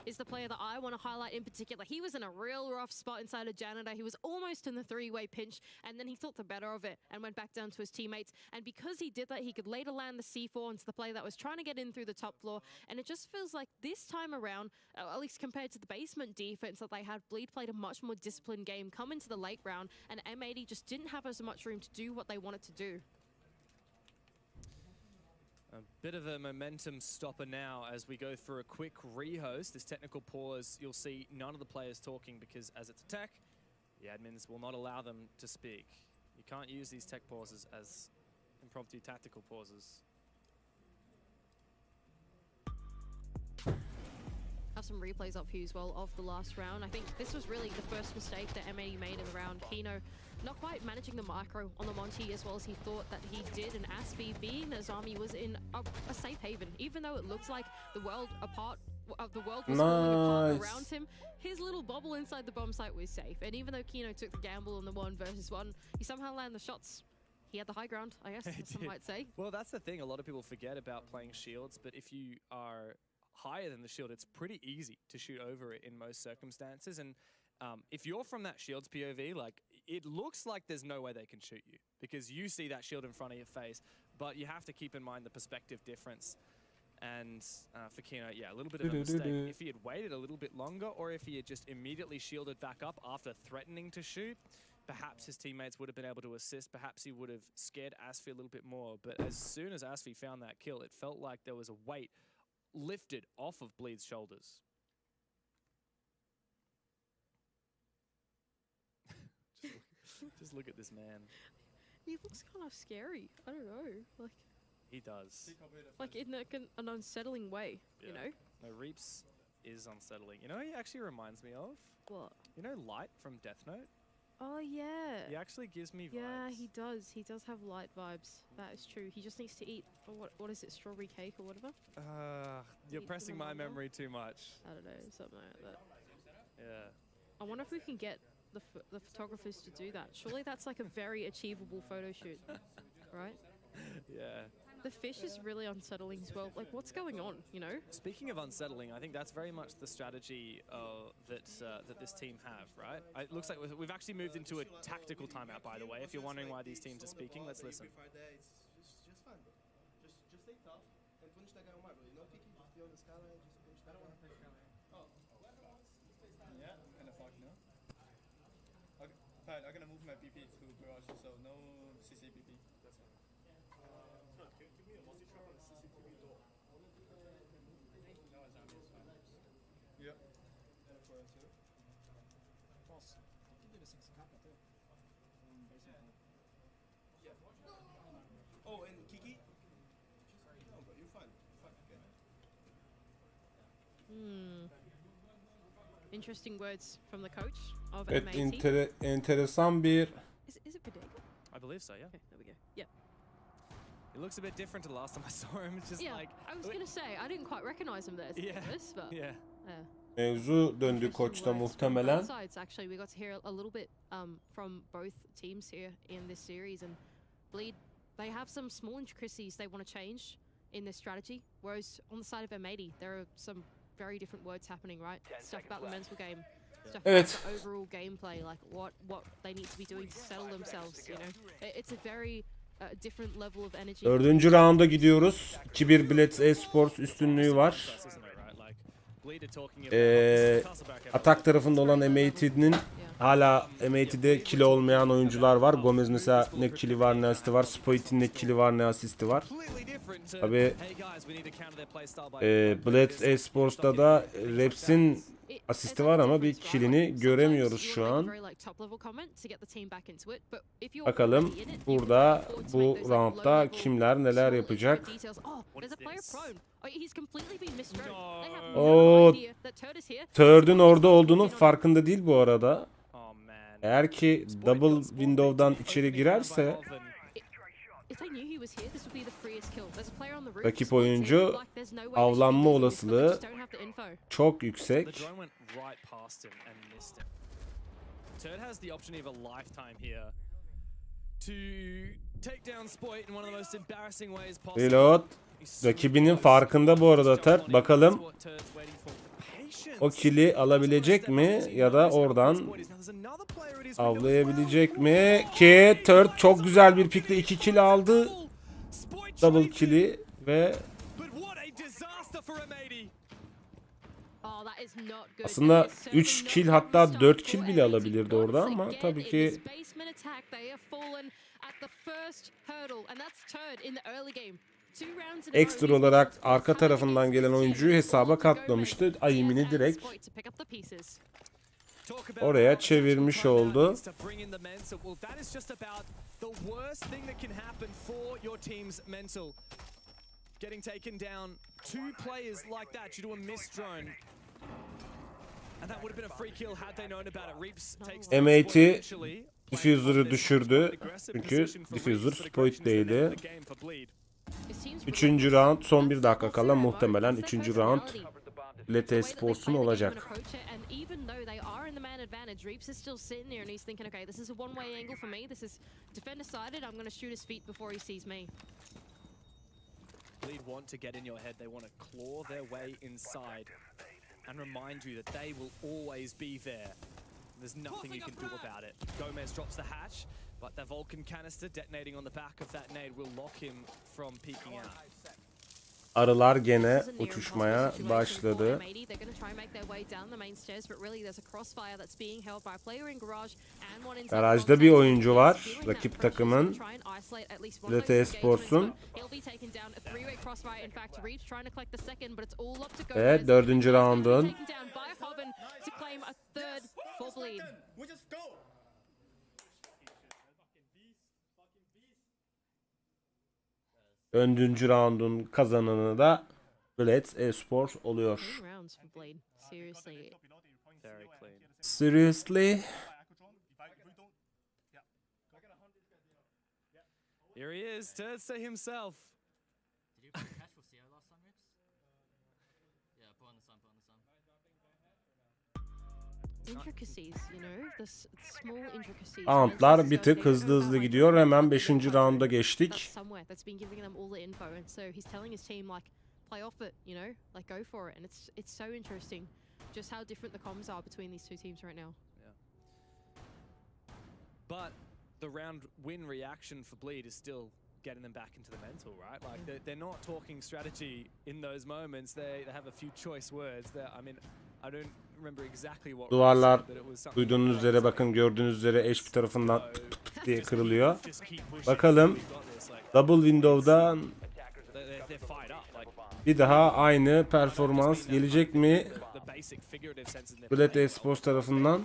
Is the player that I want to highlight in particular. He was in a real rough spot inside a janitor. He was almost in the three-way pinch, and then he thought the better of it and went back down to his teammates. And because he did that, he could later land the C4 into the player that was trying to get in through the top floor. And it just feels like this time around, at least compared to the basement defense that they had, Bleed played a much more disciplined game come into the late round, and M80 just didn't have as much room to do what they wanted to do. A bit of a momentum stopper now as we go through a quick rehost. This technical pause, you'll see none of the players talking because as it's attack, the admins will not allow them to speak. You can't use these tech pauses as impromptu tactical pauses. Have some replays up here as well of the last round. I think this was really the first mistake that M80 made in the round. Kino not quite managing the micro on the Monty as well as he thought that he did, and Aspi, being that his army was in a safe haven, even though it looks like the world was falling apart around him, his little bubble inside the bomb site was safe. And even though Kino took the gamble on the 1 versus 1, he somehow landed the shots. he had the high ground, I guess, some might say. Well, that's the thing. A lot of people forget about playing shields, but if you are higher than the shield, it's pretty easy to shoot over it in most circumstances. And if you're from that shield's POV, like, it looks like there's no way they can shoot you because you see that shield in front of your face, but you have to keep in mind the perspective difference. And for Kino, yeah, a little bit of a mistake. If he had waited a little bit longer, or if he had just immediately shielded back up after threatening to shoot, perhaps his teammates would have been able to assist. Perhaps he would have scared Asfi a little bit more. But as soon as Asfi found that kill, it felt like there was a weight lifted off of Bleed's shoulders. Just look at this man. He looks kind of scary. I don't know. Like, he does. Like in an unsettling way, you know? No, Reaps is unsettling. You know, he actually reminds me of? What? You know Light from Death Note? Oh, yeah. He actually gives me vibes. Yeah, he does. He does have light vibes. That is true. He just needs to eat, what is it, strawberry cake or whatever? You're pressing my memory too much. I don't know, something like that. Yeah. I wonder if we can get the photographers to do that. Surely that's like a very achievable photo shoot, right? Yeah. The fish is really unsettling as well. Like, what's going on, you know? Speaking of unsettling, I think that's very much the strategy that this team have, right? It looks like we've actually moved into a tactical timeout, by the way. If you're wondering why these teams are speaking, let's listen. Just fun. Just stay tough and punch that guy on marble. You know, Kiki, just be on the skyline and just punch that guy. I don't want to play skyline. Oh. Yeah, I'm kind of fucked now. Okay, fine. I'm gonna move my BP to garage, so no CC BP. That's fine. Give me a multi-trap on the CCTV door. Yeah. For us, yeah. Posso. Que deve ser esse capa até? Oh, and Kiki? No, but you're fine. Okay. Interesting words from the coach of Evet, MAT. enteresan bir... Is it Bodega? I believe so, yeah. Okay, there we go. Yeah. It looks a bit different to the last time I saw him. It's just like... I was going to say, I didn't quite recognize him there, to be honest, but... Yeah. Mevzu döndü koçta muhtemelen. Both sides, actually, we got to hear a little bit from both teams here in this series, and Bleed, they have some small intricacies they want to change in this strategy, whereas on the side of M80, there are some very different words happening, right? Stuff about the mental game, stuff about the overall gameplay, like what they need to be doing to settle themselves, you know? It's a very different level of energy. 4. rounda gidiyoruz. 2-1 Blitz Esports üstünlüğü var. Atak tarafında olan M80'nin hala M80'de kili olmayan oyuncular var. Gomez mesela ne kili var ne asisti var. Spoit'in ne kili var ne asisti var. Tabi Blitz Esports'ta da Reps'in asisti var ama bir kilini göremiyoruz şu an. Bakalım burada bu roundda kimler neler yapacak. O Third'ün orada olduğunun farkında değil bu arada. Eğer ki double window'dan içeri girerse rakip oyuncu avlanma olasılığı çok yüksek. Reload. Rakibinin farkında bu arada Third. Bakalım o kill'i alabilecek mi ya da oradan avlayabilecek mi? Ki Third çok güzel bir pikle 2 kill aldı. Double kill'i ve aslında 3 kill hatta 4 kill bile alabilirdi orada ama tabii ki ekstra olarak arka tarafından gelen oyuncuyu hesaba katlamıştı. Ayimini direkt oraya çevirmiş oldu. M80 Diffuser'ı düşürdü. Çünkü Diffuser Spoit'teydi. 3. round son 1 dakika kala muhtemelen 3. round Blitz Esports'un olacak. in the man advantage. Reeps is still sitting there and he's thinking, okay, this is a one-way angle for me. This is defender sided. I'm going to shoot his feet before he sees me. Bleed want to get in your head. They want to claw their way inside and remind you that they will always be there. There's nothing you can do about it. Gomez drops the hatch, but the Vulcan canister detonating on the back of that nade will lock him from peeking out. Arılar gene uçuşmaya başladı. Garajda bir oyuncu var. Rakip takımın. Birlikte Esports'un. Ve 4. round'un öncü round'un kazananı da Birlikte Esports oluyor. Seriously? Here he is, Tursta himself. Roundlar bir tık hızlı gidiyor. Hemen 5. rounda geçtik. Play off it, you know, like go for it, and it's so interesting, just how different the comms are between these two teams right now. Yeah. But the round win reaction for Bleed is still getting them back into the mental, right? Like they're not talking strategy in those moments. They have a few choice words. I mean, I don't remember exactly what. Duvarlar duyduğunuz üzere, bakın gördüğünüz üzere eş bir tarafından diye kırılıyor. Bakalım double window'dan bir daha aynı performans gelecek mi Birlikte Esports tarafından?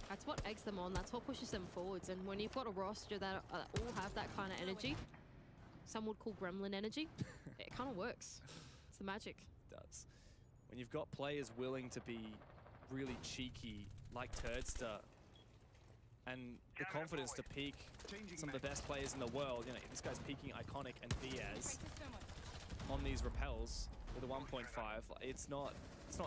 That's what eggs them on. That's what pushes them forwards. And when you've got a roster that all have that kind of energy, some would call gremlin energy, it kind of works. It's the magic. It does. When you've got players willing to be really cheeky, like Turdster, and the confidence to peak some of the best players in the world. You know, this guy's peaking Iconic and Diaz on these repels with a 1.5. It's not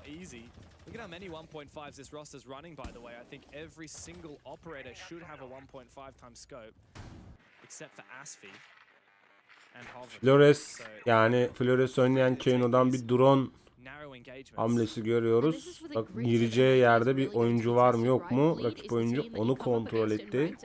easy. Look at how many 1.5s this roster's running, by the way. I think every single operator should have a 1.5 times scope, except for Asfi and Hover. Flores, yani Flores oynayan Keno'dan bir drone hamlesi görüyoruz. Bak, gireceği yerde bir oyuncu var mı yok mu? Rakip oyuncu onu kontrol etti.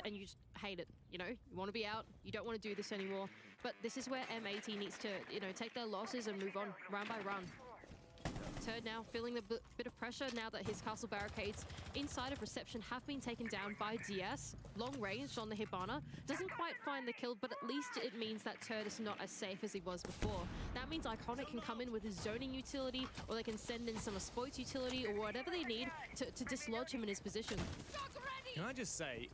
Turd now feeling a bit of pressure now that his castle barricades inside of reception have been taken down by DS. Long range on the Hibana. Doesn't quite find the kill, but at least it means that Turd is not as safe as he was before. That means Iconic can come in with his zoning utility, or they can send in some exploits utility, or whatever they need to dislodge him in his position. Can I just say,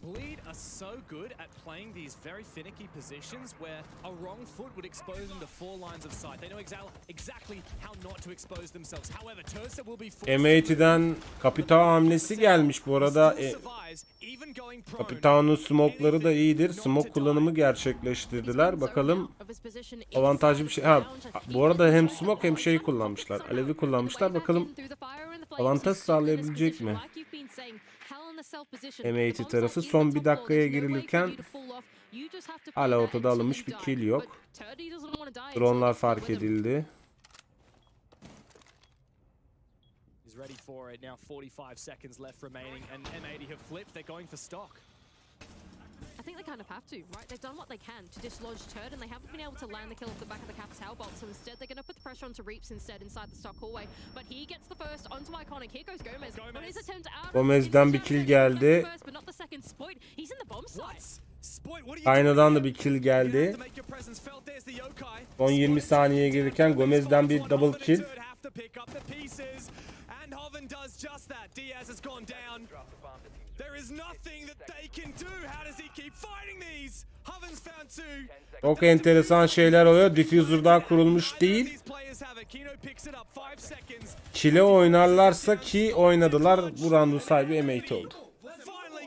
Bleed are so good at playing these very finicky positions where a wrong foot would expose them to 4 lines of sight. They know exactly how not to expose themselves. However, Tursa will be M80'den Kapitan hamlesi gelmiş bu arada. Kapitan'ın smoke'ları da iyidir. Smoke kullanımı gerçekleştirdiler. Bakalım avantajlı bir şey. Bu arada hem smoke hem şey kullanmışlar. Alevi kullanmışlar. Bakalım avantaj sağlayabilecek mi M80 tarafı? Son bir dakikaya girilirken hala ortada alınmış bir kill yok. Drone'lar fark edildi. Ready for it now. 45 seconds left remaining, and M80 have flipped. They're going for stock. I think they kind of have to, right? They've done what they can to dislodge Turd, and they haven't been able to land the kill off the back of the Capital bolt. So instead, they're going to put the pressure onto Reeps instead inside the stock hallway. But he gets the first onto Iconic. Here goes Gomez. On his attempt out. Gomez'den bir kill geldi. Aynıdan da bir kill geldi. Son 20 saniyeye gelirken Gomez'den bir double kill. And Hoven does just that. Diaz has gone down. There is nothing that they can do. How does he keep fighting these? Hoven's found 2. Çok enteresan şeyler oluyor. Diffuser daha kurulmuş değil. Kill'e oynarlarsa, ki oynadılar. Bu round'un sahibi M80 oldu.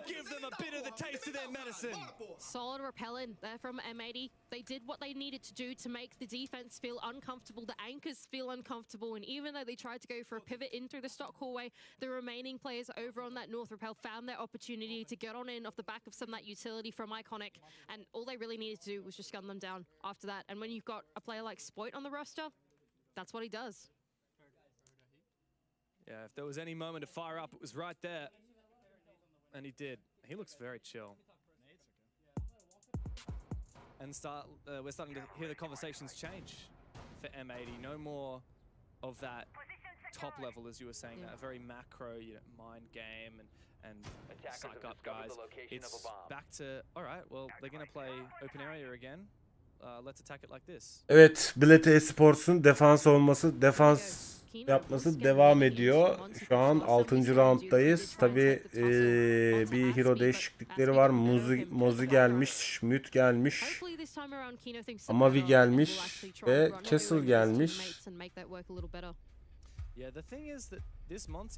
give them a bit of the taste of their medicine. Solid repelling there from M80. They did what they needed to do to make the defense feel uncomfortable, the anchors feel uncomfortable, and even though they tried to go for a pivot in through the stock hallway, the remaining players over on that north rappel found their opportunity to get on in off the back of some of that utility from Iconic, and all they really needed to do was just gun them down after that. And when you've got a player like Spoit on the roster, that's what he does. Yeah, if there was any moment to fire up, it was right there. And he did. He looks very chill. And we're starting to hear the conversations change for M80. No more of that top level, as you were saying, that very macro, mind game and psych up guys. It's back to, all right, well, they're going to play open area again. Let's attack it like this. Evet, Bilete Esports'un defans yapması devam ediyor. Şu an 6. rounddayız. Tabii bir hero değişiklikleri var. Mozi gelmiş, Müt gelmiş, Amavi gelmiş ve Castle gelmiş.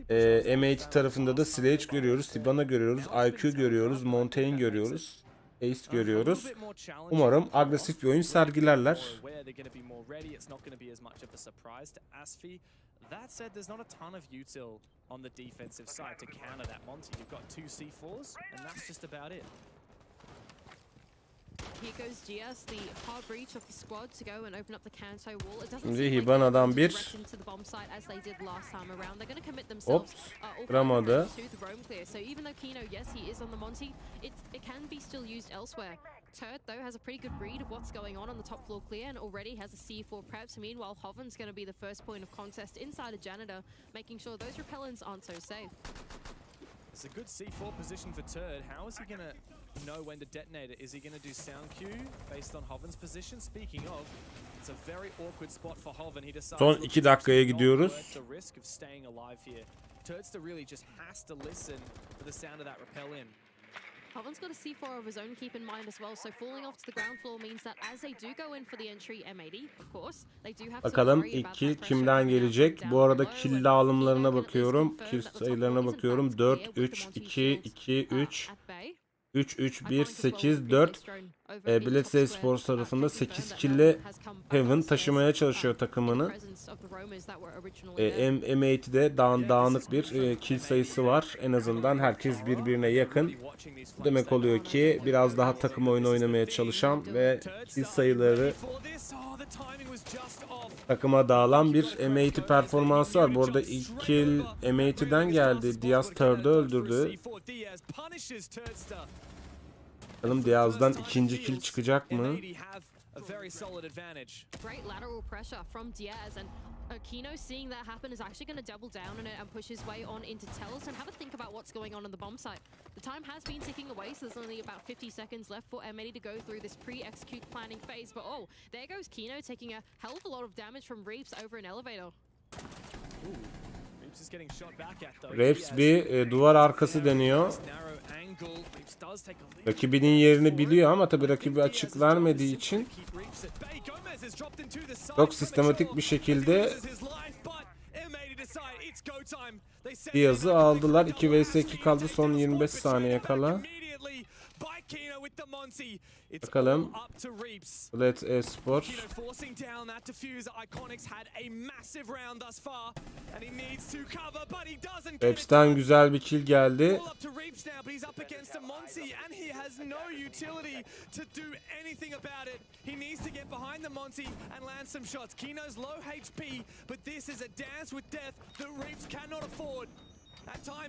M80 tarafında da Sledge görüyoruz, Sibana görüyoruz, IQ görüyoruz, Montaigne görüyoruz, Ace görüyoruz. Umarım agresif bir oyun sergilerler. That said, there's not a ton of util on the defensive side to counter that Monty. You've got 2 C4s, and that's just about it. Here goes GS, the hard breach of the squad to go and open up the Kanto wall. It doesn't Şimdi seem like Hibana'dan they're bir into the bomb site as they did last time around. They're going to commit themselves kıramadı. to the roam clear. So even though Kino, yes, he is on the Monty, it can be still used elsewhere. Turd, though, has a pretty good read of what's going on the top floor clear and already has a C4 preps. Meanwhile, Hoven's going to be the first point of contest inside a janitor, making sure those repellents aren't so safe. It's a good C4 position for Turd. How is he going to know when to detonate it? Is he going to do sound cue based on Hoven's position? Speaking of, it's a very awkward spot for Hoven. He decides Son 2 dakikaya gidiyoruz. the risk of staying alive here. Turdster really just has to listen for the sound of that repel in. Hoven's got a C4 of his own, keep in mind as well, so falling off to the ground floor means that as they do go in for the entry M80, of course, they do have to Bakalım worry ilk about kill that pressure kimden coming out gelecek? down Bu arada below, kill and dağılımlarına Kino can at least bakıyorum. confirm Kill that the top sayılarına floor is in bakıyorum. fact 4, clear with 3, the Monty 2, shields 2, 3, at bay. 3, 3, 1, Iconic as well 8, with 4. the drone over the Bilete top square. Sports tarafında Confirmed 8 that kill'le Heaven has come back Heaven upstairs, taşımaya çalışıyor takımını. presence of the roamers that were originally there. M80'de dağınık bir kill sayısı var. En azından herkes birbirine yakın. Bu demek oluyor ki biraz daha takım oyunu oynamaya çalışan ve kill sayıları takıma dağılan bir M80 performansı var. Bu arada ilk kill M80'den geldi. Diaz Turd'u öldürdü. Bakalım Diaz'dan ikinci kill çıkacak mı? Great lateral pressure from Diaz, and Kino, seeing that happen, is actually going to double down on it and push his way on into Telus and have a think about what's going on the bomb site. The time has been ticking away, so there's only about 50 seconds left for M80 to go through this pre-execute planning phase. But oh, there goes Kino taking a hell of a lot of damage from Reeps over an elevator. Reeps bir duvar arkası deniyor. Rakibinin yerini biliyor ama tabii rakibi açık vermediği için çok sistematik bir şekilde Diaz'ı aldılar. 2 vs 2 kaldı son 25 saniye kala. Bakalım. Bilete Esports. Reeps'ten güzel bir kill geldi.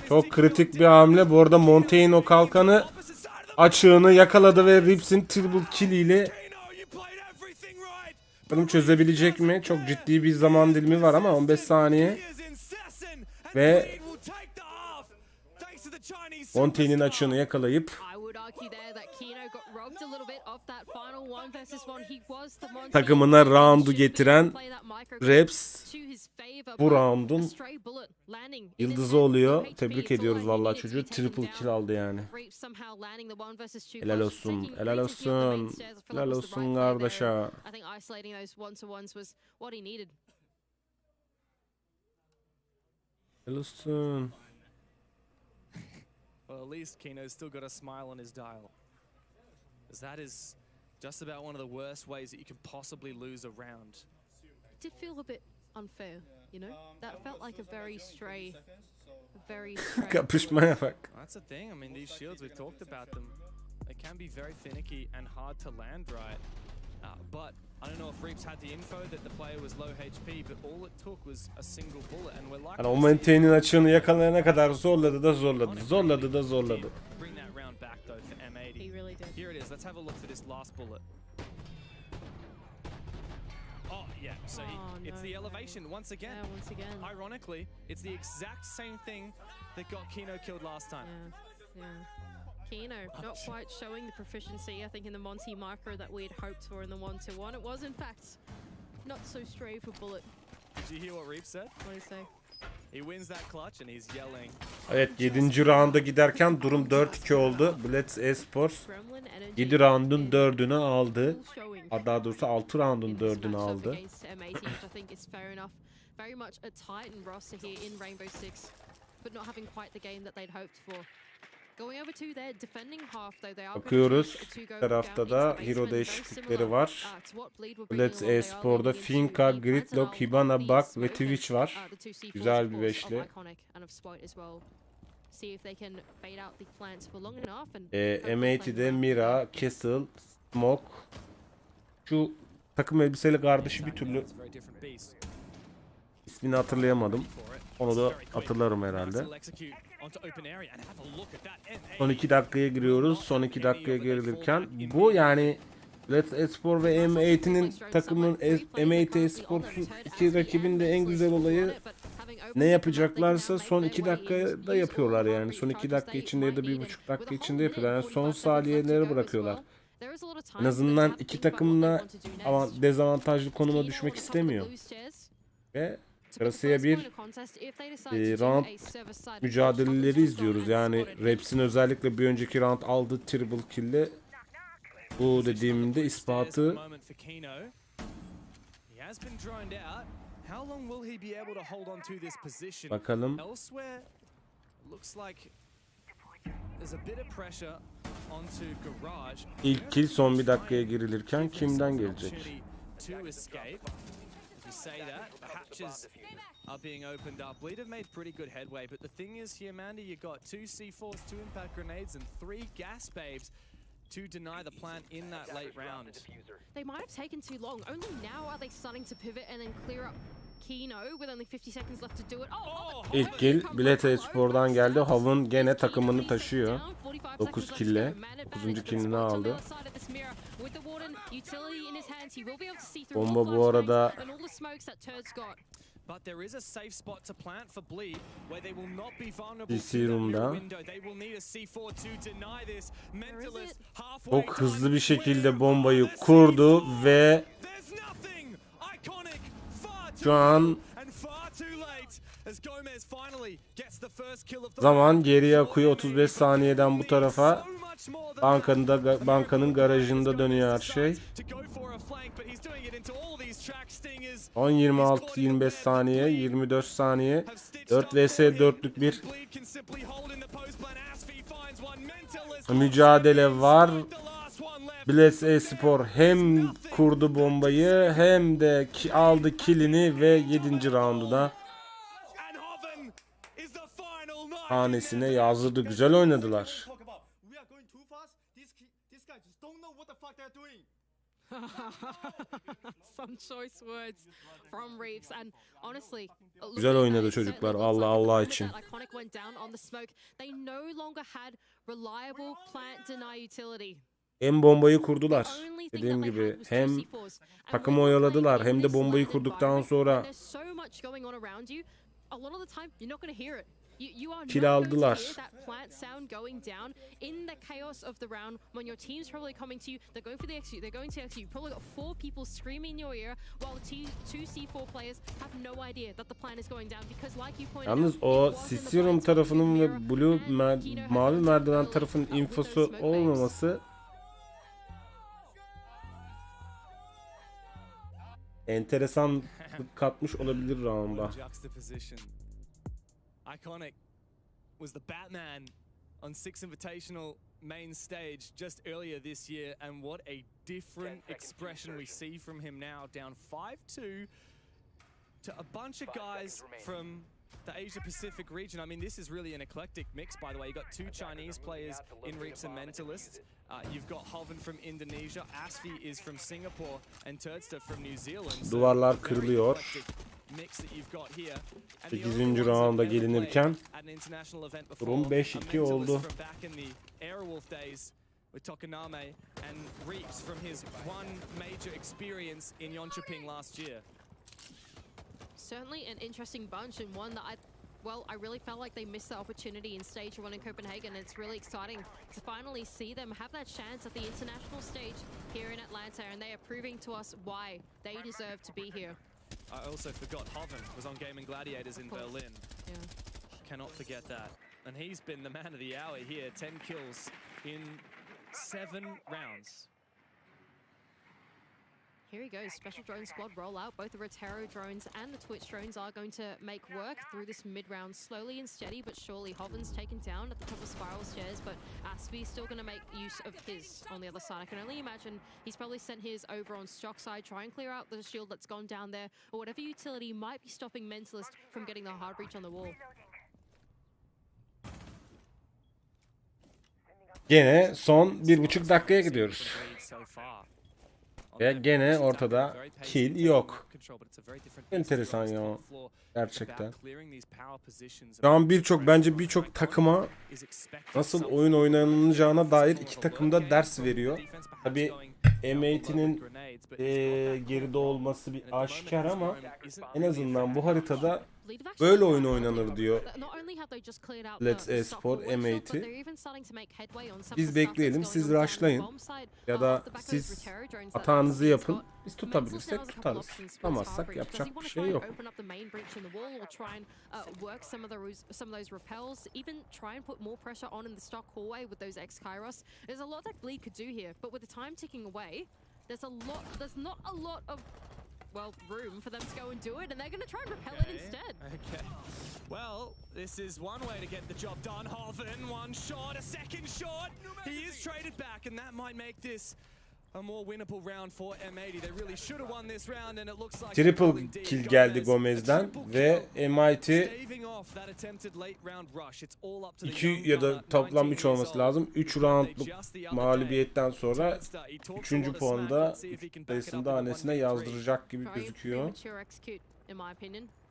Çok kritik bir hamle. Bu arada Montaigne o kalkanı açığını yakaladı ve Reeps'in triple kill ile bunu çözebilecek mi? Çok ciddi bir zaman dilimi var ama 15 saniye ve Montaigne'in açığını yakalayıp takımına roundu getiren Reeps bu round'un yıldızı oluyor. Tebrik ediyoruz vallahi çocuğu. Triple kill aldı yani. Helal olsun. Helal olsun. Helal olsun kardeşa. Helal olsun. Well, at least Kino's still got a smile on his dial. As that is just about one of the worst ways that you can possibly lose a round. It did feel a bit unfair, you know? That felt like a very stray, Kapışmaya bak. That's the thing. I mean, these shields, we've talked about them. They can be very finicky and hard to land right. But I don't know if Reaps had the info that the player was low HP, but all it took was a single bullet, and we're likely Yani o maintain'in açığını yakalayana kadar zorladı da zorladı. Zorladı da zorladı. bring that round back though for M80. He really did. Here it is. Let's have a look for this last bullet. Oh yeah, so it's the elevation once again. Yeah, once again. Ironically, it's the exact same thing that got Kino killed last time. Yeah. Kino not quite showing the proficiency, I think, in the Monty marker that we had hoped for in the 1-2-1. It was, in fact, not so stray for bullet. Did you hear what Reaps said? What did he say? He wins that clutch and he's yelling. Evet, 7. rounda giderken durum 4-2 oldu. Blitz Esports 7 roundun 4'ünü aldı. Daha doğrusu 6 roundun 4'ünü aldı. Very much a Titan roster here in Rainbow Six, but not having quite the game that they'd hoped for. Going over to their defending half, though, they are Bakıyoruz. Bu tarafta da hero değişiklikleri var. Blitz Espor'da Finka, Gridlock, Hibana, Buck ve Twitch var. Güzel bir beşli. M80'de Mira, Castle, Smoke. Şu takım elbiseli kardeşi bir türlü ismini hatırlayamadım. Onu da hatırlarım herhalde. Son 2 dakikaya giriyoruz. Son 2 dakikaya girilirken bu yani Let's Esport ve M80'in takımın M80 Esports'un iki rakibin de en güzel olayı ne yapacaklarsa son 2 dakikada yapıyorlar yani. Son 2 dakika içinde ya da 1,5 dakika içinde yapıyorlar. Yani son saniyeleri bırakıyorlar. En azından iki takımla ama dezavantajlı konuma düşmek istemiyor. Ve sırasıya bir round mücadeleleri izliyoruz. Yani Raps'in özellikle bir önceki round aldığı triple kill'le bu dediğimde ispatı. Bakalım. İlk kill son bir dakikaya girilirken kimden gelecek? We say that, the hatches are being opened up. Bleed have made pretty good headway, but the thing is here, Mandy, you got 2 C4s, 2 impact grenades, and 3 gas babes to deny the plant in that late round. They might have taken too long. Only now are they starting to pivot and then clear up Kino with only 50 seconds left to do it. İlk kill Blitz Espor'dan geldi. Hav'ın gene takımını taşıyor. 9 kill'le. 9. kill'ini aldı. Bomba bu arada DC Room'da. Çok hızlı bir şekilde bombayı kurdu ve şu an zaman geriye akıyor. 35 saniyeden bu tarafa. Bankanın garajında dönüyor her şey. 10, 26, 25 saniye, 24 saniye. 4 vs 4'lük bir mücadele var. Blitz Esport hem kurdu bombayı hem de aldı killini ve 7. roundu da hanesine yazdırdı. Güzel oynadılar. Some choice words from Reaps and honestly güzel oynadı çocuklar. Allah için. Hem bombayı kurdular. Dediğim gibi hem takımı oyaladılar hem de bombayı kurduktan sonra kill aldılar. Yalnız o Sisirum tarafının ve Blue mavi merdiven tarafının infosu olmaması enteresan katmış olabilir round'a. Iconic was the Batman on Six Invitational main stage just earlier this year, and what a different expression we see from him now, down 5-2 to a bunch of guys from the Asia Pacific region. I mean, this is really an eclectic mix, by the way. You've got 2 Chinese players in Reaps and Mentalist. You've got Hoven from Indonesia, Asfi is from Singapore, and Turdster from New Zealand. Duvarlar kırılıyor. 8. rounda gelinirken durum 5-2 oldu. With Tokoname and Reaps from his one major experience in Yeonchuping last year. Certainly an interesting bunch, and one that I really felt like they missed the opportunity in stage 1 in Copenhagen. It's really exciting to finally see them have that chance at the international stage here in Atlanta, and they are proving to us why they deserve to be here. I also forgot Hoven was on Gaming Gladiators in Berlin. Yeah. Cannot forget that. And he's been the man of the hour here. 10 kills in 7 rounds. Here he goes, special drone squad rollout. Both the Rotero drones and the Twitch drones are going to make work through this mid-round slowly and steady, but surely. Hoven's taken down at the top of Spiral Stairs, but Asvi's still going to make use of his on the other side. I can only imagine he's probably sent his over on stock side, try and clear out the shield that's gone down there, or whatever utility might be stopping Mentalist from getting the hard breach on the wall. Gene son 1,5 dakikaya gidiyoruz. Ve gene ortada kill yok. Enteresan ya. Gerçekten. Şu an bence birçok takıma nasıl oyun oynanacağına dair iki takım da ders veriyor. Tabi M80'in geride olması bir aşikar ama en azından bu haritada böyle oyun oynanır diyor Let's Esport M80. Biz bekleyelim, siz rushlayın ya da siz hatanızı yapın. Biz tutabilirsek tutarız. Tutamazsak yapacak bir şey yok. Room for them to go and do it, and they're going to try and repel it instead. Okay. Well, this is one way to get the job done. Hoven, one shot, a second shot. He is traded back, and that might make this a more winnable round for M80. They really should have won this round, and it looks like Triple kill geldi Gomez'den ve M80 2 ya da toplam 3 olması lazım. 3 roundluk mağlubiyetten sonra 3. puanı da sayısında hanesine yazdıracak gibi gözüküyor.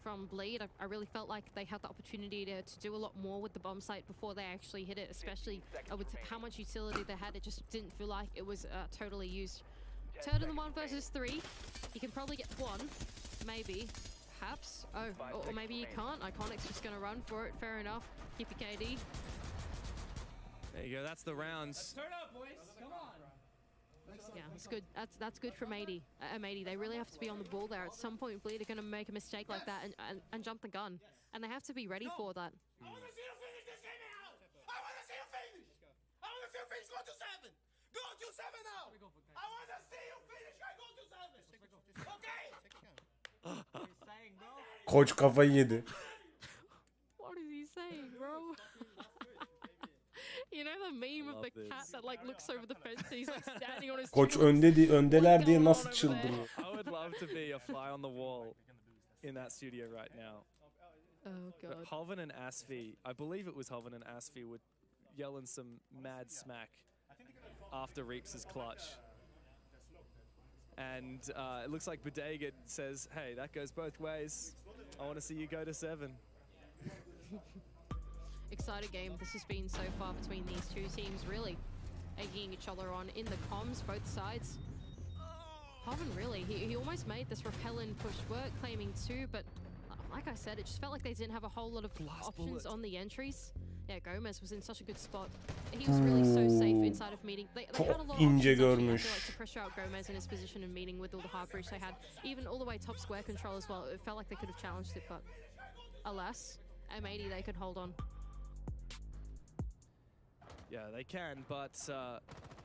From Bleed, I really felt like they had the opportunity to do a lot more with the bomb site before they actually hit it, especially with how much utility they had. It just didn't feel like it was totally used. Turn in the 1 versus 3. You can probably get 1, maybe, perhaps. Oh, or maybe you can't. Iconic's just going to run for it. Fair enough. Keep your KD. There you go. That's the rounds. Let's turn up, boys. Come on. Yeah, that's good. That's good from M80. They really have to be on the ball there. At some point, Bleed are going to make a mistake like that and jump the gun, and they have to be ready for that. I want to see you finish this game out. I want to see you finish. I want to see you finish. Go to 7. Go to 7 now. I want to see you finish. Go to 7. Okay. Koç kafayı yedi. What is he saying, bro? You know the meme of the cat that like looks over the fence and he's like standing on his Koç öndeler diye nasıl çıldırıyor? I would love to be a fly on the wall in that studio right now. Oh god. But Hoven and Asfi, I believe it was Hoven and Asfi, were yelling some mad smack after Reaps' clutch. And it looks like Bodega says, hey, that goes both ways. I want to see you go to 7. Exciting game this has been so far between these two teams, really egging each other on in the comms, both sides. Hoven really, he almost made this repellent push work, claiming 2, but like I said, it just felt like they didn't have a whole lot of options on the entries. Yeah, Gomez was in such a good spot. He was really so safe inside of meeting. They had a lot of options actually, I feel like, to pressure out Gomez in his position in meeting with all the hard breach they had. Even all the way top square control as well. It felt like they could have challenged it, but alas, M80 they could hold on. Yeah, they can, but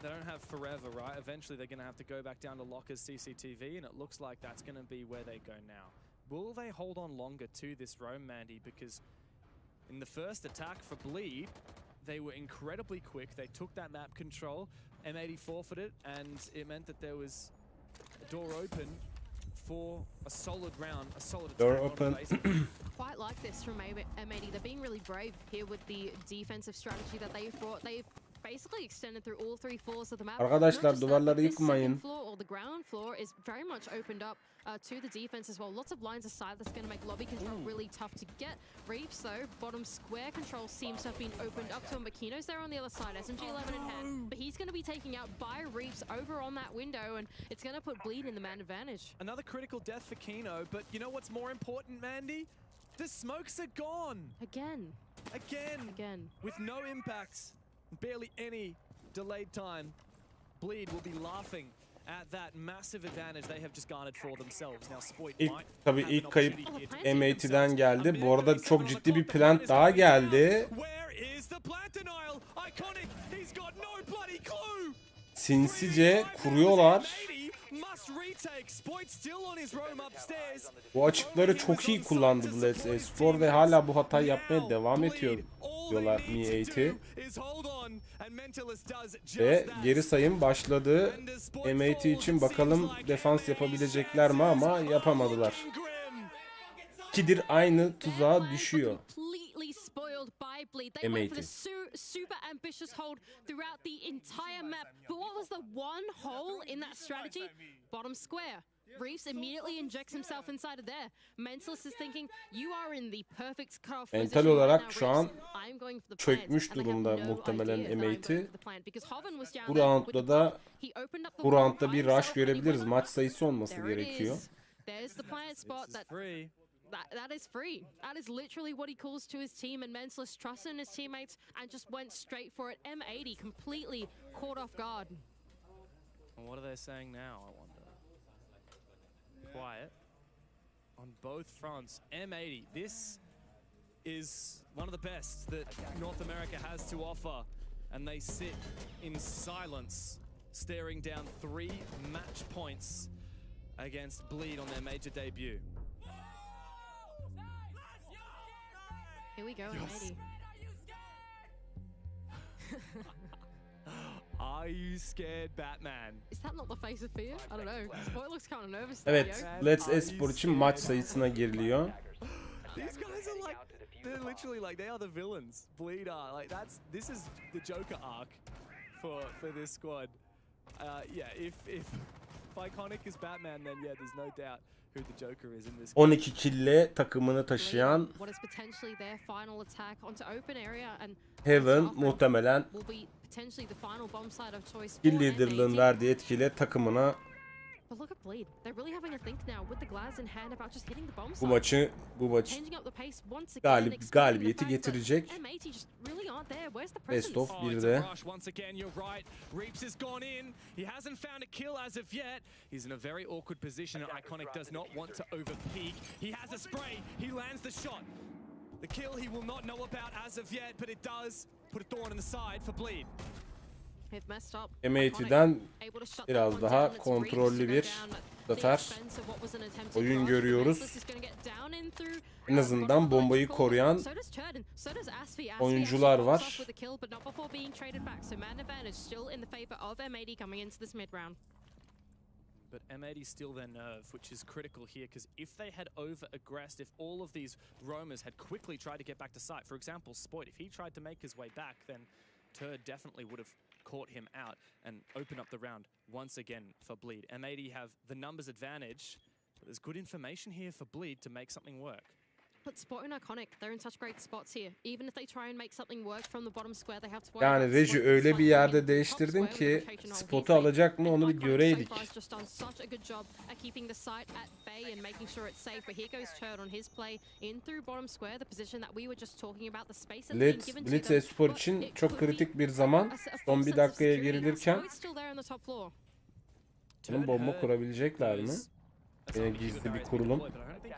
they don't have forever, right? Eventually they're going to have to go back down to Locker's CCTV, and it looks like that's going to be where they go now. Will they hold on longer to this roam, Mandy? Because in the first attack for Bleed, they were incredibly quick. They took that map control. M80 forfeited, and it meant that there was a door open for a solid round, a solid Door attack open. on base. Quite like this from M80. They're being really brave here with the defensive strategy that they've brought. They've basically extended through all three floors of the map. Arkadaşlar, Not just that, duvarları but this yıkmayın. second floor or the ground floor is very much opened up to the defense as well. Lots of lines aside that's going to make lobby control really tough to get. Reeves though, bottom square control seems to have been opened up to him. Makino's there on the other side, SMG 11 in hand, but he's going to be taken out by Reeves over on that window, and it's going to put Bleed in the man advantage. Another critical death for Kino, but you know what's more important, Mandy? The smokes are gone. Again. With no impacts, barely any delayed time. Bleed will be laughing at that massive advantage they have just garnered for themselves. Now Spoit might Tabii ilk kayıp M80'den geldi. Bu arada çok ciddi bir plant daha geldi. Sinsice kuruyorlar. Bu açıkları çok iyi kullandı Blitz Espor ve hala bu hatayı yapmaya devam ediyor diyorlar Mi-8. Ve geri sayım başladı. M80 için bakalım defans yapabilecekler mi, ama yapamadılar. İkidir aynı tuzağa düşüyor. M80. Super ambitious hold throughout the entire map. But what was the one hole in that strategy? Bottom square. Reeves immediately injects himself inside of there. Mentalist is thinking, you are in the perfect cutoff Mental position olarak right şu now, an Reeves. I'm going for the çökmüş plant, and they have durumda no muhtemelen idea that I'm going M80. for the plant, because Hoven was down Bu there roundda with the da plant. He opened up the bu roundda bir wall by rush himself, and he görebiliriz. went Maç up. sayısı olması There it gerekiyor. is. There's the plant spot. That is free. That is literally what he calls to his team, and Mentalist trusted in his teammates and just went straight for it. M80 completely caught off guard. And what are they saying now, I wonder? Quiet on both fronts. M80, this is one of the best that North America has to offer, and they sit in silence, staring down 3 match points against Bleed on their major debut. Here we go, M80. Are you scared, Batman? Is that not the face of fear? I don't know. Spoit looks kind of nervous. Evet, Let's Espor için maç sayısına giriliyor. These guys are like, they're literally like, they are the villains. Bleed are like, this is the Joker arc for this squad. Yeah, if Iconic is Batman, then yeah, there's no doubt who the Joker is in this. 12 kille takımını taşıyan What is potentially their final attack onto open area, and Heaven muhtemelen will be potentially the final bomb site of choice for kill liderlığın M80. verdiği etkiyle takımına But look at Bleed. They're really having a think now with the glass in hand about just hitting the bomb bu site. maç Changing up the pace once again, exploiting the galibiyeti fact that getirecek. M80 just really aren't there. Where's the Best presence? of 1'de. Once again, you're right. Reeps has gone in. He hasn't found a kill as of yet. He's in a very awkward position, and Iconic does not want to overpeak. He has a spray. He lands the shot. The kill he will not know about as of yet, but it does put a thorn in the side for Bleed. They've messed up. M80'den Able to shut that biraz one daha down. It's kontrollü Reeves to bir go down at the zafer expense of what was an attempted oyun rush. görüyoruz. Mentalist is gonna get down in through, En azından bombayı koruyan so does Churden, so does Asfi. oyuncular actually pops var. off with a kill, but not before being traded back. So man advantage still in the favor of M80 coming into this mid round. But M80 still their nerve, which is critical here, because if they had over-aggressed, if all of these roamers had quickly tried to get back to site, for example, Spoit, if he tried to make his way back, then Turd definitely would have caught him out and opened up the round once again for Bleed. M80 have the numbers advantage, but there's good information here for Bleed to make something work. But Spot and Iconic, they're in such great spots here. Even if they try and make something work from the bottom square, they have to worry Yani about Reji Spot öyle bir yerde coming in değiştirdin top ki square with the rotation spotu on alacak mı onu bir Iconic göreydik. so far has just done such a good job at keeping the site at bay and making sure it's safe. But here goes Churd on his play in through bottom square, the position that we were just talking about, the space that's being given to Blitz them. Espor But için it çok could be kritik bir zaman. a Son false bir sense of dakikaya security. Now girilirken Spoit's still there on the top floor. bunun bomba kurabilecekler mi? Yine gizli bir kurulum.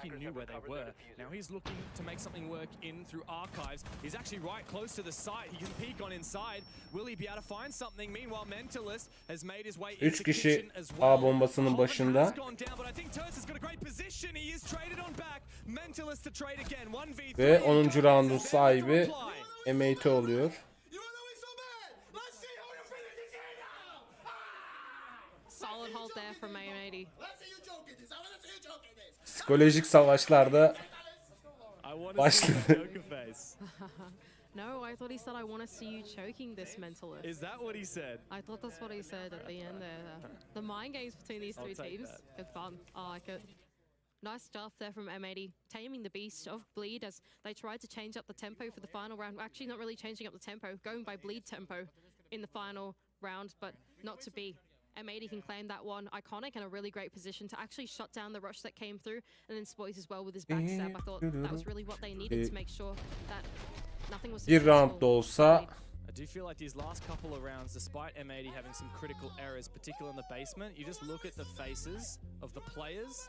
He knew where they were. Now he's looking to make something work in through archives. He's actually right close to the site. He can peek on inside. Will he be able to find something? Meanwhile, Mentalist has made his way 3 into kişi kitchen as well. A bombasının başında. Has gone down, but I think Turds has got a great position. He is traded on back. Mentalist to trade again. 1v3. Ve 10. roundun sahibi M80 oluyor. You solid hold there from M80. Psikolojik savaşlarda başladı. No, I thought he said I want to see you choking this mentalist. Is that what he said? I thought that's what he said at the end there. The mind games between these two teams. Good fun. I like it. Nice stuff there from M80, taming the beast of Bleed as they tried to change up the tempo for the final round. Actually, not really changing up the tempo, going by Bleed tempo in the final round, but not to be. M80 can claim that one. Iconic and a really great position to actually shut down the rush that came through, and then Spoys as well with his backstab. I thought that was really what they needed to make sure that nothing was Bir round da olsa I do feel like these last couple of rounds, despite M80 having some critical errors, particularly in the basement, you just look at the faces of the players.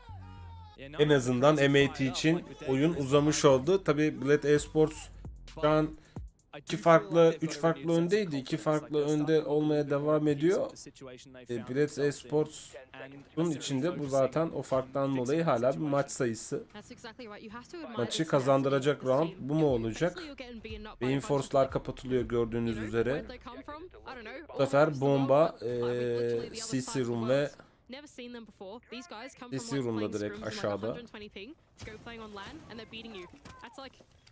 en azından M80 için oyun uzamış oldu. Tabii Bled Esports şu an 3 farklı öndeydi. 2 farklı önde olmaya devam ediyor. Bled Esports'un içinde bu zaten o farktan dolayı hala bir maç sayısı. Maçı kazandıracak round bu mu olacak? Reinforce'lar kapatılıyor gördüğünüz üzere. Bu sefer bomba CC Room ve CC Room'da direkt aşağıda.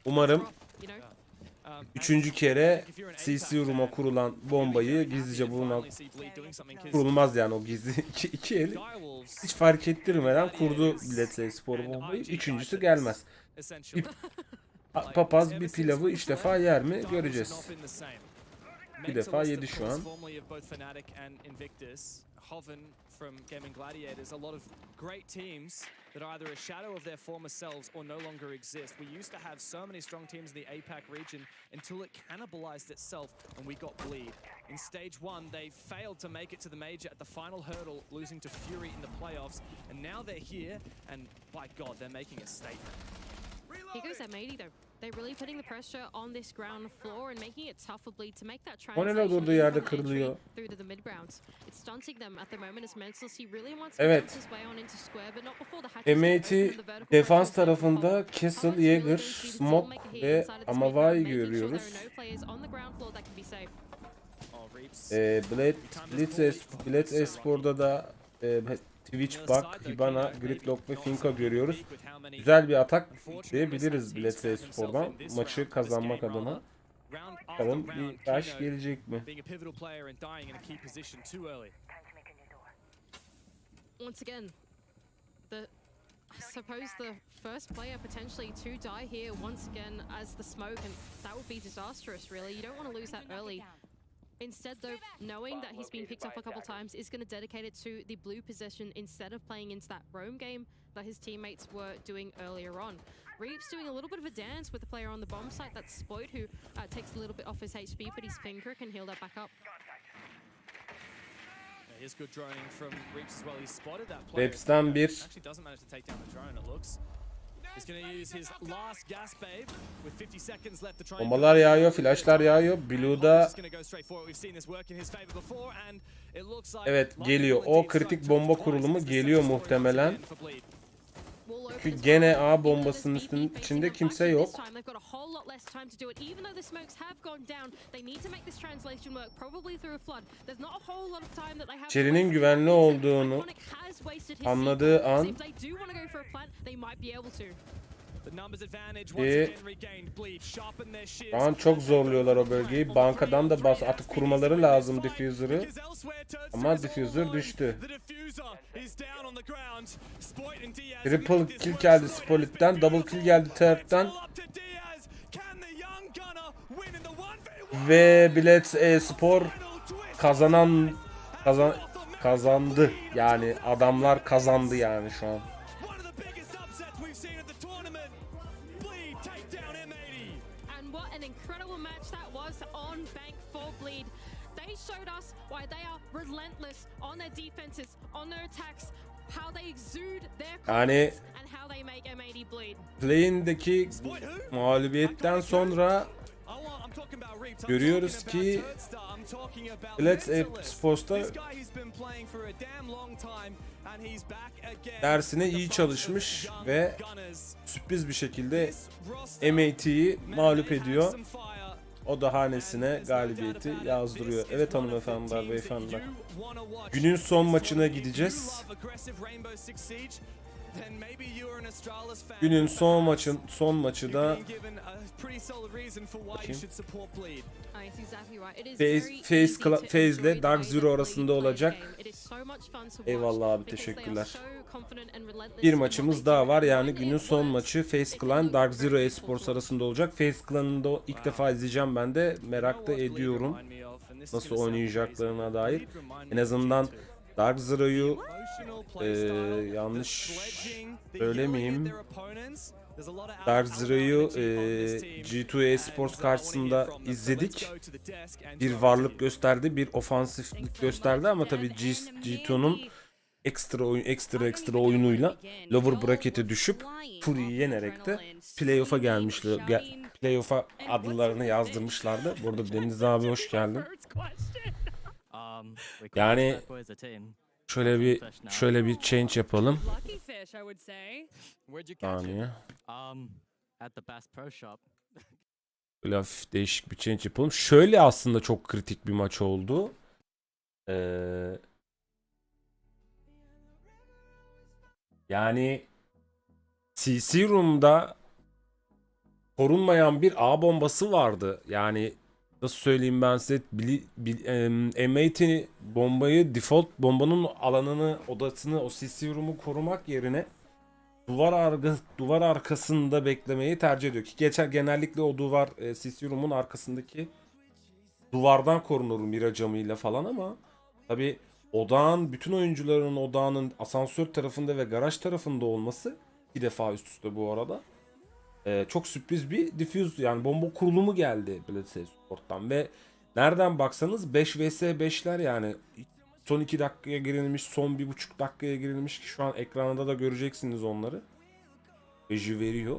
Umarım 3. kere CC Room'a kurulan bombayı gizlice kurulmaz yani o gizli iki el hiç fark ettirmeden kurdu Bled Esports bombayı. 3.'sü gelmez. Papaz bir pilavı 3 defa yer mi göreceğiz. 2 defa yedi şu an. From Gaming Gladiators, a lot of great teams that are either a shadow of their former selves or no longer exist. We used to have so many strong teams in the APAC region until it cannibalized itself and we got Bleed. In stage 1, they failed to make it to the major at the final hurdle, losing to Fury in the playoffs, and now they're here, and by God, they're making a statement. Here goes M80 though. They're really putting the pressure on this ground floor and making it tough for Bleed to make that O neler durduğu yerde kırılıyor. through to the mid rounds. It's stunting them at the moment as Mentalist really wants to Evet. get his way on into square but not before the hatches M80 defans tarafında Castle, Jaeger, Smoke ve Amava'yı görüyoruz. Bled Esports'da da Twitch, Bak, Hibana, Gridlock ve Finka görüyoruz. Güzel bir atak diyebiliriz Bled Esports'dan maçı kazanmak adına. Bakalım bir taş gelecek mi? Once again, I suppose the first player potentially to die here once again as the smoke, and that would be disastrous really. You don't want to lose that early. Instead though, knowing that he's been picked off a couple times is going to dedicate it to the blue position instead of playing into that roam game that his teammates were doing earlier on. Reap's doing a little bit of a dance with the player on the bomb site. That's Spoit, who takes a little bit off his HP, but his finger can heal that back up. Here's good droning from Reaps as well. He's spotted that player. Reps'ten bir Actually doesn't manage to take down the drone, it looks. He's going to use his last gas babe with 50 seconds left to try. bombalar yağıyor, flashlar yağıyor. Blue'da evet geliyor. O kritik bomba kurulumu geliyor muhtemelen. Çünkü gene A bombasının içinde kimse yok. İçerinin güvenli olduğunu anladığı an şu an çok zorluyorlar o bölgeyi. Bankadan da artık kurmaları lazım diffuser'ı. Ama diffuser düştü. Triple kill geldi Spolit'ten, double kill geldi Terp'ten. Ve Bled Esports kazandı. Yani adamlar kazandı yani şu an. Showed us why they are relentless on their defenses, on their attacks, how they exude their confidence and how they make M80 bleed. Play'indeki mağlubiyetten sonra görüyoruz ki Bled Esports'ta dersine iyi çalışmış ve sürpriz bir şekilde M80'yi mağlup ediyor. O da hanesine galibiyeti yazdırıyor. Evet hanımefendiler, beyefendiler. Günün son maçına gideceğiz. Günün son maçı da FaZe Dark Zero arasında olacak. Eyvallah abi, teşekkürler. Bir maçımız daha var, yani günün son maçı FaZe Clan Dark Zero Esports arasında olacak. FaZe Clan'ını da ilk defa izleyeceğim, ben de merak da ediyorum nasıl oynayacaklarına dair. En azından Dark Zero'yu yanlış söylemeyeyim. Dark Zero'yu G2 Esports karşısında izledik. Bir varlık gösterdi, bir ofansiflik gösterdi ama tabii G2'nun ekstra oyunuyla lower bracket'e düşüp Fury'yi yenerek de playoff'a gelmişler. Playoff'a adlarını yazdırmışlardı. Burada Deniz abi hoş geldin. Yani şöyle bir change yapalım. Saniye. Böyle hafif değişik bir change yapalım. Şöyle aslında çok kritik bir maç oldu. Yani CC Room'da korunmayan bir A bombası vardı. Yani nasıl söyleyeyim ben size, M80 bombayı, default bombanın alanını, odasını, o CC Room'u korumak yerine duvar arkasında beklemeyi tercih ediyor ki genellikle o duvar CC Room'un arkasındaki duvardan korunur mira camıyla falan, ama tabi bütün oyuncuların odağının asansör tarafında ve garaj tarafında olması, bir defa üst üste bu arada çok sürpriz bir diffuse, yani bomba kurulumu geldi Blitz Sport'tan ve nereden baksanız 5 vs 5'ler, yani son 2 dakikaya girilmiş, son 1,5 dakikaya girilmiş ki şu an ekranda da göreceksiniz onları. Reji veriyor.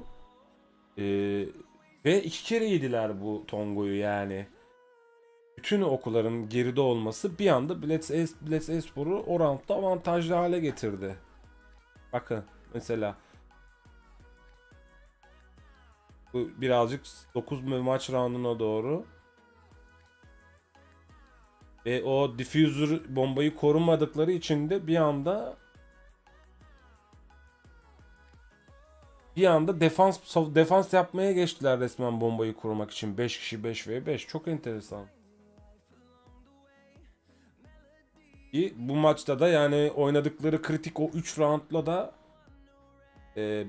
Ve 2 kere yediler bu Tongo'yu yani. Bütün okuların geride olması bir anda Blitz Espor'u o roundda avantajlı hale getirdi. Bakın mesela. Bu birazcık 9 maç rounduna doğru. Ve o diffuser bombayı korumadıkları için de bir anda defans yapmaya geçtiler resmen bombayı korumak için. 5 kişi 5v5, çok enteresan. Bu maçta da yani oynadıkları kritik o 3 roundla da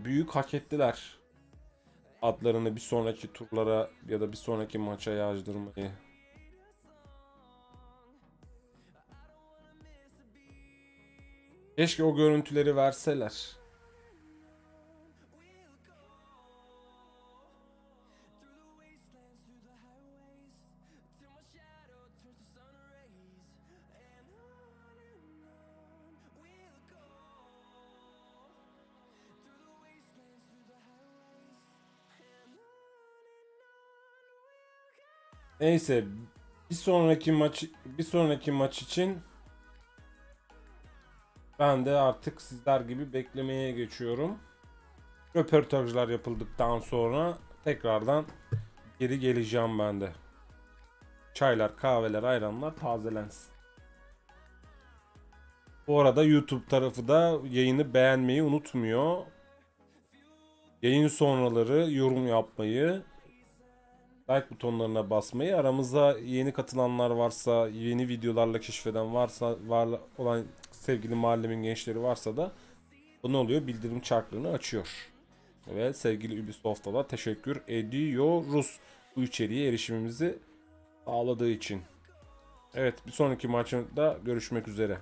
büyük hak ettiler. Adlarını bir sonraki turlara ya da bir sonraki maça yazdırmayı. Keşke o görüntüleri verseler. Neyse, bir sonraki maç için ben de artık sizler gibi beklemeye geçiyorum. Röportajlar yapıldıktan sonra tekrardan geri geleceğim ben de. Çaylar, kahveler, ayranlar tazelensin. Bu arada YouTube tarafı da yayını beğenmeyi unutmuyor. Yayın sonraları yorum yapmayı, like butonlarına basmayı, aramızda yeni katılanlar varsa, yeni videolarla keşfeden varsa, olan sevgili mahallemin gençleri varsa da bu ne oluyor? Bildirim çarklarını açıyor. Ve sevgili Ubisoft'a da teşekkür ediyoruz bu içeriğe erişimimizi sağladığı için. Evet, bir sonraki maçta görüşmek üzere.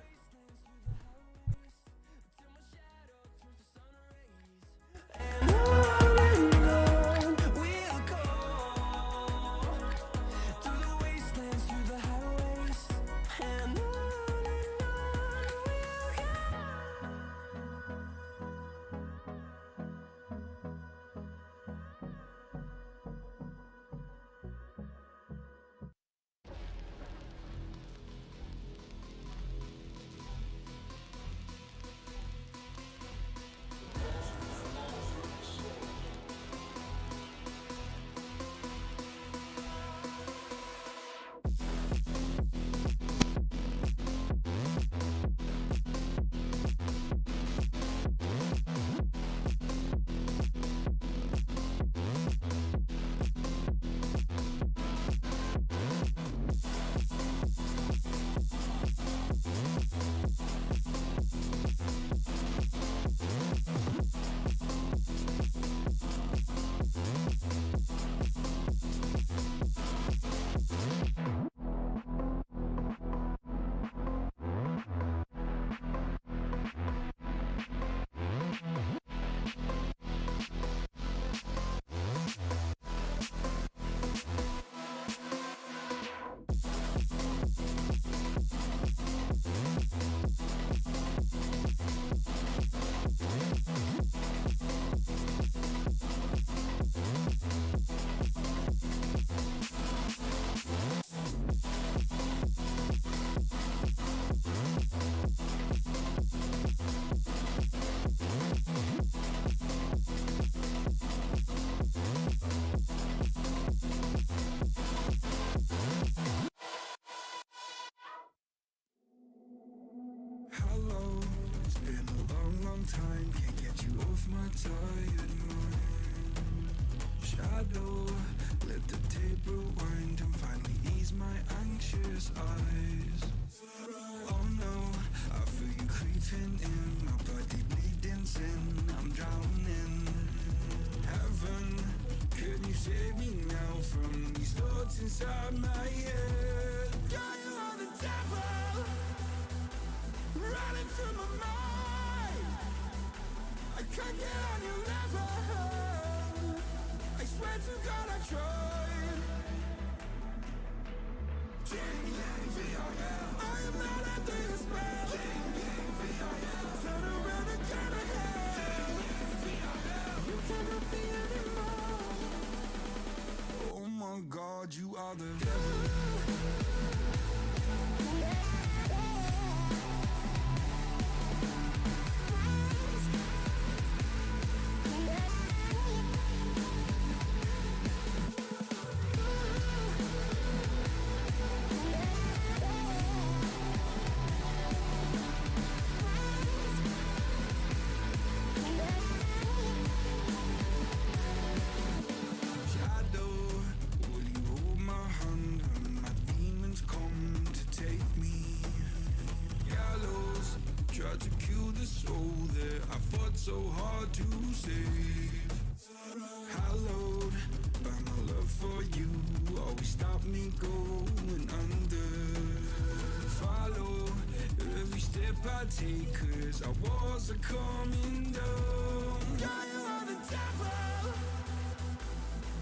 Hello, it's been a long, long time. Can't get you off my tired mind. Shadow, let the tape rewind and finally ease my anxious eyes. Oh no, I feel you creeping in, my body bleeding sin. I'm drowning. Heaven, can you save me now from these thoughts inside my head? God, you are the devil, running through my mind. I can't get on your level. I swear to God I tried. I am not under your spell. Turn around and turn ahead. You cannot be anymore. Oh my God, you are the devil. So hard to save. Hallowed by my love for you, always stop me going under. Follow every step I take, 'cause our walls are coming down. God, you are the devil,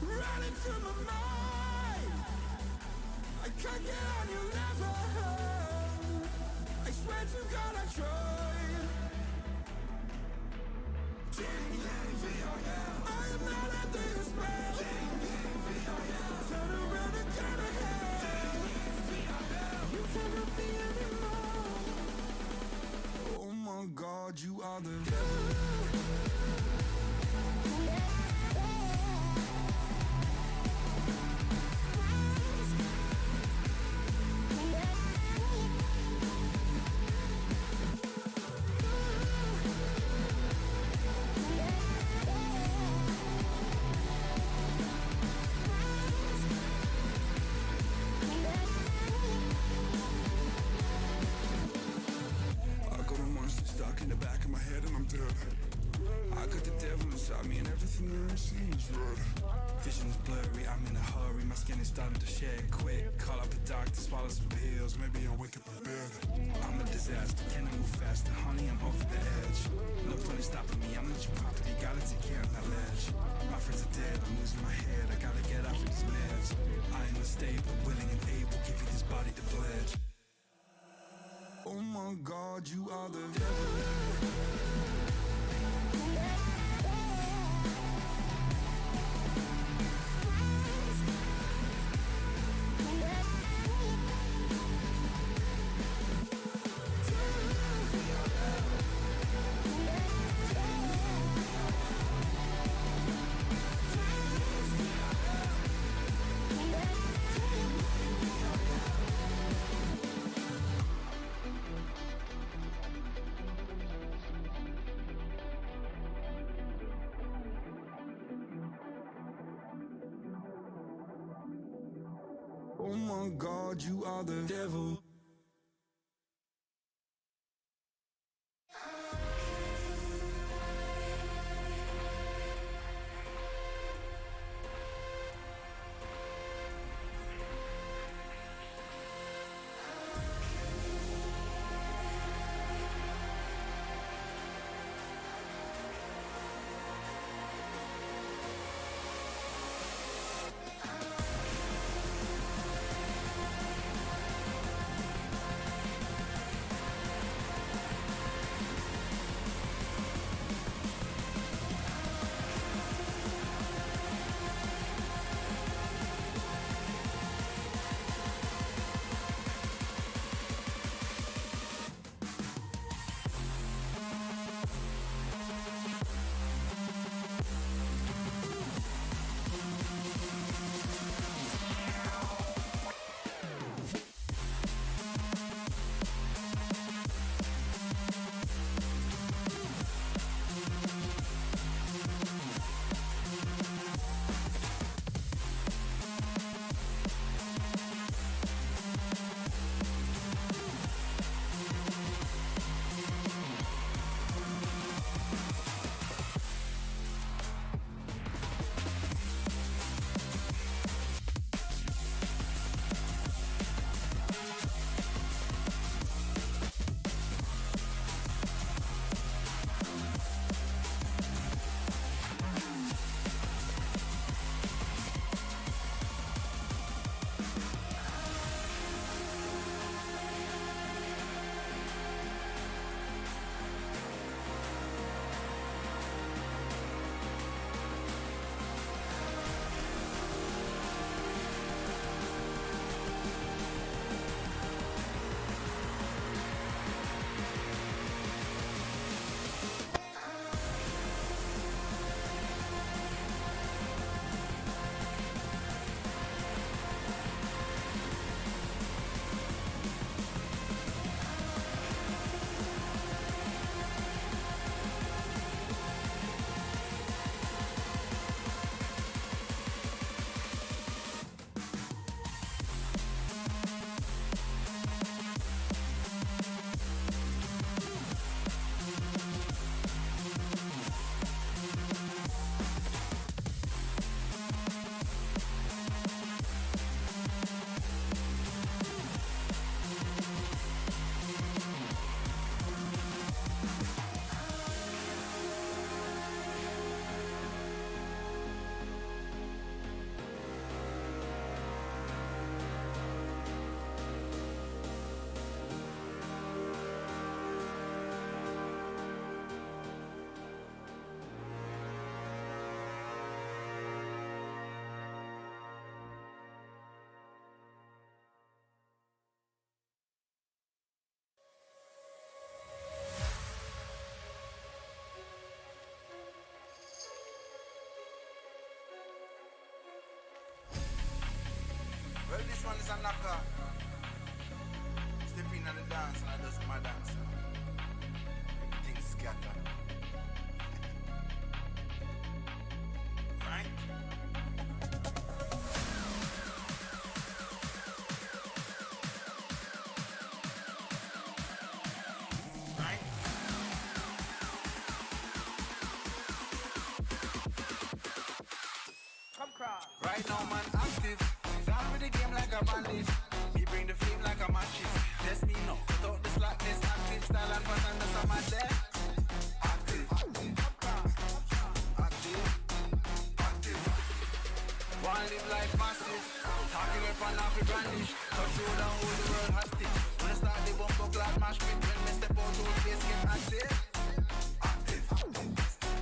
running through my mind. I can't get on your level. I swear to God I tried. I am not under your spell. Turn around and turn ahead. You cannot be anymore. Oh my God, you are the devil. In the back of my head and I'm dead. I got the devil inside me and everything there seems red. Vision's blurry, I'm in a hurry, my skin is starting to shed quick. Call up the doctor, swallow some pills, maybe I'll wake up in bed. I'm a disaster, can I move faster? Honey, I'm off the edge. No fun is stopping me, I'm not your property, gotta take care of that ledge. My friends are dead, I'm losing my head, I gotta get off of these meds. I am unstable, willing and able, give you this body to pledge. Oh my God, you are the devil. Oh my God, you are the devil. This one is a knocker. Step in on the dance and I just my dance. Everything's scattered. Right? Right now, man, active. Down with the game like a bandit. Me bring the flame like a matches. Test me now. Without the slackness, active style and pattern, that's a man there. Active. Active. Active. Wanna live life massive. Talking up and off the brandish. Touch road and hold the world hostage. When I start the bumper clad mash pit. When me step out, whole face get active. Active.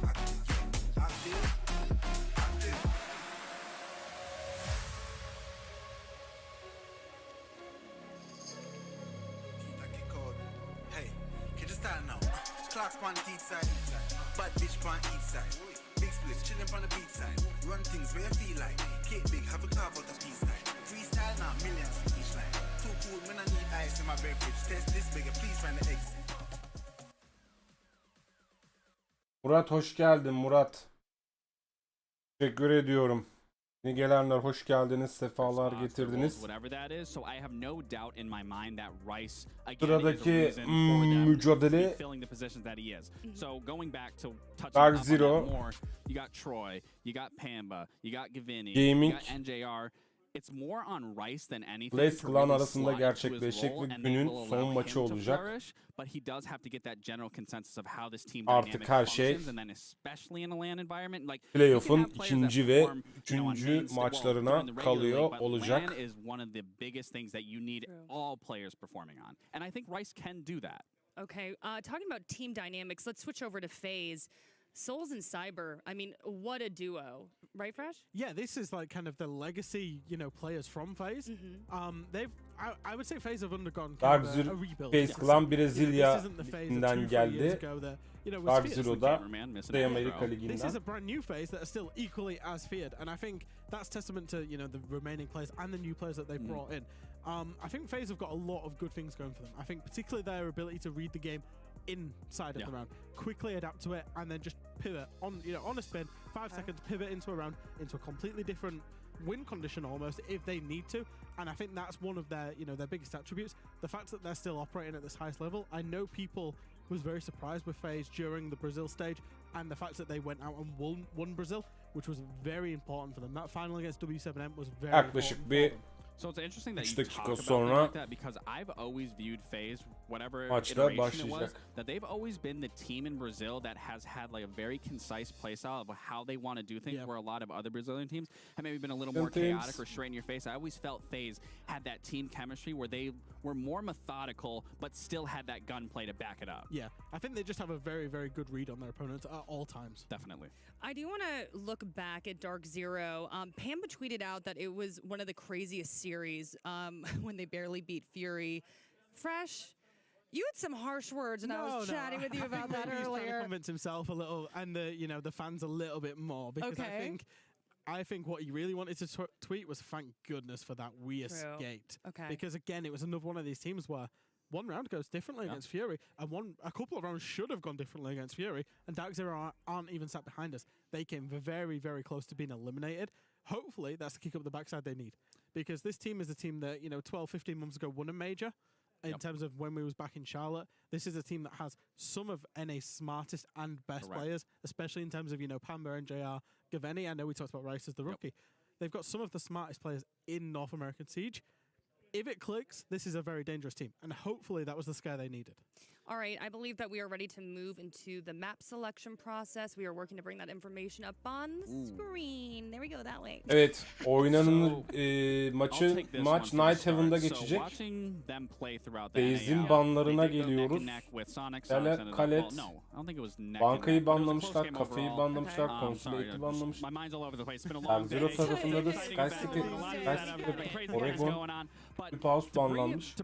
Active. Active. Hey, get the style now. Clocks on the east side. Bad bitch on each side. Big splits chilling on the beat side. Run things where you feel like. Cake big, have a carve out the peace line. Freestyle now, millions for each line. Too cool, when I need ice in my beverage. Test this bigger, please find the exit. Murat hoş geldin Murat. Teşekkür ediyorum. Yeni gelenler hoş geldiniz, sefalar getirdiniz. Sıradaki mücadele Dark Zero Gaming Blaze Clan arasında gerçekleşecek ve günün son maçı olacak. Artık her şey playoff'un ikinci ve üçüncü maçlarına kalıyor olacak. Okay, talking about team dynamics, let's switch over to FaZe. Souls and Cyber, I mean, what a duo, right, Fresh? Yeah, this is like kind of the legacy, players from FaZe. I would say FaZe have undergone kind of a rebuild. FaZe Clan Brezilya'dan geldi. Dark Zero'da Kuzey Amerika Ligi'nden. This is a brand new FaZe that are still equally as feared, and I think that's testament to the remaining players and the new players that they've brought in. I think FaZe have got a lot of good things going for them. I think particularly their ability to read the game inside of the round, quickly adapt to it, and then just pivot on a spin, 5 seconds, pivot into a round, into a completely different win condition almost if they need to. And I think that's one of their their biggest attributes, the fact that they're still operating at this highest level. I know people was very surprised with FaZe during the Brazil stage, and the fact that they went out and won Brazil, which was very important for them. That final against W7M was very important for them. So it's interesting that you talk about things like that, because I've always viewed FaZe, whatever iteration it was, that they've always been the team in Brazil that has had like a very concise playstyle of how they want to do things, where a lot of other Brazilian teams have maybe been a little more chaotic or straight in your face. I always felt FaZe had that team chemistry where they were more methodical but still had that gunplay to back it up. Yeah, I think they just have a very, very good read on their opponents at all times. Definitely. I do want to look back at Dark Zero. Pamba tweeted out that it was one of the craziest series when they barely beat Fury. Fresh, you had some harsh words, and I was chatting with you about that earlier. He's trying to convince himself a little, and the fans a little bit more, because I think what he really wanted to tweet was thank goodness for that we escaped. Okay. Because again, it was another one of these teams where one round goes differently against Fury, and a couple of rounds should have gone differently against Fury, and Dark Zero aren't even sat behind us. They came very, very close to being eliminated. Hopefully, that's the kick up the backside they need, because this team is a team that 12, 15 months ago won a major. In terms of when we was back in Charlotte, this is a team that has some of NA's smartest and best players, especially in terms of Pamba, NJR, Gaveni. I know we talked about Rice as the rookie. They've got some of the smartest players in North American Siege. If it clicks, this is a very dangerous team, and hopefully that was the scare they needed. All right, I believe that we are ready to move into the map selection process. We are working to bring that information up on the screen. There we go, that way. Evet, oynanın maç Night Heaven'da geçecek. FaZe'in banlarına geliyoruz. Kalet, bankayı banlamışlar, kafeyi banlamışlar, Consulate'i banlamışlar. Zero tarafında da Sky Oregon, House banlanmış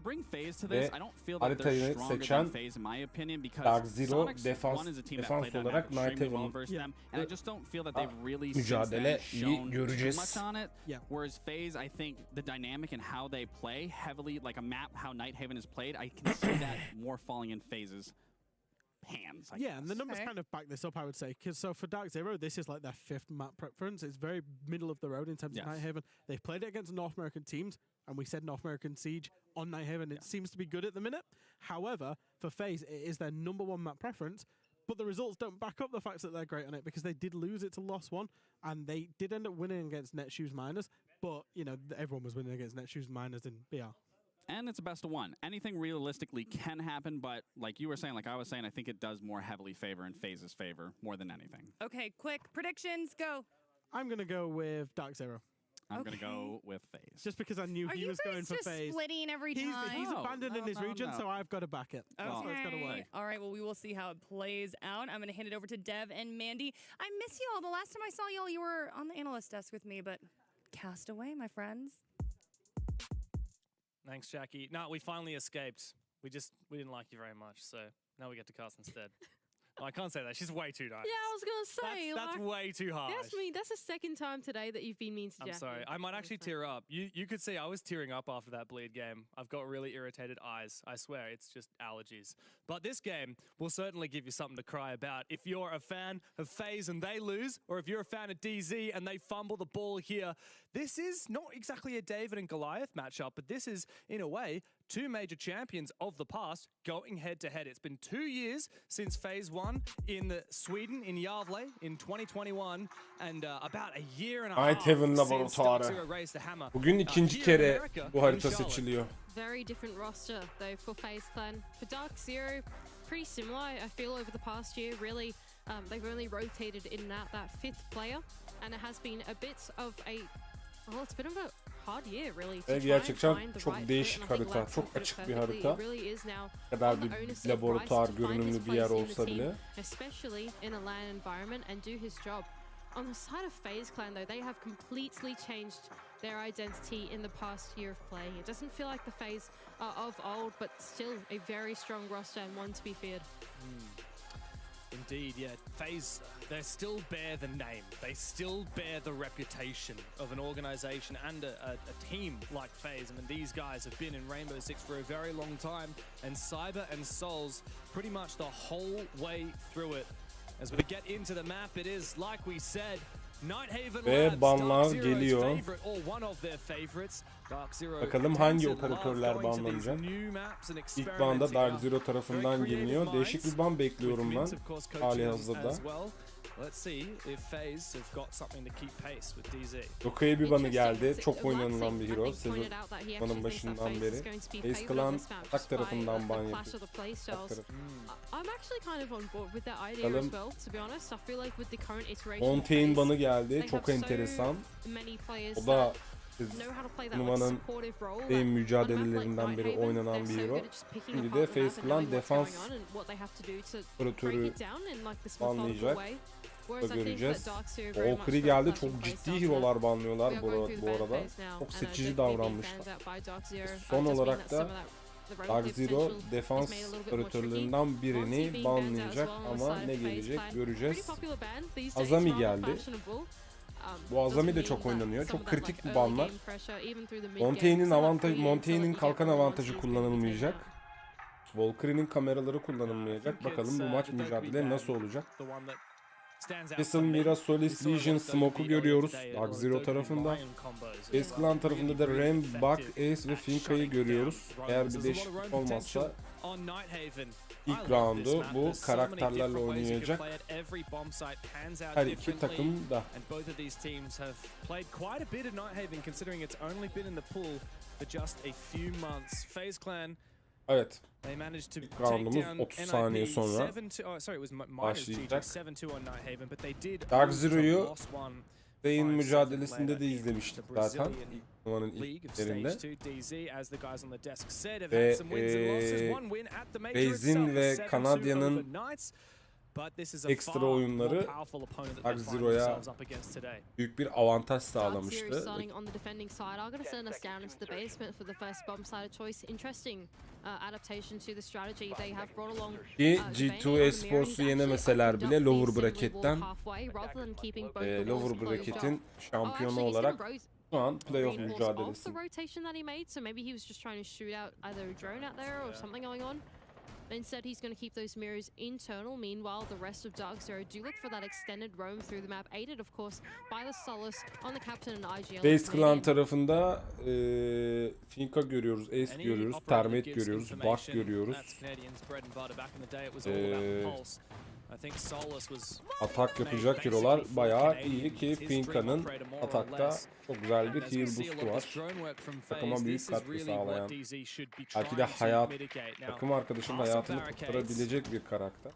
ve haritayı seçen in my opinion, because Dark Zero Sonics defans one is a team that played that olarak map extremely well Nighthaven'ın versus them, and I just don't feel that they've really since mücadele then iyi shown too göreceğiz. much on it. Yeah. Whereas FaZe, I think the dynamic and how they play heavily, like a map how Nighthaven is played, I can see that more falling in FaZe's hands. I guess. And the numbers kind of back this up, I would say, because so for Dark Zero, this is like their 5th map preference. It's very middle of the road in terms of Nighthaven. They've played it against North American teams, and we said North American Siege on Nighthaven. It seems to be good at the minute. However, for FaZe, it is their #1 map preference. But the results don't back up the fact that they're great on it, because they did lose it to Lost One, and they did end up winning against Netshoes Miners. But, you know, everyone was winning against Netshoes Miners in BR. And it's a best of one. Anything realistically can happen, but like you were saying, like I was saying, I think it does more heavily favor in FaZe's favor more than anything. Okay, quick predictions, go. I'm going to go with Dark Zero. I'm going to go with FaZe. Just because I knew he was going for just FaZe. splitting every time? He's abandoning his region, so I've got to back it. That's what it's got to work. All right, well, we will see how it plays out. I'm going to hand it over to Dev and Mandy. I miss you all. The last time I saw y'all, you were on the analyst desk with me, but cast away, my friends. Thanks, Jackie. No, we finally escaped. We didn't like you very much, so now we get to cast instead. Oh, I can't say that. She's way too nice. Yeah, I was gonna say That's way too harsh. That's the second time today that you've been mean to Jackie. I'm sorry. I might actually tear up. You could see I was tearing up after that bleed game. I've got really irritated eyes. I swear, it's just allergies. But this game will certainly give you something to cry about. If you're a fan of FaZe and they lose, or if you're a fan of DZ and they fumble the ball here, this is not exactly a David and Goliath matchup, but this is, in a way, two major champions of the past going head-to-head. It's been 2 years since FaZe won in Sweden, in Gävle, in 2021, and about a year and a half Nighthaven since Dark Zero laboratuvarı. raised the hammer. Bugün ikinci kere bu harita seçiliyor. Very different roster though for FaZe Clan. For Dark Zero, pretty similar. I feel over the past year, really, they've only rotated in that 5th player, and it has been a bit of a it's been a hard year really. Gerçekten çok değişik harita, çok açık bir harita. Ne kadar bir laboratuvar görünümlü bir yer olsa bile. Especially in a LAN environment, and do his job. On the side of FaZe Clan though, they have completely changed their identity in the past year of playing. It doesn't feel like the FaZe of old, but still a very strong roster and one to be feared. Indeed, yeah. FaZe, they still bear the name. They still bear the reputation of an organization and a team like FaZe. I mean, these guys have been in Rainbow Six for a very long time, and Cyber and Souls pretty much the whole way through it. As we get into the map, it is, like we said, Ve banlar geliyor. Bakalım hangi operatörler banlanacak. İlk banda Dark Zero tarafından geliniyor. Değişik bir ban bekliyorum ben halihazırda. Doka'ya bir banı geldi. Çok oynanılan bir hero sezonun başından beri. FaZe Clan atak tarafından ban yapıyor. Bakalım. Montaigne banı geldi. Çok enteresan. O da turnuvanın en mücadelelerinden biri oynanan bir hero. Şimdi de FaZe Clan defans operatörü banlayacak. Da göreceğiz. Valkyrie geldi. Çok ciddi hero'lar banlıyorlar bu arada. Çok seçici davranmışlar. Son olarak da Dark Zero defans operatörlerinden birini banlayacak ama ne gelecek göreceğiz. Azami geldi. Bu Azami de çok oynanıyor. Çok kritik bir banlar. Montaigne'in kalkan avantajı kullanılmayacak. Valkyrie'nin kameraları kullanılmayacak. Bakalım bu maç mücadele nasıl olacak? Vessel, Mira, Solis, Legion, Smoke'u görüyoruz Dark Zero tarafında. FaZe Clan tarafında da Ram, Buck, Ace ve Finka'yı görüyoruz. Eğer bir değişiklik olmazsa ilk roundu bu karakterlerle oynayacak her iki takım da. Evet. İlk roundumuz 30 saniye sonra başlayacak. Dark Zero'yu Bey'in mücadelesinde de izlemiştik zaten. Turnuvanın ilklerinde. Ve Bey'in ve Kanadya'nın ekstra oyunları Dark büyük bir avantaj sağlamıştı. Ki G2 Esports'u yenemeseler bile lower bracket'ten lower bracket'in şampiyonu olarak şu an playoff mücadelesi. Instead, he's going to keep those mirrors internal. Meanwhile, the rest of Dark Zero do look for that extended roam through the map, aided, of course, by the solace on the captain and IGL. Base Clan tarafında Finka görüyoruz, Ace görüyoruz, Termite görüyoruz, Bak görüyoruz. Atak yapacak hero'lar bayağı iyi ki Finka'nın atakta çok güzel bir heal boost'u var. Takıma büyük katkı sağlayan, belki de takım arkadaşının hayatını kurtarabilecek bir karakter.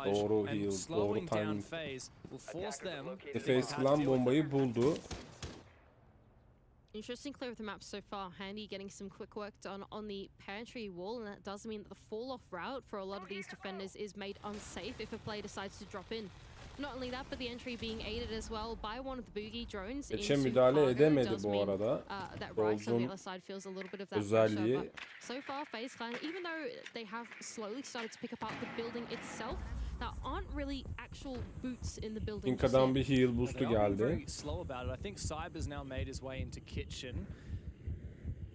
Doğru heal, doğru timing. Face Clan bombayı buldu. Interesting clear of the map so far. Handy getting some quick work done on the pantry wall, and that does mean that the fall-off route for a lot of these defenders is made unsafe if a player decides to drop in. Not only that, but the entry being aided as well by one of the boogie drones. Geçe müdahale edemedi bu arada. Rolz'un özelliği. So far, FaZe Clan, even though they have slowly started to pick apart the building itself, there aren't really actual boots in the building. Finka'dan bir heal boost'u geldi. I think Cyber's now made his way into kitchen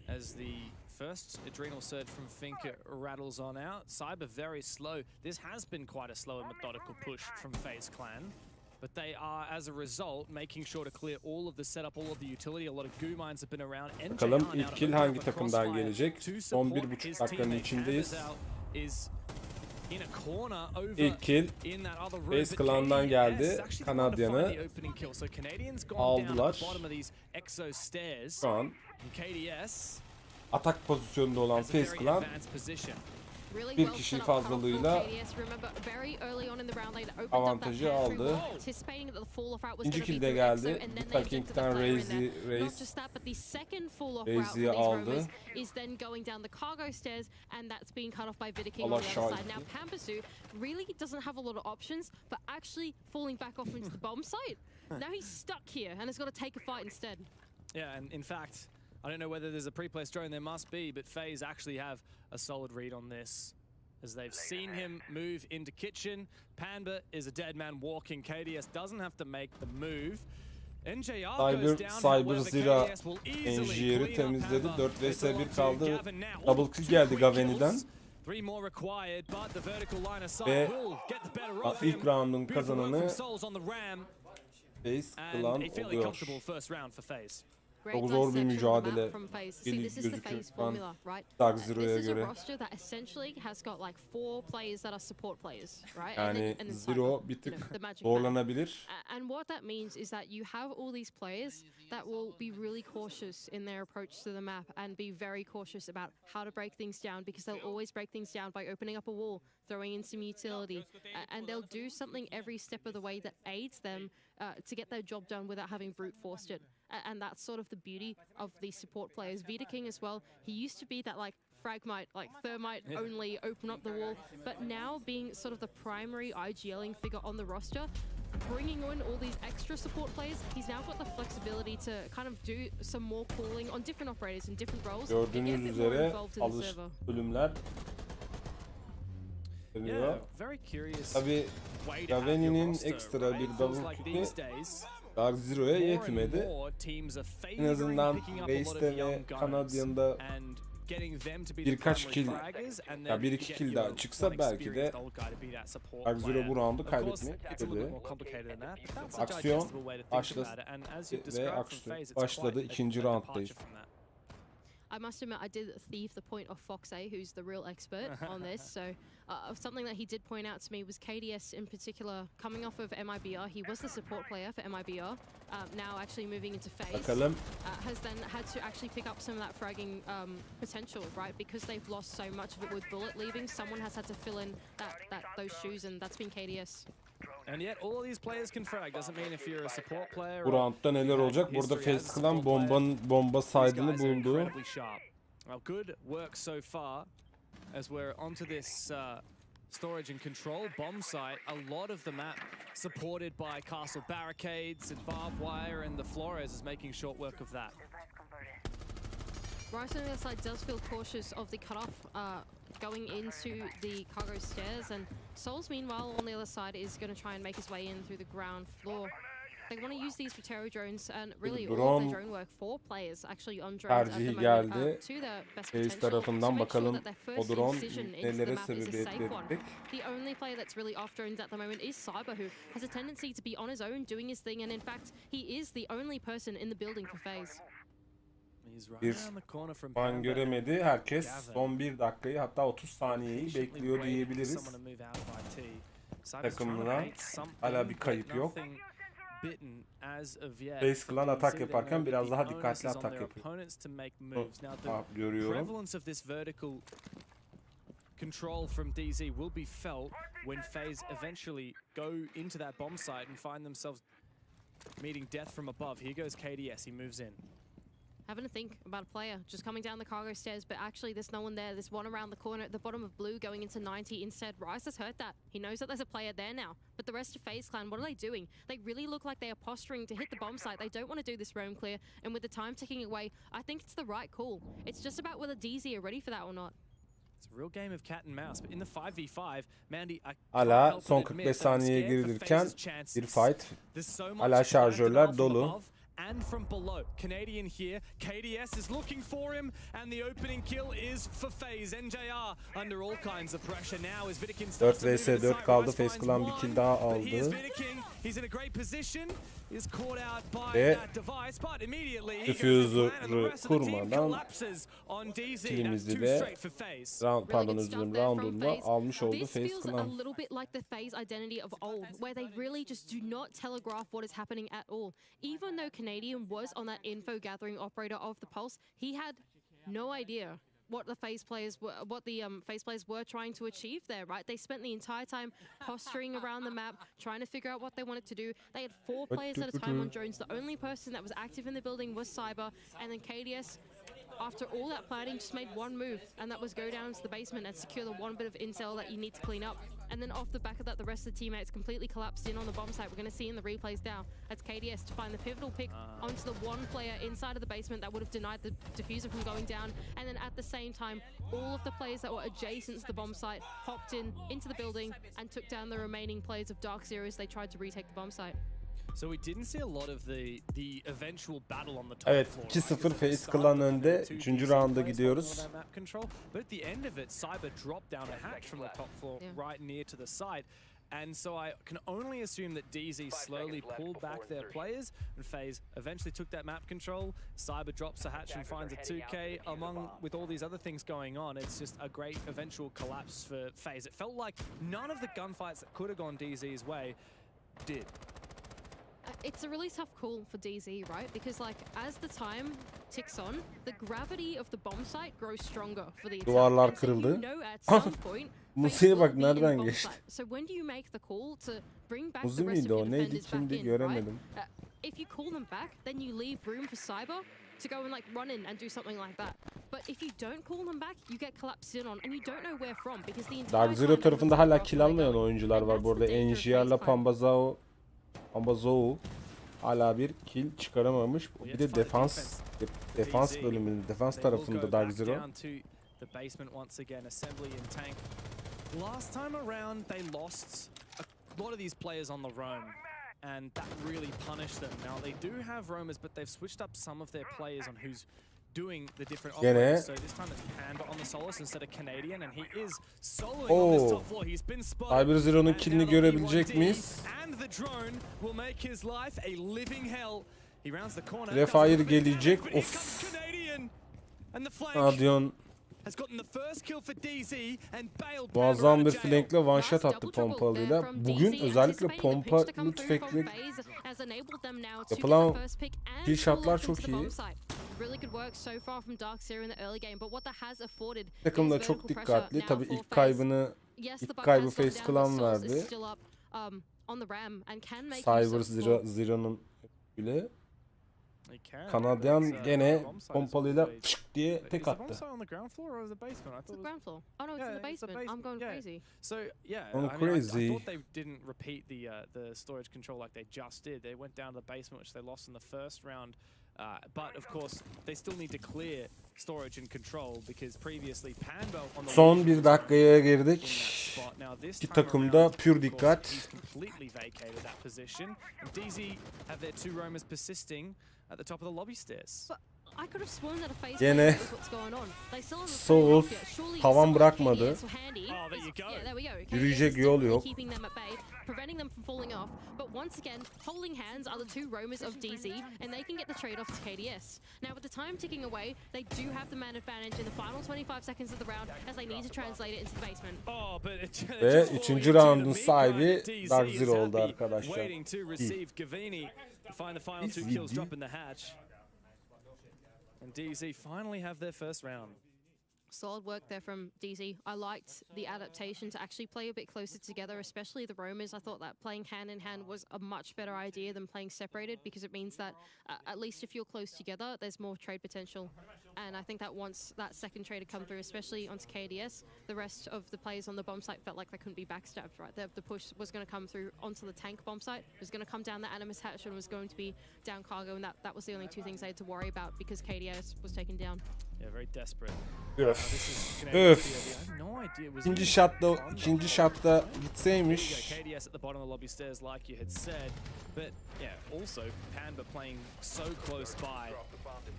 as the first adrenal surge from Finka rattles on out. Cyber very slow. This has been quite a slow and methodical push from FaZe Clan. But they are, as a result, making sure to clear all of the setup, all of the utility. A lot of goo mines have been around. Bakalım ilk kill hangi takımdan gelecek? Son 1,5 dakikanın içindeyiz. İlk kill Face Clan'dan geldi. Kanadyan'ı aldılar. Şu an atak pozisyonunda olan Face Clan bir kişi fazlalığıyla avantajı aldı. İkinci kill de geldi. Taking'den Raze'i aldı. Allah şahit. Really doesn't have a lot of options for actually falling back off into the bomb site. Now he's stuck here and has got to take a fight instead. Yeah, and in fact, I don't know whether there's a pre-placed drone, there must be, but FaZe actually have a solid read on this. As they've seen him move into kitchen. Panda is a dead man walking. KDS doesn't have to make the move. Cyber Zira Engineer'i temizledi. 4 vs 1 kaldı. Double kill geldi Gaveni'den. Ve ilk round'un kazananı FaZe Clan oluyor. Çok zor bir mücadele gözüküyor şu an Dark Zero'ya göre. Yani Zero bir tık zorlanabilir. And what that means is that you have all these players that will be really cautious in their approach to the map and be very cautious about how to break things down, because they'll always break things down by opening up a wall, throwing in some utility, and they'll do something every step of the way that aids them to get their job done without having brute forced it. And that's sort of the beauty of these support players. Vita King as well, he used to be that like fragmite, like thermite only, open up the wall, but now being sort of the primary IGLing figure on the roster, bringing in all these extra support players, he's now got the flexibility to kind of do some more calling on different operators in different roles. Gördüğünüz üzere alış bölümler geliyor. Tabii Gaveni'nin ekstra bir double kick'i Dark Zero'ya yetmedi. En azından Base'de ve Kanadyan'da birkaç kill, ya 1-2 kill daha çıksa belki de Dark Zero bu roundu kaybetmeyecekti. Aksiyon başladı. İkinci rounddayız. I must admit, I did thieve the point of Foxay, who's the real expert on this. So something that he did point out to me was KDS in particular, coming off of MIBR. He was the support player for MIBR. Now actually moving into FaZe, has then had to actually pick up some of that fragging potential, right? Because they've lost so much of it with Bullet leaving, someone has had to fill in those shoes, and that's been KDS. And yet all of these players can frag. Doesn't mean if you're a support player. Bu roundda neler olacak? Burada FaZe Clan bomba side'ını buldu. Well, good work so far as we're onto this storage and control bomb site, a lot of the map supported by castle barricades and barbed wire, and the Flores is making short work of that. Rice on the other side does feel cautious of the cutoff going into the cargo stairs, and Souls meanwhile on the other side is going to try and make his way in through the ground floor. They want to use these for terror drones, and really all of the drone work, 4 players actually on drones at the tercihi moment, geldi. to their best Face potential, to tarafından make sure bakalım that their o first drone incision into the nelere map is a sebebiyet safe one. verecek. The only player that's really off drones at the moment is Cyber, who has a tendency to be on his own doing his thing, and in fact he is the only person in the building for FaZe. Bir puan göremedi. Herkes son 1 dakikayı, hatta 30 saniyeyi bekliyor diyebiliriz. Takımına hala bir kayıp yok. Face Clan atak yaparken biraz daha dikkatli atak yapıyor. Görüyorum. Control from DZ will be felt when FaZe eventually go into that bomb site and find themselves meeting death from above. Here goes KDS, he moves in. Having to think about a player just coming down the cargo stairs, but actually there's no one there. There's one around the corner at the bottom of blue going into 90 instead. Rice has heard that. He knows that there's a player there now. But the rest of FaZe Clan, what are they doing? They really look like they are posturing to hit the bomb site. They don't want to do this roam clear. And with the time ticking away, I think it's the right call. It's just about whether DZ are ready for that or not. It's a real game of cat and mouse, but in the 5v5, Mandy, Hala son 45 saniyeye girilirken bir fight. Hala şarjörler dolu. And from below, Canadian here, KDS is looking for him, and the opening kill is for FaZe. NJR under all kinds of pressure now as Vidikin starts to move vs 4 kaldı. FaZe Clan bir kill daha aldı. He's in a great position. Is caught out by that device, but immediately he goes to plan, and the rest of the team collapses on DZ. That's too straight for FaZe. Round'unu almış oldu This FaZe feels a Clan. little bit like the FaZe identity of old, where they really just do not telegraph what is happening at all. Even though Canadian was on that info gathering operator of the Pulse, he had no idea what the FaZe players were trying to achieve there, right? They spent the entire time posturing around the map, trying to figure out what they wanted to do. They had 4 players at a time on drones. The only person that was active in the building was Cyber, and then KDS, after all that planning, just made one move, and that was go down to the basement and secure the one bit of intel that you need to clean up. And then off the back of that, the rest of the teammates completely collapsed in on the bomb site. We're going to see in the replays now. That's KDS to find the pivotal pick onto the one player inside of the basement that would have denied the diffuser from going down. And then at the same time, all of the players that were adjacent to the bomb site hopped into the building and took down the remaining players of Dark Zero as they tried to retake the bomb site. So we didn't see a lot of the eventual battle on the top Evet, floor. 2-0 FaZe Clan önde. 3. rounda gidiyoruz. But at the end of it, Cyber dropped down a hatch from the top floor right near to the site. And so I can only assume that DZ slowly pulled back their players, and FaZe eventually took that map control. Cyber drops a hatch and finds a 2K. With all these other things going on, it's just a great eventual collapse for FaZe. It felt like none of the gunfights that could have gone DZ's way did. It's a really tough call for DZ, right? Because like as the time ticks on, the gravity of the bomb site grows stronger for the attack. Duvarlar kırıldı. Musi'ye bak nereden geçti. So when do you make the call to bring back Muzi the rest of miydi your o? Neydi? defenders back Kimdi? in, Göremedim. right? If you call them back, then you leave room for Cyber to go and like run in and do something like that. But if you don't call them back, you get collapsed in on, and you don't know where from because the entire Dark Zero tarafında hala kill almayan oyuncular var bu arada. NJR'la Pambazou hala bir kill çıkaramamış. Bir de defans bölümünün defans tarafında Dark Zero. Last time around they lost a lot of these players on the roam, and that really punished them. Now they do have roamers, but they've switched up some of their players on who's doing the different operators. So this time it's Hand on the Solus instead of Canadian, and he is soloing on this top floor. He's been spotted. Cyber Zero'nun killini görebilecek miyiz? And the drone will make his life a living hell. He rounds the corner. Refire gelecek. Of. Adyon muazzam bir flankle one shot attı pompalıyla. Bugün özellikle pompalı tüfekle yapılan kill shotlar çok iyi. Takım da çok dikkatli. Tabii ilk kaybı FaZe Clan verdi. Cyber Zero'nun bile. Kanadyan gene pompalıyla fışk diye tek attı. Is the bomb site on the ground floor or the basement? I It's the thought ground floor. Oh no, it's in the basement. I'm going crazy. So yeah, Going I mean, I crazy. thought they didn't repeat the storage control like they just did. They went down to the basement, which they lost in the first round. But of course, they still need to clear storage and control because previously Panda on the Son bir dakikaya girdik. İki takımda pür dikkat. he's completely vacated that position. And DZ have their two roamers persisting at the top of the lobby stairs. I could have sworn that a phase Gene knows what's going on. They still haven't Soğuz played it off yet. Surely tavan someone bırakmadı. KDS or handy is- Yeah, there we go. KDS Yürüyecek is yol definitely yok. keeping them at bay, preventing them from falling off. But once again, holding hands are the two roamers of DZ, and they can get the trade-off to KDS. Now, with the time ticking away, they do have the man advantage in the final 25 seconds of the round, as they need to translate it into the basement. Oh, but Ve 3. roundun sahibi Dark Zero oldu arkadaşlar. Waiting to receive Gavini to find the final two kills drop in the hatch. And DZ finally have their first round. Solid work there from DZ. I liked the adaptation to actually play a bit closer together, especially the roamers. I thought that playing hand in hand was a much better idea than playing separated because it means that at least if you're close together, there's more trade potential. And I think that once that second trade had come through, especially onto KDS, the rest of the players on the bomb site felt like they couldn't be backstabbed, right? The push was going to come through onto the tank bomb site, it was going to come down the Animus hatch, and was going to be down cargo, and that was the only two things they had to worry about because KDS was taken down. Yeah, very desperate. Öf. Öf. İkinci şatta gitseymiş. KDS at the bottom of the lobby stairs, like you had said, but yeah, also Panda playing so close by.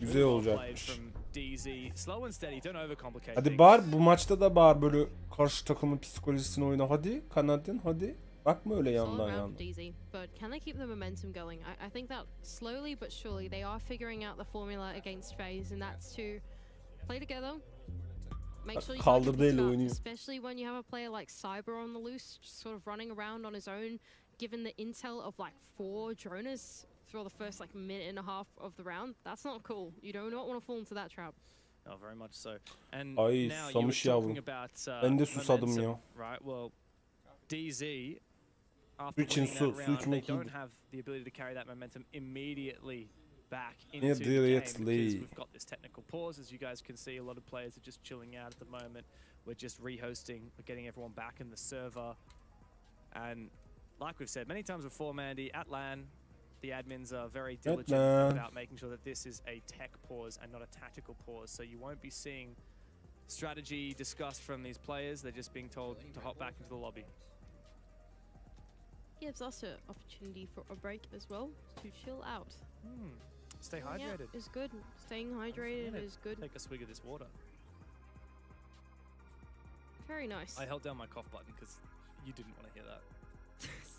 Güzel olacakmış. From DZ, slow and steady, don't overcomplicate. Hadi bağır, bu maçta da bağır böyle karşı takımın psikolojisini oyna. Hadi Kanadyan hadi. Bakma öyle yandan Solid round yandan. for DZ, but can they keep the momentum going? I think that slowly but surely they are figuring out the formula against FaZe, and that's to play together. Make sure you Kaldırdı eli out, oynuyor. especially when you have a player like Cyber on the loose, just sort of running around on his own, given the intel of like 4 droners for the first like minute and a half of the round. That's not cool. You do not want to fall into that trap. Oh, very much so. And Ay, now you were susamış talking yavrum. about Ben de susadım momentum, ya. right? Well, DZ after için winning su that round, they içmek don't iyidir. have the ability to carry that momentum immediately back into Ne the game because diretli. we've got this technical pause. As you guys can see, a lot of players are just chilling out at the moment. We're just rehosting, we're getting everyone back in the server. And like we've said many times before, Mandy, at LAN, the admins are very diligent LAN. about making sure that this is a tech pause and not a tactical pause. So you won't be seeing strategy discussed from these players. They're just being told to hop back into the lobby. Gives us an opportunity for a break as well to chill out. Stay Chilling out hydrated. is good. Staying hydrated Yeah, is good. Take a swig of this water. Very nice. I held down my cough button because you didn't want to hear that.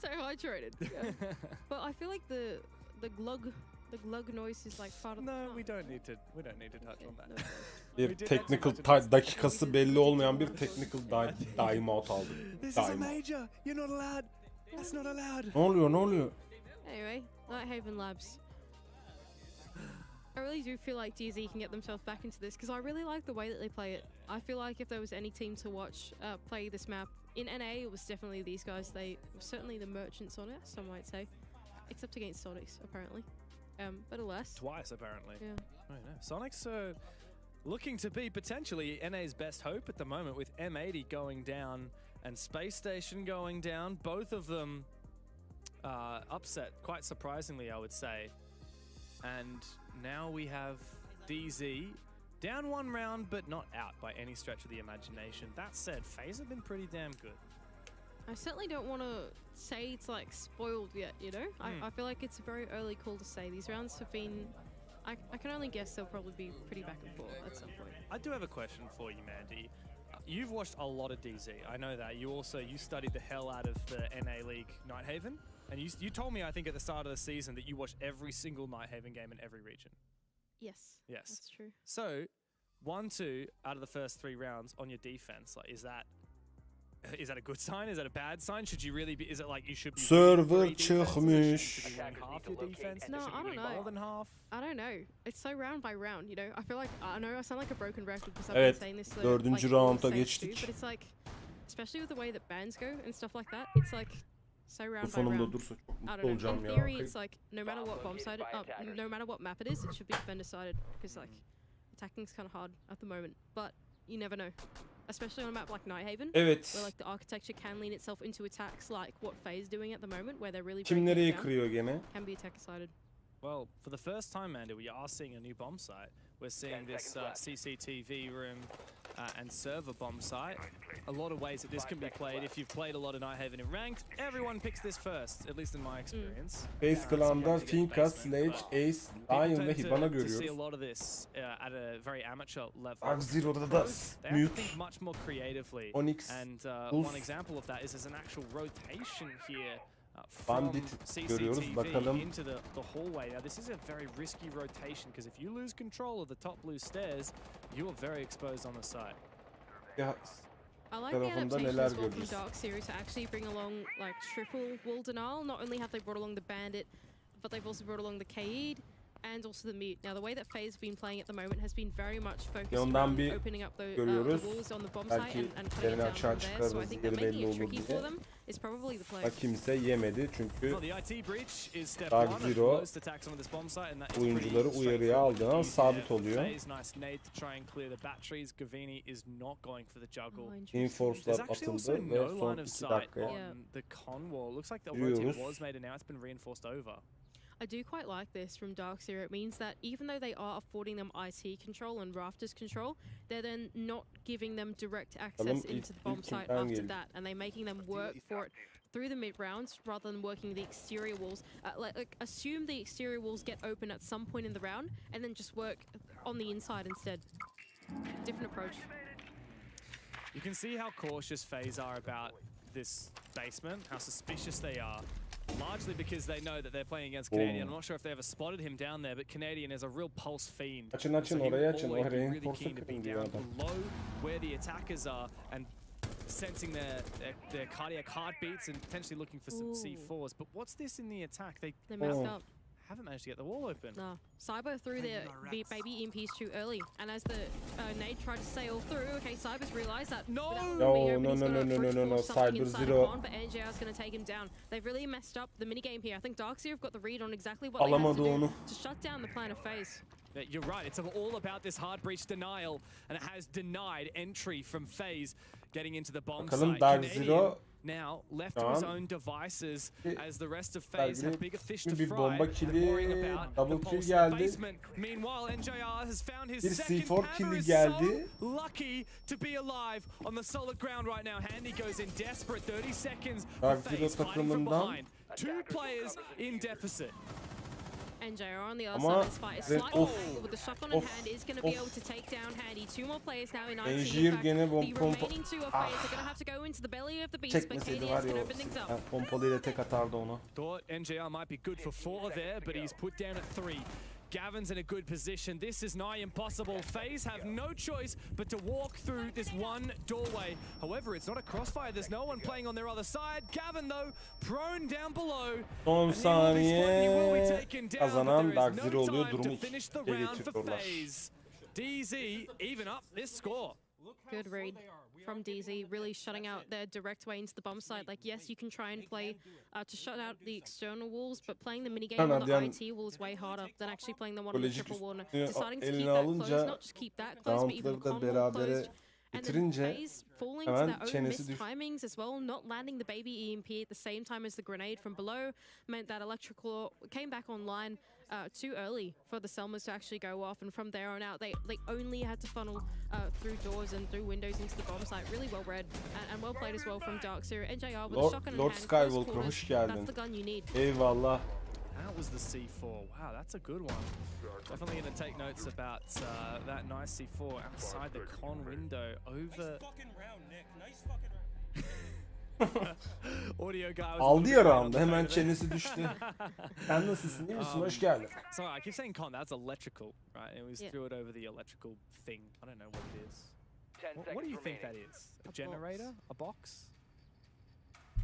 So hydrated. Yeah. But I feel like the glug noise is like part of the No, we don't need to touch on that. Bir technical dakikası belli olmayan bir technical timeout aldı. Timeout. major. You're not allowed. That's not allowed. Ne oluyor, ne oluyor? Anyway, Lighthaven Labs. I really do feel like DZ can get themselves back into this because I really like the way that they play it. I feel like if there was any team to watch play this map in NA, it was definitely these guys. They were certainly the merchants on it, some might say, except against Sonics apparently. But alas, Twice apparently. Yeah. I don't know. Sonics are looking to be potentially NA's best hope at the moment with M80 going down and Space Station going down. Both of them upset, quite surprisingly, I would say. And now we have DZ down 1 round, but not out by any stretch of the imagination. That said, FaZe have been pretty damn good. I certainly don't want to say it's like spoiled yet, you know? I feel like it's a very early call to say. These rounds have been, I can only guess they'll probably be pretty back and forth at some point. I do have a question for you, Mandy. You've watched a lot of DZ. I know that. You studied the hell out of the NA League Nighthaven. And you told me, I think, at the start of the season that you watched every single Nighthaven game in every region. Yes. Yes. That's true. So, 1-2 out of the first 3 rounds on your defense. Like, is that a good sign? Is that a bad sign? Should you really be? Is it like you should be? Server çıkmış. Should be winning half your defense? No, Should I be don't winning know. more than half? I don't know. It's so round by round, you know? I feel like, I know I sound like a broken record because I've Evet, been saying this for 4. like, all rounda the stage geçtik. too, but it's like, especially with the way that bans go and stuff like that, it's like, so Bu round by sonumda round. dursa çok I mutlu don't know. olacağım In ya. theory, it's like no matter what bomb side, no matter what map it is, it should be defender sided because like attacking's kind of hard at the moment. But you never know, especially on a map like Nighthaven, Evet. where like the architecture can lean itself into attacks like what FaZe doing at the moment, where they're really Kim breaking nereye it down, kırıyor gene? can be attacker sided. Well, for the first time, Andy, we are seeing a new bomb site. We're seeing this CCTV room and server bomb site. A lot of ways that this can be played. If you've played a lot of Nighthaven in ranked, everyone picks this first, at least in my experience. Face Clan'da Finka, Sledge, Ace, Lion ve Hibana To see a görüyoruz. lot of this at a very amateur level. Dark Zero'da da They have to Mute, think much more creatively. Onyx, And Buz, one example of that is there's an actual rotation here from Bandit görüyoruz. CCTV Bakalım. into the hallway. Now this is a very risky rotation because if you lose control of the top blue stairs, you are very exposed on the site. Ya, I like the tarafında adaptation neler as well from göreceğiz. Dark Series to actually bring along like triple wall denial. Not only have they brought along the bandit, but they've also brought along the Kaid and also the mute. Now the way that FaZe have been playing at the moment has been very much focused Yandan on bir opening up the görüyoruz. walls on the bomb site Belki and cutting it yerini down açığa from there. So I çıkarırız, think yeri that making belli it olur tricky diye. for them is probably the play. Bak kimse yemedi çünkü Well, the IT breach is step Dark one. Zero Most attacks on this bomb site, and that is oyuncuları pretty uyarıya aldığı an straightforward. sabit oluyor. FaZe, nice nade to try and clear the batteries. Gavini is not going for the juggle. Enforce'lar There's actually also atıldı ve no son line of 2 sight dakikaya on the con wall. Looks like the Yürüyoruz. rotate was made and now it's been reinforced over. I do quite like this from Dark Zero. It means that even though they are affording them IT control and rafters control, they're then not giving them direct access into the bomb site after that, and they're making them work for it through the mid rounds rather than working the exterior walls. Like assume the exterior walls get open at some point in the round, and then just work on the inside instead. Different approach. You can see how cautious FaZe are about this basement, how suspicious they are. Largely because they know that they're playing against Canadian. I'm not sure if they ever spotted him down there, but Canadian is a real pulse fiend. Açın So açın he will orayı açın. always O be really reinforce'u keen to be kırın diyor down adam. below where the attackers are and sensing their cardiac heartbeats and potentially looking for some C4s. But what's this in the attack? They messed up. haven't managed to get the wall open. No. Cyber threw their baby EMPs too early, and as the nade tried to sail through, okay, Cyber's realised that. No, Cyber Zero. But NJR's going to take him down. They've really messed up the minigame here. I think Darkseer have got the read on exactly what Alamadı they have onu. to do to shut down the plan of FaZe. You're right, it's all about this hard breach denial, and it has denied entry from FaZe getting into the bomb Bakalım site. Dark Canadian Zero now left to his Tamam. own devices as the rest of FaZe have bigger fish to bir fry. bomba worrying kili, about double the kill pulse in the geldi. basement. Meanwhile, NJR has found his Bir second C4 hammer, kili is geldi. so lucky to be alive on the solid ground right now. Handy goes in desperate 30 seconds for Dark Zero FaZe fighting from takımından behind. 2 players in deficit. NJR on the other Ama side of this fight is Red- slightly of, angled with the shotgun in of, hand is going to be of. able to take down Handy. 2 more players now in IT. Engineer In fact, gene the pompa remaining 2 of players are going to have to go into the belly of the beast, but çekmeseydi KDS var can ya open things up. o pompalıyla tek atardı ona. Thought NJR might be good for 4 there, but he's put down at 3. Gavin's in a good position. This is nigh impossible. FaZe have no choice but to walk through this one doorway. However, it's not a crossfire. There's no one playing on their other side. Gavin, though, prone down below. Son saniye Taken down, kazanan but there Dark is Zero no oluyor. time Durumu to finish the 2'ye round for getiriyorlar. FaZe. DZ even up this score. Good read from DZ, really shutting out their direct way into the bomb site. Like, yes, you can try and play to shut out the external walls, but playing the minigame on the IT wall is way harder than actually playing the one on the triple wall. Deciding to keep that closed, not just keep that closed, but even the con wall closed. And then FaZe falling to hemen their own çenesi missed düş. timings as well, not landing the baby EMP at the same time as the grenade from below, meant that electrical came back online too early for the Selmas to actually go off, and from there on out they only had to funnel through doors and through windows into the bomb site. Really well read and well played as well from Dark Zero. NJR with a shotgun in Lord hand, Skywalker close quarters, hoş geldin. that's the gun you need. Eyvallah. That was the C4. Wow, that's a good one. Definitely going to take notes about that nice C4 outside the con window over. Nice fucking round, Nick. Nice fucking round. Audio guy was Aldı ya round'u, hemen çenesi düştü. Sen nasılsın, iyi misin? Hoş geldin. Sorry, I keep saying con. That's electrical, right? It was Yeah. threw it over the electrical thing. I don't know what it is. What do you think that is? A generator? A box?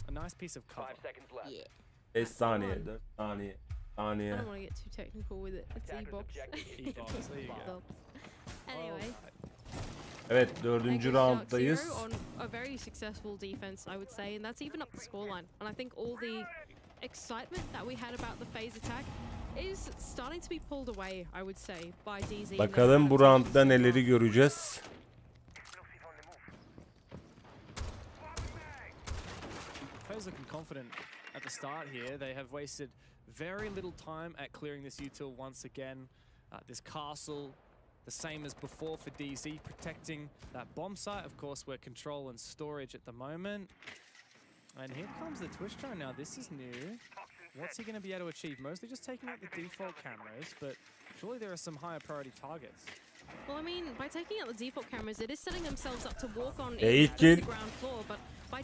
A nice piece of cover. 5 seconds left. Yeah. 5 saniye, 4 saniye, I saniye. don't want to get too technical with it. It's E-box. E-box, there you go. Anyway. Evet, 4. rounddayız. On a very successful defense, I would say, and that's even up the scoreline. And I think all the excitement that we had about the phase attack is starting to be pulled away, I would say, by DZ. Bakalım bu roundda neleri göreceğiz. FaZe looking confident at the start here. They have wasted very little time at clearing this util once again. This castle, the same as before for DZ, protecting that bomb site. Of course, we're control and storage at the moment. And here comes the Twitch drone now. This is new. What's he going to be able to achieve? Mostly just taking out the default cameras, but surely there are some higher priority targets. Well, I mean, by taking out the default cameras, it is setting themselves up to walk on İlk the kill ground floor, but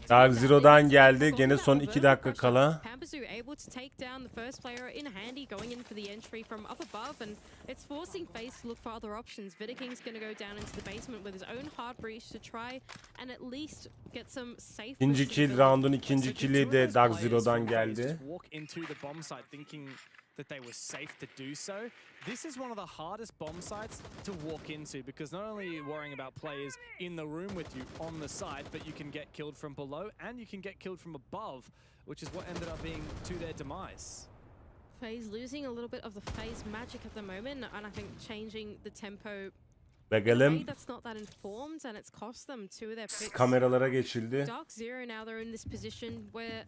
Dark Zero'dan geldi. Gene son 2 dakika kala. Pampersu able to take down the first player in handy, going in for the entry from up above, and it's forcing FaZe to look for other options. Vidaking's going to go down into the basement with his own hard breach to try and at least get some safe. İkinci kill, round'un ikinci kill'i de Dark Zero'dan geldi. Walk into the bomb site thinking that they were safe to do so. This is one of the hardest bomb sites to walk into because not only are you worrying about players in the room with you on the site, but you can get killed from below and you can get killed from above, which is what ended up being to their demise. FaZe losing a little bit of the FaZe magic at the moment, and I think changing the tempo. Bakalım. That's not that informed, and it's cost them two of their picks. Kameralara geçildi. Dark Zero now they're in this position where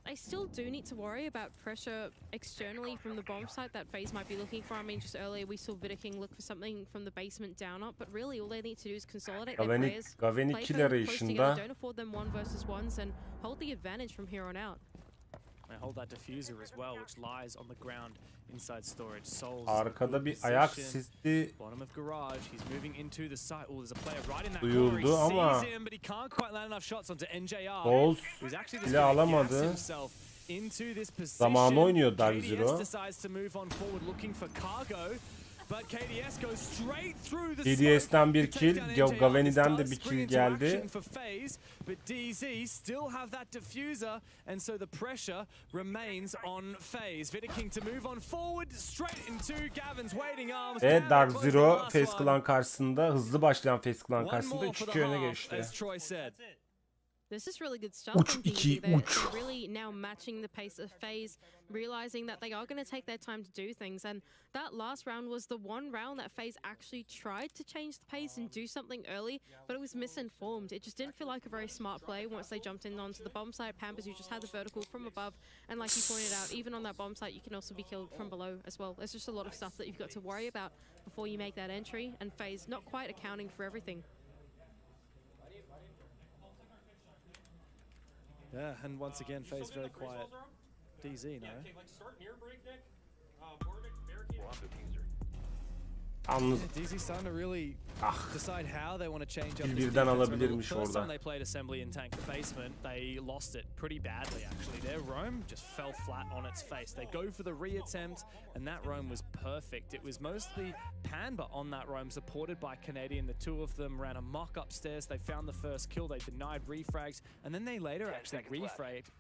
they still do need to worry about pressure externally from the bomb site that FaZe might be looking for. I mean, just earlier we saw Vidaking look for something from the basement down up, but really all they need to do is consolidate their players, Gaveni play kill them close arayışında. together, don't afford them 1v1s, and hold the advantage from here on out. They hold that diffuser as well, which lies on the ground inside storage. Souls Arkada bir ayak sesi bottom of garage. He's moving into the site. Oh, there's a player right in that duyuldu corner. He ama sees him, but he can't quite land enough shots onto NJR. Souls Who's actually just bile gonna gas alamadı. himself into this position. Zamanı oynuyor Dark Zero. KDS decides to move on forward looking for cargo. But KDS goes straight through the KDS'ten bir kill, Gaveni'den de bir kill geldi. But DZ still have that diffuser, and so the pressure remains on FaZe. Vidaking to move on forward straight into Gavin's waiting arms. Ve Dark Zero FaZe Clan karşısında, hızlı başlayan FaZe Clan karşısında 3-2 öne geçti. This is really good stuff. Uç iki, They're uç. really now matching the pace of FaZe, realizing that they are going to take their time to do things. And that last round was the one round that FaZe actually tried to change the pace and do something early, but it was misinformed. It just didn't feel like a very smart play once they jumped in onto the bomb site. Pampersu just had the vertical from above, and like you pointed out, even on that bomb site, you can also be killed from below as well. There's just a lot of stuff that you've got to worry about before you make that entry, and FaZe not quite accounting for everything. Yeah, and once again, FaZe very quiet. DZ, no? DZ starting to really decide how they want to change up this Birden defense. alabilirmiş First orada. time they played Assembly and Tank the Basement, they lost it pretty badly actually. Their roam just fell flat on its face. They go for the re-attempt, and that roam was perfect. It was mostly Panba on that roam, supported by Canadian. The two of them ran a mock upstairs. They found the first kill. They denied refrags, and then they later actually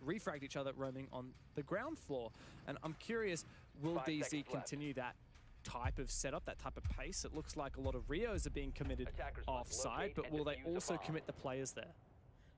refragged each other roaming on the ground floor. And I'm curious, will DZ continue that type of setup, that type of pace? It looks like a lot of Rios are being committed offside, but will they also commit the players there?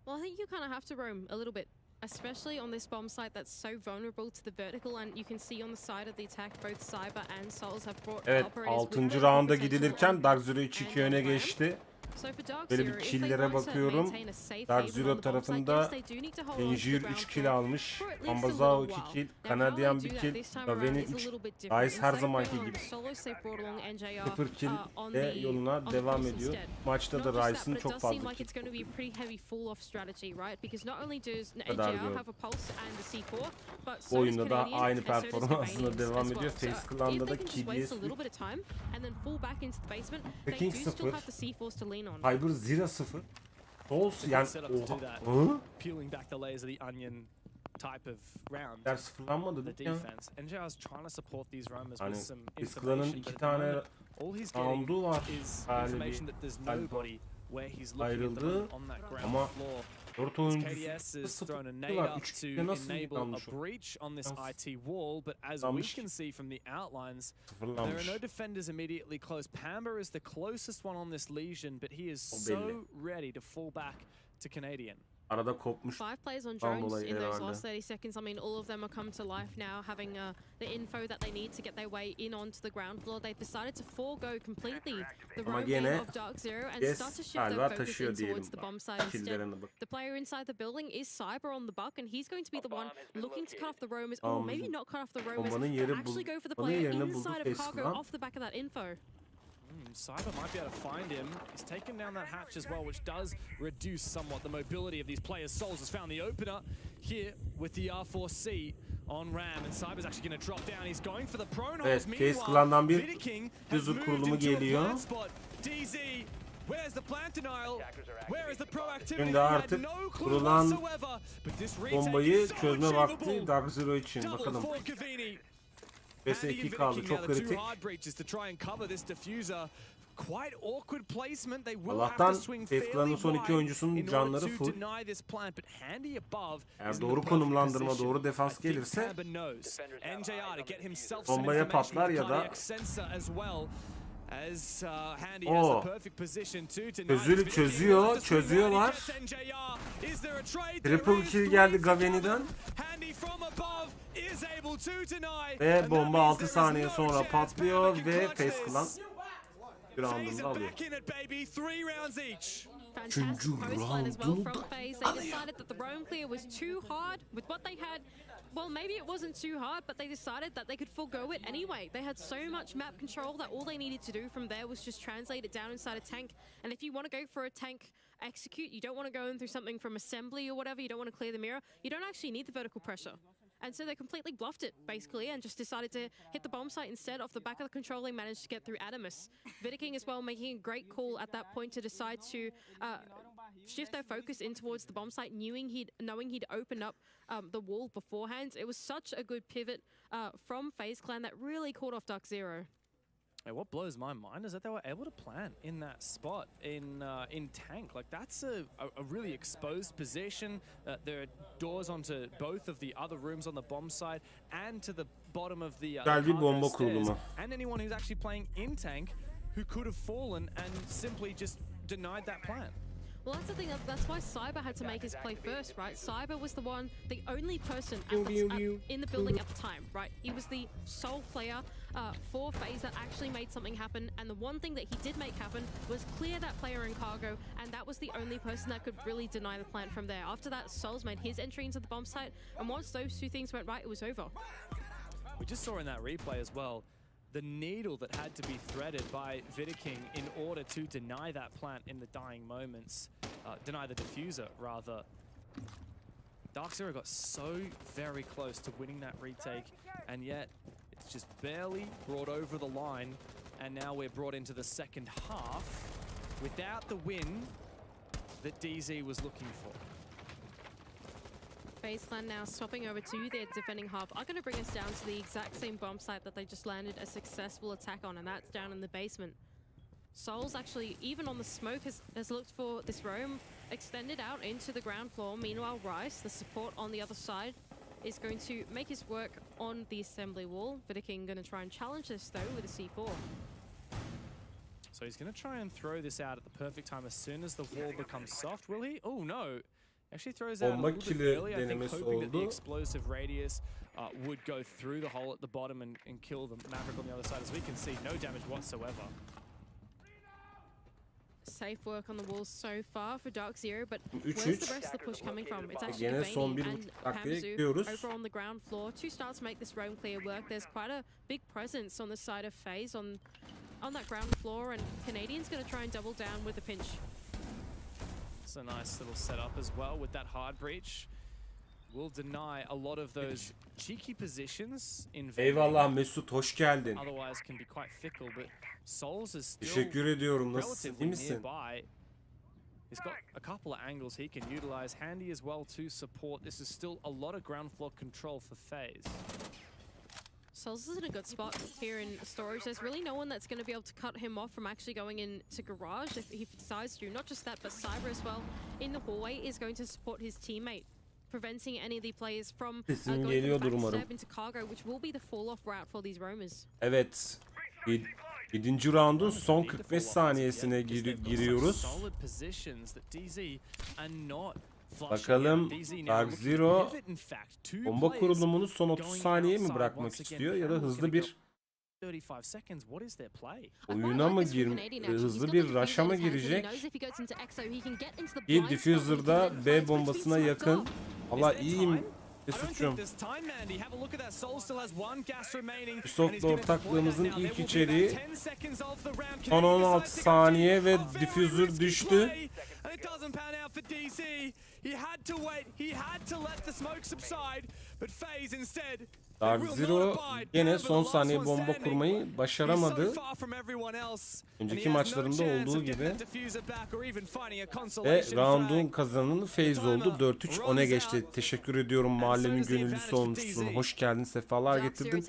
Well, I think you kind of have to roam a little bit, especially on this bomb site that's so vulnerable to the vertical, and you can see on the side of the attack both Cyber and Souls have brought Evet, operators with 6. them, rounda potential gidilirken Dark Zero 2-2 öne geçti. So for Dark Böyle Zero, bir if they kill'lere want to bakıyorum. maintain a safe Dark haven Zero on the bomb site, tarafında yes, they do need to hold on to the Enjir ground 3 kill floor almış. for at least a Ambazao little 2 while. kill. Now, how Kanadiyan they 1 do that kill. this time Gaveni around is a 3. little bit different. Dice her Instead of zamanki going on gibi. solos, they've brought along NJR 0 kill on de the yoluna devam course ediyor. instead. Maçta Not da just that, Rice'ın but it çok does seem fazla like kill. it's going to be a pretty heavy fall-off strategy, right? Because not only does kadar NJR diyor. have a pulse and a C4, but Bu so does oyunda da Canadian, aynı and so does performansına Gavanians devam as ediyor. well. FaZe So Clan'da if da they can just waste KDS a little bit of time and then fall back into the basement, they King do still 0. have the C4s to lean on. Hyper 0-0. Souls yani oha. Hı? Peeling back the layers of the onion type of round. Ders sıfırlanmadı The değil mi ya? defense. NJR's trying to support these roamers Hani with some FaZe Clan'ın information, 2 but at the tane moment, all he's getting roundu var. is Yani information bir that there's galiba nobody where he's looking at the ayrıldı moment on that ground ama floor. Orta KDS has oyuncusu thrown a nade up to üçlükte nasıl enable yanlış a o? breach on this IT wall, but as we Yanlış. can see from the outlines, there are Sıfırlanmış. no defenders immediately close. Pamba is the closest one on this Legion, but he is O so belli. ready to fall back to Canadian. Arada kopmuş. 5 players on Tam drones dolayı in those herhalde. last 30 seconds. I mean, all of them have come to life now, having the info that they need to get their way in onto the ground floor. They've decided to forego completely the Ama roam gene game of Dark Zero and Yes, start to shift galiba their focus taşıyor in diyelim. towards the bomb side instead. Killlerine bak. The player inside the building is Cyber on the buck, and he's going to be the one looking to cut off the roamers, or maybe not cut off the roamers, Bombanın but yeri actually go for the bombanın player yerini buldu inside of Face Cargo Clan. off the back of that info. Cyber might be able to find him. He's taken down that hatch as well, which does reduce somewhat the mobility of these players. Souls has found the opener here with the R4C on Ram, and Cyber's actually going to drop down. He's going for the pronos. Evet, Face Meanwhile, Clan'dan bir Vidiking has user moved kurulumu into a geliyor. plant spot. DZ, where's the plant denial? Where is the proactivity? Şimdi They had artık no clue kurulan whatsoever. But this retake bombayı is so çözme vakti achievable. Dark Zero için. Double Bakalım. for Cavini. 5'e 2 kaldı. Çok kritik. Two hard breaches to try and cover this diffuser. Quite awkward placement. They will Allah'tan have to swing Face fairly Clan'ın son iki wide oyuncusunun in order canları to full. deny this plant, but Handy above Eğer is in doğru the konumlandırma, perfect doğru defans position. I think gelirse Pamba knows. NJR to get himself some bombaya information patlar with ya da cardiac sensor as well. As Handy has Oo. the perfect position to deny Çözüyor, this. çözüyor, çözüyorlar. Is there a trade? Triple kill geldi Gaveni'den. Handy from above is able to deny. Ve bomba 6 saniye sonra patlıyor ve Face Clan bir roundunu alıyor. Fantastic post-line as well from FaZe. They decided that the roam clear was too hard with what they had. Well, maybe it wasn't too hard, but they decided that they could forego it anyway. They had so much map control that all they needed to do from there was just translate it down inside a tank. And if you want to go for a tank execute, you don't want to go in through something from assembly or whatever, you don't want to clear the mirror, you don't actually need the vertical pressure. And so they completely bluffed it, basically, and just decided to hit the bomb site instead. Off the back of the control, they managed to get through Adamus. Vidiking as well making a great call at that point to decide to shift their focus in towards the bomb site, knowing he'd opened up the wall beforehand. It was such a good pivot from FaZe Clan that really caught off Dark Zero. Hey, what blows my mind is that they were able to plant in that spot in tank. Like, that's a really exposed position. There are doors onto both of the other rooms on the bomb side and to the bottom of the Güzel bir bomba stairs. kurulumu. And anyone who's actually playing in tank who could have fallen and simply just denied that plant. Well, that's the thing. That's why Cyber had to make his play first, right? Cyber was the only person in the building at the time, right? He was the sole player for FaZe that actually made something happen. And the one thing that he did make happen was clear that player in cargo. And that was the only person that could really deny the plant from there. After that, Souls made his entry into the bomb site. And once those two things went right, it was over. We just saw in that replay as well the needle that had to be threaded by Vidiking in order to deny that plant in the dying moments. Deny the diffuser, rather. Dark Zero got so very close to winning that retake, and yet it's just barely brought over the line, and now we're brought into the second half without the win that DZ was looking for. FaZe Clan now swapping over to their defending hub are going to bring us down to the exact same bomb site that they just landed a successful attack on, and that's down in the basement. Souls actually, even on the smoke, has looked for this roam extended out into the ground floor. Meanwhile, Rice, the support on the other side, is going to make his work on the assembly wall. Vidiking going to try and challenge this, though, with a C4. So he's going to try and throw this out at the perfect time as soon as the wall becomes soft. Will he? Oh, no. Actually throws out a little bit early, I think, hoping that the explosive radius would go through the hole at the bottom and kill the Maverick on the other side. As we can see, no damage whatsoever. Safe work on the walls so far for Dark Zero, but 3-3. where's the rest of the push coming from? It's actually Gene son Gaveni bir and buçuk dakikaya Pamzu gidiyoruz. over on the ground floor. Two starts to make this roam clear work. There's quite a big presence on the side of FaZe on that ground floor, and Canadian's going to try and double down with a pinch. It's a nice little setup as well with that hard breach. Will deny a lot of those cheeky positions in Eyvallah Mesut, hoş geldin. Otherwise can be quite fickle, but Souls is still Teşekkür ediyorum. Nasılsın? İyi misin? nearby. He's got a couple of angles he can utilize. Handy as well to support. This is still a lot of ground floor control for FaZe. Souls is in a good spot here in storage. There's really no one that's going to be able to cut him off from actually going into garage if he decides to. Not just that, but Cyber as well in the hallway is going to support his teammate, preventing any of the players from Sesim going geliyordur from umarım. backstab into cargo, which will be the fall-off route for these roamers. Evet. 7. roundun son 45 saniyesine giriyoruz. Bakalım Dark Zero bomba kurulumunu son 30 saniye mi bırakmak istiyor ya da hızlı bir oyuna mı hızlı bir rush'a mı girecek? Bir diffuser'da B bombasına yakın. Allah iyiyim. Suçum. Ubisoft'la ortaklığımızın ilk içeriği son 16 saniye ve diffuser düştü. Dark Zero yine son saniye bomba kurmayı başaramadı. Önceki maçlarında olduğu gibi. Ve round'un kazananı FaZe oldu. 4-3 öne geçti. Teşekkür ediyorum mahallemin gönüllüsü olmuşsun. Hoş geldin, sefalar getirdin.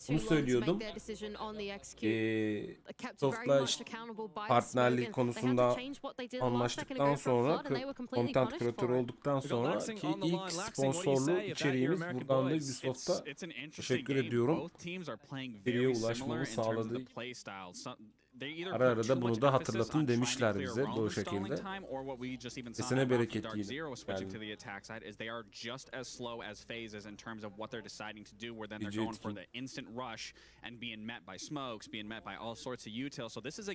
Bunu söylüyordum. Ubisoft'la işte partnerlik konusunda anlaştıktan sonra, content kreatörü olduktan sonra ki ilk sponsorlu içeriğimiz buradan da Ubisoft'a teşekkür ediyorum. İçeriğe ulaşmamı sağladığı ara ara da bunu da hatırlatın demişler bize bu şekilde. Kesine bereket diyelim.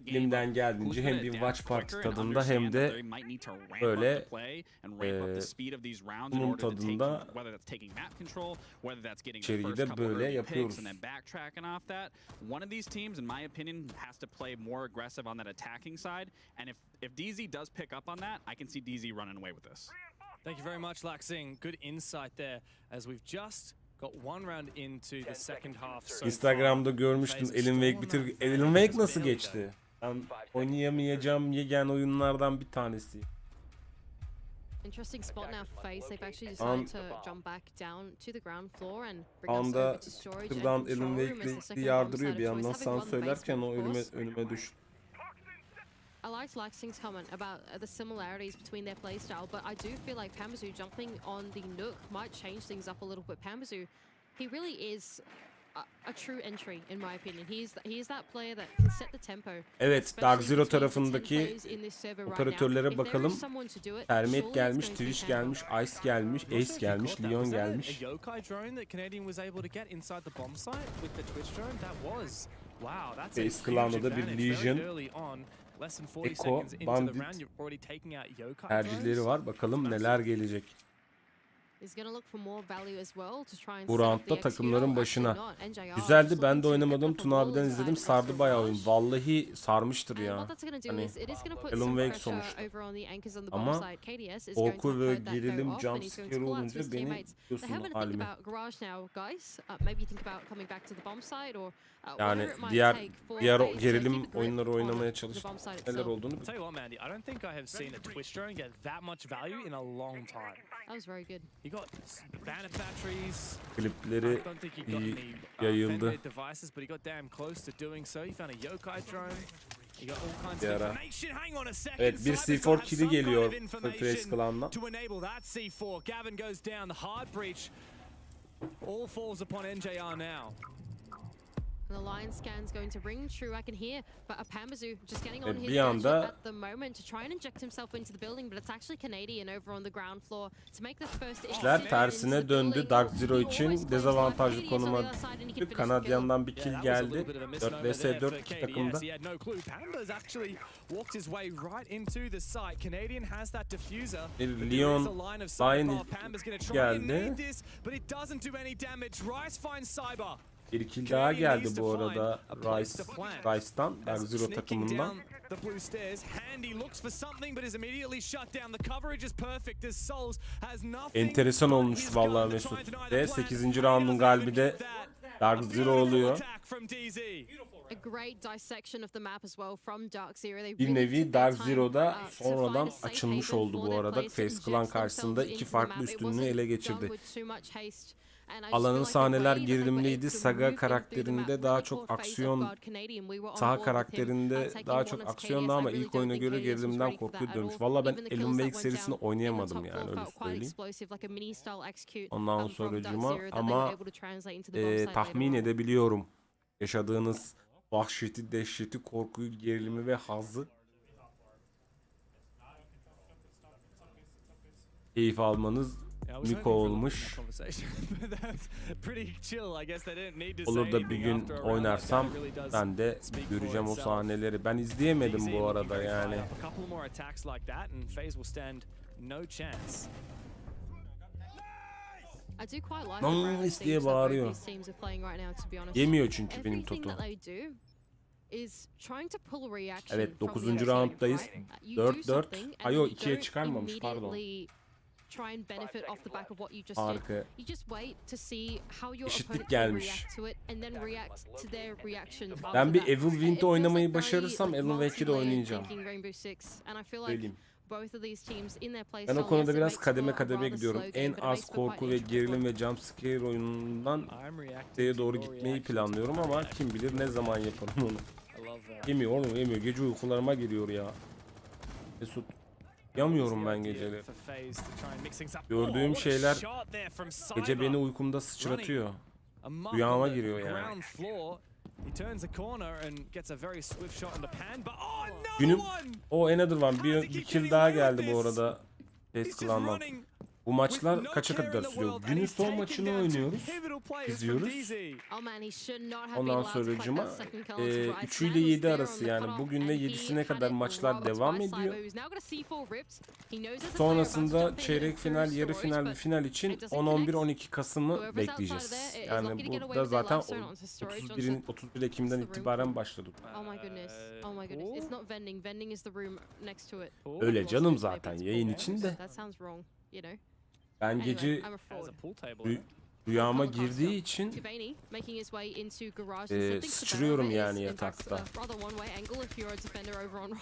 Elimden geldiğince hem bir watch party tadında hem de böyle bunun tadında içeriği de böyle yapıyoruz. More aggressive on that attacking side, and if DZ does pick up on that, I can see DZ running away with this. Thank you very much, Laxing. Good insight there, as we've just got one round into the second half. So Instagram'da görmüştüm. Alan Wake nasıl geçti? Ben oynayamayacağım yegane oyunlardan bir tanesi. Interesting spot now for FaZe. They've actually decided to jump back down to the ground floor and bring us over to storage and control room as the second yardırıyor bir bomb yandan. side of Sen choice. Having söylerken o one base, önüme düştü. I liked Laxing's comment about the similarities between their playstyle, but I do feel like Pambazu jumping on the Nook might change things up a little bit. Pambazu, he really is a true entry in my opinion. He is that player that can set the tempo. Evet, Dark Zero tarafındaki operatörlere bakalım. Termit gelmiş, Twitch gelmiş, Ice gelmiş, Ace gelmiş, Leon gelmiş. Ace Clan'da da bir Legion, Echo, Bandit tercihleri var. Bakalım neler gelecek. Bu roundda takımların başına. Güzeldi, ben de oynamadım. Tuna abiden izledim, sardı bayağı oyun. Vallahi sarmıştır ya. Hani Alan Wake sonuçta. Ama korku ve gerilim jumpscare olunca beni biliyorsun halimi. Yani diğer gerilim oyunları oynamaya çalıştım. Neler olduğunu klipleri yayıldı. Bir ara. Evet, bir C4 kill'i geliyor Face Clan'dan. The line scan's going to ring true. I can hear, but a Pambazu just getting on his bir anda at the moment to try and inject himself into the building, but it's actually Canadian over on the ground floor to make the first işler tersine döndü. Dark Zero için dezavantajlı konuma düştü. Kanadyan'dan bir kill geldi. 4 vs 4 iki takımda. Bir Leon line geldi. Bir kill daha geldi bu arada Rice'tan, Dark Zero takımından. Enteresan olmuş vallahi Mesut. Ve 8. round'un galibi de Dark Zero oluyor. Bir nevi Dark Zero'da sonradan açılmış oldu bu arada. Face Clan karşısında iki farklı üstünlüğü ele geçirdi. Alanın sahneler gerilimliydi. Saga karakterinde daha çok aksiyon, Taha karakterinde daha çok aksiyondu ama ilk oyuna göre gerilimden korkuyu dönmüş. Valla ben Elimden serisini oynayamadım yani öyle söyleyeyim. Ondan sonracıma ama tahmin edebiliyorum yaşadığınız vahşeti, dehşeti, korkuyu, gerilimi ve hazzı. Keyif almanız miko olmuş. Olur da bir gün oynarsam ben de göreceğim o sahneleri. Ben izleyemedim bu arada yani. Nice diye bağırıyor. Yemiyor çünkü benim Toto. Evet 9. rounddayız. 4-4. Ay o 2'ye çıkarmamış pardon. Harika. Eşitlik gelmiş. Ben bir Evil Wind'de oynamayı başarırsam Alan Wake'i de oynayacağım. Söyleyeyim. Ben o konuda biraz kademe kademe gidiyorum. En az korku ve gerilim ve jumpscare oyunundan şeye doğru gitmeyi planlıyorum ama kim bilir ne zaman yaparım onu. Yemiyor oğlum yemiyor. Gece uykularıma giriyor ya. Mesut. Yamıyorum ben geceleri. Gördüğüm şeyler gece beni uykumda sıçratıyor. Rüyama giriyor yani. Günüm o Another One bir kill daha geldi bu arada Face Clan'dan. Bu maçlar kaça kadar sürüyor? Günün son maçını oynuyoruz. İzliyoruz. Ondan sonracıma 3'ü ile 7 arası yani bugün ve 7'sine kadar maçlar devam ediyor. Sonrasında çeyrek final, yarı final ve final için 10-11-12 Kasım'ı bekleyeceğiz. Yani burada zaten 31 Ekim'den itibaren başladık. Öyle canım zaten yayın içinde. Ben gece rüyama girdiği için sıçrıyorum yani yatakta.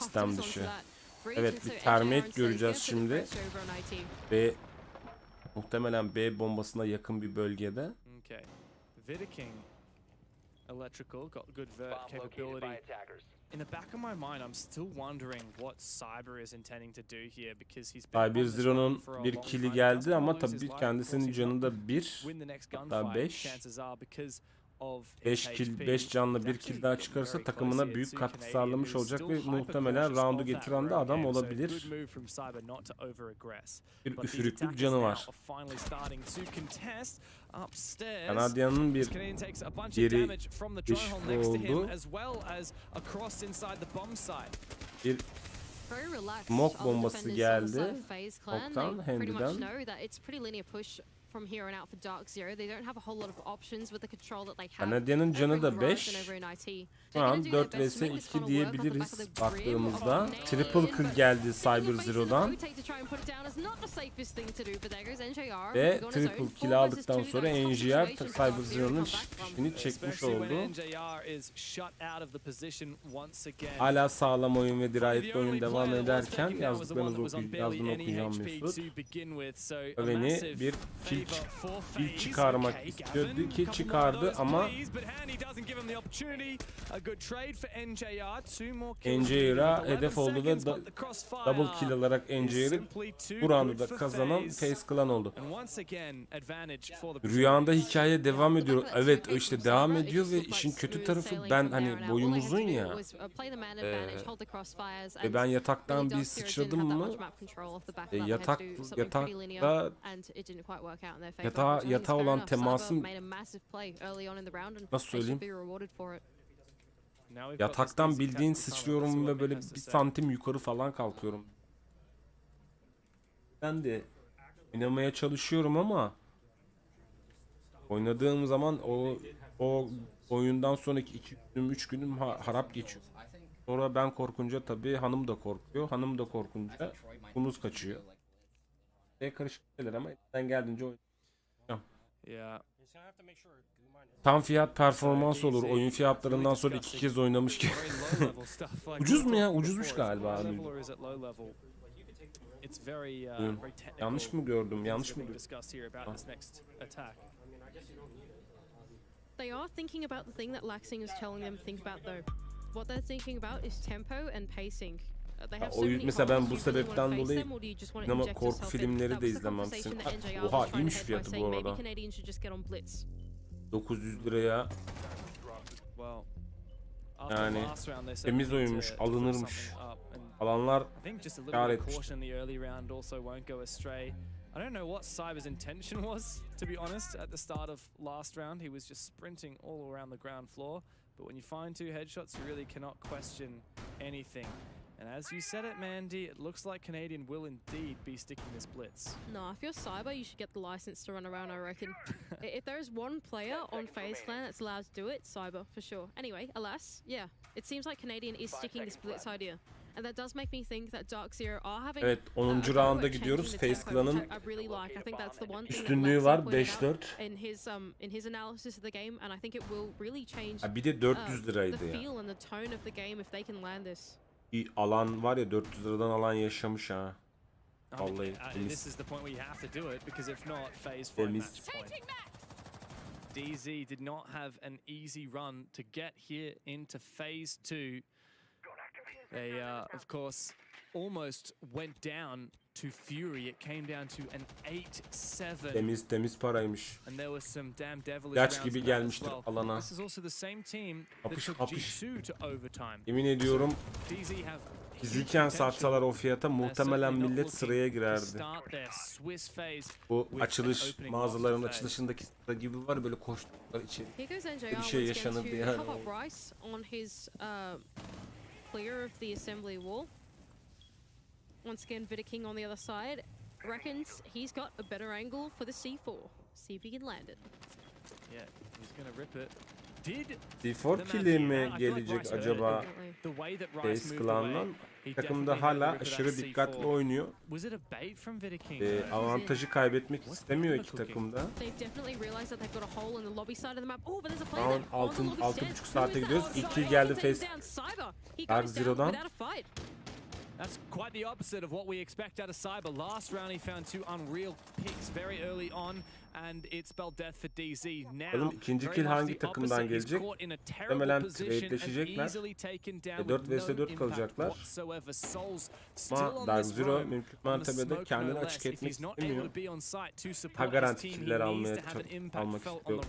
İstem dışı. Evet bir termite göreceğiz şimdi. Ve muhtemelen B bombasına yakın bir bölgede. In the back of my mind, I'm still wondering what Cyber is intending to do here because he's been Cyber Zero'nun bir kill'i geldi ama tabii kendisinin canı da 1 hatta 5. 5 canlı bir kill daha çıkarsa takımına büyük katkı sağlamış olacak ve muhtemelen roundu getiren de adam olabilir. Bir üfürüklük canı var. Kanadyanın bir geri geçişi oldu. Bir smoke bombası geldi. Smoke'tan, Handy'den. Kanadyanın canı da 5. Şu an 4 vs 2 diyebiliriz baktığımızda. Triple kill geldi Cyber Zero'dan. Ve triple kill aldıktan sonra NJR Cyber Zero'nun işini çekmiş oldu. Hala sağlam oyun ve dirayetli oyun devam ederken yazdıklarınızı okuyacağım Mesut. Öven'i bir kill çıkarmak istiyordu ki çıkardı ama NJR'a hedef oldu ve double kill alarak NJR'ı bu roundu da kazanan Face Clan oldu. Rüyanda hikaye devam ediyor. Evet işte devam ediyor ve işin kötü tarafı ben hani boyum uzun ya. Ve ben yataktan bir sıçradım mı yatağa olan temasım nasıl söyleyeyim? Yataktan bildiğin sıçrıyorum ve böyle 1 santim yukarı falan kalkıyorum. Ben de oynamaya çalışıyorum ama oynadığım zaman o oyundan sonraki 2 günüm 3 günüm harap geçiyor. Sonra ben korkunca tabii hanım da korkuyor. Hanım da korkunca kumuz kaçıyor. Karışık şeyler ama elimden geldiğince oynayacağım. Yeah. Tam fiyat performans olur. Oyun fiyatlarından sonra 2 kez oynamış gibi. Ucuz mu ya? Ucuzmuş galiba abi. Yanlış mı gördüm? Yanlış mı gördüm? They are thinking about the thing that Laxing is telling them to think about though. What they're thinking about is tempo and pacing. They have so many Mesela ben bu holes. Do you really sebepten wanna face dolayı them or do you just wanna sinema inject korku yourself in? filmleri That de was the izlemem. conversation that NJR was Oha trying to iyiymiş head by fiyatı bu saying maybe arada. Canadians should just get on blitz. 900 liraya Well, yani temiz oyunmuş, alınırmış. Alanlar kâr etmiş. I don't know what Cyber's intention was, to be honest, at the start of last round. He was just sprinting all around the ground floor. But when you find 2 headshots, you really cannot question anything. And as you said it, Mandy, it looks like Canadian will indeed be sticking this blitz. No, if you're Cyber, you should get the license to run around, I reckon. If there is one player on FaZe Clan that's allowed to do it, Cyber, for sure. Anyway, alas, yeah, it seems like Canadian is sticking this blitz idea. And that does make me think that Dark Zero are having Evet 10. rounda gidiyoruz. FaZe Clan'ın üstünlüğü var 5-4. In his analysis of the game, and I think it will really change Bir de 400 liraydı the ya. feel and the tone of the game if they can land this. Bir alan var ya 400 liradan alan yaşamış ha. Vallahi This is the point where you have to do it, because if not, FaZe for match point. DZ did not have an easy run to get here into Phase 2. They, of course, almost went down to Fury. It came down to an 8-7. Temiz paraymış. And there was some damn devilish İlaç gibi gelmiştir well. alana. This is also the same team that Kapış took kapış. G2 to overtime. Yemin ediyorum DZ have fiziken satsalar o fiyata muhtemelen millet sıraya girerdi. Bu açılış mağazaların açılışındaki sıra gibi var böyle koştuklar içeri. Bir şey yaşanırdı yani. Clear of the assembly wall. Once again, Vida King on the other side reckons he's got a better angle for the C4. See if he can land it. Yeah, he's gonna rip it. C4 kill'i mi gelecek acaba FaZe Clan'dan? Takımda hala aşırı dikkatli oynuyor. Avantajı kaybetmek istemiyor iki takımda. Round 6,5 saate gidiyoruz. İlk kill geldi FaZe Dark Zero'dan. That's quite the opposite of what we expect out of Cyber. Last round he found 2 unreal picks very early on, and it spelled death for DZ. Now, ikinci kill hangi takımdan gelecek? Muhtemelen trade'leşecekler. 4 vs 4 kalacaklar. Ama Dark Zero mümkün mertebede kendini açık etmek istemiyor. Ha garanti killer almak istiyor.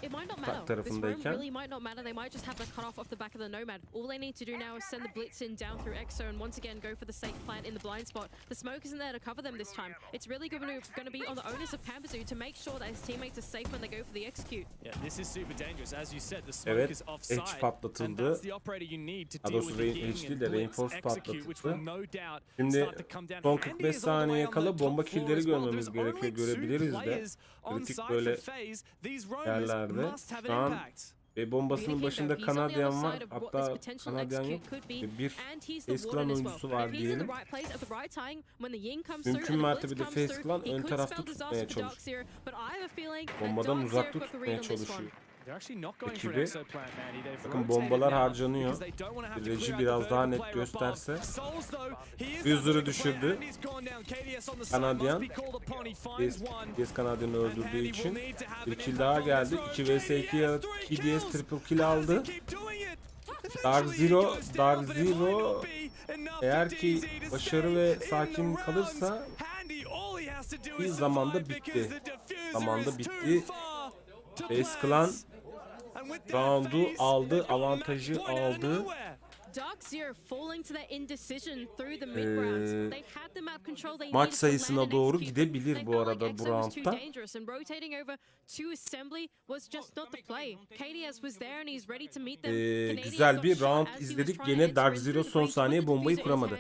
It might not matter. This round really might not matter. They might just have the cutoff off the back of the Nomad. All they need to do now is send the blitz in down through EXO and once again go for the safe plant in the blind spot. The smoke isn't there to cover them this time. It's really going to be on the onus of Pambazu to make sure that his teammates are safe when they go for the execute. Yeah, this is super dangerous. As you said, the smoke is offside. Edge patlatıldı. Doğrusu Edge değil de Reinforce patlatıldı. Şimdi son 45 saniye kala bomba killleri görmemiz gerekiyor. Görebiliriz de. Kritik böyle yerlerde. Şu an bombasının başında Kanadyan var. Hatta Kanadyan yok. Bir FaZe Clan oyuncusu var diyelim. Mümkün mertebede FaZe Clan ön tarafta tutmaya çalışıyor. Bombadan uzakta tutmaya çalışıyor. Ekibi. Bakın bombalar harcanıyor. Reji biraz daha net gösterse. User'ı düşürdü. Kanadyan. DS Kanadyan'ı öldürdüğü için. Bir kill daha geldi. 2 vs 2 ya 2 DS triple kill aldı. Dark Zero eğer ki başarı ve sakin kalırsa bir zamanda bitti. FaZe Clan roundu aldı, avantajı aldı. Maç sayısına doğru gidebilir bu arada bu roundda. Güzel bir round izledik. Gene Dark Zero son saniye bombayı kuramadı.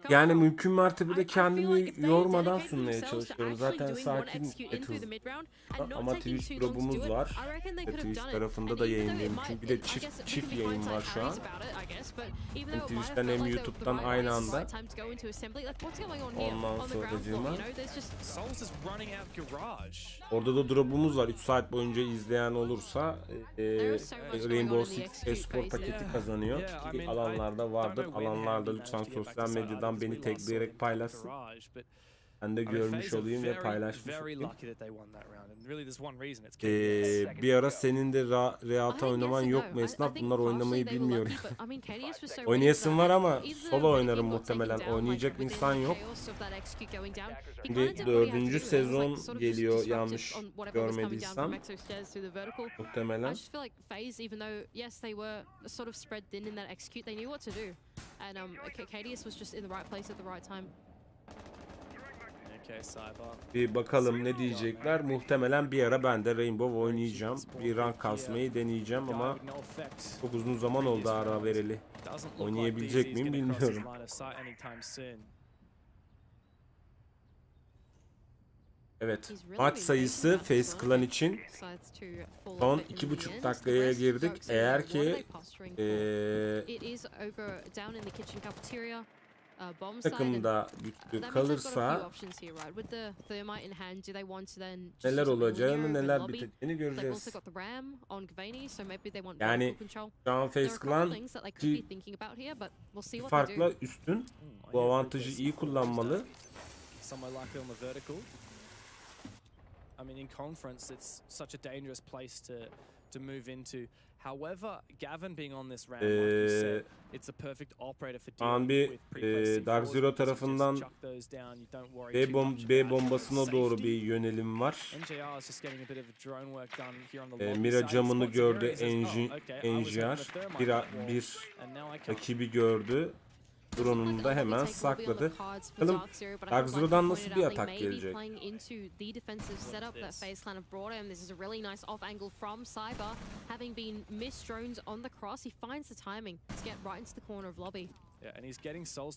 Yani mümkün mertebede kendimi yormadan sunmaya çalışıyorum. Zaten sakin Battle. Ama Twitch grubumuz var. Twitch tarafında kanalında da yayındayım. Çünkü bir de çift yayın var şu an. Hem Twitch'ten hem YouTube'dan aynı anda. Ondan sonracığıma. Orada da drop'umuz var. 3 saat boyunca izleyen olursa Rainbow Six Esport paketi kazanıyor. Ki alanlarda vardır. Alanlarda lütfen sosyal medyadan beni tagleyerek paylaşsın. Ben de görmüş olayım ve paylaşmış olayım. Bir ara senin de Reata oynaman yok mu Esnaf? Bunlar oynamayı bilmiyor. Oynayasın var ama solo oynarım muhtemelen. Oynayacak insan yok. Şimdi 4. sezon geliyor yanlış görmediysem. Muhtemelen. Bir bakalım ne diyecekler. Muhtemelen bir ara ben de Rainbow oynayacağım. Bir rank kasmayı deneyeceğim ama çok uzun zaman oldu ara vereli. Oynayabilecek miyim bilmiyorum. Evet. Maç sayısı Face Clan için son 2,5 dakikaya girdik. Eğer ki takımda güçlü kalırsa neler olacağını, neler biteceğini göreceğiz. Yani şu an Face Clan farkla üstün. Bu avantajı iyi kullanmalı. I mean, in conference, it's such a dangerous place to move into. However, Gavin being on this round, like you said, it's the perfect operator for dealing with pre-placed Dark Zero tarafından B bombasına doğru bir yönelim var. Mira camını gördü, NGR bir rakibi gördü. Drone'unu da hemen sakladı. Bakalım Dark Zero'dan nasıl bir atak gelecek?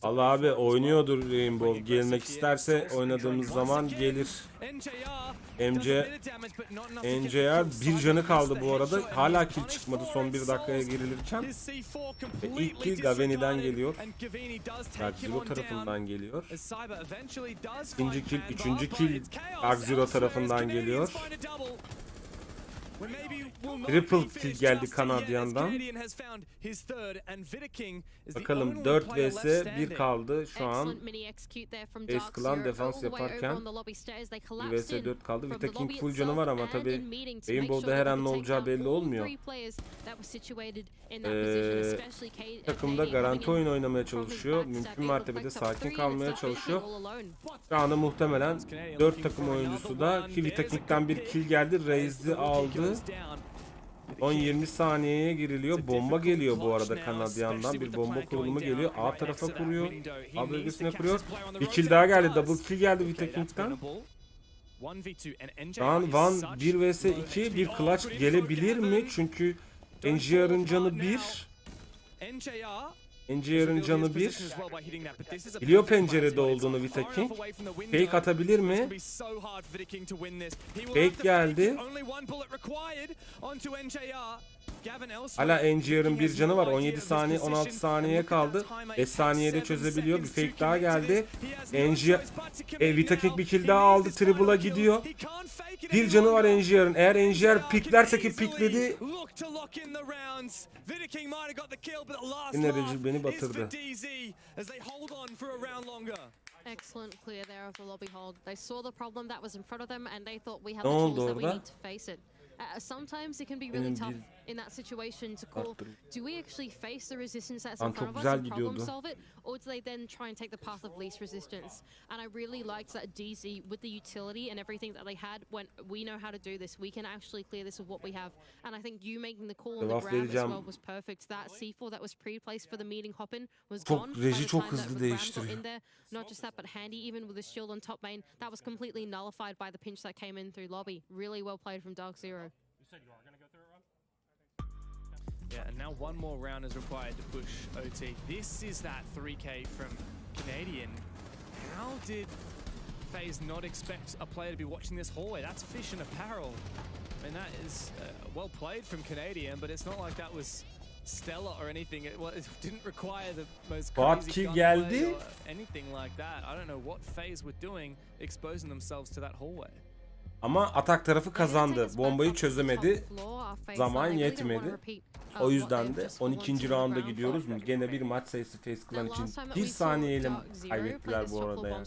Allah abi oynuyordur Rainbow. Gelmek isterse oynadığımız zaman gelir. NGR bir canı kaldı bu arada. Hala kill çıkmadı son 1 dakikaya girilirken. Ve ilk kill Gavini'den geliyor. Dark Zero tarafından geliyor. İkinci kill, 3. kill Dark Zero tarafından geliyor. Triple kill geldi Kanadyan'dan. Bakalım 4 vs 1 kaldı şu an. Face Clan defans yaparken 1 vs 4 kaldı. Vita King full canı var ama tabi Rainbow'da her an ne olacağı belli olmuyor. Takımda garanti oyun oynamaya çalışıyor. Mümkün mertebede sakin kalmaya çalışıyor. Şu anda muhtemelen 4 takım oyuncusu da ki Vita King'den bir kill geldi. Raze'i aldı. 10-20 saniyeye giriliyor. Bomba geliyor bu arada Kanadyan'dan. Bir bomba kurulumu geliyor. A tarafa kuruyor. A bölgesine kuruyor. Bir kill daha geldi. Double kill geldi Vita King'den. Şu an Van 1 vs 2 bir clutch gelebilir mi? Çünkü NGR'ın canı 1. NGR'ın canı 1. Biliyor pencerede olduğunu Vita King. Fake atabilir mi? Fake geldi. Hala NGR'ın bir canı var. 17 saniye, 16 saniye kaldı. 5 saniyede çözebiliyor. Bir fake daha geldi. Vita King bir kill daha aldı. Trible'a gidiyor. Bir canı var NGR'ın. Eğer NGR piklerse ki pikledi. Yine Recep beni batırdı. Excellent clear there of the lobby hold. They saw the problem that was in front of them and they thought we have Ne the oldu tools that we orada? need to face it. Sometimes it can be really tough in that situation to call, do we actually face the resistance that's in front of us and problem solve it, or do they then try and take the path of least resistance? And I really liked that DZ, with the utility and everything that they had, when we know how to do this, we can actually clear this with what we have. And I think you making the call on the grab as well was perfect. That C4 that was pre-placed for the meeting hop-in was gone. Reji çok hızlı değiştiriyor. Not just that, but handy, even with the shield on top main, that was completely nullified by the pinch that came in through lobby. Really well played from Dark Zero. Yeah, and now one more round is required to push OT. This is that 3K from Canadian. How did FaZe not expect a player to be watching this hallway? That's fish in apparel. mean, that is well played from Canadian, but it's not like that was stellar or anything. It didn't require the most crazy gunplay or anything like that. I don't know what FaZe were doing, exposing themselves to that hallway. Ama atak tarafı kazandı. Bombayı çözemedi. Zaman yetmedi. O yüzden de 12. rounda gidiyoruz. Gene bir maç sayısı FaZe Clan için 1 saniyeyle kaybettiler bu arada yani.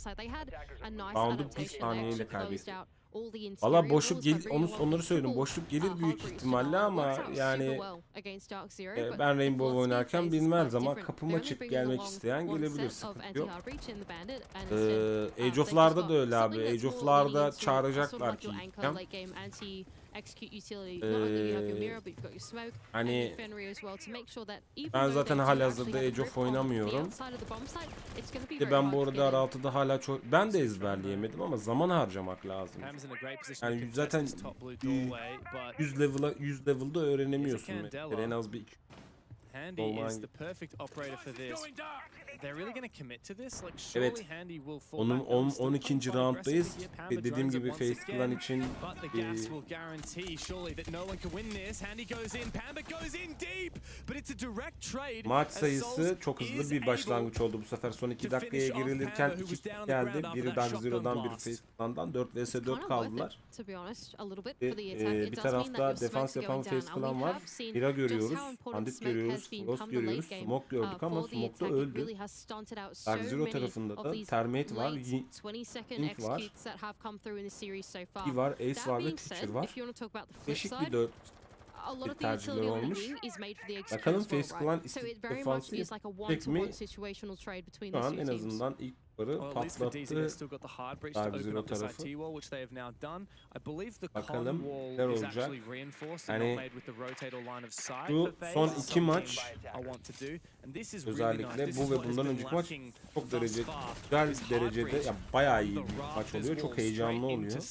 Roundu 1 saniyeyle kaybetti. Valla boşluk onları söyledim. Boşluk gelir büyük ihtimalle ama yani ben Rainbow oynarken bilmez ama kapım açık gelmek isteyen gelebilir. Sıkıntı yok. Age of'larda da öyle abi. Age of'larda çağıracaklar ki. Hani ben zaten halihazırda Age of oynamıyorum. Ben bu arada R6'da hala çok ben de ezberleyemedim ama zaman harcamak lazım. Yani zaten 100 level'da öğrenemiyorsun. En az bir Handy is the perfect operator for this. They're really going to commit to this. Like evet. Onun 12. rounddayız. Dediğim gibi FaZe Clan için maç sayısı çok hızlı bir başlangıç oldu bu sefer. Son 2 dakikaya girilirken 2 geldi. Biri Dark Zero'dan, biri FaZe Clan'dan. 4 vs 4 kaldılar. Bir tarafta defans yapan FaZe Clan var. Bira görüyoruz. Bandit görüyoruz. Frost görüyoruz. Smoke gördük ama Smoke'da öldü. Dark Zero tarafında da Termite var, Ink var, İ var, Ace var ve Teacher var. Değişik bir 4 tercihler olmuş. Bakalım FaZe Clan defansı yapacak mı? Şu an en azından ilk patlattı Dark Zero tarafı. Bakalım neler olacak. Yani şu son 2 maç özellikle bu ve bundan önceki maç çok güzel derecede ya bayağı iyi bir maç oluyor. Çok heyecanlı oluyor.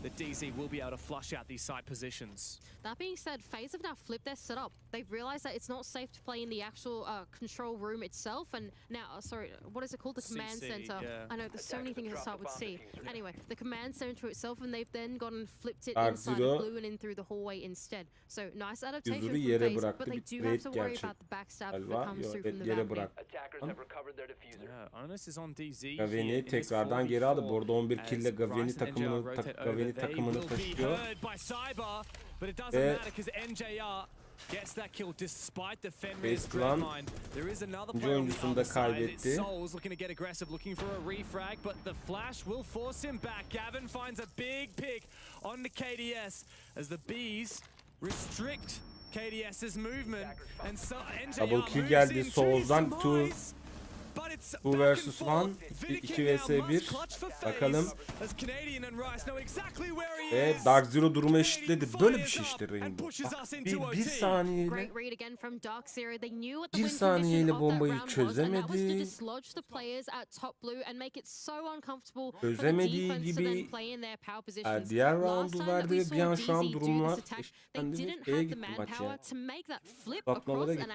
that DZ will be able to flush out these site positions. That being said, FaZe have now flipped their setup. They've realized that it's not safe to play in the actual control room itself, and now, sorry, what is it called? The command center. Yeah. I know, there's so many things that start with C. Anyway, the command center itself, and they've then gone and flipped it inside of blue and in through the hallway instead. So, nice adaptation from FaZe, but they do have to worry about the backstab that comes through from the back. Attackers have recovered their diffuser. Yeah, onus is on DZ. Gavien'i tekrardan geri aldı. Bu arada 11 kill ile Gavien'i takımını taşıyor. Ve gets that kill despite the Fenrir's Dread Mine. There is another player on the other side. Soul's looking to get aggressive, looking for a refrag, but the flash will force him back. Gavin finds a big pick on the KDS as the Bees restrict KDS's movement. And so double kill geldi Soul'dan. 2 vs 1, 2 vs 1. Bakalım. Ve Dark Zero durumu eşitledi. Böyle bir şey işte Rainbow. Bir saniyeyle 1 saniyeyle bombayı çözemedi. Çözemediği gibi diğer roundu verdi ve bir an şu an durumlar eşitlendi ve B'ye gitti maç yani. Patmalara gitti.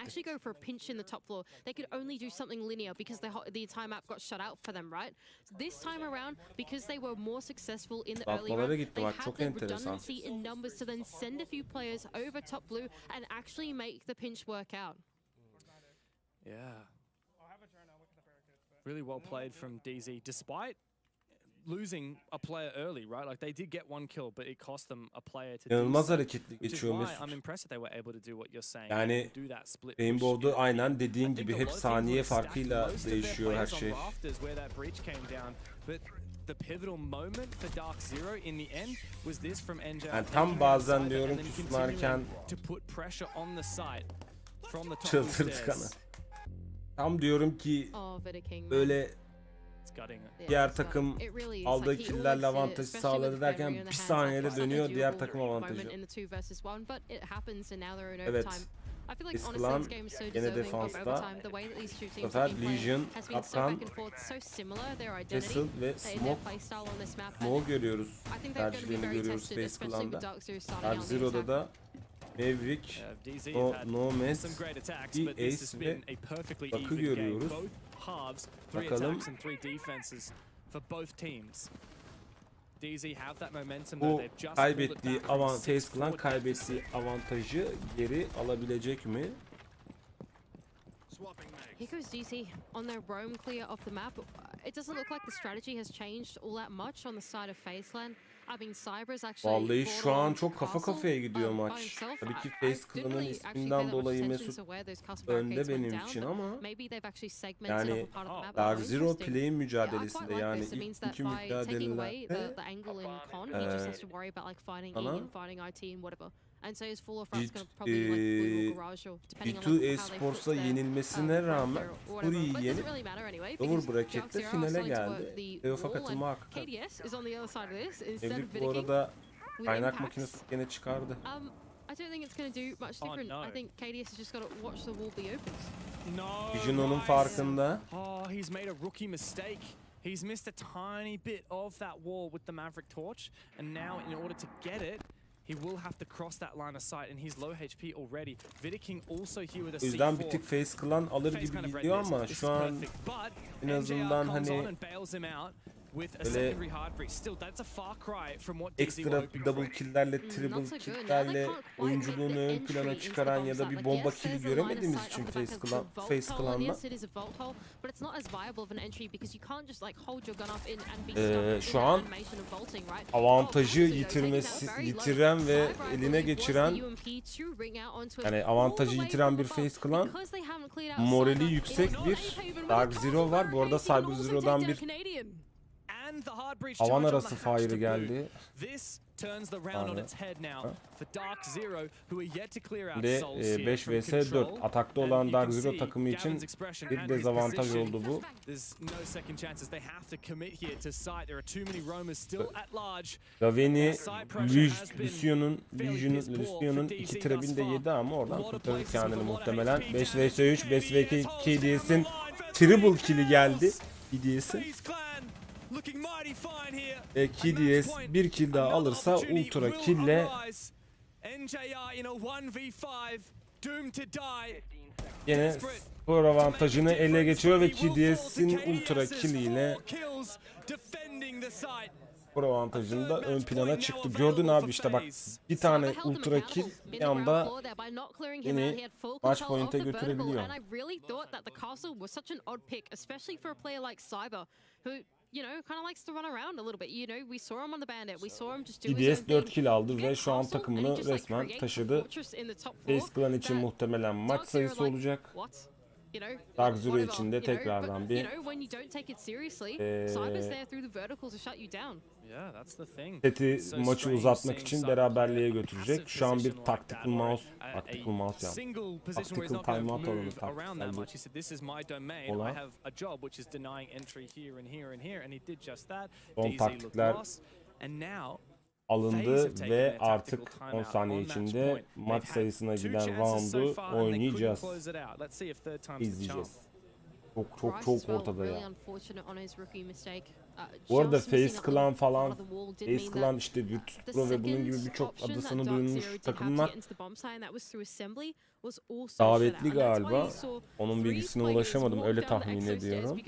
The timeout got shut out for them, right? So this time around, because they were more successful in the early round, they had the redundancy in numbers to then send a few players over top blue and actually make the pinch work out. Yeah. Really well played from DZ, despite losing a player early, right? Like they did get 1 kill, but it cost them a player to İnanılmaz hareketli geçiyor Mesut. I'm impressed that they were able to do what you're saying. Yani Rainbow'da aynen dediğin gibi hep saniye farkıyla değişiyor her şey. Yani tam bazen diyorum ki sunarken çıldırdık ana. Tam diyorum ki böyle diğer takım aldığı killerle avantajı sağladı derken bir saniyede dönüyor diğer takım avantajı. Evet. FaZe Clan yine defansta. Bu sefer Legion, Kapkan, Castle ve Smoke görüyoruz. Tercihlerini görüyoruz FaZe Clan'da. Dark Zero'da da Maverick, Nomad, Ace ve Bak'ı görüyoruz. Bakalım. Bu kaybettiği kaybettiği avantajı geri alabilecek mi? Here goes DC on their roam clear off the map. It doesn't look like the strategy has changed all that much on the side of Faceland. I mean, Cyber is actually Vallahi şu an çok kafa kafaya gidiyor maç. Tabii ki Face Clan'ın isminden dolayı Mesut önde benim için ama yani Dark Zero Play'in mücadelesinde yani ilk iki mücadelelerde B2 Esports'a yenilmesine rağmen Fury'yi yenip Lower Bracket'te finale geldi. Playoff'a katılma hakkı. Evlilik bu arada kaynak makinesi gene çıkardı. I don't think it's going to do much different. I think KDS has just got to watch the wall be opened. Vision onun farkında. Oh, he's made a rookie mistake. He's missed a tiny bit of that wall with the Maverick torch, and now in order to get it, he will have to cross that line of sight, and he's low HP already. Vidiking also here with a C4. O yüzden bir tık Face Clan alır gibi gidiyor ama şu an en azından hani böyle ekstra double kill'lerle, triple kill'lerle oyunculuğunu ön plana çıkaran ya da bir bomba kill'i göremediğimiz için Face Clan'la şu an avantajı yitiren ve eline geçiren, yani avantajı yitiren bir Face Clan, morali yüksek bir Dark Zero var. Bu arada Cyber Zero'dan bir havan arası fire geldi. Ve 5 vs 4 atakta olan Dark Zero takımı için bir dezavantaj oldu bu. Raveni Lucian'ın 2 trebini de yedi ama oradan kurtarır kendini muhtemelen. 5 vs 3, 5 vs 2 KDS'in triple kill'i geldi. KDS'in. KDS bir kill daha alırsa ultra kill'le yine skor avantajını ele geçiriyor ve KDS'in ultra kill'iyle skor avantajını da ön plana çıktı. Gördün abi işte bak, bir tane ultra kill bir anda yine match point'e götürebiliyor. You know, kind of likes to run around a little bit. You know, we saw him on the bandit. We saw him just do EDS 4 kill aldı ve şu an takımını resmen taşıdı. Face Clan için muhtemelen maç sayısı olacak. Dark Zero için de tekrardan bir seti maçı uzatmak için beraberliğe götürecek. Şu an bir tactical mouse tactical timeout alanı son taktikler alındı ve artık 10 saniye içinde maç sayısına giden roundu oynayacağız. İzleyeceğiz. Çok ortada ya. Bu arada Face Clan falan, Face Clan işte Virtus Pro ve bunun gibi birçok adısını duyulmuş takımlar davetli galiba. Onun bilgisine ulaşamadım, öyle tahmin ediyorum.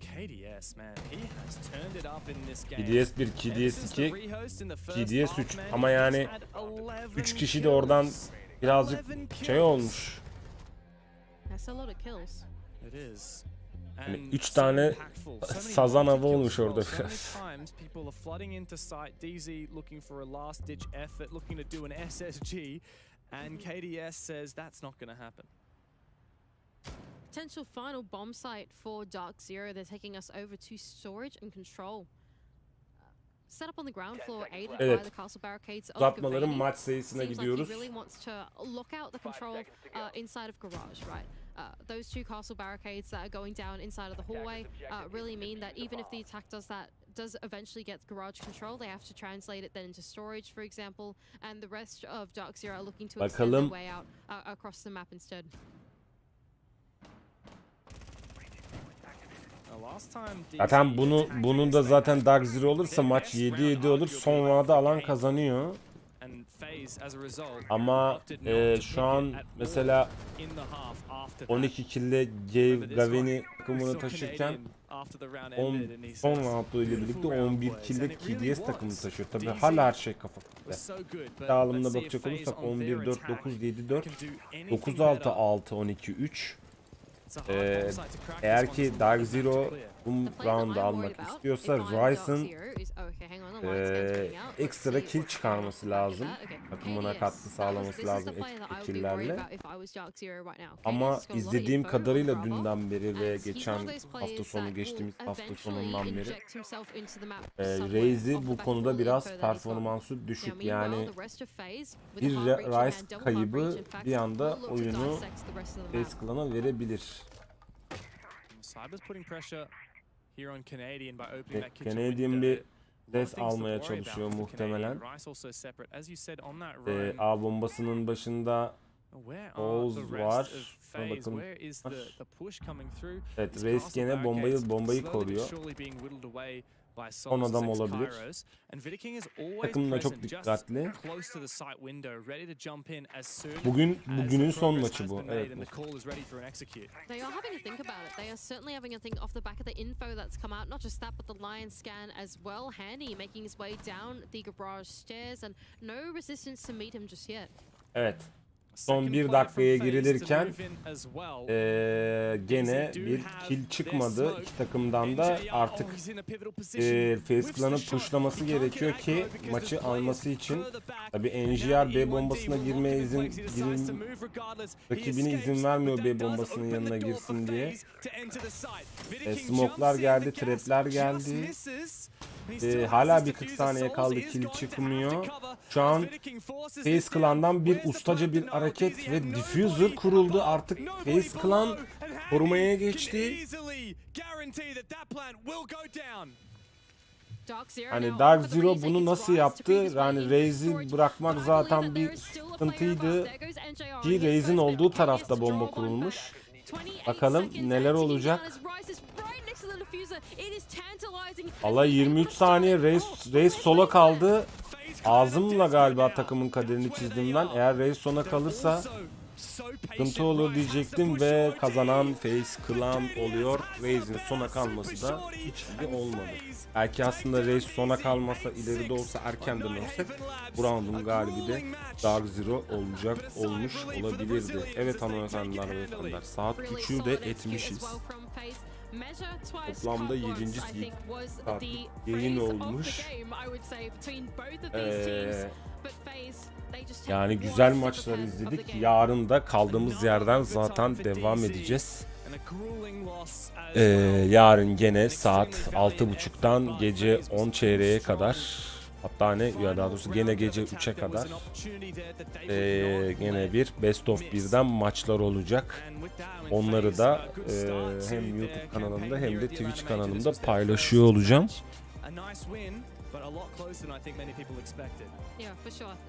KDS, man, he has turned it up in this game. KDS 1, KDS 2, KDS 3 ama yani 3 kişi de oradan birazcık şey olmuş. Yani 3 tane sazan avı olmuş orada biraz. Potential final bomb site for Dark Zero. They're taking us over to storage and control. Set up on the ground floor, aided by the castle barricades of Uzatmaların maç sayısına gidiyoruz. He really wants to lock out the control inside of garage, right? Those two castle barricades that are going down inside of the hallway really mean that even if the attack does eventually get garage control, they have to translate it then into storage, for example, and the rest of Dark Zero are looking to extend their way out across the map instead. Zaten bunun da zaten Dark Zero olursa maç 7-7 olur. Son round'da alan kazanıyor. Ama şu an mesela 12 kill'le Gavin'i takımını taşırken son round'u ile birlikte 11 kill'le KDS takımını taşıyor. Tabi hala her şey kafa kafada. Dağılımına bakacak olursak 11-4, 9-7-4, 9-6, 6-12-3. Eğer ki Dark Zero bu round'u almak istiyorsa Ryze'ın ekstra kill çıkarması lazım. Takımına katkı sağlaması lazım ekstra kill'lerle. Ama izlediğim kadarıyla dünden beri ve geçen hafta sonu, geçtiğimiz hafta sonundan beri Raze'i bu konuda biraz performansı düşük. Yani bir Ryze kaybı bir anda oyunu Face Clan'a verebilir. Canadian bir des almaya çalışıyor muhtemelen. A bombasının başında Oğuz var. Bakın. Evet, Reis gene bombayı koruyor. Son adam olabilir. Takım da çok dikkatli. Bugünün son maçı bu. Evet. They are having a think about it. They are certainly having a think off the back of the info that's come out. Not just that, but the Lion scan as well. Handy making his way down the garage stairs and no resistance to meet him just yet. Evet. Son 1 dakikaya girilirken gene bir kill çıkmadı. İki takımdan da artık Face Clan'ın pushlaması gerekiyor ki maçı alması için. Tabi NGR B bombasına girmeye rakibine izin vermiyor B bombasının yanına girsin diye. Smoke'lar geldi, trap'ler geldi. Hala bir 40 saniye kaldı, kill çıkmıyor. Şu an Face Clan'dan bir ustaca bir hareket ve diffuser kuruldu. Artık Face Clan korumaya geçti. Hani Dark Zero bunu nasıl yaptı? Yani Raze'i bırakmak zaten bir sıkıntıydı. Ki Raze'in olduğu tarafta bomba kurulmuş. Bakalım neler olacak. Allah 23 saniye Raze sola kaldı. Ağzımla galiba takımın kaderini çizdim ben. Eğer Raze sona kalırsa sıkıntı olur diyecektim ve kazanan Face Clan oluyor. Raze'in sona kalması da hiç iyi olmadı. Belki aslında Raze sona kalmasa, ileride olsa, erkenden olsa bu round'un galibi de Dark Zero olmuş olabilirdi. Evet hanımefendiler ve beyefendiler, saat 3'ü de etmişiz. Toplamda 7. saat yayın olmuş. Yani güzel maçlar izledik. Yarın da kaldığımız yerden zaten devam edeceğiz. Yarın gene saat 6.30'dan gece 10 çeyreğe kadar, hatta ya daha doğrusu gene gece 3'e kadar gene bir Best of 1'den maçlar olacak. Onları da hem YouTube kanalımda hem de Twitch kanalımda paylaşıyor olacağım.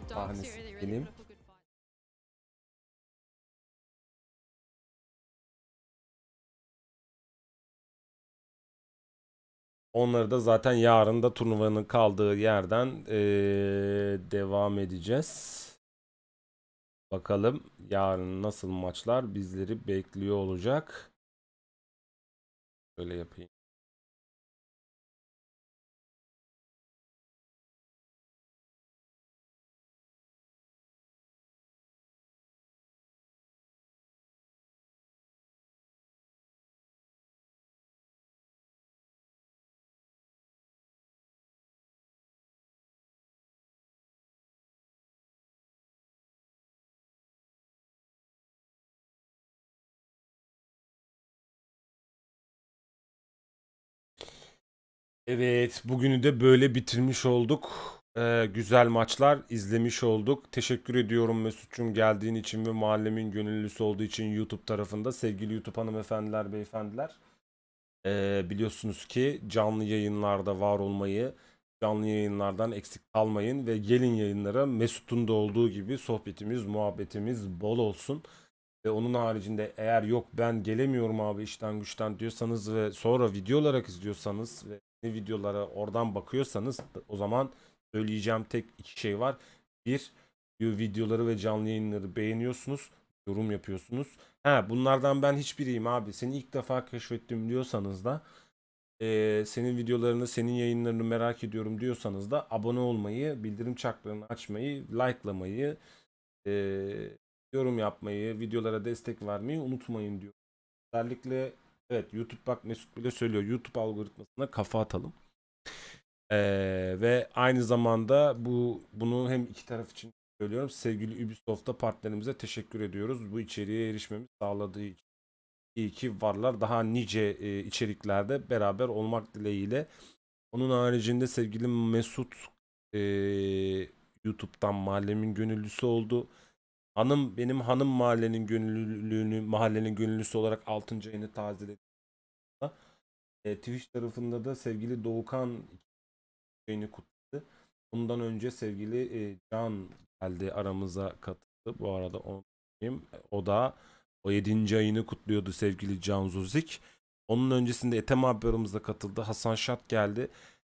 Sahnesi benim. Onları da zaten yarın da turnuvanın kaldığı yerden devam edeceğiz. Bakalım yarın nasıl maçlar bizleri bekliyor olacak. Şöyle yapayım. Evet, bugünü de böyle bitirmiş olduk. Güzel maçlar izlemiş olduk. Teşekkür ediyorum Mesut'cum geldiğin için ve mahallemin gönüllüsü olduğu için YouTube tarafında. Sevgili YouTube hanımefendiler, beyefendiler. Biliyorsunuz ki canlı yayınlarda var olmayı, canlı yayınlardan eksik kalmayın ve gelin yayınlara Mesut'un da olduğu gibi sohbetimiz, muhabbetimiz bol olsun. Ve onun haricinde eğer yok ben gelemiyorum abi işten güçten diyorsanız ve sonra video olarak izliyorsanız ve videolara oradan bakıyorsanız o zaman söyleyeceğim tek iki şey var. Bir, videoları ve canlı yayınları beğeniyorsunuz. Yorum yapıyorsunuz. Bunlardan ben hiçbiriyim abi. Seni ilk defa keşfettim diyorsanız da senin videolarını, senin yayınlarını merak ediyorum diyorsanız da abone olmayı, bildirim çarklarını açmayı, likelamayı, yorum yapmayı, videolara destek vermeyi unutmayın diyor. Özellikle evet, YouTube, bak Mesut bile söylüyor, YouTube algoritmasına kafa atalım. Ve aynı zamanda bunu hem iki taraf için söylüyorum. Sevgili Ubisoft'ta partnerimize teşekkür ediyoruz. Bu içeriğe erişmemi sağladığı için. İyi ki varlar. Daha nice içeriklerde beraber olmak dileğiyle. Onun haricinde sevgili Mesut YouTube'dan mahallemin gönüllüsü oldu. Benim hanım mahallenin gönüllüsü olarak 6. ayını tazeledi. Twitch tarafında da sevgili Doğukan yayını kutladı. Bundan önce sevgili Can geldi, aramıza katıldı. Bu arada o 7. ayını kutluyordu sevgili Can Zuzik. Onun öncesinde Ethem abi aramıza katıldı. Hasan Şat geldi.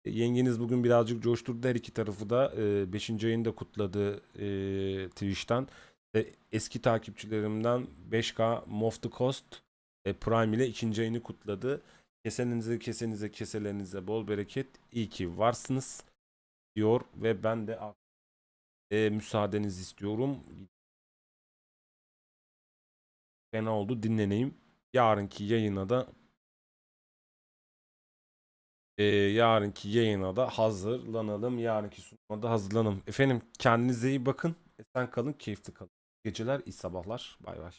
Yengeniz bugün birazcık coşturdu her iki tarafı da. 5. ayını da kutladı Twitch'ten. Eski takipçilerimden 5K Mof the Coast Prime ile 2. ayını kutladı. Keselerinize bol bereket. İyi ki varsınız diyor ve ben de müsaadenizi istiyorum. Fena oldu, dinleneyim. Yarınki yayına da hazırlanalım. Yarınki sunuma da hazırlanalım. Efendim kendinize iyi bakın. Esen kalın, keyifli kalın. Geceler, iyi sabahlar. Bay bay.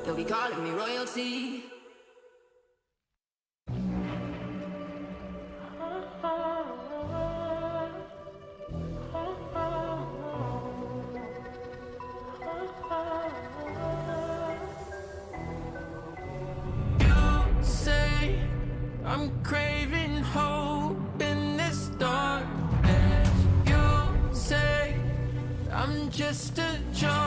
They'll be calling me royalty. You say I'm craving hope in this darkness. You say I'm just a joke.